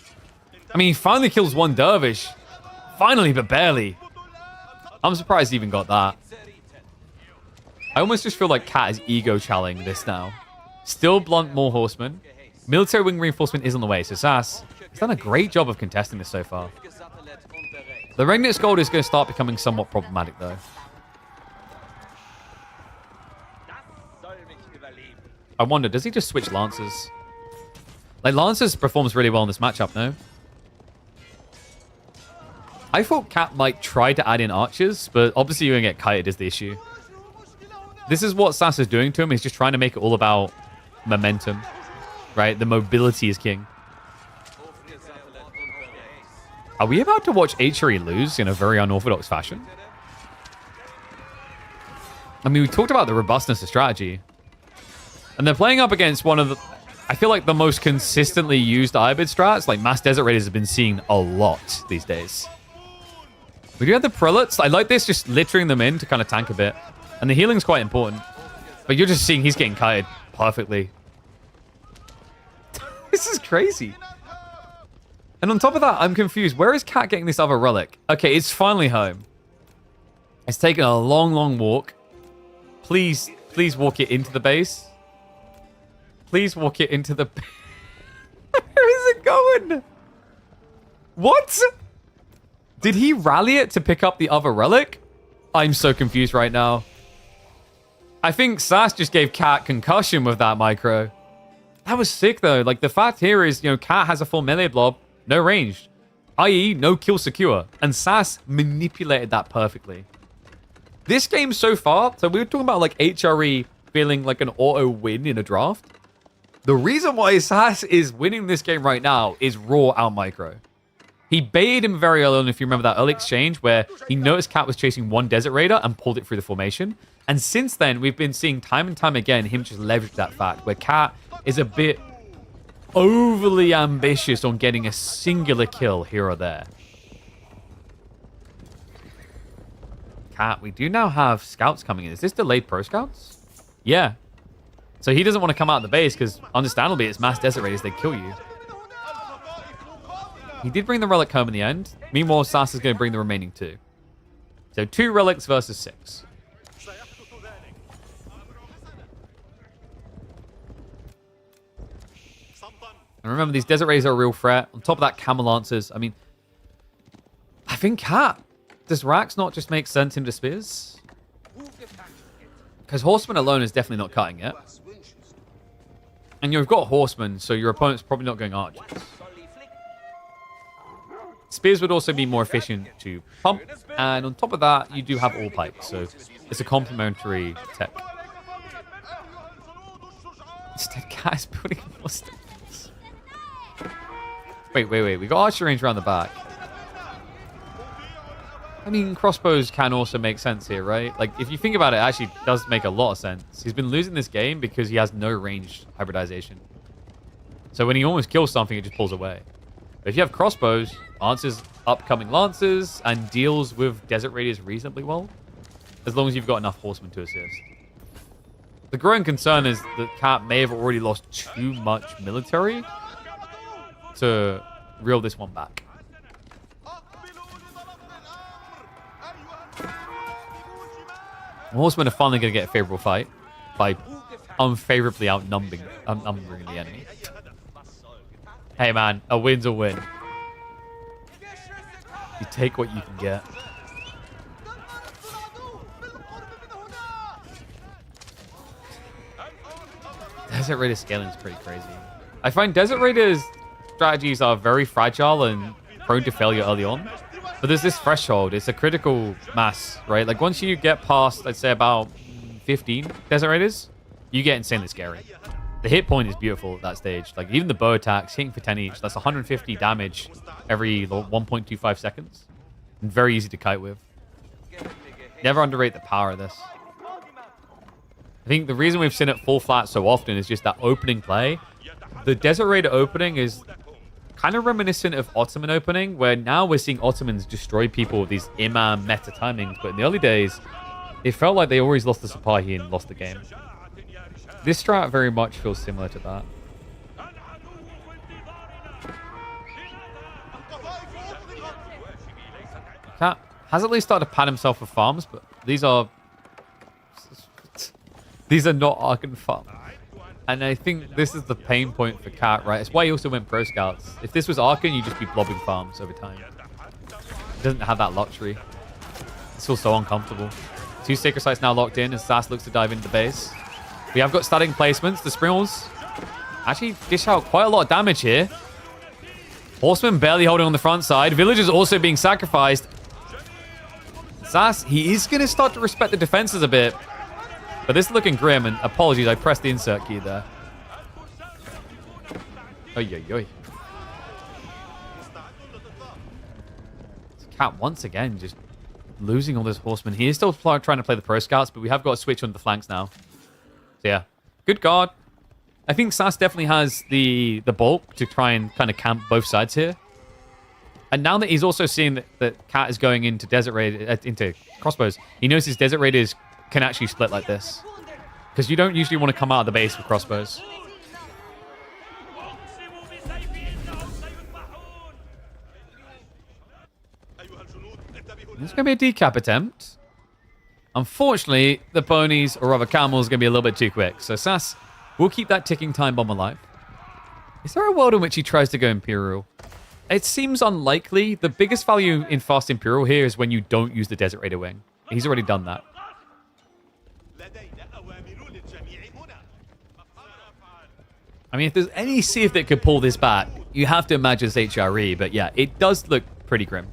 S1: I mean, he finally kills 1 dervish. Finally, but barely. I'm surprised he even got that. I almost just feel like Cat is ego-challenging this now. Still blunt more horsemen. Military wing reinforcement is on the way, so Sass has done a great job of contesting this so far. The Regnit's gold is going to start becoming somewhat problematic, though. I wonder, does he just switch Lancers? Like, Lancers performs really well in this matchup, no? I thought Cat might try to add in Archers, but obviously you're going to get kited is the issue. This is what Sass is doing to him. He's just trying to make it all about momentum, right? The mobility is king. Are we about to watch HRE lose in a very unorthodox fashion? I mean, we talked about the robustness of strategy. And they're playing up against one of the... I feel like the most consistently used Ayyubids strats. Like, Mass Desert Raiders have been seen a lot these days. We do have the Prelates. I like this, just littering them in to kind of tank a bit. And the healing's quite important. But you're just seeing he's getting kited perfectly. This is crazy. And on top of that, I'm confused. Where is Cat getting this other relic? Okay, it's finally home. It's taken a long, long walk. Please walk it into the base. Please walk it into the... Where is it going? What? Did he rally it to pick up the other relic? I'm so confused right now. I think Sass just gave Cat concussion with that micro. That was sick, though. Like, the fact here is, you know, Cat has a full melee blob, no ranged, i.e. no kill secure. And Sass manipulated that perfectly. This game so far, so we were talking about, like, HRE feeling like an auto win in a draft. The reason why Sass is winning this game right now is raw out micro. He baited him very early on, if you remember that early exchange, where he noticed Cat was chasing one Desert Raider and pulled it through the formation. And since then, we've been seeing time and time again him just leverage that fact, where Cat is a bit overly ambitious on getting a singular kill here or there. Cat, we do now have scouts coming in. Is this delayed pro scouts? Yeah. So he doesn't want to come out of the base because, understandably, it's Mass Desert Raiders. They kill you. He did bring the relic home in the end. Meanwhile, Sass is going to bring the remaining 2. So 2 relics versus 6. And remember, these Desert Raiders are a real threat. On top of that, Camel Lancers. I mean, I think Cat. Does Rax not just make sense into Spears? Because Horseman alone is definitely not cutting it. And you've got Horseman, so your opponent's probably not going Archers. Spears would also be more efficient to pump. And on top of that, you do have all pikes. So it's a complementary tech. Instead, Cat is putting more sticks. Wait. We got archer range around the back. I mean, crossbows can also make sense here, right? Like, if you think about it, it actually does make a lot of sense. He's been losing this game because he has no ranged hybridization. So when he almost kills something, it just pulls away. But if you have crossbows, answers upcoming lancers, and deals with Desert Raiders reasonably well, as long as you've got enough horsemen to assist. The growing concern is that Cat may have already lost too much military to reel this one back. Horsemen are finally going to get a favorable fight by unfavorably outnumbering the enemy. Hey man, a win's a win. You take what you can get. Desert Raider scaling is pretty crazy. I find Desert Raiders strategies are very fragile and prone to failure early on. But there's this threshold. It's a critical mass, right? Like, once you get past, I'd say, about 15 Desert Raiders, you get insanely scary. The hit point is beautiful at that stage. Like, even the bow attacks, hitting for 10 each, that's 150 damage every 1.25 seconds. And very easy to kite with. Never underrate the power of this. I think the reason we've seen it fall flat so often is just that opening play. The Desert Raider opening is kind of reminiscent of Ottoman opening, where now we're seeing Ottomans destroy people with these imam meta timings, but in the early days, it felt like they always lost the Sipahi and lost the game. This strat very much feels similar to that. Cat has at least started to pat himself for farms, but these are not Arkan farms. And I think this is the pain point for Cat, right? It's why he also went Pro Scouts. If this was Arkan, you'd just be blobbing farms over time. He doesn't have that luxury. It's feels so uncomfortable. 2 Sacred Sites now locked in as Sass looks to dive into the base. We have got static placements. The Springles actually dish out quite a lot of damage here. Horseman barely holding on the front side. Villagers also being sacrificed. Sass, he is going to start to respect the defenses a bit. But this is looking grim, and apologies, I pressed the insert key there. Oy, oy, oy. Cat once again just losing all those horsemen. He is still trying to play the pro scouts, but we have got to switch on the flanks now. So yeah, good guard. I think Sass definitely has the bulk to try and kind of camp both sides here. And now that he's also seeing that Cat is going into Desert Raid, into crossbows, he knows his Desert Raiders can actually split like this. Because you don't usually want to come out of the base with crossbows. This is going to be a decap attempt. Unfortunately, the ponies, or rather camels, are going to be a little bit too quick. So Sass will keep that ticking time bomb alive. Is there a world in which he tries to go Imperial? It seems unlikely. The biggest value in Fast Imperial here is when you don't use the Desert Raider wing. He's already done that. I mean, if there's any Civ that could pull this back, you have to imagine it's HRE. But yeah, it does look pretty grim.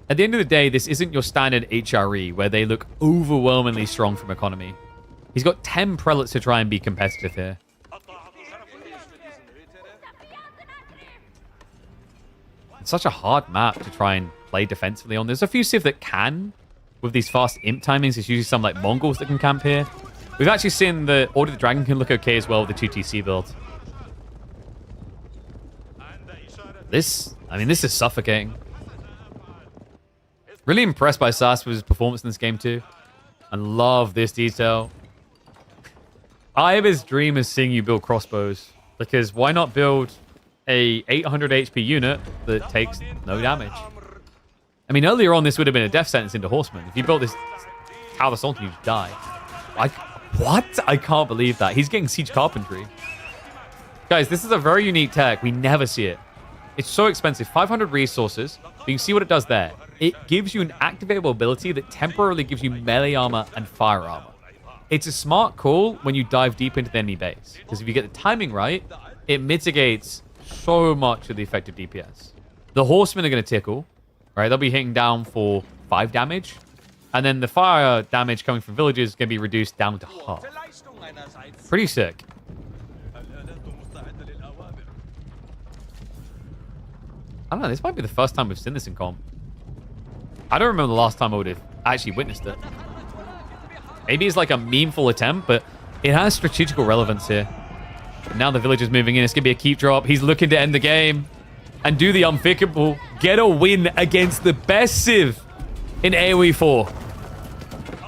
S1: At the end of the day, this isn't your standard HRE where they look overwhelmingly strong from economy. He's got 10 prelates to try and be competitive here. It's such a hard map to try and play defensively on. There's a few Civ that can with these fast imp timings. It's usually some like Mongols that can camp here. We've actually seen the Order of the Dragon can look okay as well with the 2TC build. This is suffocating. Really impressed by Sass with his performance in this game too. I love this detail. Ayyubids' dream is seeing you build crossbows. Because why not build a 800 HP unit that takes no damage? I mean, earlier on, this would have been a death sentence into Horseman. If you built this Tower of the Sultan, you'd die. What? I can't believe that. He's getting Siege Carpentry. Guys, this is a very unique tech. We never see it. It's so expensive. 500 resources. But you can see what it does there. It gives you an activatable ability that temporarily gives you melee armor and fire armor. It's a smart call when you dive deep into the enemy base. Because if you get the timing right, it mitigates so much of the effective DPS. The horsemen are going to tickle, right? They'll be hitting down for 5 damage. And then the fire damage coming from villagers is going to be reduced down to half. Pretty sick. I don't know, this might be the first time we've seen this in comp. I don't remember the last time I would have actually witnessed it. Maybe it's like a memeful attempt, but it has strategical relevance here. Now the village is moving in. It's going to be a keep drop. He's looking to end the game and do the unthinkable. Get a win against the best Civ in AoE 4.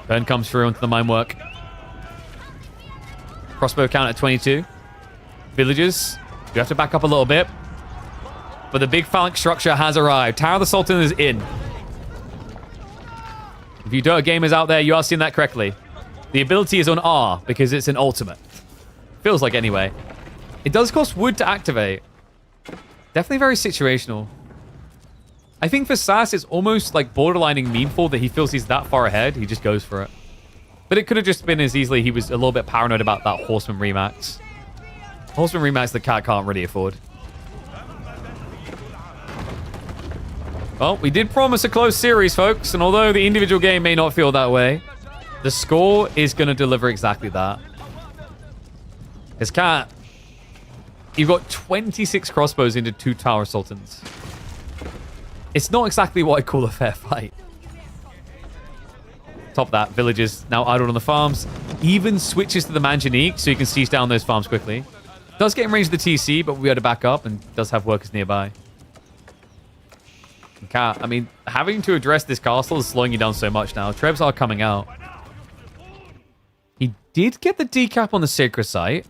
S1: Burn comes through onto the mine work. Crossbow count at 22. Villagers, you have to back up a little bit. But the big phalanx structure has arrived. Tower of the Sultan is in. If you Dota gamers out there, you are seeing that correctly. The ability is on R because it's an ultimate. Feels like anyway. It does cost wood to activate. Definitely very situational. I think for Sass, it's almost like borderlining memeful that he feels he's that far ahead. He just goes for it. But it could have just been as easily he was a little bit paranoid about that Horseman Remax. Horseman Remax the Cat can't really afford. Well, we did promise a close series, folks. And although the individual game may not feel that way, the score is going to deliver exactly that. Because Cat, you've got 26 crossbows into 2 Tower Sultans. It's not exactly what I call a fair fight. Top of that, villagers now idled on the farms. Even switches to the Manjanique so you can seize down those farms quickly. Does get in range of the TC, but we got to back up and does have workers nearby. Cat, I mean, having to address this castle is slowing you down so much now. Trebs are coming out. He did get the decap on the Sacred Site.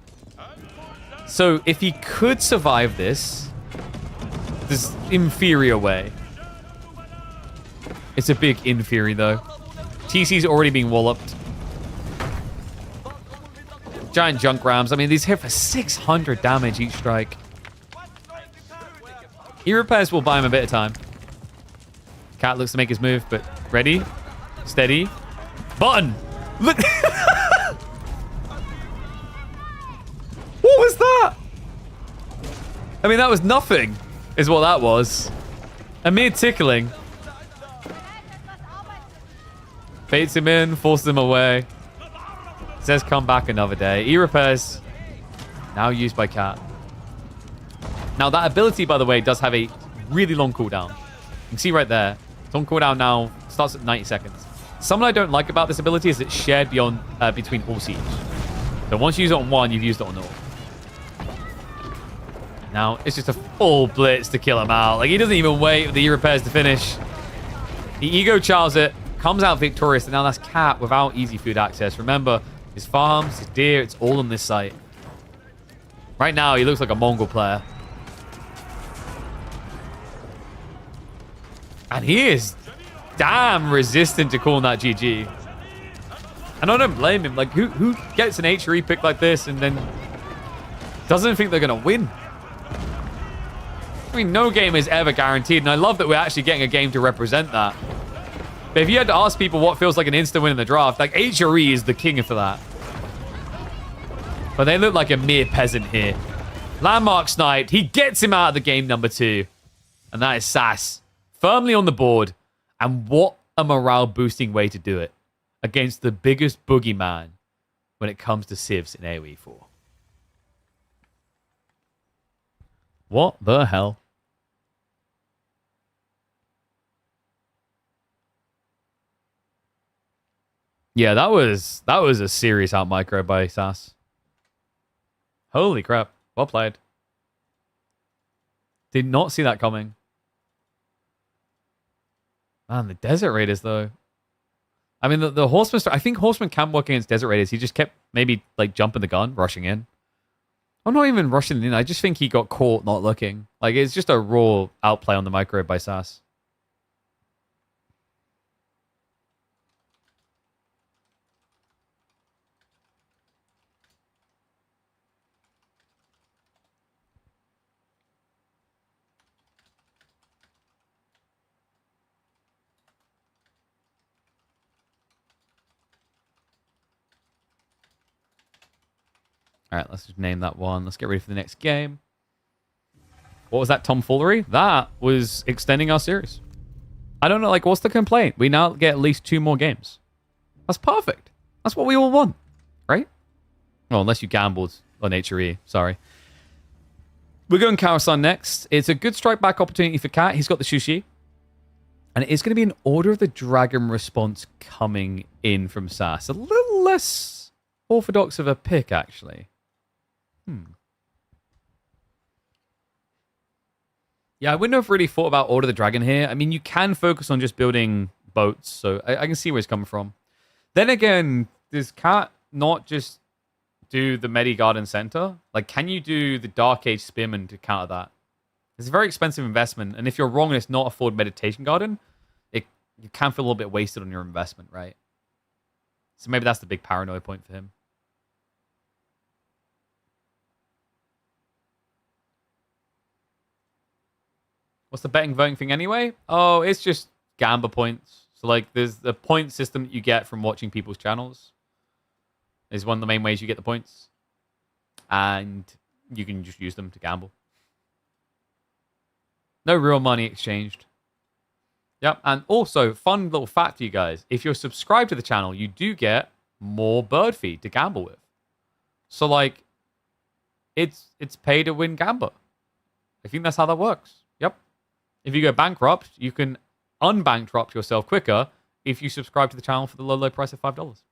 S1: So if he could survive this inferior way. It's a big inferior, though. TC's already being walloped. Giant junk rams. I mean, these hit for 600 damage each strike. E-repairs will buy him a bit of time. Cat looks to make his move, but ready, steady, button. Look. I mean, that was nothing, is what that was. A mere tickling. Baits him in, forces him away. Says come back another day. E-repairs. Now used by Cat. Now, that ability, by the way, does have a really long cooldown. You can see right there. It's on cooldown now. Starts at 90 seconds. Something I don't like about this ability is it's shared beyond between all siege. So once you use it on one, you've used it on all. Now, it's just a full blitz to kill him out. Like, he doesn't even wait for the E-repairs to finish. He ego chows it, comes out victorious, and now that's Cat without easy food access. Remember, his farms, his deer, it's all on this site. Right now, he looks like a Mongol player. And he is damn resistant to calling that GG. And I don't blame him. Like, who gets an HRE pick like this and then doesn't think they're going to win? I mean, no game is ever guaranteed, and I love that we're actually getting a game to represent that. But if you had to ask people what feels like an instant win in the draft, like, HRE is the king for that. But they look like a mere peasant here. Landmark sniped. He gets him out of the game number 2. And that is Sass. Firmly on the board. And what a morale-boosting way to do it. Against the biggest boogeyman when it comes to civs in AoE 4. What the hell? Yeah, that was a serious out micro by Sass. Holy crap. Well played. Did not see that coming. Man, the Desert Raiders, though. I mean, the Horseman... I think Horseman can work against Desert Raiders. He just kept maybe, like, jumping the gun, rushing in. I'm not even rushing in. I just think he got caught not looking. Like, it's just a raw outplay on the micro by Sass. All right, let's just name that one. Let's get ready for the next game. What was that tomfoolery? That was extending our series. I don't know, like, what's the complaint? We now get at least 2 more games. That's perfect. That's what we all want, right? Well, unless you gambled on HRE. Sorry. We're going Coruscant next. It's a good strike back opportunity for Cat. He's got the Shushi. And it is going to be an Order of the Dragon response coming in from Sass. A little less orthodox of a pick, actually. Yeah, I wouldn't have really thought about Order of the Dragon here. I mean, you can focus on just building boats, so I can see where he's coming from. Then again, does Cat not just do the Medi Garden Center? Like, can you do the Dark Age Spearman to counter that? It's a very expensive investment, and if you're wrong and it's not a Forward Meditation Garden, you can feel a little bit wasted on your investment, right? So maybe that's the big paranoid point for him. What's the betting voting thing anyway? Oh, it's just Gamba points. So, like, there's the point system that you get from watching people's channels. Is one of the main ways you get the points. And you can just use them to gamble. No real money exchanged. Yep, and also, fun little fact for you guys. If you're subscribed to the channel, you do get more bird feed to gamble with. So, like, it's pay to win Gamba. I think that's how that works. Yep. If you go bankrupt, you can unbankrupt yourself quicker if you subscribe to the channel for the low price of $5.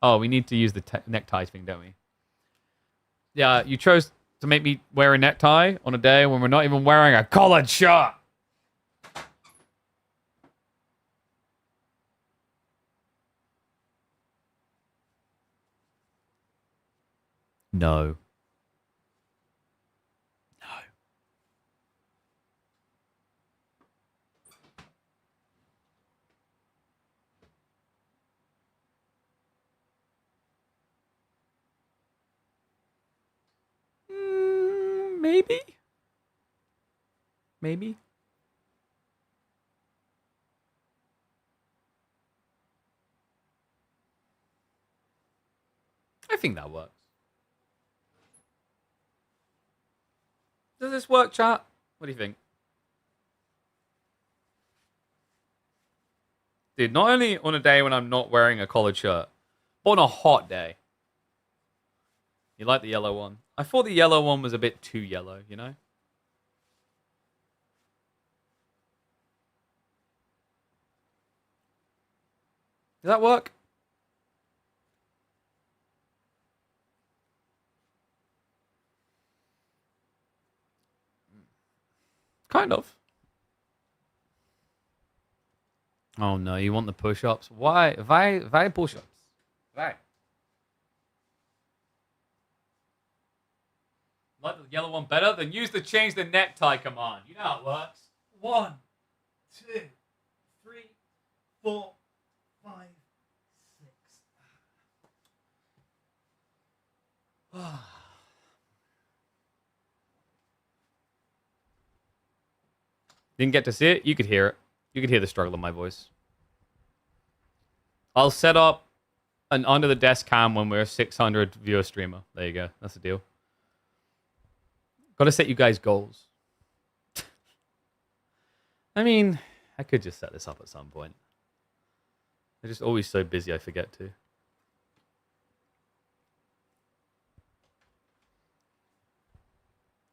S1: Oh, we need to use the necktie thing, don't we? Yeah, you chose to make me wear a necktie on a day when we're not even wearing a collared shirt. No. Maybe? Maybe? I think that works. Does this work, chat? What do you think? Dude, not only on a day when I'm not wearing a collared shirt, but on a hot day. You like the yellow one? I thought the yellow one was a bit too yellow, you know? Does that work? Kind of. Oh no, you want the push-ups? Why? Why push-ups? Why? Like the yellow one better? Then use the change the necktie command. You know how it works. 1, 2, 3, 4, 5, 6. Didn't get to see it? You could hear it. You could hear the struggle in my voice. I'll set up an under the desk cam when we're a 600 viewer streamer. There you go. That's the deal. Got to set you guys goals. I mean, I could just set this up at some point. I'm just always so busy I forget to.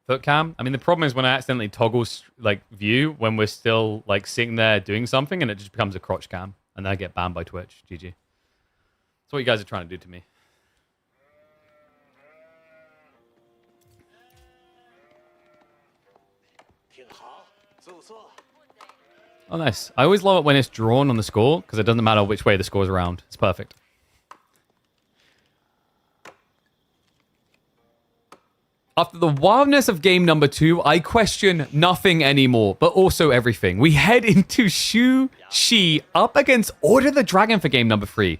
S1: Foot cam. I mean, the problem is when I accidentally toggle like view when we're still like sitting there doing something, and it just becomes a crotch cam, and then I get banned by Twitch. GG. That's what you guys are trying to do to me. Oh, nice. I always love it when it's drawn on the score because it doesn't matter which way the score's around. It's perfect. After the wildness of game number 2, I question nothing anymore, but also everything. We head into Shushi up against Order the Dragon for game number 3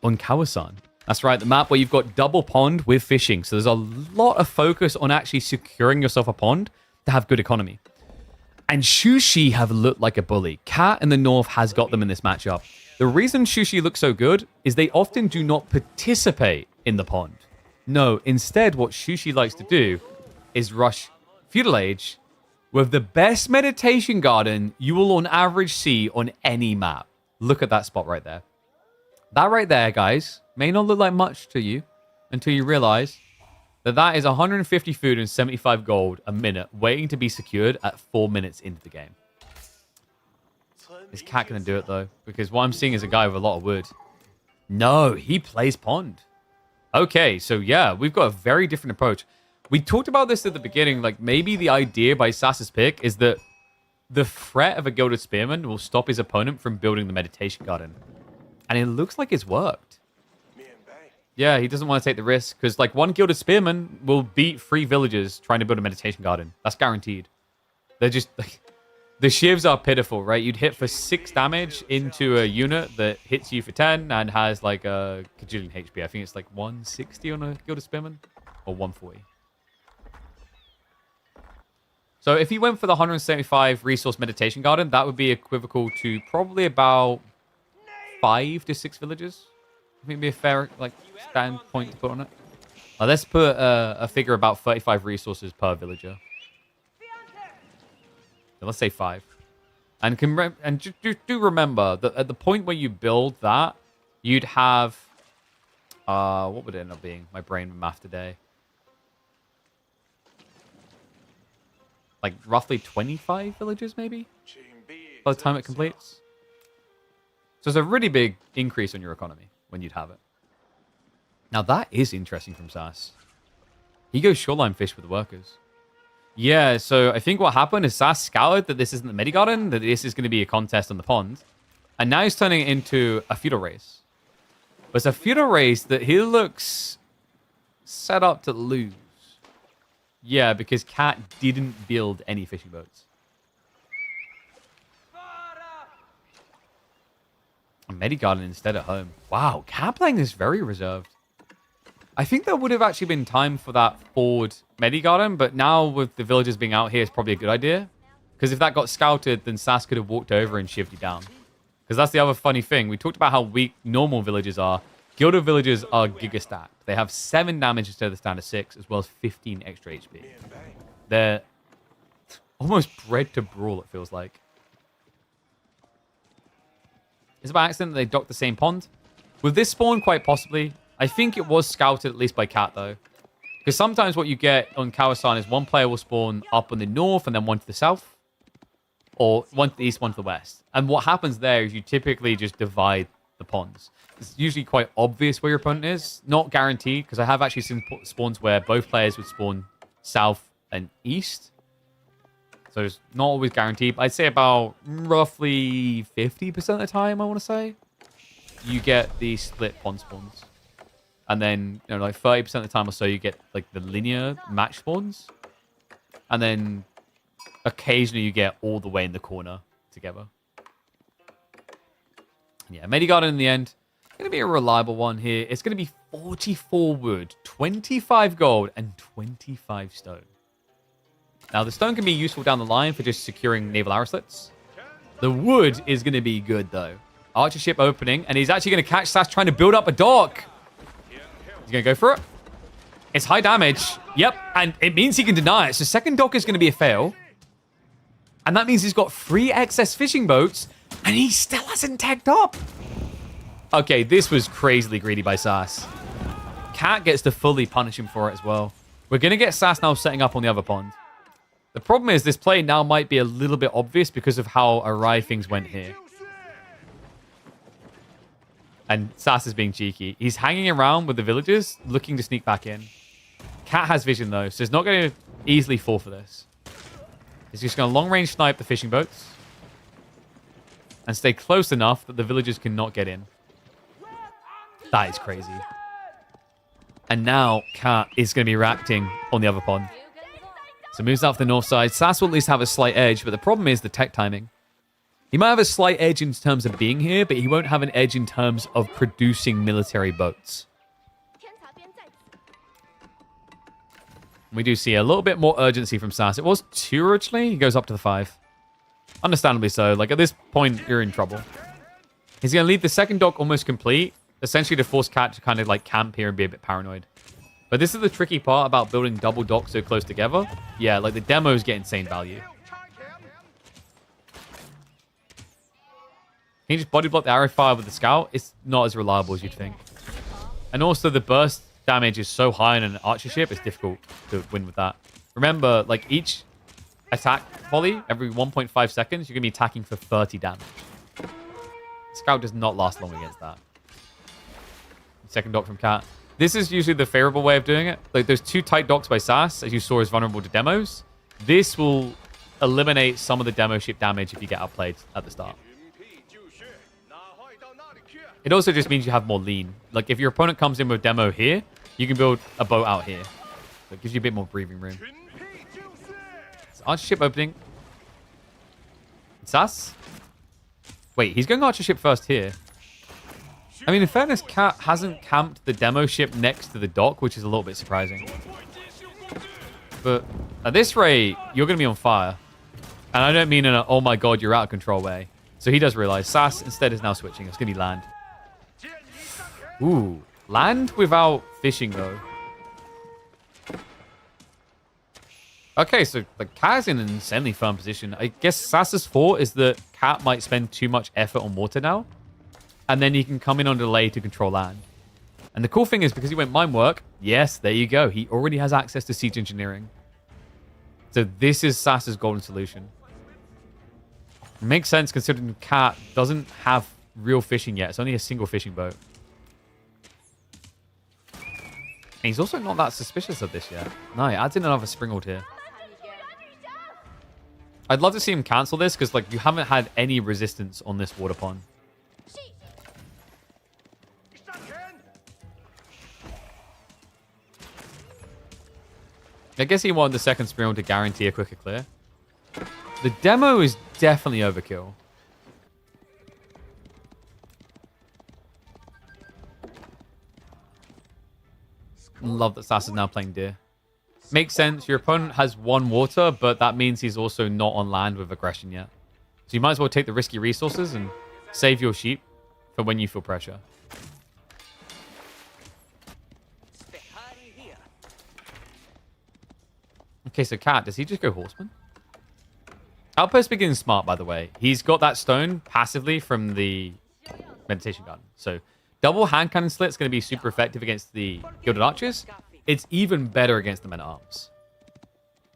S1: on Kawasan. That's right, the map where you've got double pond with fishing. So there's a lot of focus on actually securing yourself a pond to have good economy. And Shushi have looked like a bully. Cat in the north has got them in this matchup. The reason Shushi looks so good is they often do not participate in the pond. No, instead what Shushi likes to do is rush Feudal Age with the best meditation garden you will on average see on any map. Look at that spot right there. That right there, guys, may not look like much to you until you realize that that is 150 food and 75 gold a minute waiting to be secured at 4 minutes into the game. Is Cat going to do it, though? Because what I'm seeing is a guy with a lot of wood. No, he plays pond. Okay, so yeah, we've got a very different approach. We talked about this at the beginning, like maybe the idea by Sass's pick is that the threat of a Gilded Spearman will stop his opponent from building the meditation garden. And it looks like it's worked. Yeah, he doesn't want to take the risk because like one Gilded Spearman will beat 3 villagers trying to build a meditation garden. That's guaranteed. They're just like... The shivs are pitiful, right? You'd hit for 6 damage into a unit that hits you for 10 and has like a kajillion HP. I think it's like 160 on a Gilded Spearman or 140. So if he went for the 175 resource meditation garden, that would be equivocal to probably about 5 to 6 villagers. I think it'd be a fair like standpoint to put on it. Let's put a figure about 35 resources per villager. Let's say 5. And do remember that at the point where you build that, you'd have... what would it end up being? My brain with math today. Like roughly 25 villages, maybe? By the time it completes. So it's a really big increase on your economy when you'd have it. Now that is interesting from Sass. He goes shoreline fish with the workers. Yeah, so I think what happened is Sass scouted that this isn't the medi garden, that this is going to be a contest on the pond. And now he's turning it into a feudal race. But it's a feudal race that he looks set up to lose. Yeah, because Cat didn't build any fishing boats. A medi garden instead at home. Wow, Cat playing is very reserved. I think there would have actually been time for that forward medi garden, but now with the villagers being out here, it's probably a good idea. Because if that got scouted, then Sass could have walked over and shivved you down. Because that's the other funny thing. We talked about how weak normal villagers are. Gilded villagers are giga-stacked. They have 7 damage instead of the standard 6, as well as 15 extra HP. They're almost bred to brawl, it feels like. Is it by accident that they docked the same pond? With this spawn, quite possibly. I think it was scouted, at least by Cat, though. Because sometimes what you get on Kawasan is one player will spawn up on the north and then one to the south. Or one to the east, one to the west. And what happens there is you typically just divide the ponds. It's usually quite obvious where your opponent is. Not guaranteed, because I have actually seen spawns where both players would spawn south and east. So it's not always guaranteed. I'd say about roughly 50% of the time, I want to say, you get the split pond spawns. And then, you know, like 30% of the time or so, you get like the linear match spawns. And then occasionally you get all the way in the corner together. Yeah, Medigarden in the end, going to be a reliable one here. It's going to be 44 wood, 25 gold, and 25 stone. Now, the stone can be useful down the line for just securing naval arrow slits. The wood is going to be good, though. Archer ship opening, and he's actually going to catch Sass trying to build up a dock. He's going to go for it. It's high damage. Yep, and it means he can deny it. So second dock is going to be a fail. And that means he's got 3 excess fishing boats, and he still hasn't tagged up. Okay, this was crazily greedy by Sass. Cat gets to fully punish him for it as well. We're going to get Sass now setting up on the other pond. The problem is this play now might be a little bit obvious because of how awry things went here. And Sass is being cheeky. He's hanging around with the villagers, looking to sneak back in. Cat has vision, though, so he's not going to easily fall for this. He's just going to long-range snipe the fishing boats and stay close enough that the villagers cannot get in. That is crazy. And now Cat is going to be reacting on the other pond. So moves out to the north side. Sass will at least have a slight edge, but the problem is the tech timing. He might have a slight edge in terms of being here, but he won't have an edge in terms of producing military boats. We do see a little bit more urgency from Sass. It was 2 originally. He goes up to the 5. Understandably so. Like, at this point, you're in trouble. He's going to leave the second dock almost complete, essentially to force Cat to kind of, like, camp here and be a bit paranoid. But this is the tricky part about building double docks so close together. Yeah, like, the demos get insane value. Can you just body block the arrow fire with the scout? It's not as reliable as you'd think. And also, the burst damage is so high in an archer ship, it's difficult to win with that. Remember, like, each attack volley, every 1.5 seconds, you're going to be attacking for 30 damage. Scout does not last long against that. Second dock from Cat. This is usually the favorable way of doing it. Like, there's 2 tight docks by Sass, as you saw, is vulnerable to demos. This will eliminate some of the demo ship damage if you get outplayed at the start. It also just means you have more lean. Like, if your opponent comes in with demo here, you can build a boat out here. So it gives you a bit more breathing room. So archer ship opening. Sass? Wait, he's going archer ship first here. I mean, in fairness, Cat hasn't camped the demo ship next to the dock, which is a little bit surprising. But at this rate, you're going to be on fire. And I don't mean in a, oh my god, you're out of control way. So he does realize. Sass instead is now switching. It's going to be land. Ooh, land without fishing, though. Okay, so the Cat's in an insanely firm position. I guess Sass's thought is that Cat might spend too much effort on water now. And then he can come in on delay to control land. And the cool thing is, because he went mine work, yes, there you go. He already has access to siege engineering. So this is Sass's golden solution. It makes sense considering Cat doesn't have real fishing yet. It's only a single fishing boat. And he's also not that suspicious of this yet. No, he adds in another springald here. I'd love to see him cancel this because, like, you haven't had any resistance on this water pond. I guess he wanted the second springald to guarantee a quicker clear. The demo is definitely overkill. Love that Sass is now playing deer. Makes sense. Your opponent has 1 water, but that means he's also not on land with aggression yet. So you might as well take the risky resources and save your sheep for when you feel pressure. Okay, so Cat, does he just go horseman? Outpost begins smart, by the way. He's got that stone passively from the meditation garden. So double hand cannon slit is going to be super effective against the Gilded Archers. It's even better against the men-at-arms.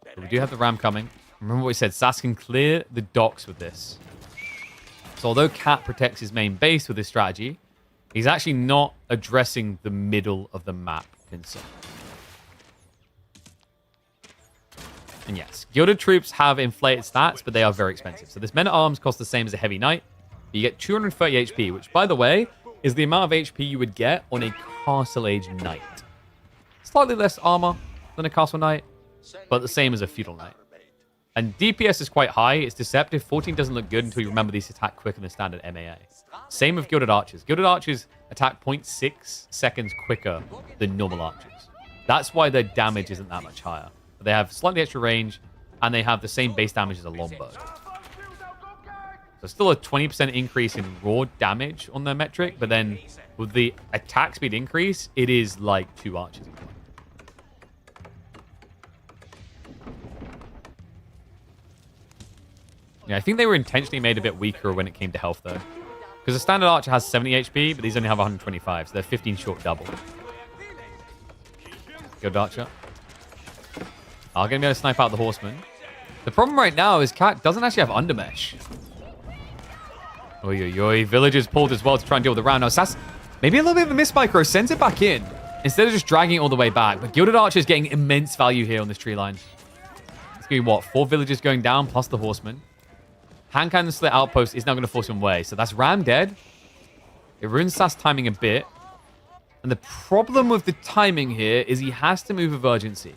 S1: But we do have the ram coming. Remember what we said, Sass can clear the docks with this. So although Cat protects his main base with this strategy, he's actually not addressing the middle of the map himself. And yes, Gilded troops have inflated stats, but they are very expensive. So this men-at-arms costs the same as a heavy knight. You get 230 HP, which, by the way, is the amount of HP you would get on a Castle Age knight. Slightly less armor than a Castle Knight, but the same as a Feudal Knight. And DPS is quite high. It's deceptive. 14 doesn't look good until you remember these attack quicker than standard MAA. Same with Gilded Archers. Gilded Archers attack 0.6 seconds quicker than normal archers. That's why their damage isn't that much higher. They have slightly extra range, and they have the same base damage as a longbow. So still a 20% increase in raw damage on their metric, but then with the attack speed increase, it is like 2 archers. Yeah, I think they were intentionally made a bit weaker when it came to health, though. Because the standard archer has 70 HP, but these only have 125, so they're 15 short double. Good archer. I'm going to be able to snipe out the horseman. The problem right now is Cat doesn't actually have undermesh. Oy, oy, oy. Villagers pulled as well to try and deal with the round. Now, Sass, maybe a little bit of a miss micro, sends it back in instead of just dragging it all the way back. But Gilded Archer is getting immense value here on this tree line. It's going to be, what, 4 villagers going down plus the horseman. Hand cannon slit outpost is now going to force him away. So that's Ram dead. It ruins Sass timing a bit. And the problem with the timing here is he has to move with urgency.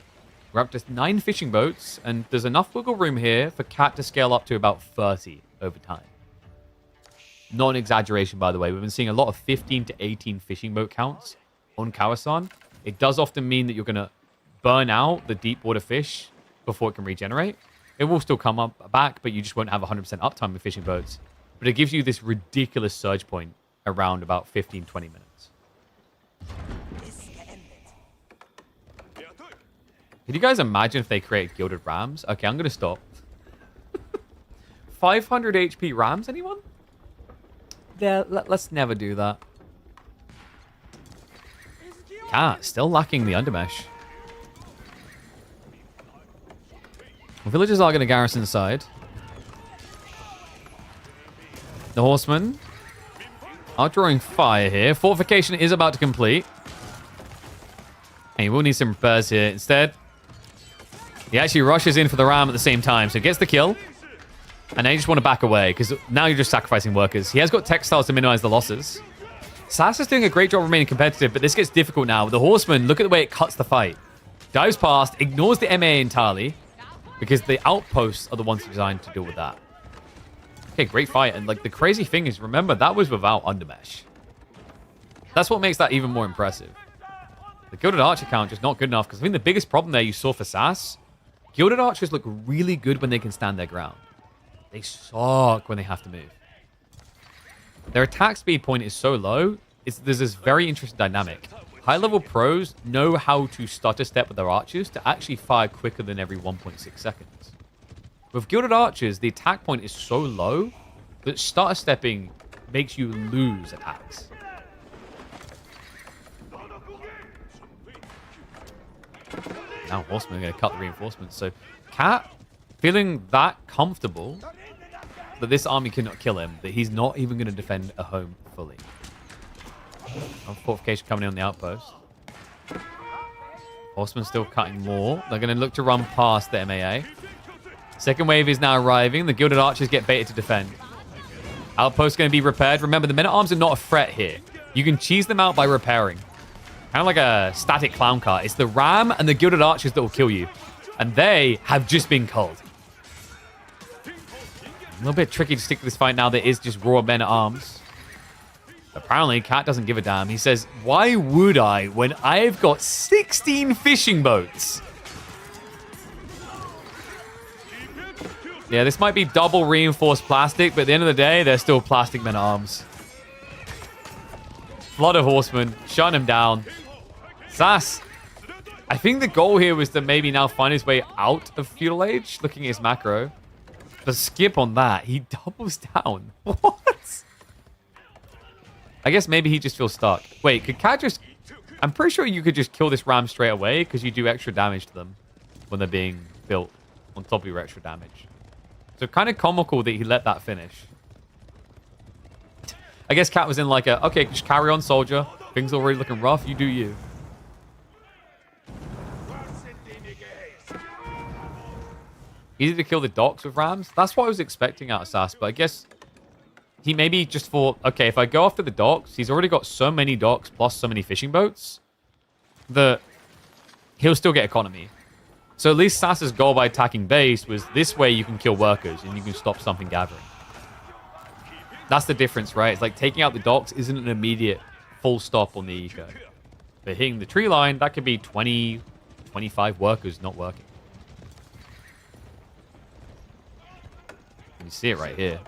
S1: We're up to 9 fishing boats, and there's enough wiggle room here for Cat to scale up to about 30 over time. Not an exaggeration, by the way. We've been seeing a lot of 15 to 18 fishing boat counts on Kawasan. It does often mean that you're going to burn out the deep water fish before it can regenerate. It will still come up back, but you just won't have 100% uptime with fishing boats. But it gives you this ridiculous surge point around about 15, 20 minutes. Can you guys imagine if they create Gilded Rams? Okay, I'm going to stop. 500 HP Rams, anyone? Yeah, let's never do that. Cat, still lacking the undermesh. Villagers are going to garrison side. The horsemen are drawing fire here. Fortification is about to complete. And he will need some repairs here. Instead, he actually rushes in for the ram at the same time. So he gets the kill. And now you just want to back away, because now you're just sacrificing workers. He has got textiles to minimize the losses. Sass is doing a great job remaining competitive, but this gets difficult now. With the horseman, look at the way it cuts the fight. Dives past, ignores the MA entirely, because the outposts are the ones designed to deal with that. Okay, great fight. And like the crazy thing is, remember, that was without undermesh. That's what makes that even more impressive. The Gilded Archer count just not good enough, because I think the biggest problem there you saw for Sass, Gilded Archers look really good when they can stand their ground. They suck when they have to move. Their attack speed point is so low, there's this very interesting dynamic. High-level pros know how to stutter step with their archers to actually fire quicker than every 1.6 seconds. With Gilded Archers, the attack point is so low that stutter stepping makes you lose attacks. Now Horsemen are going to cut the reinforcements. So Cat, feeling that comfortable that this army cannot kill him, that he's not even going to defend a home fully. Fortification coming in on the outpost. Horsemen still cutting more. They're going to look to run past the MAA. Second wave is now arriving. The Gilded Archers get baited to defend. Outpost going to be repaired. Remember, the men-at-arms are not a threat here. You can cheese them out by repairing. Kind of like a static clown car. It's the ram and the Gilded Archers that will kill you. And they have just been culled. A little bit tricky to stick to this fight now. There is just raw men-at-arms. Apparently, Cat doesn't give a damn. He says, why would I when I've got 16 fishing boats? Yeah, this might be double reinforced plastic, but at the end of the day, they're still plastic men-at-arms. Flood of horsemen, shutting him down. Sass, I think the goal here was to maybe now find his way out of Feudal Age, looking at his macro. The skip on that. He doubles down. What? I guess maybe he just feels stuck. Wait, could Cat just... I'm pretty sure you could just kill this ram straight away because you do extra damage to them when they're being built on top of your extra damage. So kind of comical that he let that finish. I guess Cat was in like a, okay, just carry on, soldier. Things already looking rough. You do you. Easy to kill the docks with rams. That's what I was expecting out of Sass, but I guess he maybe just thought, okay, if I go after the docks, he's already got so many docks plus so many fishing boats that he'll still get economy. So at least Sass's goal by attacking base was this way you can kill workers and you can stop something gathering. That's the difference, right? It's like taking out the docks isn't an immediate full stop on the eco. But hitting the tree line, that could be 20, 25 workers not working. You see it right here.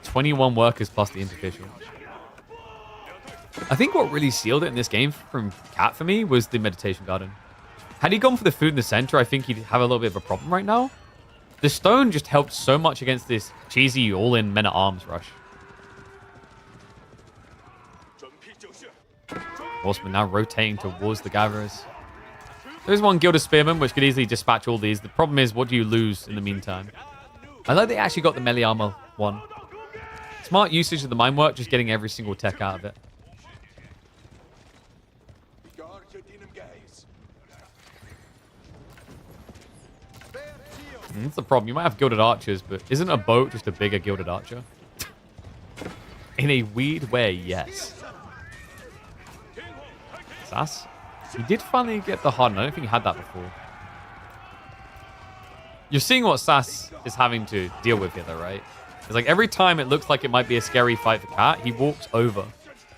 S1: 21 workers plus the interficial. I think what really sealed it in this game from Cat for me was the meditation garden. Had he gone for the food in the center, I think he'd have a little bit of a problem right now. The stone just helped so much against this cheesy all-in men-at-arms rush. Horseman now rotating towards the gatherers. There's one Gilded Spearman, which could easily dispatch all these. The problem is, what do you lose in the meantime? I like they actually got the melee armor one. Smart usage of the mine work, just getting every single tech out of it. That's the problem. You might have gilded archers, but isn't a boat just a bigger gilded archer? In a weird way, yes. Sass. He did finally get the harden. I don't think he had that before. You're seeing what Sass is having to deal with here, though, right? It's like every time it looks like it might be a scary fight for Cat, he walks over.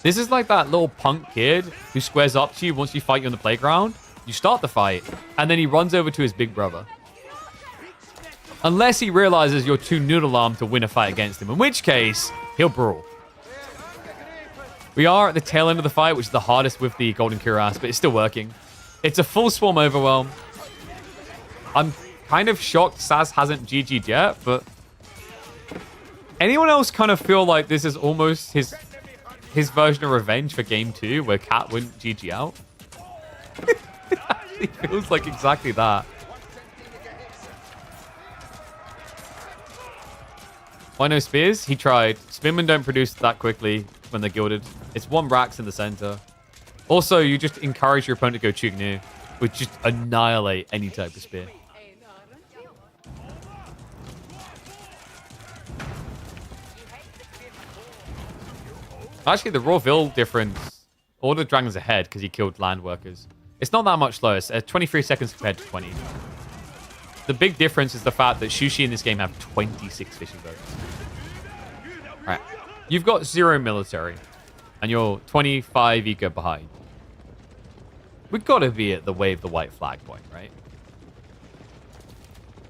S1: This is like that little punk kid who squares up to you once you fight you on the playground. You start the fight, and then he runs over to his big brother. Unless he realizes you're too noodle-armed to win a fight against him, in which case, he'll brawl. We are at the tail end of the fight, which is the hardest with the Golden Cuirass, but it's still working. It's a full swarm overwhelm. I'm kind of shocked Sass hasn't GG'd yet, but anyone else kind of feel like this is almost his version of revenge for game 2, where Cat wouldn't GG out? It actually feels like exactly that. Why no spears? He tried. Spearmen don't produce that quickly when they're gilded. It's one Rax in the center. Also, you just encourage your opponent to go Chugnu, which just annihilate any type of spear. Actually, the Raw Vil difference, all the dragons ahead because he killed land workers. It's not that much slower. It's 23 seconds compared to 20. The big difference is the fact that Shushi in this game have 26 fishing boats. Alright. You've got 0 military, and you're 25 eco behind. We've got to be at the wave the white flag point, right?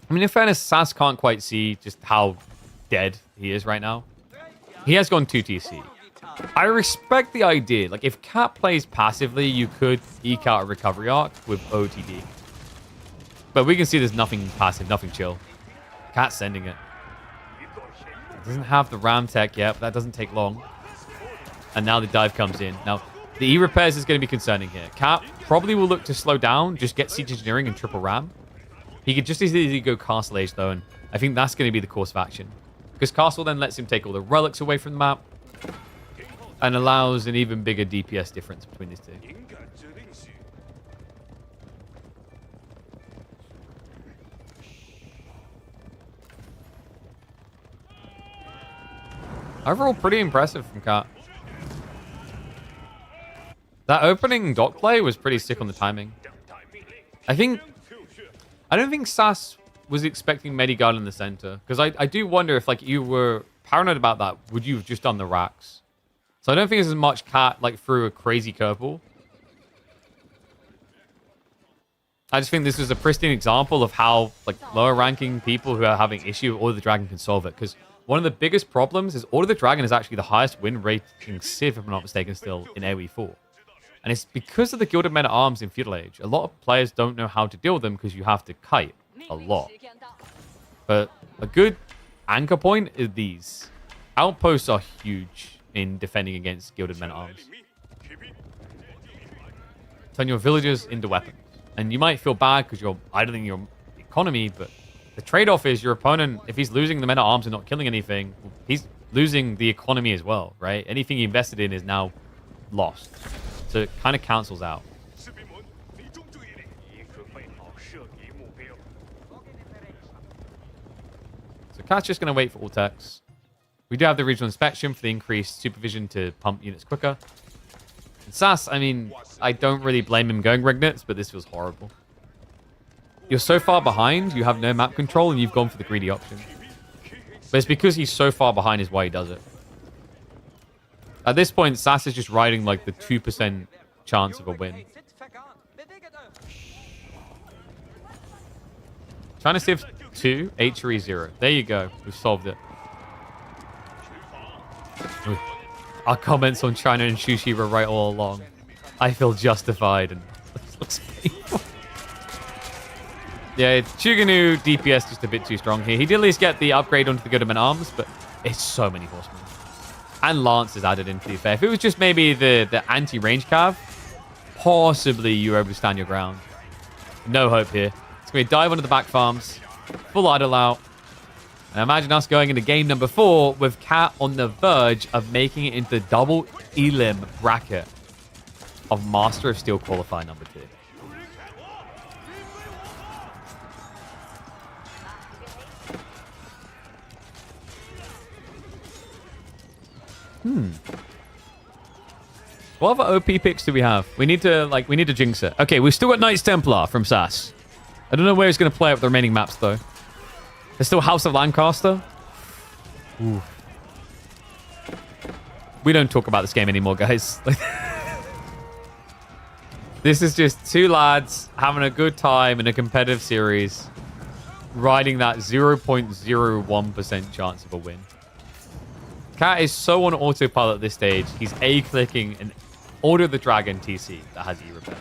S1: I mean, in fairness, Sass can't quite see just how dead he is right now. He has gone 2 TC. I respect the idea. Like, if Cat plays passively, you could eke out a recovery arc with OTD. But we can see there's nothing passive, nothing chill. Cat's sending it. Doesn't have the ram tech yet, but that doesn't take long. And now the dive comes in. Now, the E-repairs is going to be concerning here. Cat probably will look to slow down, just get siege engineering and triple ram. He could just as easily go Castle Age, though, and I think that's going to be the course of action. Because Castle then lets him take all the relics away from the map and allows an even bigger DPS difference between these two. Overall, pretty impressive from Cat. That opening dock play was pretty sick on the timing. I don't think Sass was expecting Medigard in the center. Because I do wonder if, like, you were paranoid about that, would you have just done the racks? So I don't think it's as much Cat, like, threw a crazy curveball. I just think this was a pristine example of how, like, lower ranking people who are having issue with Order of the Dragon can solve it. Because one of the biggest problems is Order of the Dragon is actually the highest win rating Civ, if I'm not mistaken, still in AoE 4. And it's because of the Gilded Men-at-Arms in Feudal Age. A lot of players don't know how to deal with them because you have to kite a lot. But a good anchor point is these. Outposts are huge in defending against Gilded Men-at-Arms. Turn your villagers into weapons. And you might feel bad because you're idling your economy, but the trade-off is your opponent, if he's losing the men-at-arms and not killing anything, he's losing the economy as well, right? Anything he invested in is now lost. So it kind of cancels out. So Cat's just going to wait for Ultex. We do have the regional inspection for the increased supervision to pump units quicker. And Sass, I mean, I don't really blame him going Regnets, but this feels horrible. You're so far behind, you have no map control, and you've gone for the greedy option. But it's because he's so far behind is why he does it. At this point, Sass is just riding like the 2% chance of a win. Trying to save 2, H3 0. There you go. We've solved it. Ooh. Our comments on China and Shushi were right all along. I feel justified, and this looks painful. Yeah, Chuganu DPS just a bit too strong here. He did at least get the upgrade onto the Gilded Men-at-Arms, but it's so many horsemen. And Lance is added in, to be fair. If it was just maybe the anti-range cav, possibly you're able to stand your ground. No hope here. It's going to be a dive onto the back farms. Full idle out. And imagine us going into game number 4 with Cat on the verge of making it into the double elim bracket of Master of Steel qualifier number 2. What other OP picks do we have? We need to jinx it. Okay, we've still got Knights Templar from Sass. I don't know where he's going to play out the remaining maps, though. There's still House of Lancaster. Ooh. We don't talk about this game anymore, guys. This is just two lads having a good time in a competitive series, riding that 0.01% chance of a win. Cat is so on autopilot at this stage, he's A-clicking an Order of the Dragon TC that has E-Repair.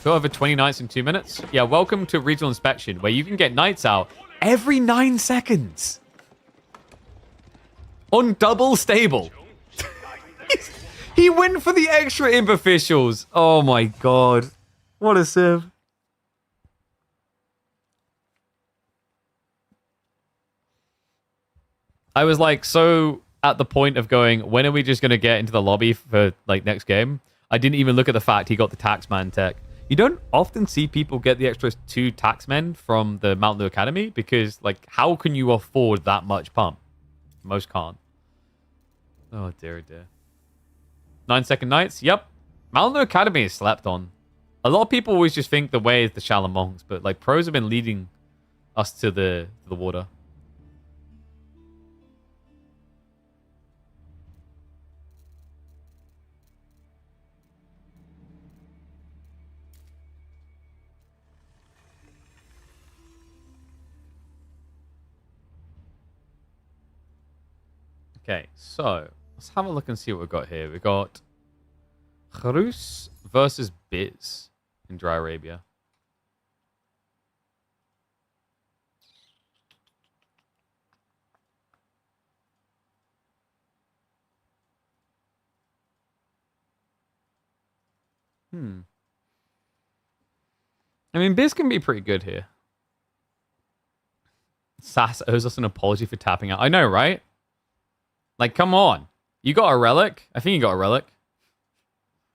S1: Got over 20 knights in 2 minutes. Yeah, welcome to Regional Inspection, where you can get knights out every 9 seconds. On double stable. He went for the extra imp officials. Oh my god. What a sieve. I was like so at the point of going, when are we just going to get into the lobby for like next game? I didn't even look at the fact he got the taxman tech. You don't often see people get the extra 2 taxmen from the Mountain Dew Academy because, like, how can you afford that much pump? Most can't. Oh, dear, dear. 9-second knights? Yep. Mountain Dew Academy is slept on. A lot of people always just think the way is the shallow monks, but, like, pros have been leading us to the water. Okay, so let's have a look and see what we've got here. We've got Harus versus Biz in Dry Arabia. I mean, Biz can be pretty good here. Sass owes us an apology for tapping out. I know, right? Like, come on. You got a relic? I think you got a relic.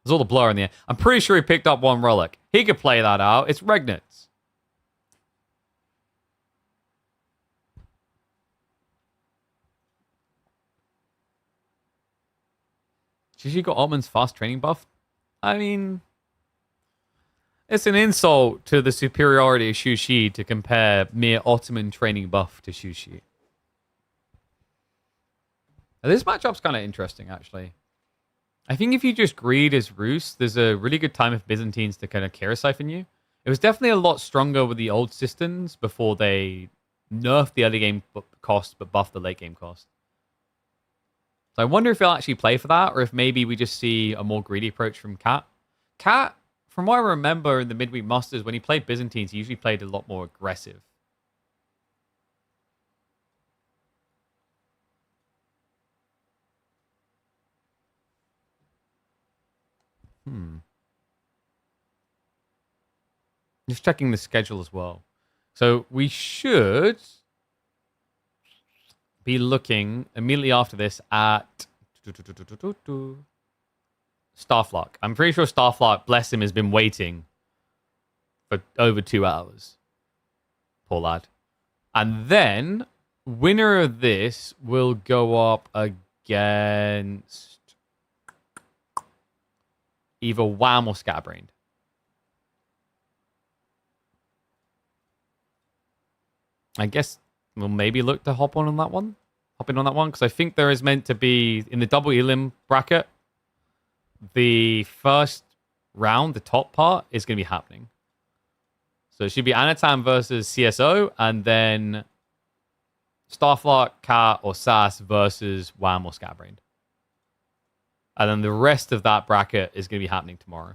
S1: There's all the blur in the air. I'm pretty sure he picked up 1 relic. He could play that out. It's Regnets. Shushi got Otman's fast training buff? I mean, it's an insult to the superiority of Shushi to compare mere Ottoman training buff to Shushi. Now, this matchup's kind of interesting, actually. I think if you just greed as Rus, there's a really good time of Byzantines to kind of Kira siphon you. It was definitely a lot stronger with the old systems before they nerfed the early game cost but buffed the late game cost. So I wonder if he'll actually play for that, or if maybe we just see a more greedy approach from Cat. Cat, from what I remember in the midweek Masters, when he played Byzantines, he usually played a lot more aggressive. Just checking the schedule as well. So we should be looking immediately after this at Starflock. I'm pretty sure Starflock, bless him, has been waiting for over 2 hours. Poor lad. And then, winner of this will go up against either Wham or Scatterbrained. I guess we'll maybe look to hop in on that one. Because I think there is meant to be, in the double elim bracket, the first round, the top part, is going to be happening. So it should be Anatan versus CSO, and then Starflock, Cat, or Sass versus Wham or Scatterbrained. And then the rest of that bracket is going to be happening tomorrow.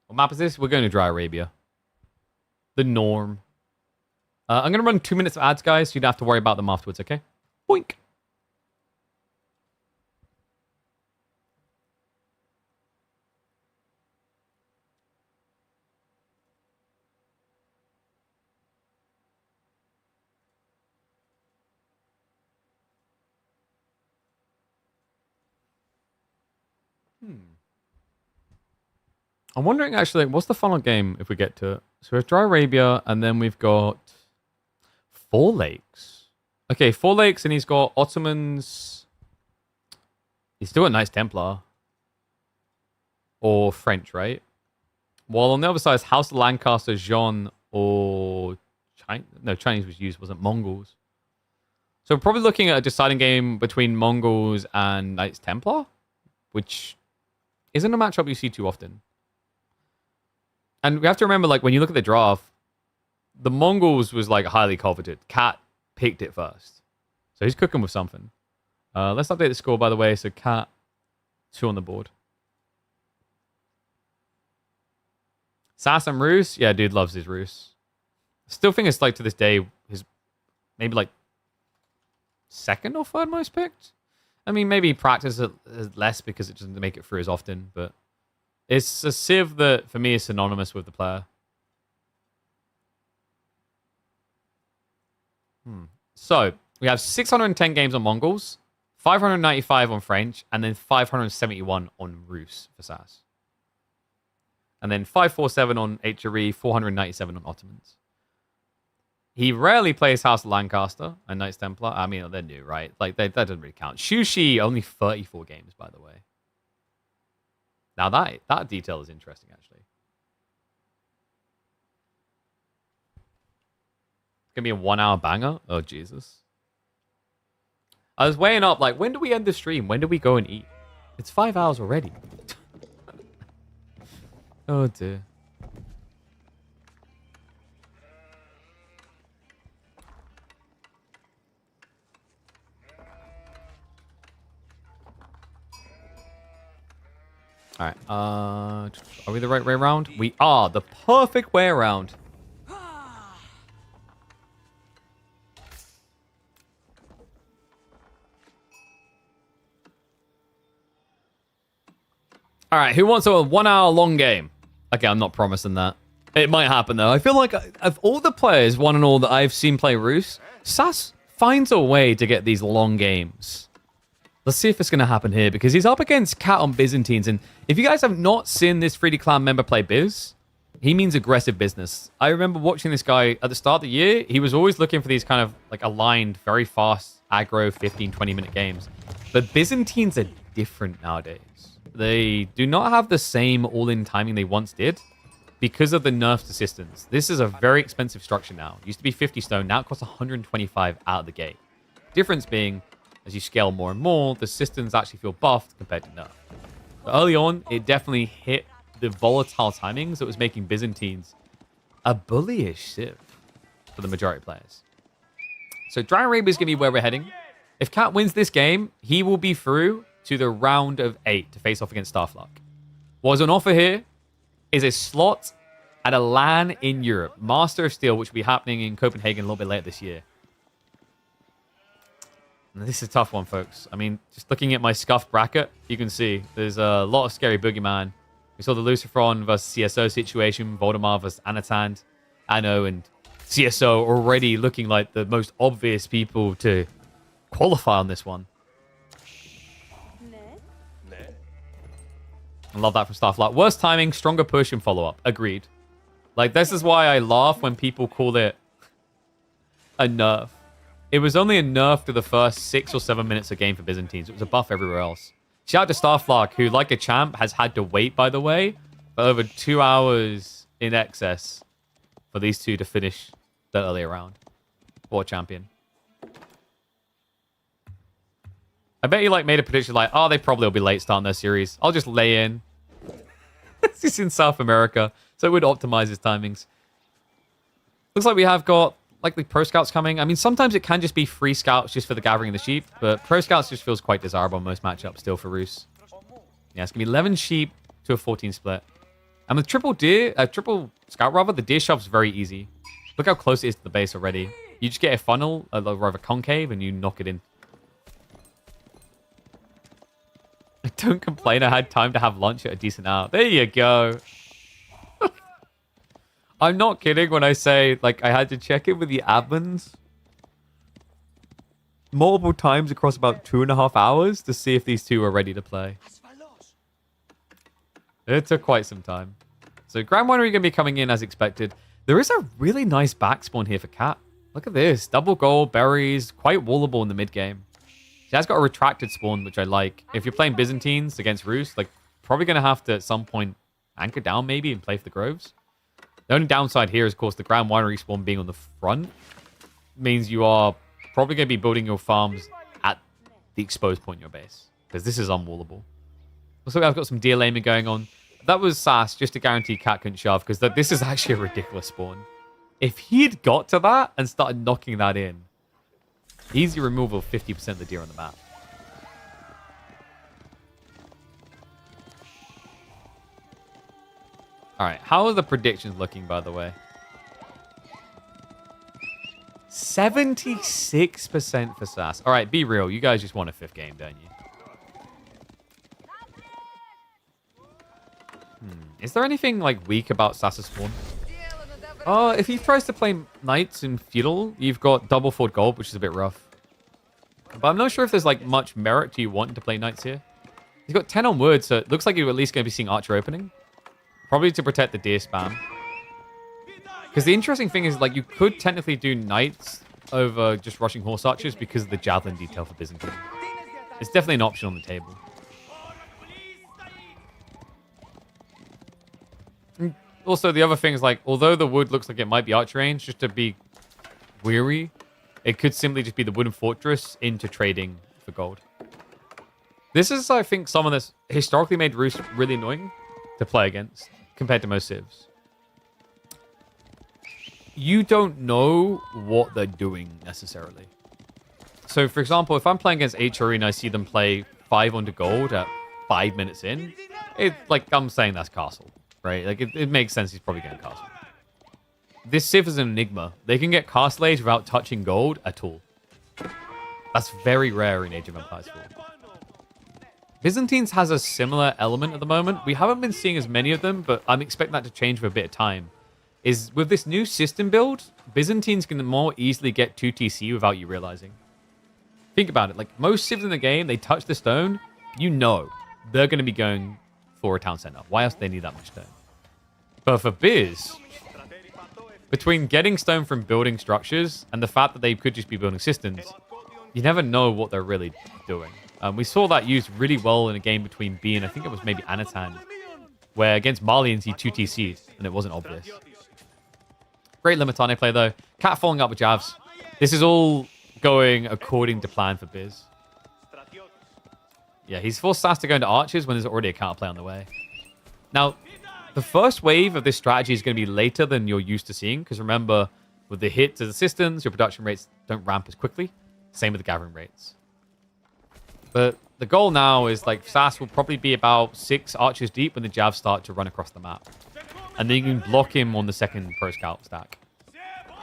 S1: What map is this? We're going to Dry Arabia. The norm. I'm going to run 2 minutes of ads, guys, so you don't have to worry about them afterwards, okay? Boink. I'm wondering, actually, what's the final game if we get to it? So we have Dry Arabia, and then we've got Four Lakes. Okay, Four Lakes, and he's got Ottomans. He's still got Knights Templar. Or French, right? While on the other side is House of Lancaster, Jean, or Chinese. No, Chinese was used, wasn't Mongols. So we're probably looking at a deciding game between Mongols and Knights Templar, which isn't a matchup you see too often. And we have to remember, like, when you look at the draft, the Mongols was, like, highly coveted. Cat picked it first. So he's cooking with something. Let's update the score, by the way. So Cat, 2 on the board. Sass and Roos? Yeah, dude loves his Roos. Still think it's, like, to this day, his maybe, like, second or third most picked? I mean, maybe he practices it less because it doesn't make it through as often, but it's a civ that, for me, is synonymous with the player. So, we have 610 games on Mongols, 595 on French, and then 571 on Rus for Sass. And then 547 on HRE, 497 on Ottomans. He rarely plays House of Lancaster and Knights Templar. I mean, they're new, right? Like, that doesn't really count. Shushi, only 34 games, by the way. Now, that detail is interesting, actually. It's going to be a 1 hour banger? Oh, Jesus. I was weighing up, like, when do we end the stream? When do we go and eat? It's 5 hours already. Oh, dear. All right. Are we the right way around? We are the perfect way around. All right. Who wants a 1 hour long game? Okay, I'm not promising that. It might happen though. I feel like of all the players, one and all, that I've seen play Rus, Sass finds a way to get these long games. Let's see if it's going to happen here, because he's up against Cat on Byzantines. And if you guys have not seen this 3D Clan member play Biz, he means aggressive business. I remember watching this guy at the start of the year. He was always looking for these kind of like aligned, very fast, aggro, 15, 20-minute games. But Byzantines are different nowadays. They do not have the same all-in timing they once did because of the nerfs to systems. This is a very expensive structure now. It used to be 50 stone. Now it costs 125 out of the gate. Difference being, as you scale more and more, the systems actually feel buffed compared to nerf. But early on, it definitely hit the volatile timings that was making Byzantines a bullyish civ for the majority of players. So Dry Arabia is going to be where we're heading. If Cat wins this game, he will be through to the round of 8 to face off against Starflock. What's on offer here is a slot at a LAN in Europe, Master of Steel, which will be happening in Copenhagen a little bit later this year. And this is a tough one, folks. I mean, just looking at my scuffed bracket, you can see there's a lot of scary boogeyman. We saw the Lucifron versus CSO situation, Voldemar versus Anatan, Anno, and CSO already looking like the most obvious people to qualify on this one. I love that from Starflight. Worst timing, stronger push, and follow-up. Agreed. Like, this is why I laugh when people call it a nerf. It was only a nerf to the first 6 or 7 minutes of game for Byzantines. It was a buff everywhere else. Shout out to Starflark, who, like a champ, has had to wait, by the way, for over 2 hours in excess for these two to finish the earlier round. What a champion. I bet you, like, made a prediction like, oh, they probably will be late starting their series. I'll just lay in. This is in South America, so it would optimize his timings. Looks like we have got likely pro scouts coming. I mean, sometimes it can just be free scouts just for the gathering of the sheep, but pro scouts just feels quite desirable in most matchups still for Roos. Yeah, it's gonna be 11 sheep to a 14 split. And with triple scout rather, the deer shove's very easy. Look how close it is to the base already. You just get a funnel, or rather concave, and you knock it in. Don't complain, I had time to have lunch at a decent hour. There you go. I'm not kidding when I say, like, I had to check it with the admins multiple times across about 2.5 hours to see if these two were ready to play. It took quite some time. So Grand Winery going to be coming in as expected. There is a really nice back spawn here for Cat. Look at this. Double gold, berries, quite wallable in the mid game. She has got a retracted spawn, which I like. If you're playing Byzantines against Roos, like, probably going to have to, at some point, anchor down maybe and play for the Groves. The only downside here is, of course, the Grand Winery spawn being on the front means you are probably going to be building your farms at the exposed point in your base, because this is unwallable. Also, I've got some deer laming going on. That was Sass, just to guarantee Cat couldn't shove, because this is actually a ridiculous spawn. If he had got to that and started knocking that in, easy removal of 50% of the deer on the map. All right, how are the predictions looking, by the way? 76% for Sass. All right, be real. You guys just won a 5th game, don't you? Is there anything, like, weak about Sass's spawn? If he tries to play Knights and Feudal, you've got double Ford Gold, which is a bit rough. But I'm not sure if there's, like, much merit to you wanting to play Knights here. He's got 10 on wood, so it looks like you're at least going to be seeing Archer opening. Probably to protect the deer spam. Because the interesting thing is, like, you could technically do Knights over just rushing Horse Archers because of the Javelin detail for Byzantine. It's definitely an option on the table. And also, the other thing is, like, although the wood looks like it might be Archer range, just to be weary, it could simply just be the Wooden Fortress into trading for gold. This is, I think, someone that's historically made Roos really annoying to play against compared to most civs. You don't know what they're doing necessarily. So, for example, if I'm playing against HRE and I see them play 5 under gold at 5 minutes in, like, I'm saying that's castle, right? Like, it makes sense he's probably getting castle. This civ is an enigma. They can get castle age without touching gold at all. That's very rare in Age of Empires 4. Byzantines has a similar element at the moment. We haven't been seeing as many of them, but I'm expecting that to change for a bit of time. Is with this new system build, Byzantines can more easily get 2 TC without you realizing. Think about it. Like, most civs in the game, they touch the stone, you know they're going to be going for a town center. Why else do they need that much stone? But for Biz, between getting stone from building structures and the fact that they could just be building systems, you never know what they're really doing. We saw that used really well in a game between B and I think it was maybe Anatan, where against Malians he 2 TC'd and it wasn't obvious. Great Limitane play though. Cat following up with Javs. This is all going according to plan for Biz. Yeah, he's forced Sass to go into Archers when there's already a counterplay on the way. Now, the first wave of this strategy is going to be later than you're used to seeing, because remember, with the hit to the systems, your production rates don't ramp as quickly. Same with the gathering rates. But the goal now is, like, Sass will probably be about 6 Archers deep when the Javs start to run across the map. And then you can block him on the second Pro Scout stack.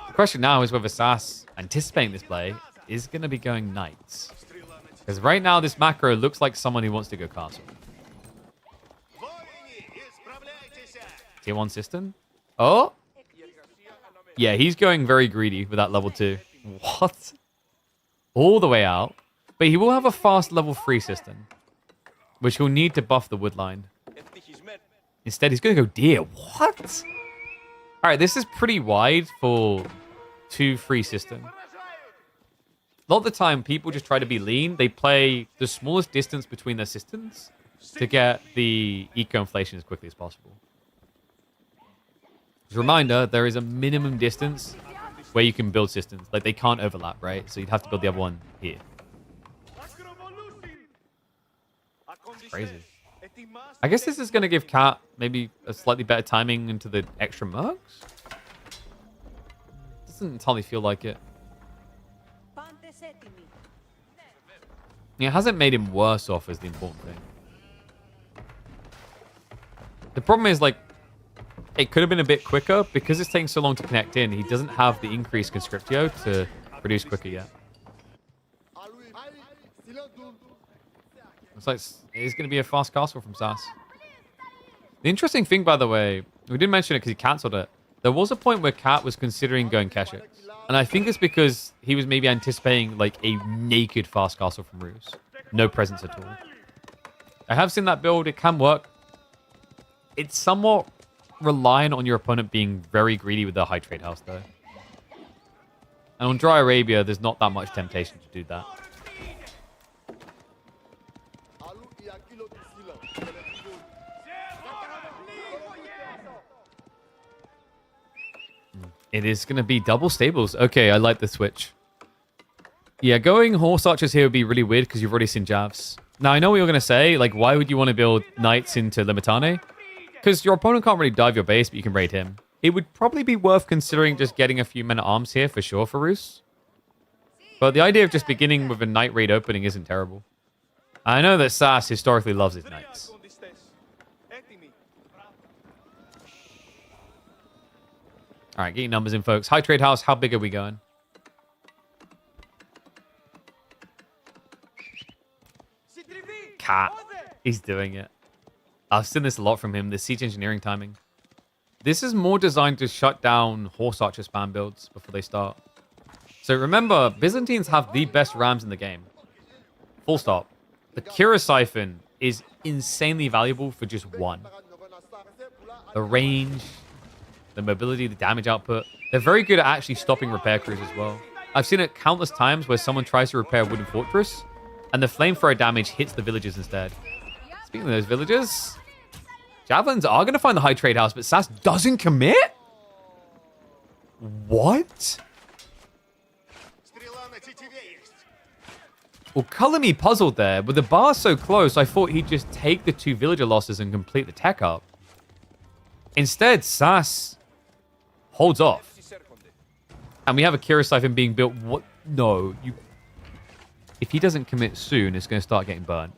S1: The question now is whether Sass, anticipating this play, is going to be going knights. Because right now, this macro looks like someone who wants to go castle. Tier 1 system? Oh? Yeah, he's going very greedy with that level 2. What? All the way out. But he will have a fast level 3 system, which he'll need to buff the wood line. Instead, he's going to go deer. What? All right, this is pretty wide for 2-3 system. A lot of the time, people just try to be lean. They play the smallest distance between their systems to get the eco-inflation as quickly as possible. As a reminder, there is a minimum distance where you can build systems. Like, they can't overlap, right? So you'd have to build the other one here. It's crazy. I guess this is going to give Cat maybe a slightly better timing into the extra mercs. Doesn't entirely feel like it. It hasn't made him worse off is the important thing. The problem is, like, it could have been a bit quicker. Because it's taking so long to connect in, he doesn't have the increased Conscriptio to produce quicker yet. Looks like it's going to be a fast castle from Sass. The interesting thing, by the way, we didn't mention it because he cancelled it. There was a point where Cat was considering going Keshiks. And I think it's because he was maybe anticipating like a naked fast castle from Ruse. No presence at all. I have seen that build. It can work. It's somewhat reliant on your opponent being very greedy with their high trade house, though. And on Dry Arabia, there's not that much temptation to do that. It is going to be double stables. Okay, I like the switch. Yeah, going horse archers here would be really weird because you've already seen Javs. Now, I know what you're going to say. Like, why would you want to build knights into Limitane? Because your opponent can't really dive your base, but you can raid him. It would probably be worth considering just getting a few men-at-arms here for sure for Roos. But the idea of just beginning with a knight raid opening isn't terrible. I know that Sass historically loves his knights. All right, get your numbers in, folks. High trade house, how big are we going? Cat. He's doing it. I've seen this a lot from him, the siege engineering timing. This is more designed to shut down horse archer spam builds before they start. So remember, Byzantines have the best rams in the game. Full stop. The Kira Siphon is insanely valuable for just one. The range, the mobility, the damage output. They're very good at actually stopping repair crews as well. I've seen it countless times where someone tries to repair a wooden fortress and the flamethrower damage hits the villagers instead. Speaking of those villagers, javelins are going to find the high trade house, but Sass doesn't commit? What? Well, color me puzzled there. With the bar so close, I thought he'd just take the 2 villager losses and complete the tech up. Instead, Sass holds off. And we have a Kira Siphon being built. What? No. If he doesn't commit soon, it's going to start getting burnt.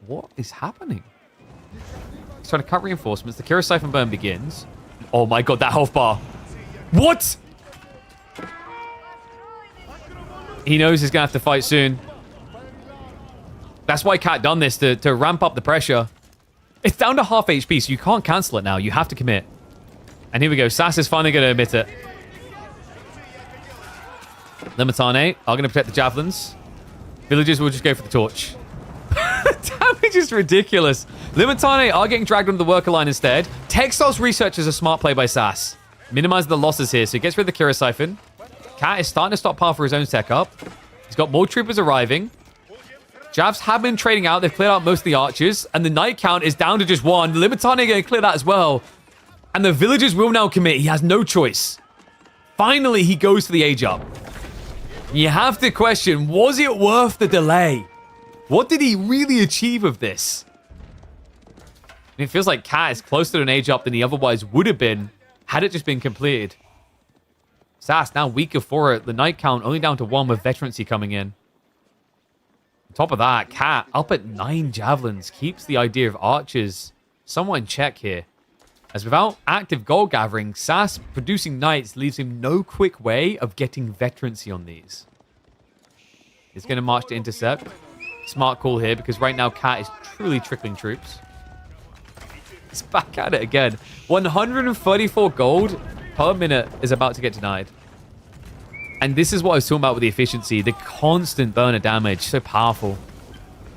S1: What is happening? He's trying to cut reinforcements. The Kira Siphon burn begins. Oh my god, that health bar. What? He knows he's going to have to fight soon. That's why Cat done this, to ramp up the pressure. It's down to half HP, so you can't cancel it now. You have to commit. And here we go. Sass is finally going to admit it. Limitane are going to protect the javelins. Villagers will just go for the torch. Damage is ridiculous. Limitane are getting dragged onto the worker line instead. Textiles Research is a smart play by Sass. Minimizing the losses here, so he gets rid of the Kira Siphon. Cat is starting to stockpile for his own tech up. He's got more troopers arriving. Javs have been trading out. They've cleared out most of the archers. And the knight count is down to just 1. Limitane going to clear that as well. And the villagers will now commit. He has no choice. Finally, he goes for the age up. You have to question, was it worth the delay? What did he really achieve of this? It feels like Cat is closer to an age up than he otherwise would have been had it just been completed. Sass now weaker for it. The knight count only down to 1 with veterancy coming in. On top of that, Cat up at 9 javelins keeps the idea of archers somewhat in check here. As without active gold gathering, Sass producing knights leaves him no quick way of getting veterancy on these. He's going to march to intercept. Smart call here because right now Cat is truly trickling troops. He's back at it again. 134 gold per minute is about to get denied. And this is what I was talking about with the efficiency. The constant burn of damage. So powerful.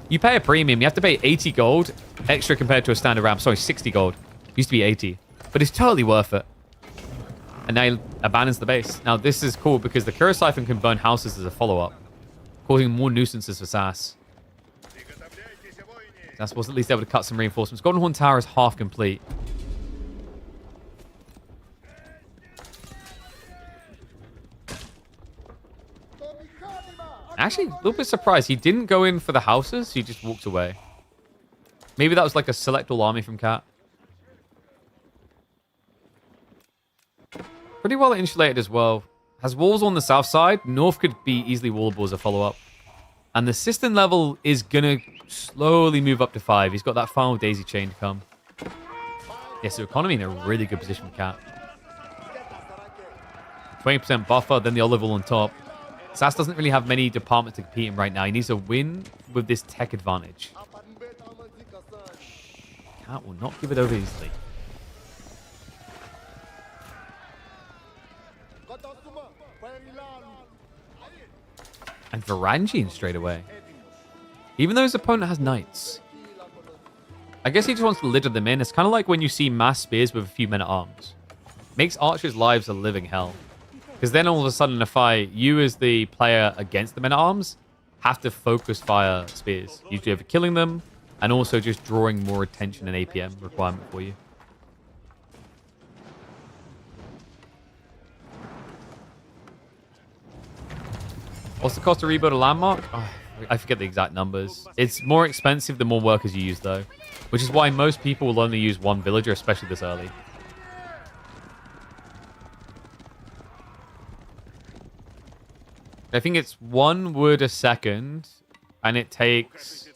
S1: You pay a premium. You have to pay 80 gold extra compared to a standard ramp. Sorry, 60 gold. Used to be 80. But it's totally worth it. And now he abandons the base. Now this is cool because the Kuro Siphon can burn houses as a follow-up, causing more nuisances for Sass. Sass was at least able to cut some reinforcements. Golden Horn Tower is half complete. Actually, a little bit surprised. He didn't go in for the houses. He just walked away. Maybe that was like a select all army from Cat. Pretty well insulated as well. Has walls on the south side. North could be easily wallable as a follow-up. And the system level is going to slowly move up to 5. He's got that final daisy chain to come. Yeah, so economy in a really good position for Cat. 20% buffer, then the olive oil on top. Sass doesn't really have many departments to compete in right now. He needs a win with this tech advantage. Cat will not give it over easily. And Varangian straight away. Even though his opponent has knights. I guess he just wants to litter them in. It's kind of like when you see mass spears with a few men-at-arms. Makes archers' lives a living hell. Because then all of a sudden in a fight, you as the player against the men-at-arms have to focus fire spears. Usually over killing them, and also just drawing more attention and APM requirement for you. What's the cost to rebuild a landmark? Oh, I forget the exact numbers. It's more expensive the more workers you use, though. Which is why most people will only use one villager, especially this early. I think it's 1 wood a second, and it takes...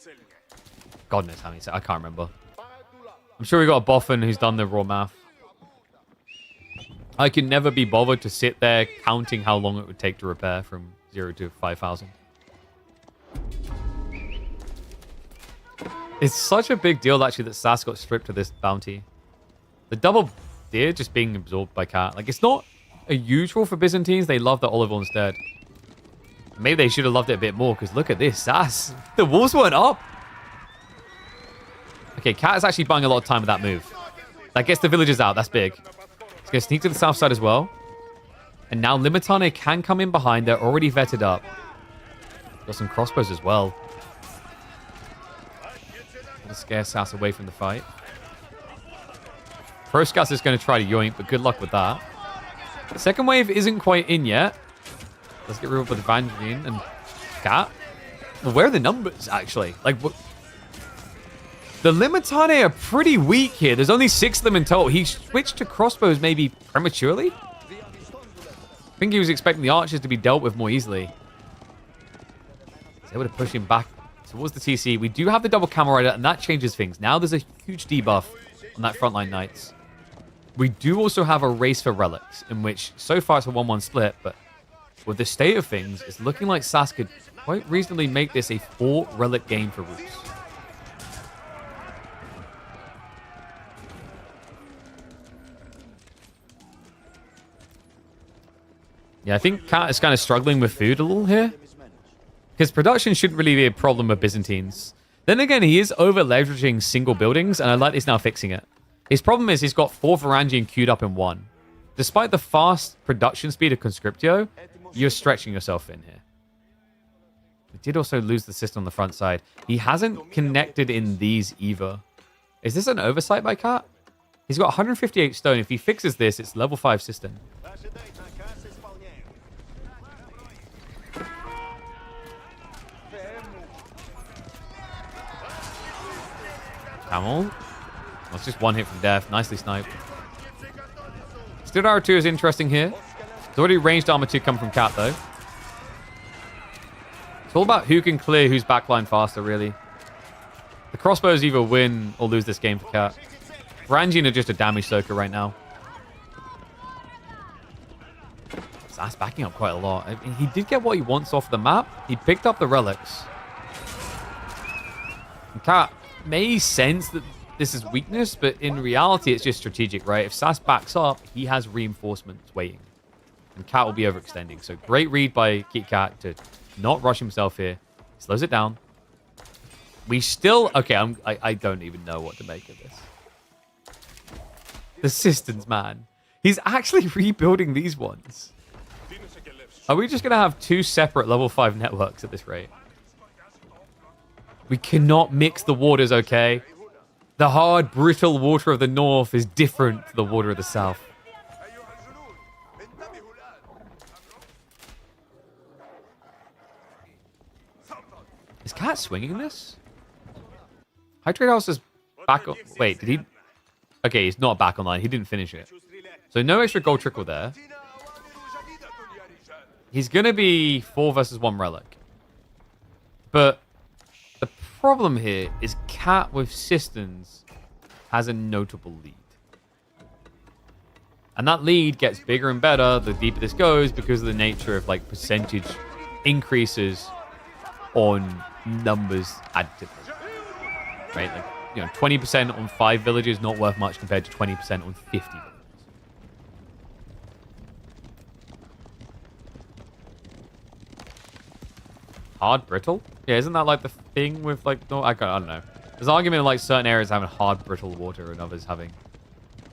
S1: God knows how many seconds. I can't remember. I'm sure we got a boffin who's done the raw math. I can never be bothered to sit there counting how long it would take to repair from 0 to 5,000. It's such a big deal, actually, that Sass got stripped of this bounty. The double deer just being absorbed by Cat. Like, it's not a usual for Byzantines. They love the olive oil instead. Maybe they should have loved it a bit more, because look at this, Sass. The walls weren't up. Okay, Cat is actually buying a lot of time with that move. That gets the villagers out. That's big. He's going to sneak to the south side as well. And now Limitane can come in behind. They're already vetted up. Got some crossbows as well. Gonna scare Sass away from the fight. Proscas is going to try to yoink, but good luck with that. The second wave isn't quite in yet. Let's get rid of Evangeline and Cat. Well, where are the numbers, actually? Like, what? The Limitane are pretty weak here. There's only 6 of them in total. He switched to crossbows maybe prematurely? I think he was expecting the archers to be dealt with more easily. He's able to push him back towards the TC. We do have the double camel rider, and that changes things. Now there's a huge debuff on that frontline knights. We do also have a race for relics, in which so far it's a 1-1 split, but with the state of things, it's looking like Sass could quite reasonably make this a 4 relic game for Roos. Yeah, I think Cat is kind of struggling with food a little here. Because production shouldn't really be a problem with Byzantines. Then again, he is over-leveraging single buildings, and I like he's now fixing it. His problem is he's got 4 Varangian queued up in 1. Despite the fast production speed of Conscriptio, you're stretching yourself in here. We did also lose the system on the front side. He hasn't connected in these either. Is this an oversight by Cat? He's got 158 stone. If he fixes this, it's level 5 system. Camel. Well, it's just 1 hit from death. Nicely sniped. Stood Arrow 2 is interesting here. There's already ranged armor 2 come from Cat, though. It's all about who can clear whose backline faster, really. The crossbows either win or lose this game for Cat. Varangian are just a damage soaker right now. Sass backing up quite a lot. I mean, he did get what he wants off the map. He picked up the relics. And Cat may sense that this is weakness, but in reality, it's just strategic, right? If Sass backs up, he has reinforcements waiting. And Cat will be overextending. So great read by Kit Kat to not rush himself here. Slows it down. We still... Okay, I don't even know what to make of this. The Systems, man. He's actually rebuilding these ones. Are we just going to have 2 separate level 5 networks at this rate? We cannot mix the waters, okay? The hard, brittle water of the north is different to the water of the south. Is Cat swinging this? High Trade House is back on... Wait, did he... Okay, he's not back online. He didn't finish it. So no extra gold trickle there. He's going to be 4 versus 1 relic. But the problem here is Cat with Systems has a notable lead. And that lead gets bigger and better the deeper this goes because of the nature of like percentage increases on numbers additively. Right? Like, you know, 20% on 5 villages not worth much compared to 20% on 50 villages. Hard brittle? Yeah, isn't that like the thing with like... No, I don't know. There's an argument in like certain areas having hard brittle water and others having...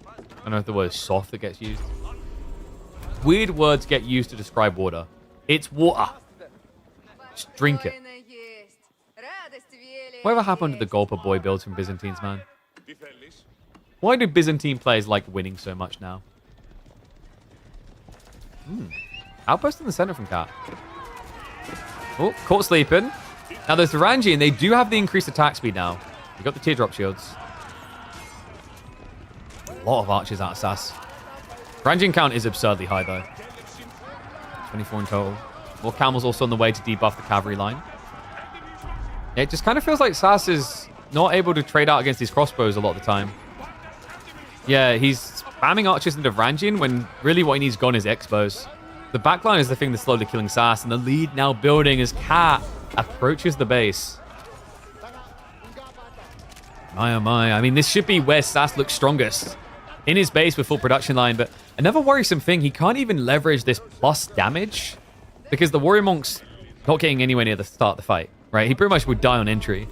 S1: I don't know if the word soft that gets used. Weird words get used to describe water. It's water. Just drink it. Whatever happened to the Golper boy builds from Byzantines, man? Why do Byzantine players like winning so much now? Outpost in the center from Cat. Oh, caught sleeping. Now there's the Varangian. They do have the increased attack speed now. You got the teardrop shields. A lot of archers out of Sass. Varangian count is absurdly high though. 24 in total. More camels also on the way to debuff the cavalry line. It just kind of feels like Sass is not able to trade out against these crossbows a lot of the time. Yeah, he's spamming archers into Varangian when really what he needs gone is Expos. The backline is the thing that's slowly killing Sass, and the lead now building as Cat approaches the base. My oh my. I mean, this should be where Sass looks strongest. In his base with full production line, but another worrisome thing, he can't even leverage this plus damage because the Warrior Monk's not getting anywhere near the start of the fight, right? He pretty much would die on entry.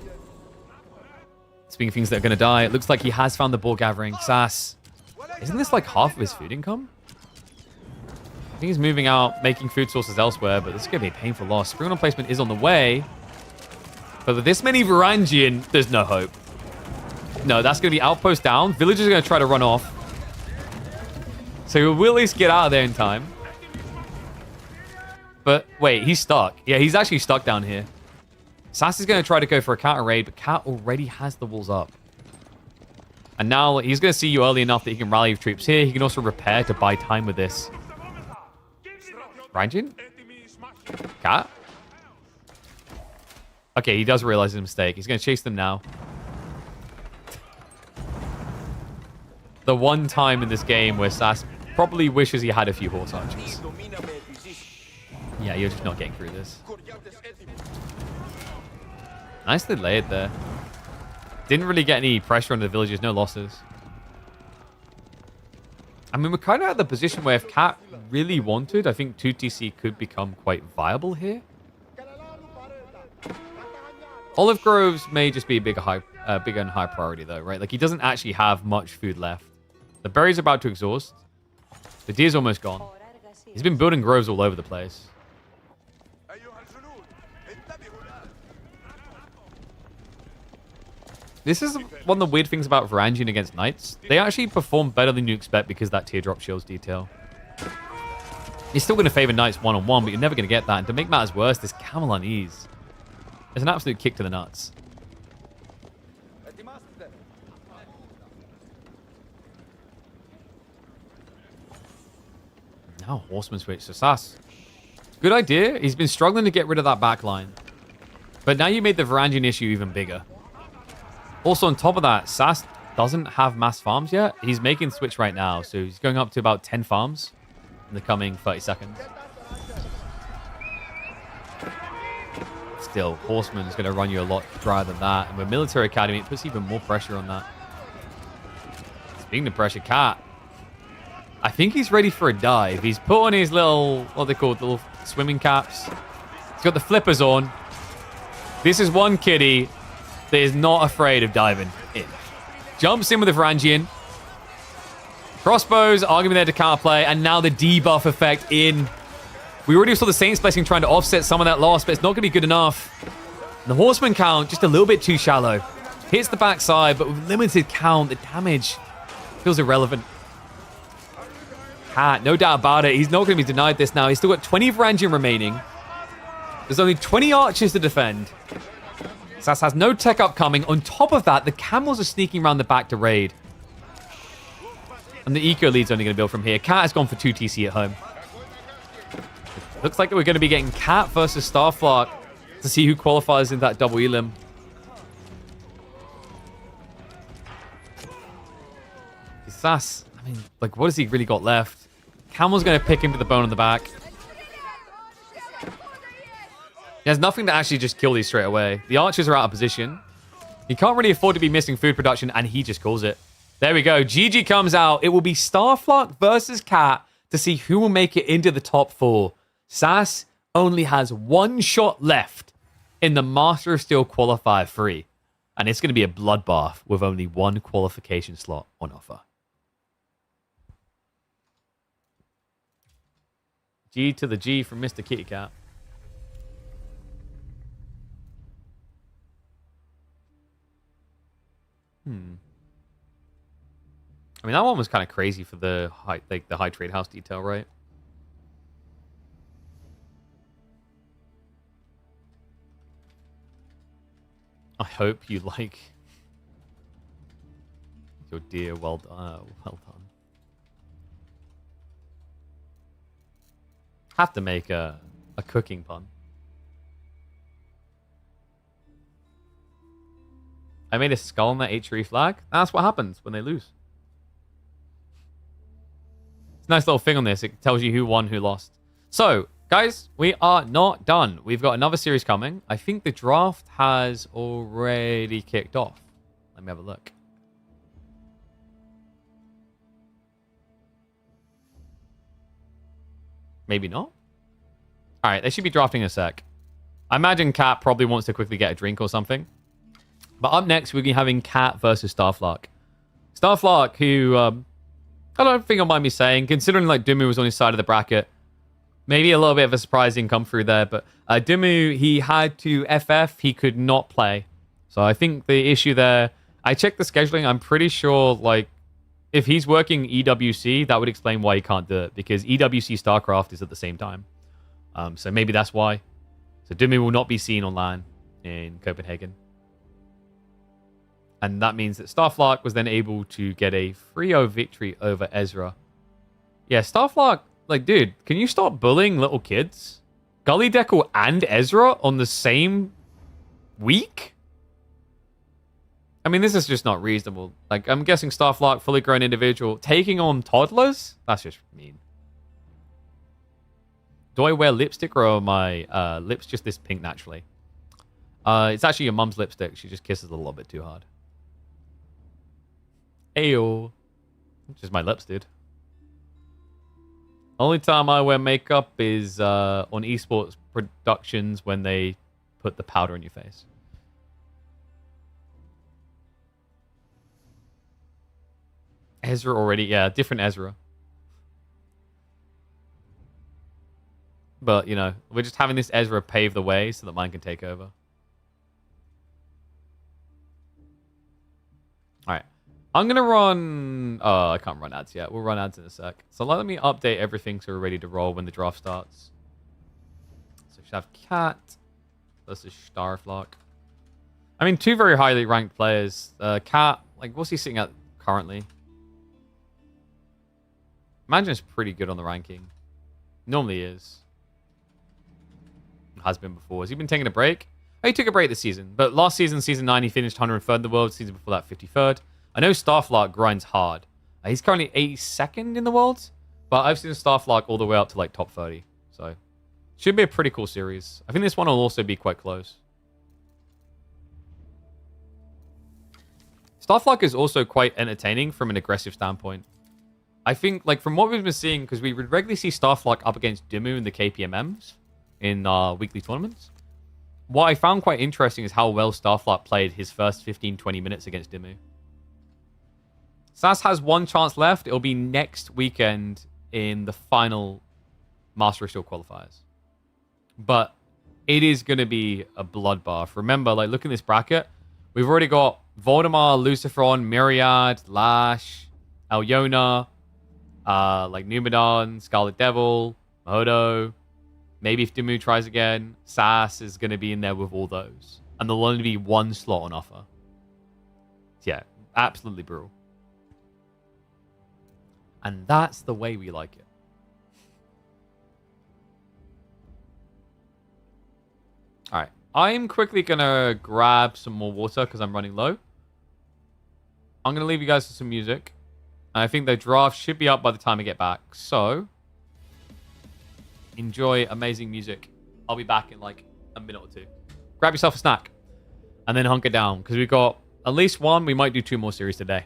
S1: Speaking of things that are going to die, it looks like he has found the ball gathering. Sass, isn't this like half of his food income? I think he's moving out, making food sources elsewhere, but this is going to be a painful loss. Spring on placement is on the way. But with this many Varangian, there's no hope. No, that's going to be outpost down. Villagers are going to try to run off. So we'll at least get out of there in time. But wait, he's stuck. Yeah, he's actually stuck down here. Sass is going to try to go for a counter raid, but Cat already has the walls up. And now he's going to see you early enough that he can rally troops here. He can also repair to buy time with this. Varangian? Cat? Okay, he does realize his mistake. He's going to chase them now. The one time in this game where Sass probably wishes he had a few horse archers. Yeah, you're just not getting through this. Nicely laid there. Didn't really get any pressure on the villagers, no losses. I mean, we're kind of at the position where if Cat really wanted, I think 2TC could become quite viable here. Olive groves may just be a bigger and high priority though, right? Like he doesn't actually have much food left. The berry's about to exhaust. The deer's almost gone. He's been building groves all over the place. This is one of the weird things about Varangian against Knights. They actually perform better than you expect because of that teardrop shields detail. You're still going to favor Knights one-on-one, but you're never going to get that. And to make matters worse, this camel on ease is an absolute kick to the nuts. Now Horseman switch to Sass. Good idea. He's been struggling to get rid of that back line. But now you made the Varangian issue even bigger. Also, on top of that, Sass doesn't have mass farms yet. He's making switch right now, so he's going up to about 10 farms in the coming 30 seconds. Still, Horseman is going to run you a lot drier than that. And with Military Academy, it puts even more pressure on that. Speaking of pressure, Cat, I think he's ready for a dive. He's put on his little, what they call little swimming caps. He's got the flippers on. This is one kiddie that is not afraid of diving in. Jumps in with the Varangian. Crossbows are going to be there to counterplay. And now the debuff effect in. We already saw the Saints Blessing trying to offset some of that loss, but it's not going to be good enough. And the Horseman count, just a little bit too shallow. Hits the backside, but with limited count, the damage feels irrelevant. Cat, no doubt about it. He's not going to be denied this now. He's still got 20 Varangian remaining. There's only 20 archers to defend. Sass has no tech upcoming. On top of that, the camels are sneaking around the back to raid. And the eco lead's only going to build from here. Cat has gone for 2 TC at home. Looks like we're going to be getting Cat versus Starflark to see who qualifies in that double elim. Sass, I mean, like, what has he really got left? Camel's going to pick him to the bone on the back. He has nothing to actually just kill these straight away. The archers are out of position. He can't really afford to be missing food production, and he just calls it. There we go. GG comes out. It will be Starflark versus Cat to see who will make it into the top 4. Sass only has 1 shot left in the Master of Steel Qualifier 3. And it's going to be a bloodbath with only 1 qualification slot on offer. G to the G from Mr. Kitty Cat. I mean, that one was kind of crazy for the high trade house detail, right? I hope you like your dear. Well done. Well done. Have to make a cooking pun. I made a skull on that H3 flag. That's what happens when they lose. It's a nice little thing on this. It tells you who won, who lost. So, guys, we are not done. We've got another series coming. I think the draft has already kicked off. Let me have a look. Maybe not. All right, they should be drafting in a sec. I imagine Cat probably wants to quickly get a drink or something. But up next, we're going to be having Cat versus Starflark. Starflark, who I don't think I mind me saying, considering like Dumu was on his side of the bracket, maybe a little bit of a surprising come through there. But Dumu, he had to FF. He could not play. So I think the issue there, I checked the scheduling. I'm pretty sure like if he's working EWC, that would explain why he can't do it. Because EWC StarCraft is at the same time. So maybe that's why. So Dumu will not be seen online in Copenhagen. And that means that Starflark was then able to get a 3-0 victory over Ezra. Yeah, Starflark, like, dude, can you stop bullying little kids? Gully Deckle and Ezra on the same week? I mean, this is just not reasonable. Like, I'm guessing Starflark, fully grown individual, taking on toddlers? That's just mean. Do I wear lipstick or are my lips just this pink naturally? It's actually your mum's lipstick. She just kisses a little bit too hard. Ayo. Just my lips, dude. Only time I wear makeup is on Esports productions when they put the powder on your face. Ezra already, yeah, different Ezra. But, you know, we're just having this Ezra pave the way so that mine can take over. Alright. I'm going to run... Oh, I can't run ads yet. We'll run ads in a sec. So let me update everything so we're ready to roll when the draft starts. So we should have Cat versus Starflark. I mean, 2 very highly ranked players. Cat, like, what's he sitting at currently? Imagine it's pretty good on the ranking. Normally is. Has been before. Has he been taking a break? Oh, he took a break this season. But last season, season 9, he finished 103rd in the world. Season before that, 53rd. I know Starflark grinds hard. He's currently 82nd in the world, but I've seen Starflark all the way up to like top 30. So should be a pretty cool series. I think this one will also be quite close. Starflark is also quite entertaining from an aggressive standpoint. I think, like, from what we've been seeing, because we would regularly see Starflark up against Dimmu in the KPMMs in weekly tournaments. What I found quite interesting is how well Starflark played his first 15-20 minutes against Dimmu. Sass has one chance left. It'll be next weekend in the final Master of Steel qualifiers. But it is going to be a bloodbath. Remember, like, look at this bracket. We've already got Voldemar, Lucifron, Myriad, Lash, Alyona, like Numenor, Scarlet Devil, Mahodo. Maybe if Dimmu tries again, Sass is going to be in there with all those. And there'll only be one slot on offer. Yeah, absolutely brutal. And that's the way we like it. All right. I'm quickly going to grab some more water because I'm running low. I'm going to leave you guys with some music. And I think the draft should be up by the time I get back. So, enjoy amazing music. I'll be back in like a minute or two. Grab yourself a snack. And then hunker down. Because we've got at least one. We might do 2 more series today.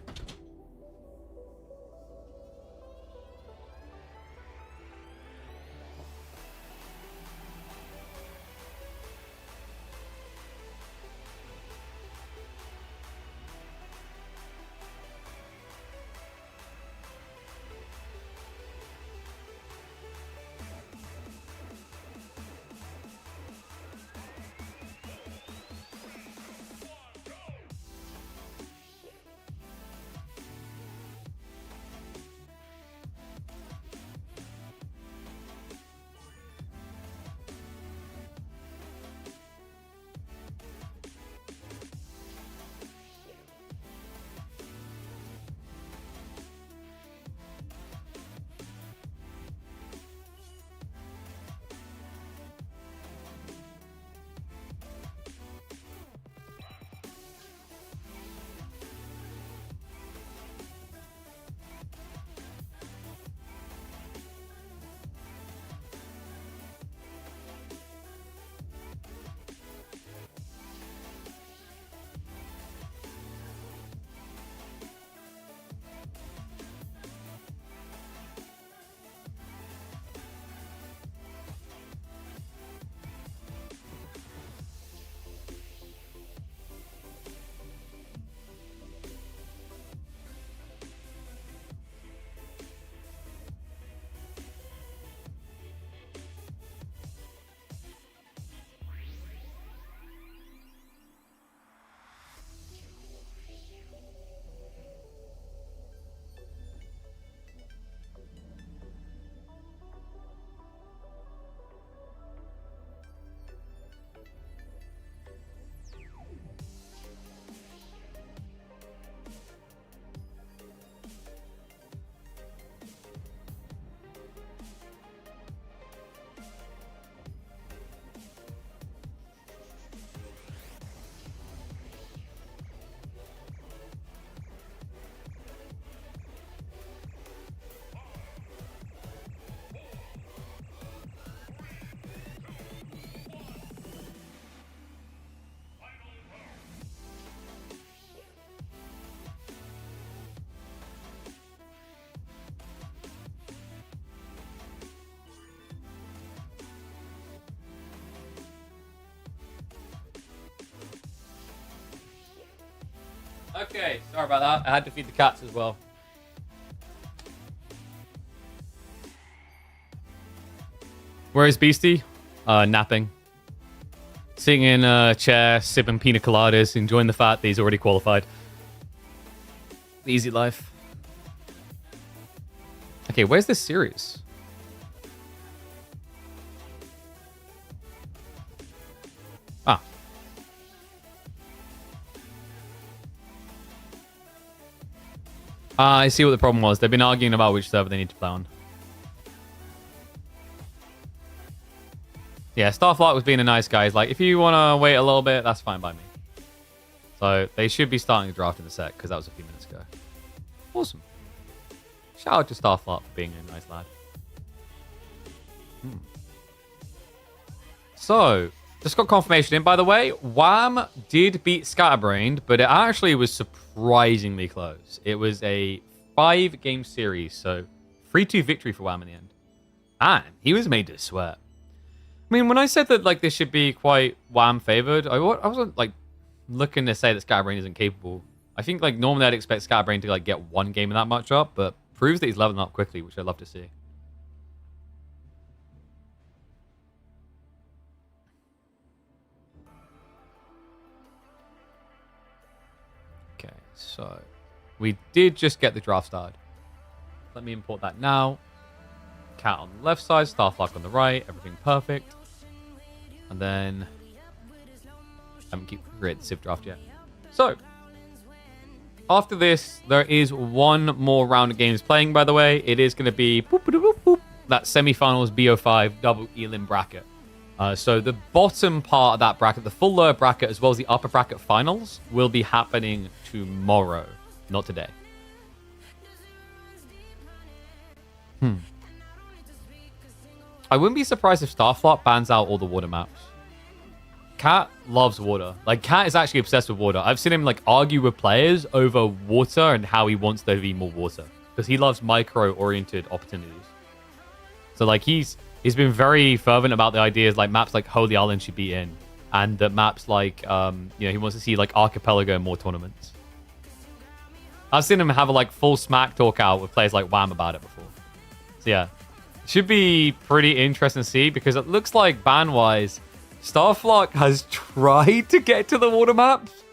S1: Okay, sorry about that. I had to feed the cats as well. Where is Beastie? Napping. Sitting in a chair, sipping pina coladas, enjoying the fact that he's already qualified. The easy life. Okay, where's this series? Ah. I see what the problem was. They've been arguing about which server they need to play on. Yeah, Starflight was being a nice guy. He's like, if you want to wait a little bit, that's fine by me. So they should be starting the draft in a sec, because that was a few minutes ago. Awesome. Shout out to Starflop for being a nice lad. So, just got confirmation in, by the way. Wham did beat Scatterbrained, but it actually was surprisingly close. It was a 5-game series, so 3-2 victory for Wham in the end. And he was made to sweat. I mean, when I said that like this should be quite Wham favored, I wasn't like looking to say that Scatterbrained isn't capable. I think like normally I'd expect Scatterbrained to like get one game in that matchup, but proves that he's leveling up quickly, which I'd love to see. Okay, so we did just get the draft started. Let me import that now. Cat on the left side, Starflock on the right, everything perfect. And then I haven't created the Civ draft yet. So after this, there is one more round of games playing, by the way. It is going to be that semi-finals BO5 double Elim bracket. So the bottom part of that bracket, the full lower bracket, as well as the upper bracket finals, will be happening tomorrow, not today. I wouldn't be surprised if Starflop bans out all the water maps. Cat loves water. Like, Cat is actually obsessed with water. I've seen him, like, argue with players over water and how he wants there to be more water. Because he loves micro-oriented opportunities. So, like, he's been very fervent about the ideas, like, maps like Holy Island should be in. And that maps like, you know, he wants to see, like, Archipelago in more tournaments. I've seen him have a, like, full smack talk out with players like Wham about it before. So, yeah. Should be pretty interesting to see, because it looks like ban-wise, Starflock has tried to get to the water maps,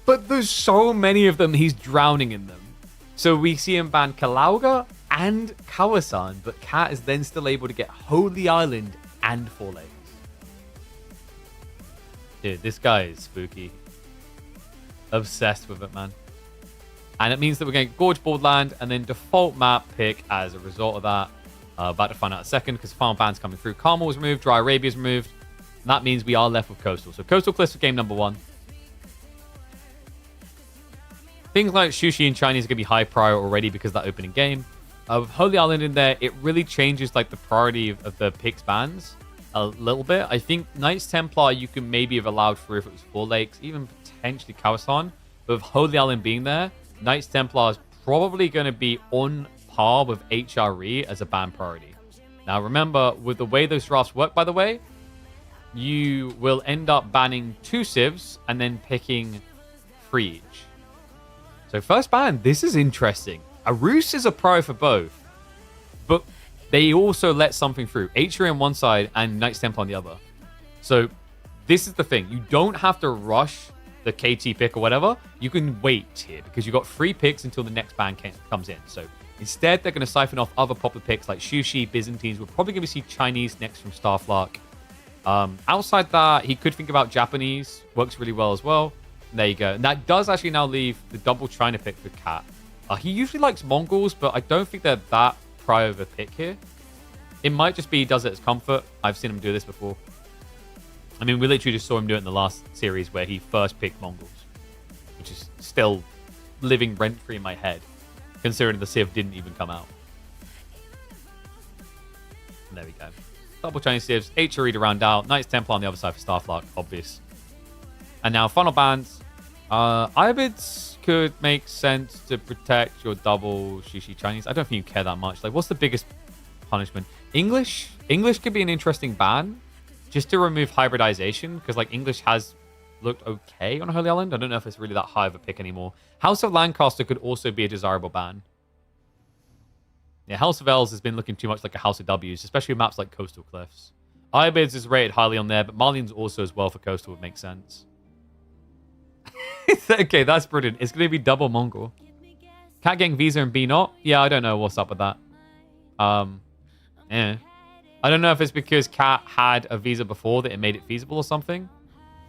S1: but there's so many of them, he's drowning in them. So we see him ban Kalauga and Kawasan, but Cat is then still able to get Holy Island and Four Lakes. Dude, this guy is spooky. Obsessed with it, man. And it means that we're getting Gorge Borderland and then default map pick as a result of that. About to find out in a second, because the final ban's coming through. Carmel was removed, Dry Arabia is removed. And that means we are left with Coastal. So Coastal Cliffs for game number 1. Things like Shushi and Chinese are going to be high prior already because of that opening game. With Holy Island in there, it really changes like the priority of the picks bans a little bit. I think Knights Templar you can maybe have allowed for if it was Four Lakes, even potentially Kawasan. But with Holy Island being there, Knights Templar is probably going to be on par with HRE as a ban priority. Now remember, with the way those drafts work, by the way, you will end up banning 2 civs and then picking 3 each. So first ban, this is interesting. Arus is a pro for both, but they also let something through. HRE on one side and Knights Templar on the other. So this is the thing. You don't have to rush the KT pick or whatever. You can wait here because you've got 3 picks until the next ban comes in. So instead, they're going to siphon off other popular picks like Shushi, Byzantines. We're probably going to see Chinese next from Starflock. Outside that, he could think about Japanese. Works really well as well. And there you go. And that does actually now leave the double China pick for Cat. He usually likes Mongols, but I don't think they're that prior of a pick here. It might just be he does it as comfort. I've seen him do this before. I mean, we literally just saw him do it in the last series where he first picked Mongols, which is still living rent-free in my head, considering the Civ didn't even come out. And there we go. Double Chinese Civs, HRE to round out, Knights Templar on the other side for Starflock, obvious. And now final bans. Ayyubids could make sense to protect your double Shushi Chinese. I don't think you care that much. Like, what's the biggest punishment? English? English could be an interesting ban, just to remove hybridization, because like English has looked okay on Holy Island. I don't know if it's really that high of a pick anymore. House of Lancaster could also be a desirable ban. Yeah, House of L's has been looking too much like a House of W's, especially with maps like Coastal Cliffs. Ayyubids is rated highly on there, but Marlene's also as well for Coastal would make sense. Okay, that's brilliant. It's going to be double Mongol. Cat getting Visa and B not? Yeah, I don't know what's up with that. Yeah. I don't know if it's because Cat had a Visa before that it made it feasible or something.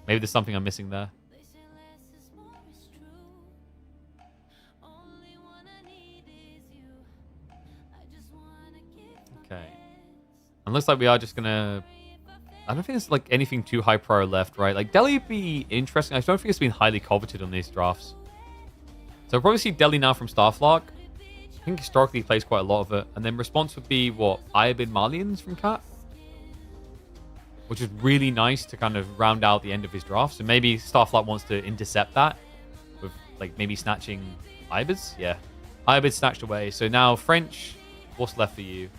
S1: Maybe there's something I'm missing there. Okay. And looks like we are just going to I don't think there's like anything too high prior left, right? Like Delhi would be interesting. I don't think it's been highly coveted on these drafts. So I'll probably see Delhi now from Starflock. I think historically he plays quite a lot of it. And then response would be, what, Ayyubids Malians from Cat? Which is really nice to kind of round out the end of his draft. So maybe Starflock wants to intercept that with like maybe snatching Ayyubids. Yeah. Ayyubids snatched away. So now French, what's left for you?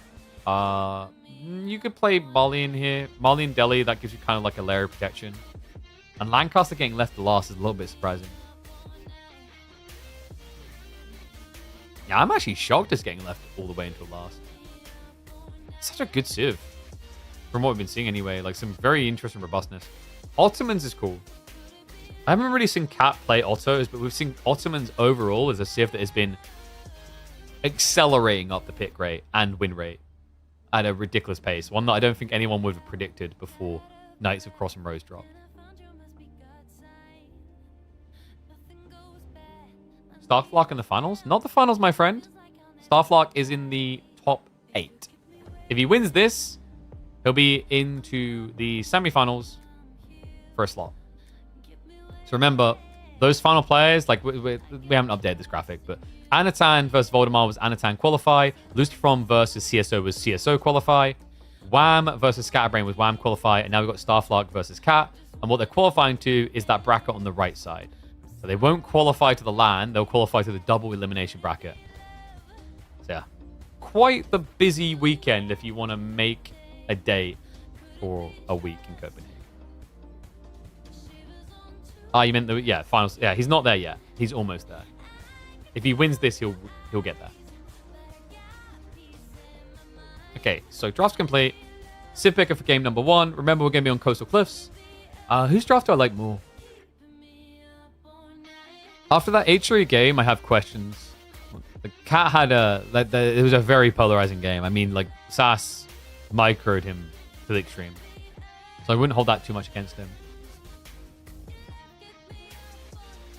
S1: You could play Malian here. Malian Delhi, that gives you kind of like a layer of protection. And Lancaster getting left to last is a little bit surprising. Yeah, I'm actually shocked it's getting left all the way until last. Such a good civ. From what we've been seeing anyway. Like some very interesting robustness. Ottomans is cool. I haven't really seen Cat play Ottos, but we've seen Ottomans overall as a civ that has been accelerating up the pick rate and win rate at a ridiculous pace. One that I don't think anyone would have predicted before Knights of Cross and Rose dropped. Starflock in the finals? Not the finals, my friend. Starflock is in the top 8. If he wins this, he'll be into the semifinals for a slot. So remember, those final players, like we haven't updated this graphic, but Anatan versus Voldemar was Anatan qualify. Lustrom versus CSO was CSO qualify. Wham versus Scatterbrain was Wham qualify. And now we've got Starflock versus Cat. And what they're qualifying to is that bracket on the right side. So they won't qualify to the LAN. They'll qualify to the double elimination bracket. So yeah, quite the busy weekend if you want to make a date for a week in Copenhagen. Ah, you meant the, yeah, finals. Yeah, he's not there yet. He's almost there. If he wins this, he'll get there. Okay, so draft's complete. Civ picker for game number 1. Remember, we're going to be on Coastal Cliffs. Whose draft do I like more? After that H3 game, I have questions. The Cat had it was a very polarizing game. I mean, like, Sass microed him to the extreme. So I wouldn't hold that too much against him.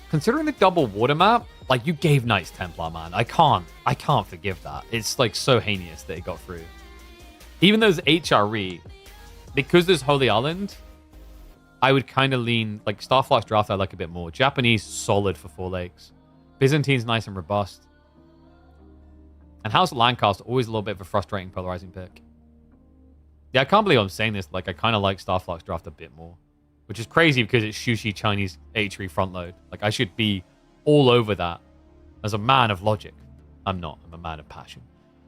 S1: Considering the double water map, like, you gave Knights Templar, man. I can't forgive that. It's, like, so heinous that it got through. Even though there's HRE, because there's Holy Island, I would kind of lean, like, Starflock's draft I like a bit more. Japanese, solid for 4 lakes. Byzantine's nice and robust. And House of Lancaster, always a little bit of a frustrating, polarizing pick. Yeah, I can't believe I'm saying this. Like, I kind of like Starflock's draft a bit more. Which is crazy because it's Shushi Chinese H3 front load. Like, I should be all over that as a man of logic. I'm not. I'm a man of passion.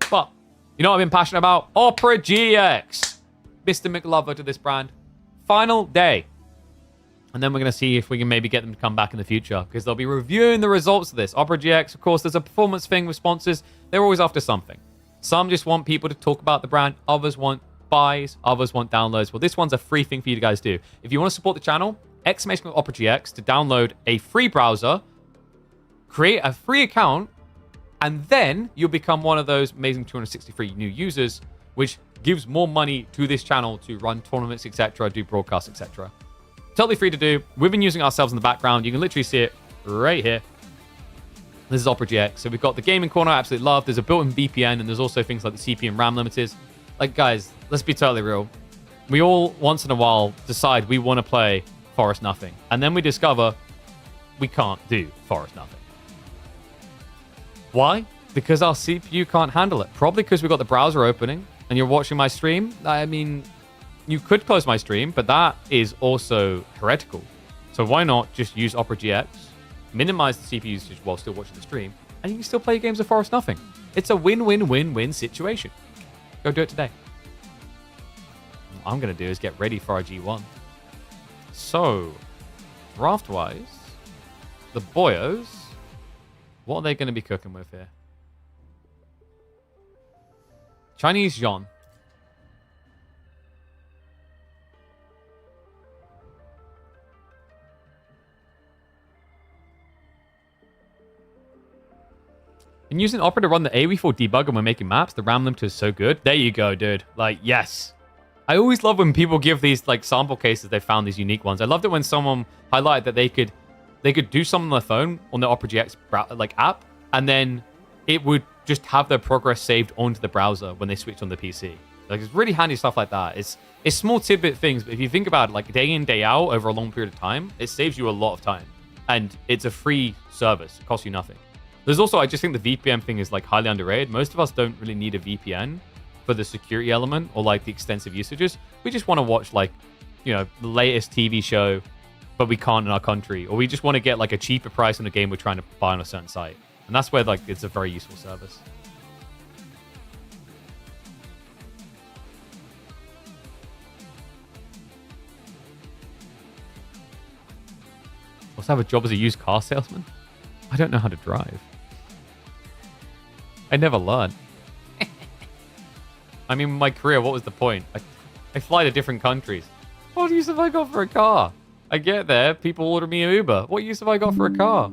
S1: But, you know what I've been passionate about? Opera GX. Mr. McLover to this brand. Final day. And then we're going to see if we can maybe get them to come back in the future. Because they'll be reviewing the results of this. Opera GX, of course, there's a performance thing with sponsors. They're always after something. Some just want people to talk about the brand. Others want buys, others want downloads. Well, this one's a free thing for you to guys do. If you want to support the channel, !Opera GX to download a free browser, create a free account, and then you'll become one of those amazing 263 new users, which gives more money to this channel to run tournaments, etc., do broadcasts, etc. Totally free to do. We've been using ourselves in the background. You can literally see it right here. This is Opera GX. So we've got the gaming corner I absolutely love. There's a built-in VPN, and there's also things like the CPU and RAM limiters. Like, guys, let's be totally real. We all, once in a while, decide we want to play Forest Nothing. And then we discover we can't do Forest Nothing. Why? Because our CPU can't handle it. Probably because we've got the browser opening and you're watching my stream. I mean, you could close my stream, but that is also heretical. So why not just use Opera GX, minimize the CPU usage while still watching the stream, and you can still play games of Forest Nothing. It's a win-win-win-win situation. Go do it today. What I'm going to do is get ready for our G1. So, draft-wise, the boyos, what are they going to be cooking with here? Chinese John. Been using Opera to run the AWE4 debugger when we're making maps. The RAM limiter is so good. There you go, dude. Like, yes. I always love when people give these, like, sample cases. They found these unique ones. I loved it when someone highlighted that they could do something on their phone on the Opera GX like app, and then it would just have their progress saved onto the browser when they switched on the PC. Like, it's really handy stuff like that. It's small tidbit things, but if you think about it, like day in, day out over a long period of time, it saves you a lot of time. And it's a free service. It costs you nothing. There's also, I just think the VPN thing is like highly underrated. Most of us don't really need a VPN for the security element or like the extensive usages. We just want to watch like, you know, the latest TV show, but we can't in our country. Or we just want to get like a cheaper price on a game we're trying to buy on a certain site. And that's where like it's a very useful service. Also have a job as a used car salesman? I don't know how to drive. I never learned. I mean, my career, what was the point? I fly to different countries. What use have I got for a car? I get there, people order me an Uber. What use have I got for a car?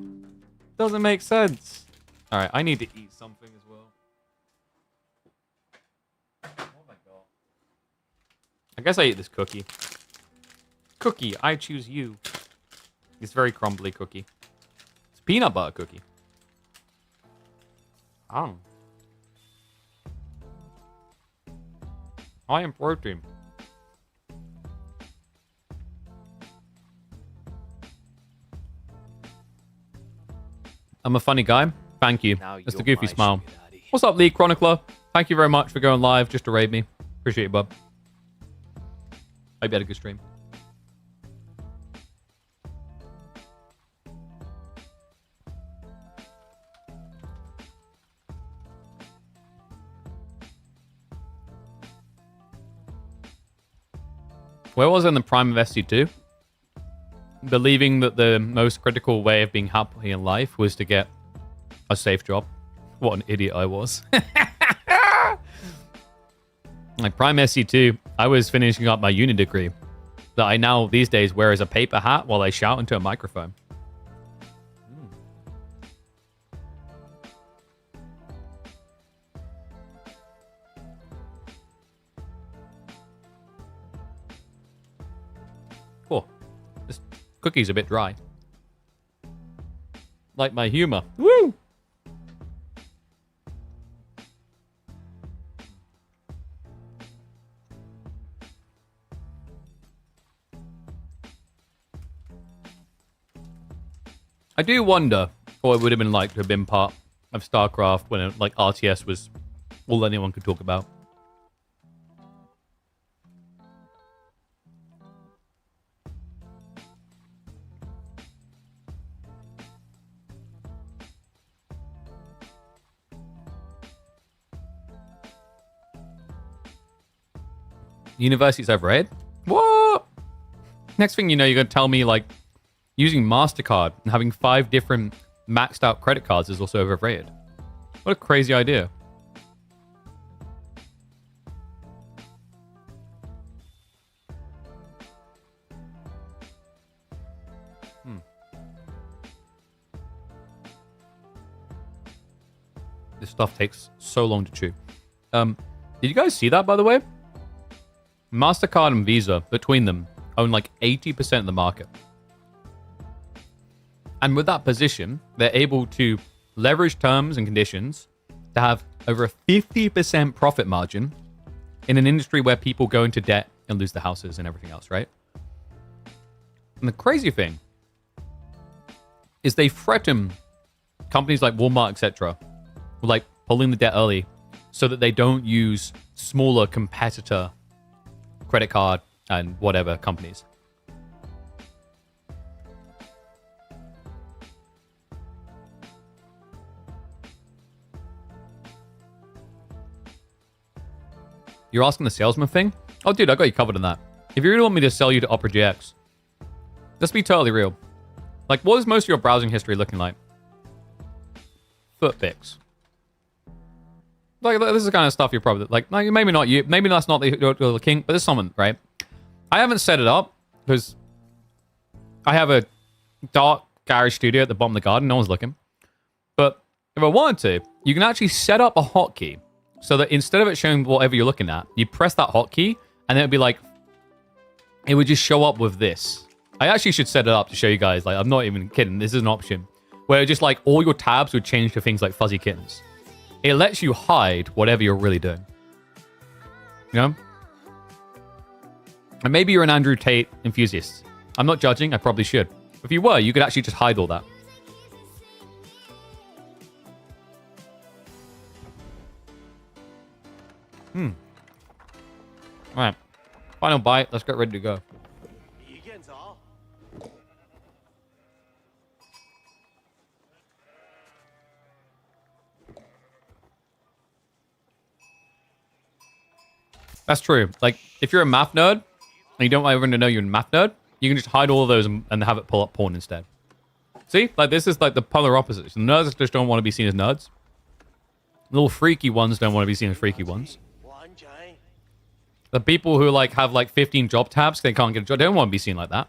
S1: Doesn't make sense. All right, I need to eat something as well. Oh my god. I guess I eat this cookie. Cookie, I choose you. It's very crumbly cookie. It's a peanut butter cookie. Oh. High in protein. I'm a funny guy. Thank you. That's the goofy smile. What's up, Lee Chronicler? Thank you very much for going live just to raid me. Appreciate it, bub. Hope you had a good stream. Where was I in the prime of SC2? Believing that the most critical way of being happy in life was to get a safe job. What an idiot I was. Like prime SC2, I was finishing up my uni degree that I now these days wear as a paper hat while I shout into a microphone. Cool. This cookie's a bit dry. Like my humor. Woo! I do wonder what it would have been like to have been part of StarCraft when like RTS was all anyone could talk about. Universities overrated? What? Next thing you know, you're going to tell me like using MasterCard and having 5 different maxed out credit cards is also overrated. What a crazy idea. This stuff takes so long to chew. Did you guys see that, by the way? MasterCard and Visa, between them, own like 80% of the market. And with that position, they're able to leverage terms and conditions to have over a 50% profit margin in an industry where people go into debt and lose their houses and everything else, right? And the crazy thing is they threaten companies like Walmart, etc., with like pulling the debt early so that they don't use smaller competitor credit card and whatever companies. You're asking the salesman thing? Oh, dude, I got you covered on that. If you really want me to sell you to Opera GX, let's be totally real. Like, what is most of your browsing history looking like? Foot pics. Like, this is the kind of stuff you're probably like, maybe not you, maybe that's not you're looking, but there's someone, right? I haven't set it up because I have a dark garage studio at the bottom of the garden. No one's looking. But if I wanted to, you can actually set up a hotkey so that instead of it showing whatever you're looking at, you press that hotkey and then it'd be like, it would just show up with this. I actually should set it up to show you guys. Like, I'm not even kidding. This is an option where just like all your tabs would change to things like fuzzy kittens. It lets you hide whatever you're really doing. You know? And maybe you're an Andrew Tate enthusiast. I'm not judging. I probably should. If you were, you could actually just hide all that. All right. Final bite. Let's get ready to go. That's true. Like, if you're a math nerd and you don't want everyone to know you're a math nerd, you can just hide all of those and have it pull up porn instead. See? Like, this is like the polar opposite. So nerds just don't want to be seen as nerds. Little freaky ones don't want to be seen as freaky ones. The people who like have like 15 job tabs, they can't get a job. They don't want to be seen like that.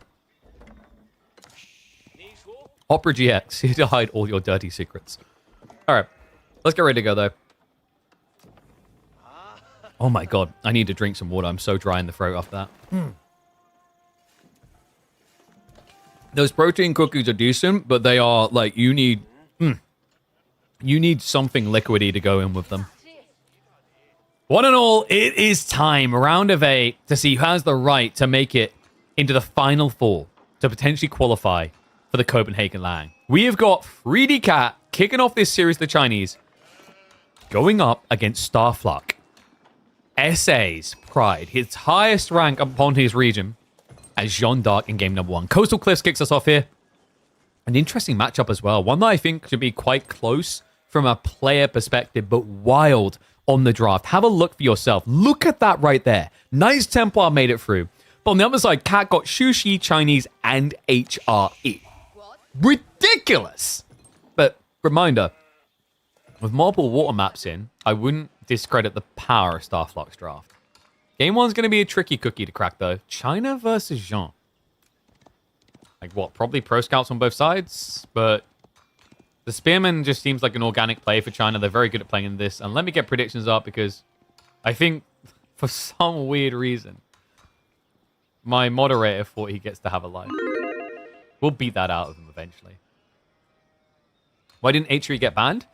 S1: Opera GX, here to hide all your dirty secrets. All right, let's get ready to go though. Oh my god, I need to drink some water. I'm so dry in the throat after that. Those protein cookies are decent, but they are like you need something liquidy to go in with them. One and all, it is time, round of 8, to see who has the right to make it into the final 4 to potentially qualify for the Copenhagen Lang. We have got 3D Cat kicking off this series, the Chinese, going up against Starfluck. SA's pride, his highest rank upon his region, as Jean d'Arc in game number 1. Coastal Cliffs kicks us off here. An interesting matchup as well. One that I think should be quite close from a player perspective, but wild on the draft. Have a look for yourself. Look at that right there. Knights Templar made it through. But on the other side, Cat got Shushi, Chinese, and HRE. Ridiculous! But reminder, with multiple water maps in, I wouldn't discredit the power of Starfluck's draft. Game 1's going to be a tricky cookie to crack, though. China versus Jean. Like what? Probably pro scouts on both sides, but the Spearman just seems like an organic play for China. They're very good at playing in this. And let me get predictions up because I think for some weird reason, my moderator thought he gets to have a life. We'll beat that out of him eventually. Why didn't HRE get banned?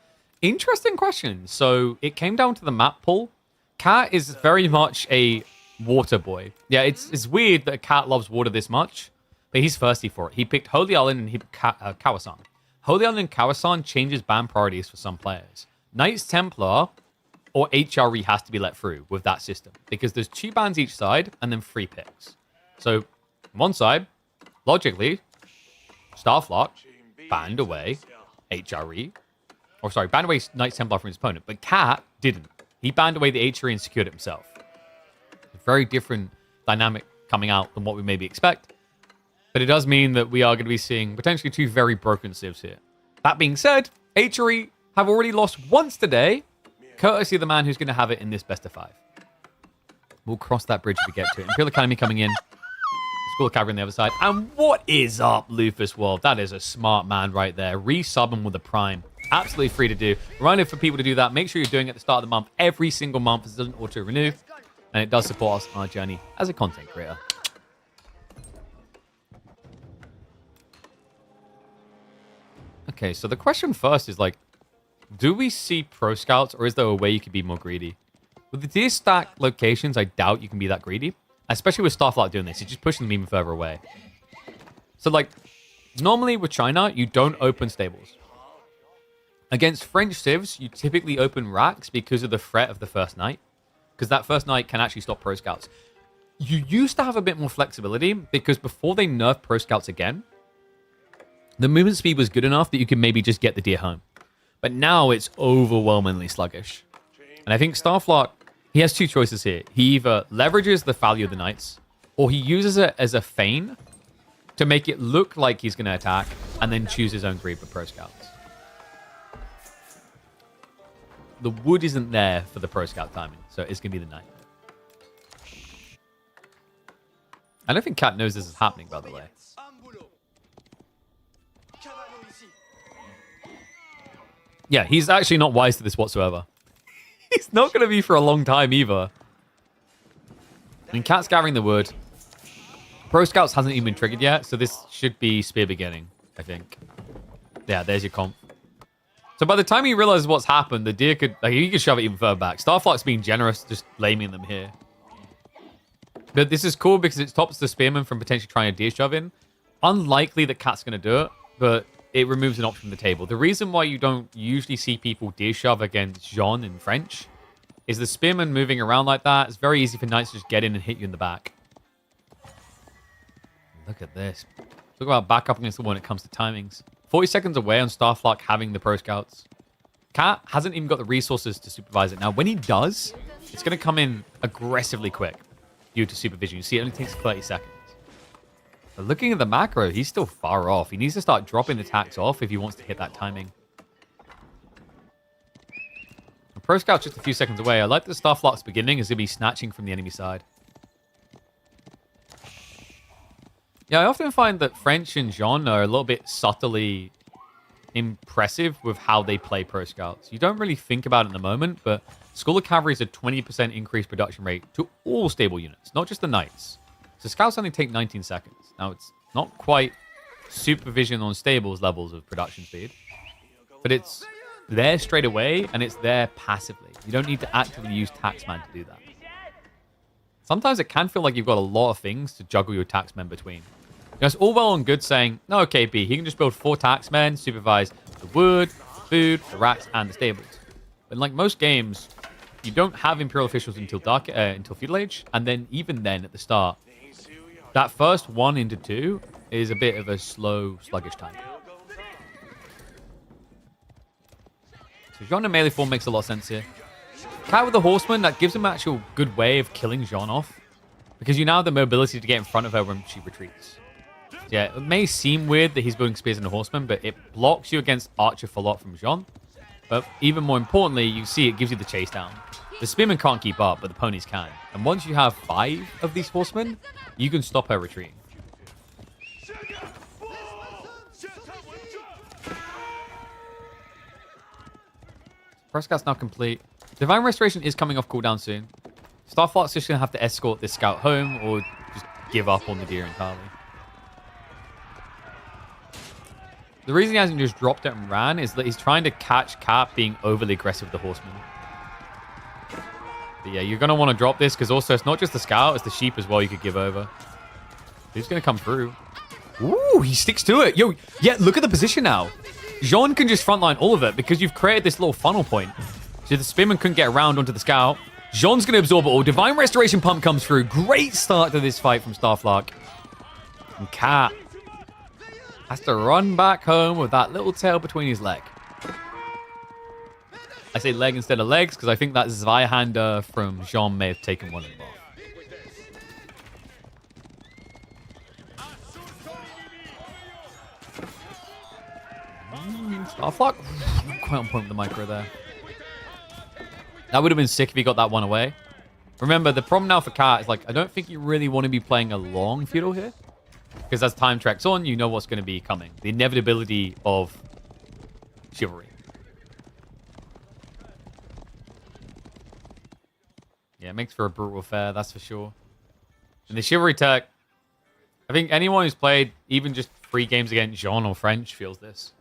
S1: Interesting question. So it came down to the map pull. Cat is very much a water boy. Yeah, it's weird that Cat loves water this much, but he's thirsty for it. He picked Holy Island and he picked Kawasan. Holy Island and Kawasan changes ban priorities for some players. Knights Templar or HRE has to be let through with that system because there's 2 bans each side and then 3 picks. So on one side, logically, Starflock banned away HRE. Or sorry, banned away Knights Templar from his opponent. But Cat didn't. He banned away the HRE and secured it himself. A very different dynamic coming out than what we maybe expect. But it does mean that we are going to be seeing potentially 2 very broken civs here. That being said, HRE have already lost once today, courtesy of the man who's going to have it in this best of 5. We'll cross that bridge if we get to it. Imperial Academy coming in. School of Cavalry on the other side. And what is up, Lufus World? That is a smart man right there. Resub him with a Prime. Absolutely free to do. Reminder for people to do that. Make sure you're doing it at the start of the month. Every single month. It doesn't auto-renew. And it does support us on our journey as a content creator. Okay, so the question first is like, do we see pro scouts or is there a way you could be more greedy? With the tier stack locations, I doubt you can be that greedy. Especially with Starflock doing this. You're just pushing them even further away. So like, normally with China, you don't open stables. Against French civs, you typically open racks because of the threat of the first night. Because that first night can actually stop pro scouts. You used to have a bit more flexibility because before they nerfed pro scouts again, the movement speed was good enough that you could maybe just get the deer home. But now it's overwhelmingly sluggish. And I think Starflock, he has 2 choices here. He either leverages the value of the knights, or he uses it as a feign to make it look like he's going to attack, and then choose his own greed with pro scouts. The wood isn't there for the pro scout timing, so it's going to be the knight. I don't think Cat knows this is happening, by the way. Yeah, he's actually not wise to this whatsoever. He's not going to be for a long time either. I mean, Cat's gathering the wood. Pro Scouts hasn't even been triggered yet, so this should be spear beginning, I think. Yeah, there's your comp. So by the time he realizes what's happened, the deer could, like, he could shove it even further back. Starflock's being generous, just blaming them here. But this is cool because it stops the Spearman from potentially trying to deer shove in. Unlikely that Cat's going to do it, but it removes an option from the table. The reason why you don't usually see people deer shove against Jean in French is the Spearman moving around like that. It's very easy for Knights to just get in and hit you in the back. Look at this. Talk about back up against the wall when it comes to timings. 40 seconds away on Starflock having the Pro Scouts. Cat hasn't even got the resources to supervise it. Now, when he does, it's going to come in aggressively quick due to supervision. You see, it only takes 30 seconds. But looking at the macro, he's still far off. He needs to start dropping the attacks off if he wants to hit that timing. The Pro Scout's just a few seconds away. I like the Starflock's beginning is going to be snatching from the enemy side. Yeah, I often find that French and Jean are a little bit subtly impressive with how they play Pro Scouts. You don't really think about it in the moment, but School of Cavalry is a 20% increased production rate to all stable units, not just the Knights. So Scouts only take 19 seconds. Now, it's not quite supervision on stables levels of production speed, but it's there straight away, and it's there passively. You don't need to actively use Taxman to do that. Sometimes it can feel like you've got a lot of things to juggle your Taxmen between. You know, it's all well and good saying, no, okay, B, he can just build 4 Taxmen, supervise the wood, the food, the racks, and the stables. But in like most games, you don't have Imperial officials until Feudal Age, and then even then at the start, that first 1 into 2 is a bit of a slow, sluggish time. So Jean in melee form makes a lot of sense here. Cat with the Horseman, that gives him an actual good way of killing Jean off, because you now have the mobility to get in front of her when she retreats. Yeah, it may seem weird that he's building spears in the Horseman, but it blocks you against Archer full lot from Jean. But even more importantly, you see it gives you the chase down. The Spearmen can't keep up, but the ponies can. And once you have 5 of these Horsemen, you can stop her retreating. Press Scout's now complete. Divine Restoration is coming off cooldown soon. Starflight's just going to have to escort this scout home or just give up on the deer entirely. The reason he hasn't just dropped it and ran is that he's trying to catch Cat being overly aggressive with the Horseman. But yeah, you're going to want to drop this because also it's not just the scout, it's the sheep as well you could give over. He's going to come through. Ooh, he sticks to it. Yo, yeah, look at the position now. Jean can just frontline all of it because you've created this little funnel point. So the Spearman couldn't get around onto the scout. Jean's going to absorb it all. Divine Restoration Pump comes through. Great start to this fight from Starflock. And Cat has to run back home with that little tail between his leg. I say leg instead of legs because I think that Zweihander from Jean may have taken one of them off. Starflock, not quite on point with the micro there. That would have been sick if he got that one away. Remember, the problem now for Cat is, like, I don't think you really want to be playing a long feudal here. Because as time tracks on, you know what's going to be coming. The inevitability of chivalry. Yeah, it makes for a brutal affair, that's for sure. And the chivalry tech, I think anyone who's played even just 3 games against Jean or French feels this.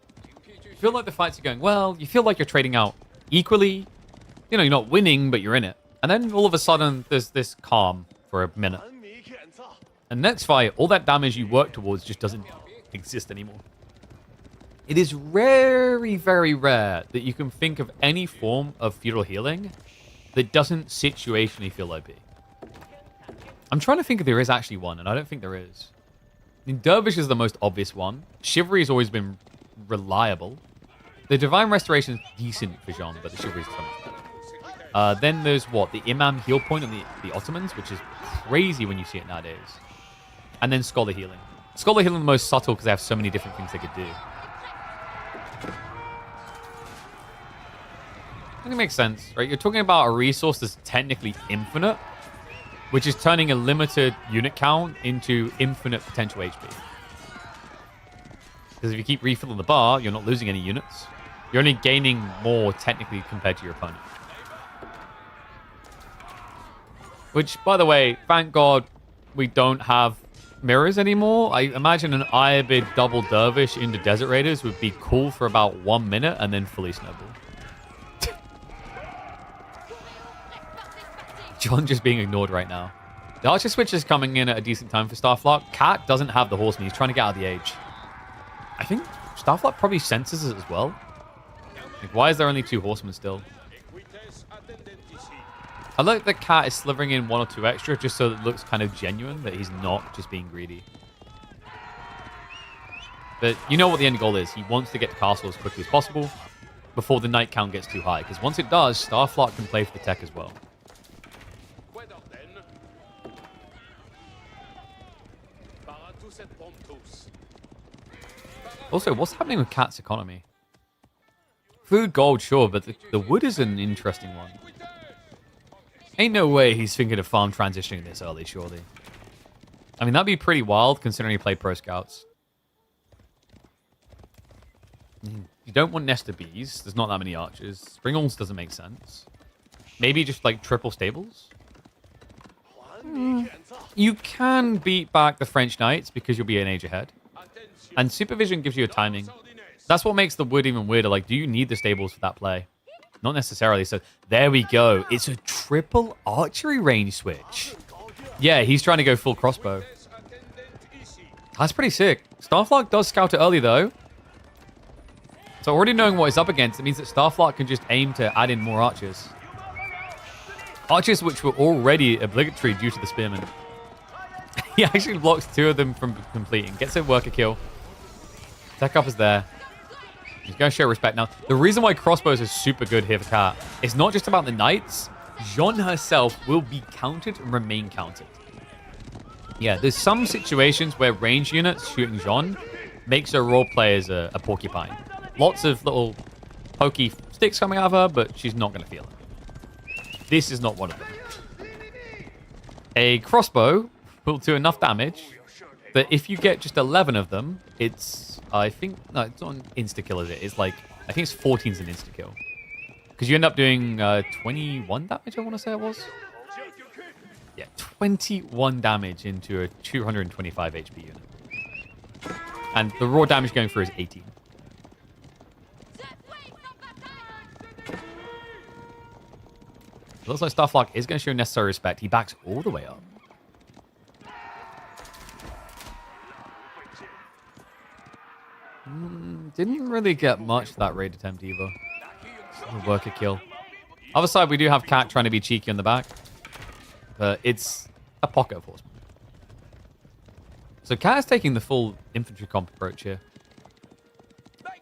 S1: You feel like the fights are going well. You feel like you're trading out equally. You know, you're not winning, but you're in it. And then all of a sudden, there's this calm for a minute. And next fight, all that damage you work towards just doesn't exist anymore. It is very, very rare that you can think of any form of feudal healing that doesn't situationally feel OP. I'm trying to think if there is actually one, and I don't think there is. I mean, Dervish is the most obvious one. Chivalry has always been reliable. The Divine Restoration is decent for Jean, but the Chivalry is so much better. Then there's what? The Imam heal point on the Ottomans, which is crazy when you see it nowadays. And then Scholar Healing. Scholar Healing the most subtle because they have so many different things they could do. I think it makes sense, right? You're talking about a resource that's technically infinite, which is turning a limited unit count into infinite potential HP. Because if you keep refilling the bar, you're not losing any units. You're only gaining more technically compared to your opponent. Which, by the way, thank God we don't have mirrors anymore. I imagine an Ayyubid double Dervish into Desert Raiders would be cool for about 1 minute and then fully snowball. John just being ignored right now. The Archer switch is coming in at a decent time for Starflock. Cat doesn't have the Horseman. He's trying to get out of the age. I think Starflock probably senses it as well. Like, why is there only 2 Horsemen still? I like that Cat is slivering in 1 or 2 extra just so it looks kind of genuine, that he's not just being greedy. But you know what the end goal is. He wants to get to castle as quickly as possible before the night count gets too high. Because once it does, Starflock can play for the tech as well. Also, what's happening with Cat's economy? Food, gold, sure, but the wood is an interesting one. Ain't no way he's thinking of farm transitioning this early, surely. I mean, that'd be pretty wild considering he played Pro Scouts. You don't want Nester Bees. There's not that many archers. Springalds doesn't make sense. Maybe just like triple stables? You can beat back the French Knights because you'll be an age ahead. And Supervision gives you a timing. That's what makes the wood even weirder. Like, do you need the stables for that play? Not necessarily. So there we go. It's a triple archery range switch. Yeah, he's trying to go full crossbow. That's pretty sick. Starflock does scout it early, though. So already knowing what he's up against, it means that Starflock can just aim to add in more archers. Archers which were already obligatory due to the spearmen. He actually blocks 2 of them from completing. Gets a worker kill. Tech up is there. He's going to show respect. Now, the reason why crossbows is super good here for Cat, it's not just about the knights. Jean herself will be counted and remain counted. Yeah, there's some situations where range units shooting Jean makes her role play as a porcupine. Lots of little pokey sticks coming out of her, but she's not going to feel it. This is not one of them. A crossbow will do enough damage that if you get just 11 of them, it's, I think, no, it's not an insta-kill, is it? It's like, I think it's 14's an insta-kill. Because you end up doing 21 damage, I want to say it was. Yeah, 21 damage into a 225 HP unit. And the raw damage going through is 18. It looks like Starflock is going to show necessary respect. He backs all the way up. Didn't really get much for that raid attempt either. A worker kill. Other side, we do have Cat trying to be cheeky on the back. But it's a pocket of horsemen. So Cat is taking the full infantry comp approach here.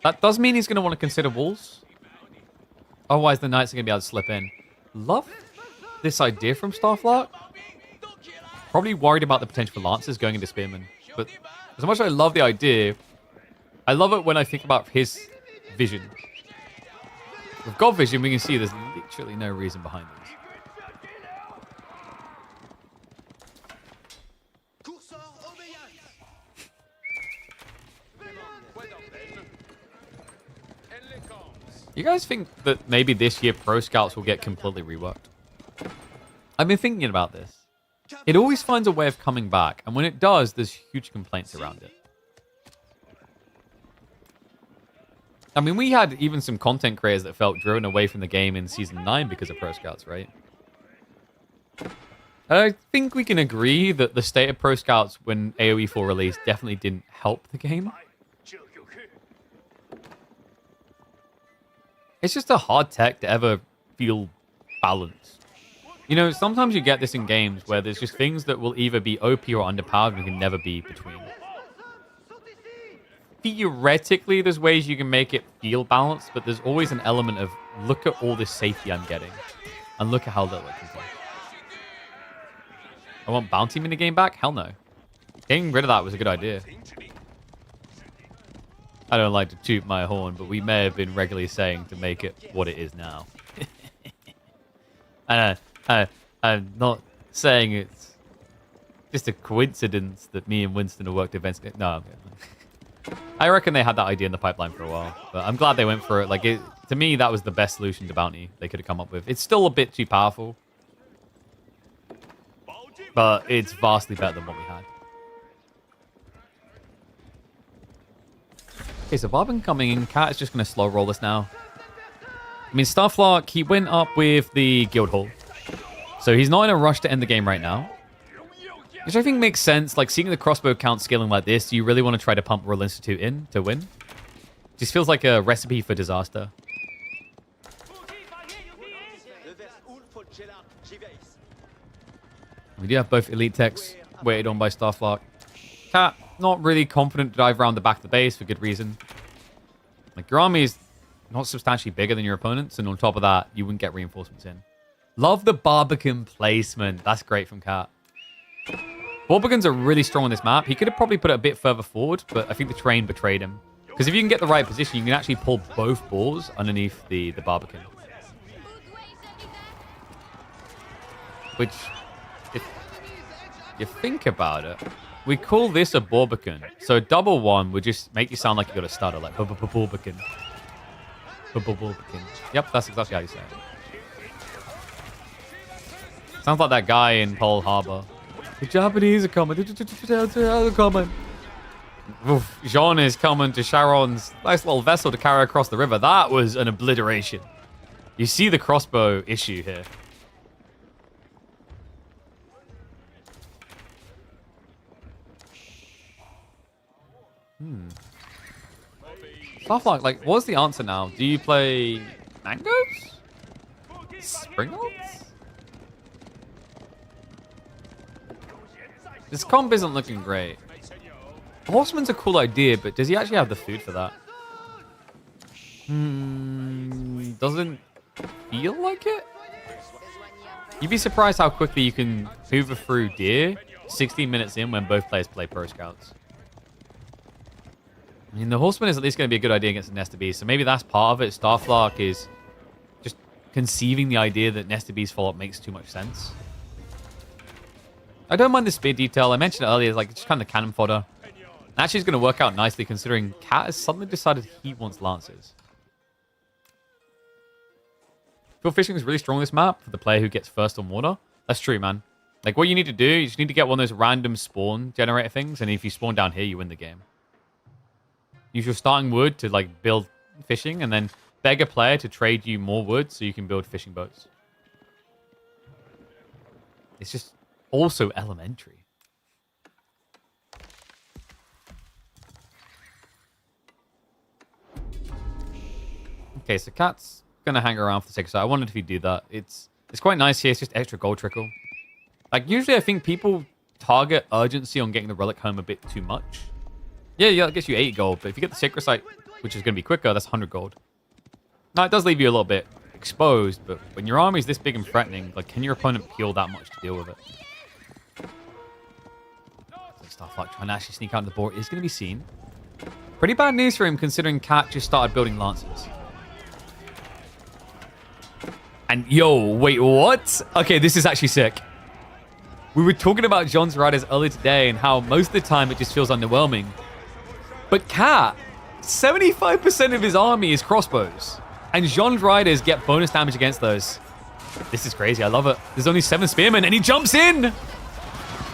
S1: That does mean he's going to want to consider walls. Otherwise, the knights are going to be able to slip in. Love this idea from Starflock. Probably worried about the potential for lancers going into spearmen. But as much as I love the idea, I love it when I think about his vision. With God vision, we can see there's literally no reason behind this. You guys think that maybe this year Pro Scouts will get completely reworked? I've been thinking about this. It always finds a way of coming back, and when it does, there's huge complaints around it. I mean, we had even some content creators that felt driven away from the game in Season 9 because of Pro Scouts, right? I think we can agree that the state of Pro Scouts when AoE 4 released definitely didn't help the game. It's just a hard tech to ever feel balanced. You know, sometimes you get this in games where there's just things that will either be OP or underpowered and can never be between. Theoretically, there's ways you can make it feel balanced, but there's always an element of, look at all this safety I'm getting, and look at how little it can take. I want bounty minigame back? Hell no. Getting rid of that was a good idea. I don't like to toot my horn, but we may have been regularly saying to make it what it is now. I'm not saying it's just a coincidence that me and Winston have worked events. No, I'm kidding. I reckon they had that idea in the pipeline for a while, but I'm glad they went for it. Like, to me, that was the best solution to bounty they could have come up with. It's still a bit too powerful, but it's vastly better than what we had. Okay, so Barbin coming in. Cat is just going to slow roll this now. I mean, Starflock, he went up with the Guild Hall. So he's not in a rush to end the game right now. Which I think makes sense. Like, seeing the crossbow count scaling like this, do you really want to try to pump Royal Institute in to win? Just feels like a recipe for disaster. We do have both elite techs waited on by Starflark. Cat, not really confident to dive around the back of the base for good reason. Like, your army is not substantially bigger than your opponents, and on top of that, you wouldn't get reinforcements in. Love the Barbican placement. That's great from Cat. Barbicans are really strong on this map. He could have probably put it a bit further forward, but I think the terrain betrayed him. Because if you can get the right position, you can actually pull both balls underneath the Barbican. Which, if you think about it, we call this a Barbican. So a double one would just make you sound like you got a stutter, like Barbican. Yep, that's exactly how you say it. Sounds like that guy in Pearl Harbor. The Japanese are coming. They're coming. Oof, Jean is coming to Sharon's nice little vessel to carry across the river. That was an obliteration. You see the crossbow issue here. Stuff like, what's the answer now? Do you play mangoes? Springles? This comp isn't looking great. Horseman's a cool idea, but does he actually have the food for that? Doesn't feel like it? You'd be surprised how quickly you can hoover through deer 16 minutes in when both players play Pro Scouts. I mean, the Horseman is at least going to be a good idea against the Nesta Beast, so maybe that's part of it. Starflark is just conceiving the idea that Nesta Beast follow-up makes too much sense. I don't mind the spear detail. I mentioned it earlier, like, it's just kind of cannon fodder. Actually, it's going to work out nicely considering Cat has suddenly decided he wants Lancers. Field fishing is really strong on this map for the player who gets first on water. That's true, man. Like, what you need to do, you just need to get one of those random spawn generator things, and if you spawn down here, you win the game. Use your starting wood to, like, build fishing, and then beg a player to trade you more wood so you can build fishing boats. It's just also elementary. Okay, so Cat's gonna hang around for the sake of it. I wondered if he'd do that. It's quite nice here. It's just extra gold trickle. Like, usually I think people target urgency on getting the relic home a bit too much. Yeah, that gets you 80 gold, but if you get the Sacred Site, which is going to be quicker, that's 100 gold. Now, it does leave you a little bit exposed, but when your army is this big and threatening, like, can your opponent peel that much to deal with it? Stuff like trying to actually sneak out the board is going to be seen. Pretty bad news for him, considering Cat just started building Lancers. And, yo, wait, what? Okay, this is actually sick. We were talking about Jean's Riders earlier today and how most of the time it just feels underwhelming. But Cat, 75% of his army is crossbows. And Jean's Riders get bonus damage against those. This is crazy. I love it. There's only 7 spearmen and he jumps in.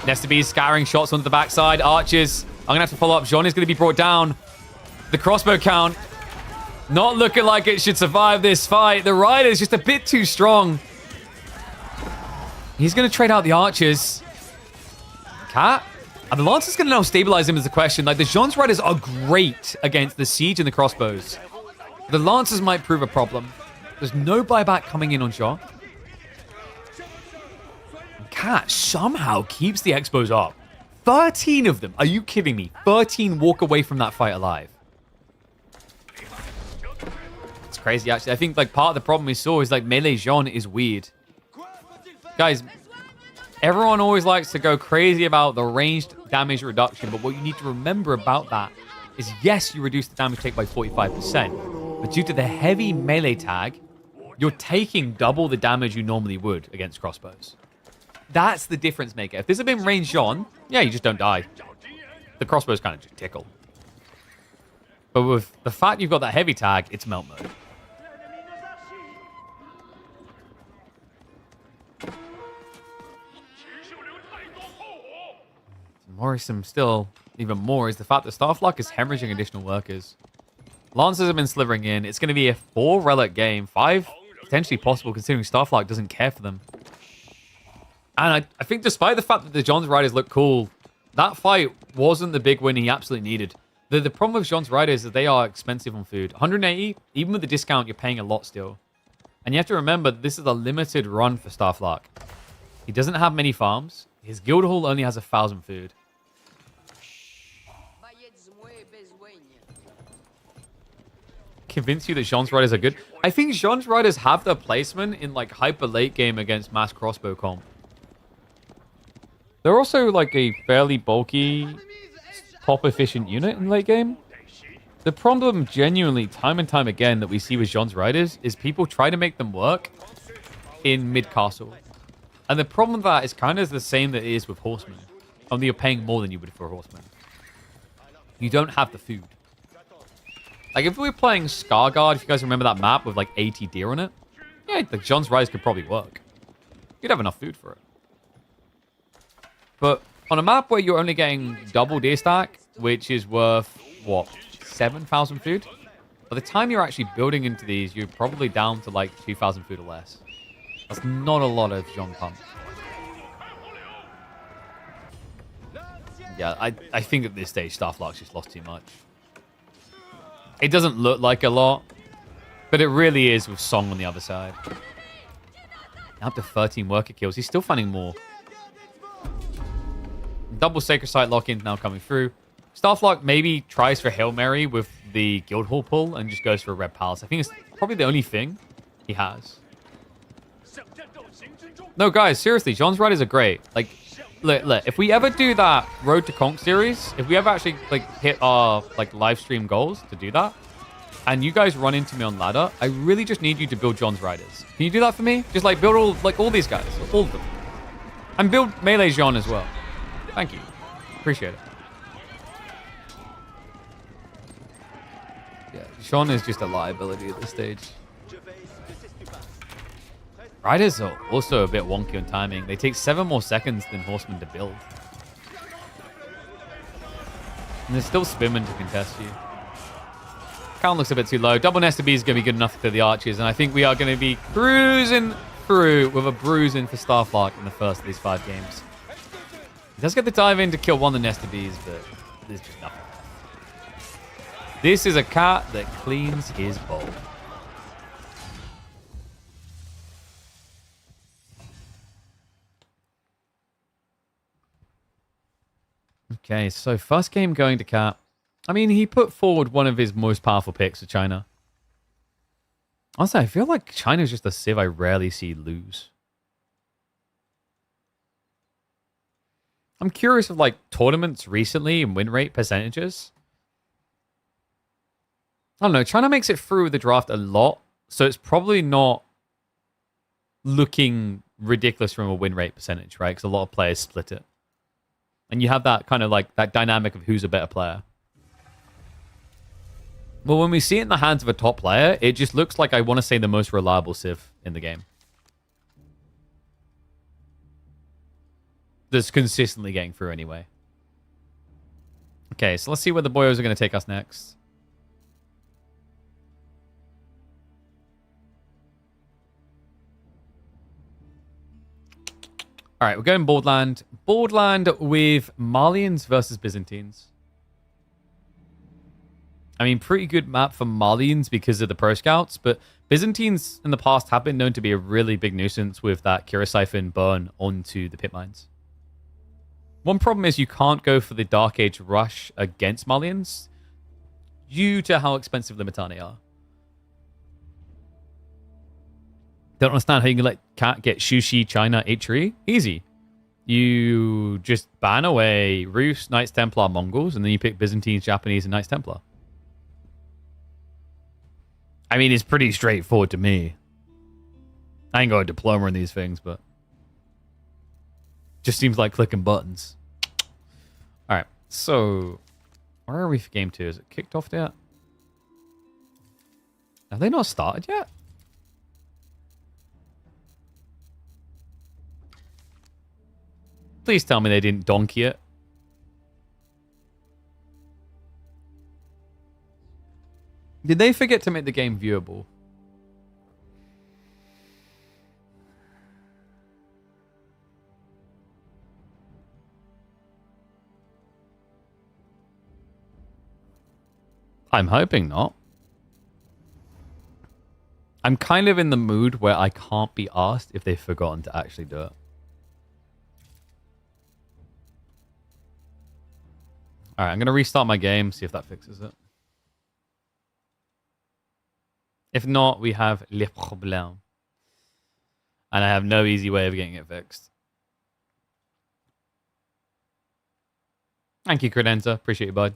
S1: Nesta Beast scouring shots onto the backside. Archers. I'm going to have to follow up. Jean is going to be brought down. The crossbow count. Not looking like it should survive this fight. The Rider is just a bit too strong. He's going to trade out the Archers. Cat? And the Lancers going to now stabilize him is the question. Like, the Jean's Riders are great against the Siege and the crossbows. The Lancers might prove a problem. There's no buyback coming in on Jean. Cat somehow keeps the Expos up. 13 of them. Are you kidding me? 13 walk away from that fight alive. It's crazy, actually. I think, like, part of the problem we saw is, like, melee Jean is weird. Guys, everyone always likes to go crazy about the ranged damage reduction, but what you need to remember about that is, yes, you reduce the damage take by 45%, but due to the heavy melee tag, you're taking double the damage you normally would against crossbows. That's the difference maker. If this had been ranged Jean, yeah, you just don't die. The crossbows kind of just tickle. But with the fact you've got that heavy tag, it's melt mode. Worrisome still, even more, is the fact that Starflark is hemorrhaging additional workers. Lancers have been slithering in. It's going to be a 4 relic game. 5 potentially possible considering Starflark doesn't care for them. And I think despite the fact that the John's Riders look cool, that fight wasn't the big win he absolutely needed. The problem with John's Riders is that they are expensive on food. 180, even with the discount, you're paying a lot still. And you have to remember, this is a limited run for Starflark. He doesn't have many farms. His guild hall only has 1,000 food. Convince you that Jean's Riders are good? I think Jean's Riders have their placement in like hyper late game against mass crossbow comp. They're also like a fairly bulky, top efficient unit in late game. The problem genuinely, time and time again, that we see with Jean's Riders is people try to make them work in mid-castle. And the problem with that is kind of the same that it is with Horsemen. Only you're paying more than you would for a Horseman. You don't have the food. Like, if we were playing Scarguard, if you guys remember that map with, like, 80 deer on it, yeah, the John's Riders could probably work. You'd have enough food for it. But on a map where you're only getting double deer stack, which is worth, what, 7,000 food? By the time you're actually building into these, you're probably down to, like, 2,000 food or less. That's not a lot of Jean pump. Yeah, I think at this stage, Starflark's just lost too much. It doesn't look like a lot, but it really is with Song on the other side. Up to 13 worker kills. He's still finding more. Double Sacred Site lock-in now coming through. Starflark maybe tries for Hail Mary with the Guildhall pull and just goes for a Red Palace. I think it's probably the only thing he has. No, guys, seriously, John's Riders are great. Like, look, if we ever do that Road to Conk series, if we ever actually like hit our like live stream goals to do that, and you guys run into me on ladder, I really just need you to build John's Riders. Can you do that for me? Just like build all these guys, all of them, and build Melee Jean as well. Thank you, appreciate it. Yeah, Jean is just a liability at this stage. Riders are also a bit wonky on timing. They take 7 more seconds than Horsemen to build. And they're still Spinman to contest you. Count looks a bit too low. Double Nested B is going to be good enough for the Archers. And I think we are going to be cruising through with a bruising for Starflark in the first of these 5 games. He does get the dive in to kill one of the Nested Bees, but there's just nothing. This is a cat that cleans his bowl. Okay, so first game going to Cat. I mean, he put forward one of his most powerful picks to China. Honestly, I feel like China's just a civ I rarely see lose. I'm curious of like tournaments recently and win rate percentages. I don't know. China makes it through the draft a lot, so it's probably not looking ridiculous from a win rate percentage, right? Because a lot of players split it. And you have that kind of like that dynamic of who's a better player. Well, when we see it in the hands of a top player, it just looks like, I want to say, the most reliable civ in the game. That's consistently getting through anyway. Okay, so let's see where the boyos are going to take us next. All right, we're going Boardland. Boardland with Malians versus Byzantines. I mean, pretty good map for Malians because of the Pro Scouts, but Byzantines in the past have been known to be a really big nuisance with that Kira Siphon burn onto the pit mines. One problem is you can't go for the Dark Age rush against Malians due to how expensive the Mitanni are. Don't understand how you can let Cat get Shushi, China, H3. Easy. You just ban away Rus, Knights Templar, Mongols, and then you pick Byzantines, Japanese, and Knights Templar. I mean, it's pretty straightforward to me. I ain't got a diploma in these things, but just seems like clicking buttons. All right, so where are we for game 2? Is it kicked off yet? Have they not started yet? Please tell me they didn't donkey it. Did they forget to make the game viewable? I'm hoping not. I'm kind of in the mood where I can't be asked if they've forgotten to actually do it. Alright, I'm going to restart my game, see if that fixes it. If not, we have le problème. And I have no easy way of getting it fixed. Thank you, Credenza. Appreciate you, bud.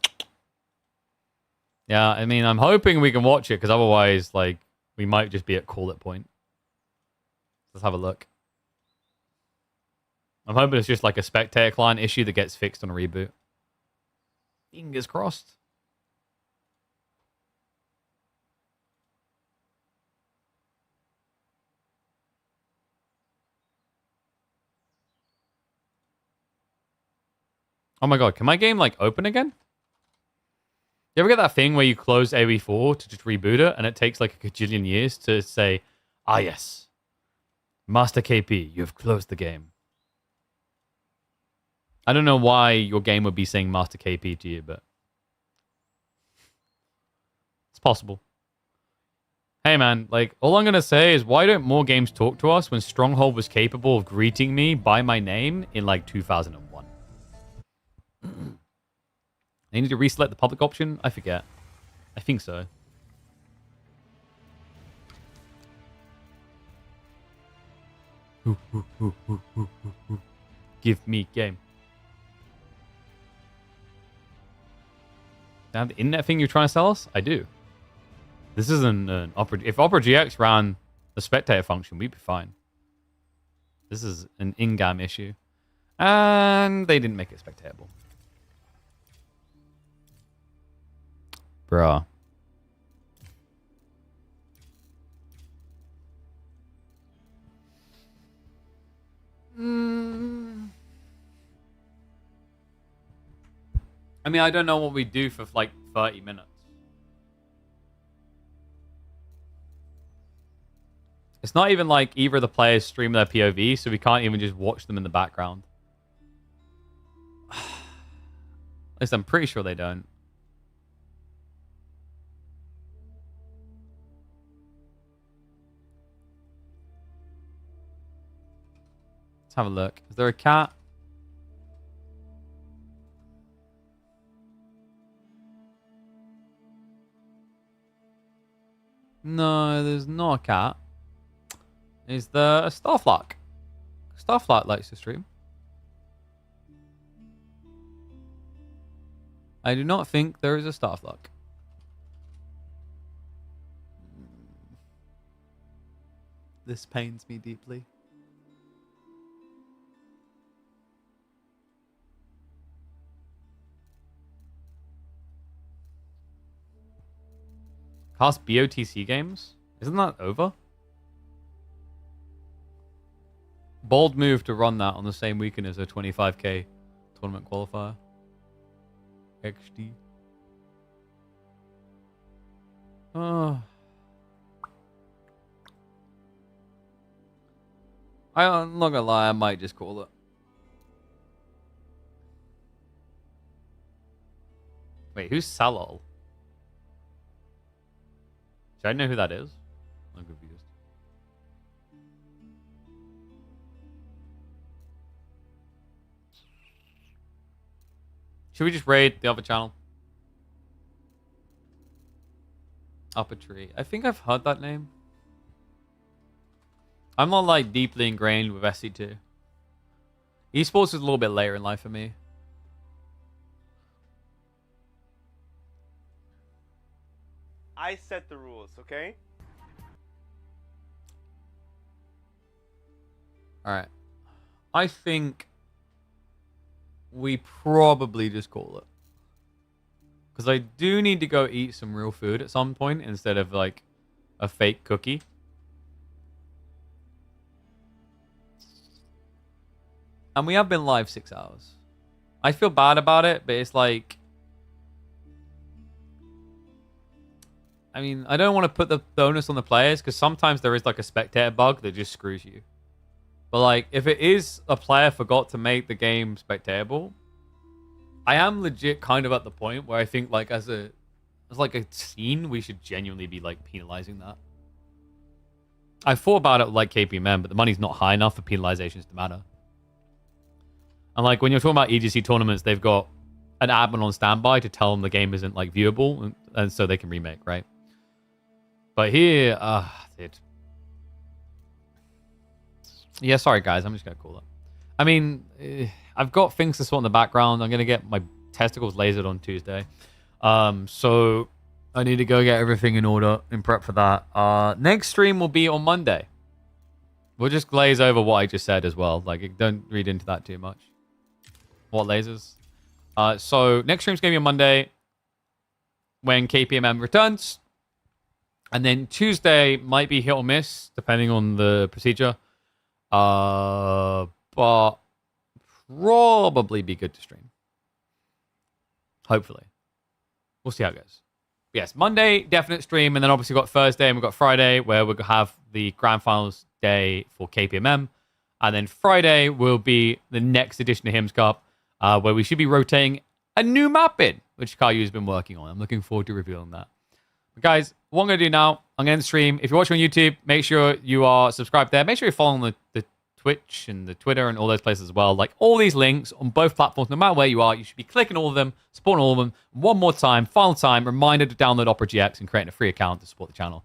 S1: Yeah, I mean, I'm hoping we can watch it, because otherwise, like, we might just be at call it point. Let's have a look. I'm hoping it's just like a spectator client issue that gets fixed on a reboot. Fingers crossed. Oh my god, can my game, like, open again? You ever get that thing where you close AOE4 to just reboot it, and it takes, like, a gajillion years to say, ah, yes, Master KP, you've closed the game. I don't know why your game would be saying Master KP to you, but it's possible. Hey, man, like, all I'm going to say is, why don't more games talk to us when Stronghold was capable of greeting me by my name in, like, 2001? They need to reselect the public option? I forget. I think so. Give me game. Now, the internet thing you're trying to sell us? I do. This isn't an Opera... If Opera GX ran the spectator function, we'd be fine. This is an in-game issue. And they didn't make it spectatable. Bruh. I mean, I don't know what we do for like 30 minutes. It's not even like either of the players stream their POV, so we can't even just watch them in the background. At least I'm pretty sure they don't. Let's have a look. Is there a cat? No, there's not a cat. Is there a Starflock? Starflock likes to stream. I do not think there is a Starflock. This pains me deeply. Cast BOTC games? Isn't that over? Bold move to run that on the same weekend as a 25k tournament qualifier. XD. Oh. I'm not gonna lie, I might just call it. Wait, who's Salol? Do I know who that is? I'm confused. Should we just raid the other channel? Upper Tree. I think I've heard that name. I'm not like deeply ingrained with SC2. Esports is a little bit later in life for me.
S2: I set the rules, okay?
S1: Alright. I think we probably just call it. Because I do need to go eat some real food at some point instead of like a fake cookie. And we have been live 6 hours. I feel bad about it, but it's like... I mean, I don't want to put the bonus on the players because sometimes there is like a spectator bug that just screws you. But like, if it is a player forgot to make the game spectatable, I am legit kind of at the point where I think like as a as like a scene, we should genuinely be like penalizing that. I thought about it like KPMM, but the money's not high enough for penalizations to matter. And like when you're talking about EGC tournaments, they've got an admin on standby to tell them the game isn't like viewable, and so they can remake, right? But here, dude. Yeah, sorry guys, I'm just gonna call it. I mean, I've got things to sort in the background. I'm gonna get my testicles lasered on Tuesday, so I need to go get everything in order in prep for that. Next stream will be on Monday. We'll just glaze over what I just said as well. Like, don't read into that too much. What lasers? So next stream's gonna be on Monday when KPMM returns, and then Tuesday might be hit or miss depending on the procedure. But probably be good to stream. Hopefully, we'll see how it goes. Yes, Monday definite stream, and then obviously we've got Thursday and we've got Friday where we'll have the grand finals day for KPMM, and then Friday will be the next edition of Hims Cup, where we should be rotating a new map in, which Kayu's been working on. I'm looking forward to revealing that. But guys, what I'm going to do now, I'm going to end the stream. If you're watching on YouTube, make sure you are subscribed there. Make sure you're following the Twitch and the Twitter and all those places as well. Like all these links on both platforms, no matter where you are, you should be clicking all of them, supporting all of them. One more time, final time, reminder to download Opera GX and creating a free account to support the channel.